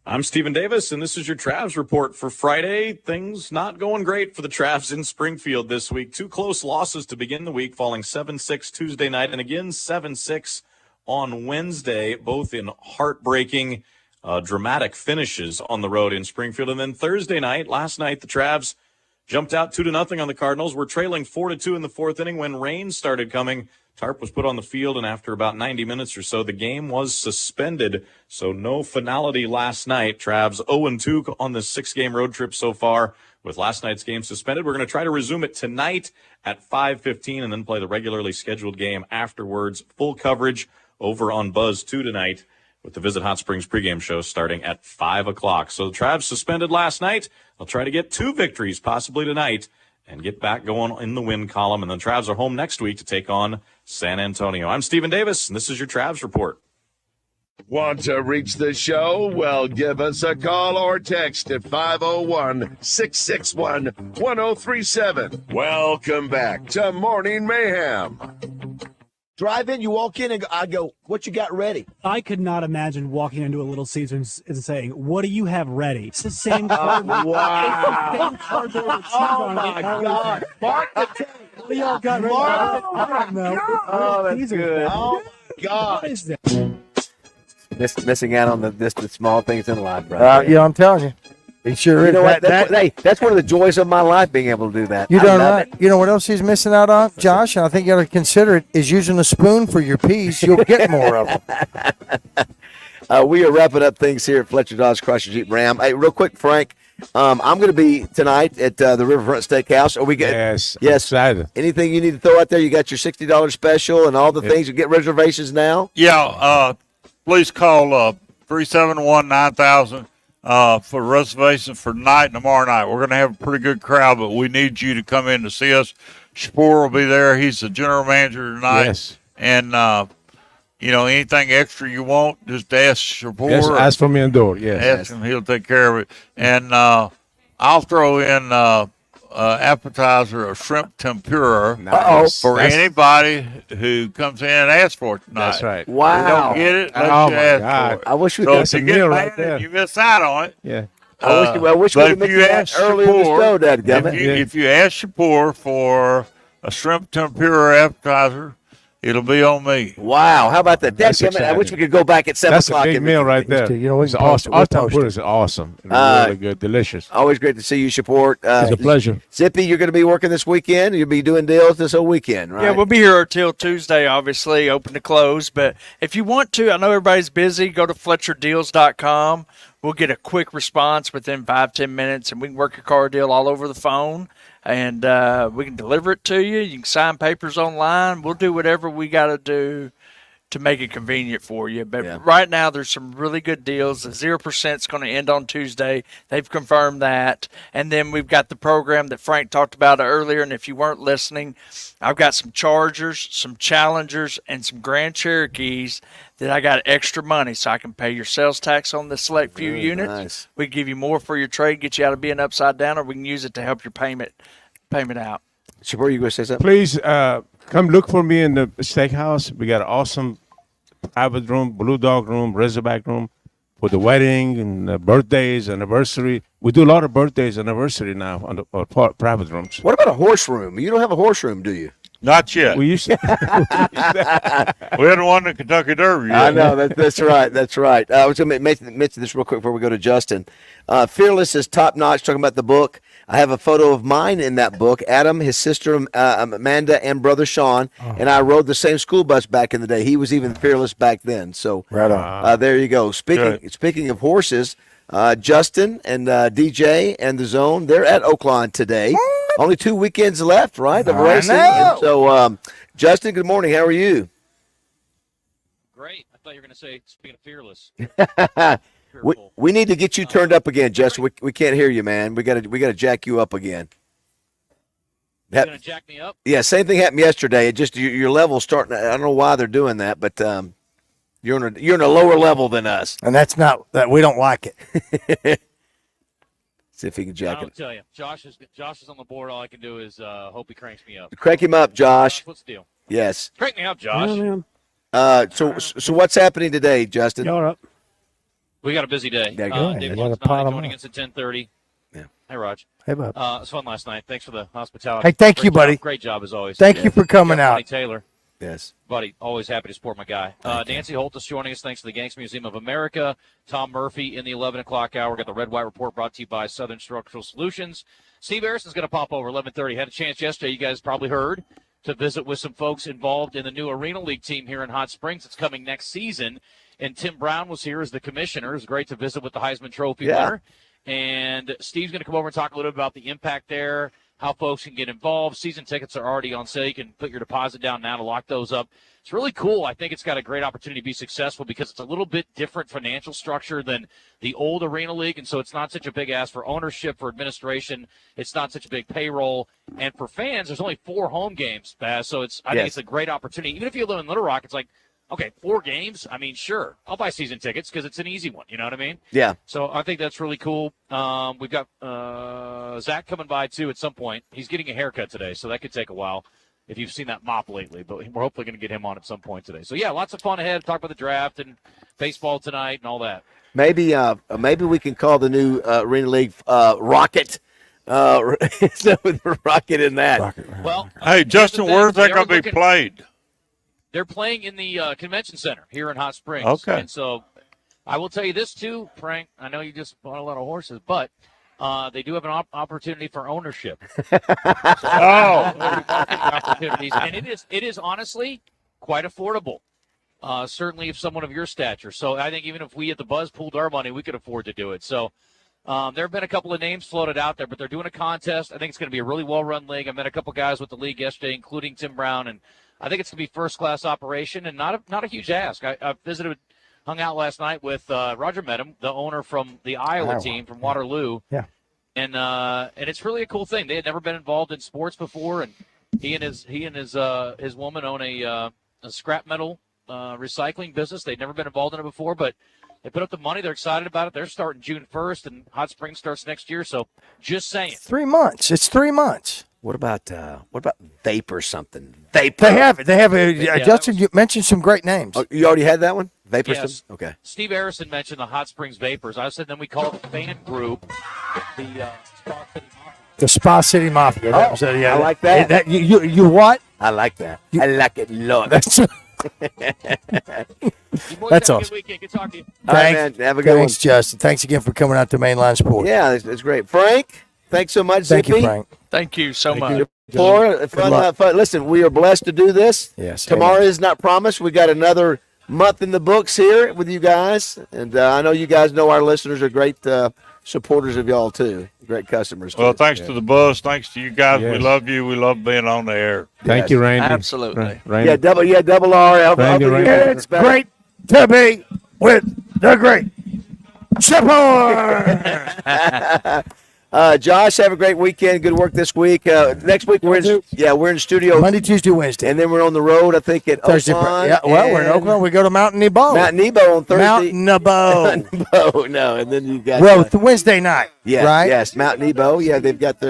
I'm Stephen Davis, and this is your Travs report for Friday. Things not going great for the Travs in Springfield this week. 2 close losses to begin the week, falling 7-6 Tuesday night and again 7-6 on Wednesday, both in heartbreaking, dramatic finishes on the road in Springfield. And then Thursday night, last night, the Travs jumped out 2-0 on the Cardinals. We're trailing 4-2 in the 4th inning when rain started coming. Tarp was put on the field, and after about 90 minutes or so, the game was suspended. So no finality last night. Travs 0-2 on the 6-game road trip so far, with last night's game suspended. We're going to try to resume it tonight at 5:15 and then play the regularly scheduled game afterwards. Full coverage over on Buzz 2 tonight with the Visit Hot Springs pregame show starting at 5 o'clock. So the Travs suspended last night. They'll try to get 2 victories possibly tonight and get back going in the win column. And the Travs are home next week to take on San Antonio. I'm Stephen Davis, and this is your Travs report. Want to reach the show? Well, give us a call or text at 501-661-1037. Welcome back to Morning Mayhem. Drive in, you walk in, and I go, what you got ready? I could not imagine walking into a Little Caesars and saying, what do you have ready? It's the same cardboard. Wow. Same cardboard with cheese Oh, on my it. God. Mark the tape. What do y'all got ready? Oh, that's good. Oh, my God. What is that? Missing out on the small things in life, right? I'm telling you. It sure You is. know what? That's one of the joys of my life, being able to do that. You done right. You know what else he's missing out on, Josh? And I think you ought to consider it is using a spoon for your peas. You'll get more of them. We are wrapping up things here at Fletcher Dodge Chrysler Jeep Ram. Hey, real quick, Frank. I'm going to be tonight at the Riverfront Steakhouse. Are we good? Yes. Excited. Anything you need to throw out there? You got your $60 special and all the things. You get reservations now. Yeah. Please call 371-9000. For reservations for tonight and tomorrow night. We're going to have a pretty good crowd, but we need you to come in to see us. Shapur will be there. He's the general manager tonight. Yes. And, anything extra you want, just ask Shapur. Yes, ask for me in door. Yes. Ask him. He'll take care of it. And I'll throw in appetizer of shrimp tempura for anybody who comes in and asks for it tonight. That's right. Wow. If you don't get it, let you ask for it. I wish we so got if you get mad and you miss out on it. Yeah. I wish we but could if make you that ask earlier in the show, Shapur, if you ask Shapur for a shrimp tempura appetizer, it'll be on me. Wow. How about that? I wish we could go back at 7 o'clock. That's a big meal right there. You know, it's awesome. Our tempura is awesome. Really good. Delicious. Always great to see you, Support. It's a pleasure. Zippy, you're going to be working this weekend. You'll be doing deals this whole weekend, right? Yeah, we'll be here till Tuesday, obviously, open to close. But if you want to, I know everybody's busy, go to FletcherDeals.com. We'll get a quick response within 5-10 minutes, and we can work your car deal all over the phone. And we can deliver it to you. You can sign papers online. We'll do whatever we got to do to make it convenient for you. But right now, there's some really good deals. The 0% is going to end on Tuesday. They've confirmed that. And then we've got the program that Frank talked about earlier. And if you weren't listening, I've got some Chargers, some Challengers, and some Grand Cherokees that I got extra money so I can pay your sales tax on the select few units. Nice. We give you more for your trade, get you out of being upside down, or we can use it to help your payment out. Shapur, you going to say something? Please come look for me in the steakhouse. We got an awesome private room, Blue Dog room, Razerback room for the wedding and birthdays, anniversary. We do a lot of birthdays, anniversary now on the private rooms. What about a horse room? You don't have a horse room, do you? Not yet. We used to. We hadn't won the Kentucky Derby yet. I know. That's right. That's right. I was going to mention this real quick before we go to Justin. Fearless is top notch, talking about the book. I have a photo of mine in that book. Adam, his sister Amanda, and brother Sean, and I rode the same school bus back in the day. He was even fearless back then. So right on. There you go. Speaking of horses, Justin and DJ and the Zone, they're at Oaklawn today. Only 2 weekends left, right, of racing. And so, Justin, good morning. How are you? Great. I thought you were going to say, speaking of fearless. we need to get you turned up again, Justin. We can't hear you, man. We got to jack you up again. You're going to jack me up? Yeah, same thing happened yesterday. It just your level's starting. I don't know why they're doing that, but you're in a lower level than us, and that's not that we don't like it. See if he can jack it. I'll tell you, Josh is on the board. All I can do is hope he cranks me up. Crank him up, Josh. What's the deal? Yes. Crank me up, Josh. So what's happening today, Justin? You're up. We got a busy day. David got a Watts pot joining us at 10:30. Yeah. Hey, Raj. Hey, bud. It was fun last night. Thanks for the hospitality. Hey, thank you, buddy. Great job as always. Thank you for coming out. Buddy Taylor. Yes. Buddy, always happy to support my guy. Nancy Holtis joining us. Thanks to the Gangster Museum of America. Tom Murphy in the 11 o'clock hour. Got the Red White Report brought to you by Southern Structural Solutions. Steve Harrison's going to pop over 11:30. Had a chance yesterday, you guys probably heard, to visit with some folks involved in the new Arena League team here in Hot Springs. It's coming next season. And Tim Brown was here as the commissioner. It was great to visit with the Heisman Trophy winner. And Steve's going to come over and talk a little bit about the impact there, how folks can get involved. Season tickets are already on sale. You can put your deposit down now to lock those up. It's really cool. I think it's got a great opportunity to be successful because it's a little bit different financial structure than the old Arena League, and so it's not such a big ask for ownership, for administration. It's not such a big payroll. And for fans, there's only 4 home games, Baz, so I think it's a great opportunity. Even if you live in Little Rock, it's like, okay, 4 games? I mean, sure. I'll buy season tickets because it's an easy one. You know what I mean? Yeah. So I think that's really cool. We've got Zach coming by, too, at some point. He's getting a haircut today, so that could take a while if you've seen that mop lately. But we're hopefully going to get him on at some point today. So, yeah, lots of fun ahead. Talk about the draft and baseball tonight and all that. Maybe we can call the new Arena League Rocket. With the Rocket in that. Well, hey, Justin, where's that going to be played? They're playing in the convention center here in Hot Springs. Okay. And so I will tell you this, too, Frank. I know you just bought a lot of horses, but they do have an opportunity for ownership. Opportunities. And it is honestly quite affordable, certainly if someone of your stature. So I think even if we at the Buzz pooled our money, we could afford to do it. So there have been a couple of names floated out there, but they're doing a contest. I think it's going to be a really well-run league. I met a couple guys with the league yesterday, including Tim Brown, and I think it's going to be first-class operation and not a huge ask. I hung out last night with Roger Medham, the owner from the Iowa team from Waterloo. Yeah. And it's really a cool thing. They had never been involved in sports before, and he and his woman own a scrap metal recycling business. They'd never been involved in it before, but they put up the money. They're excited about it. They're starting June 1st, and Hot Springs starts next year. So just saying. 3 months. It's 3 months. What about Vapor something? Vapor. They have it. They have a Justin, you mentioned some great names. Oh, you already had that one? Vapor Yes. something? Okay. Steve Harrison mentioned the Hot Springs Vapors. I said then we call the fan group the Spa City Mafia. The Spa City Mafia. I like that. You what? I like that. I like it a lot. That's all. Good weekend. Good talking to you. All right, man. Have a good one. Thanks, Justin. Thanks again for coming out to Mainline Sports. Yeah, it's great. Frank, thanks so much. Thank you, Zippy. Frank. Thank you so much. Flora, fun. Listen, we are blessed to do this. Yes. Tomorrow is not promised. We got another month in the books here with you guys, and I know you guys know our listeners are great supporters of y'all too. Great customers. Well, too. thanks to the Buzz. Thanks to you guys. Yes. We love you. We love being on the air. Thank you, Randy. Absolutely. Randy. Yeah, double R. Randy, Randy. It's great to be with the great support. Josh, have a great weekend. Good work this week. Next week we're in studio Monday, Tuesday, Wednesday, and then we're on the road. I think at Thursday. Oakland, Yeah, well, we're in Oakland. We go to Mount Nebo. Mount Nebo on Thursday. Mount Nebo. Nebo, no, and then you got Wednesday night. yes, right? yes, Mount Nebo. Yeah, they've got their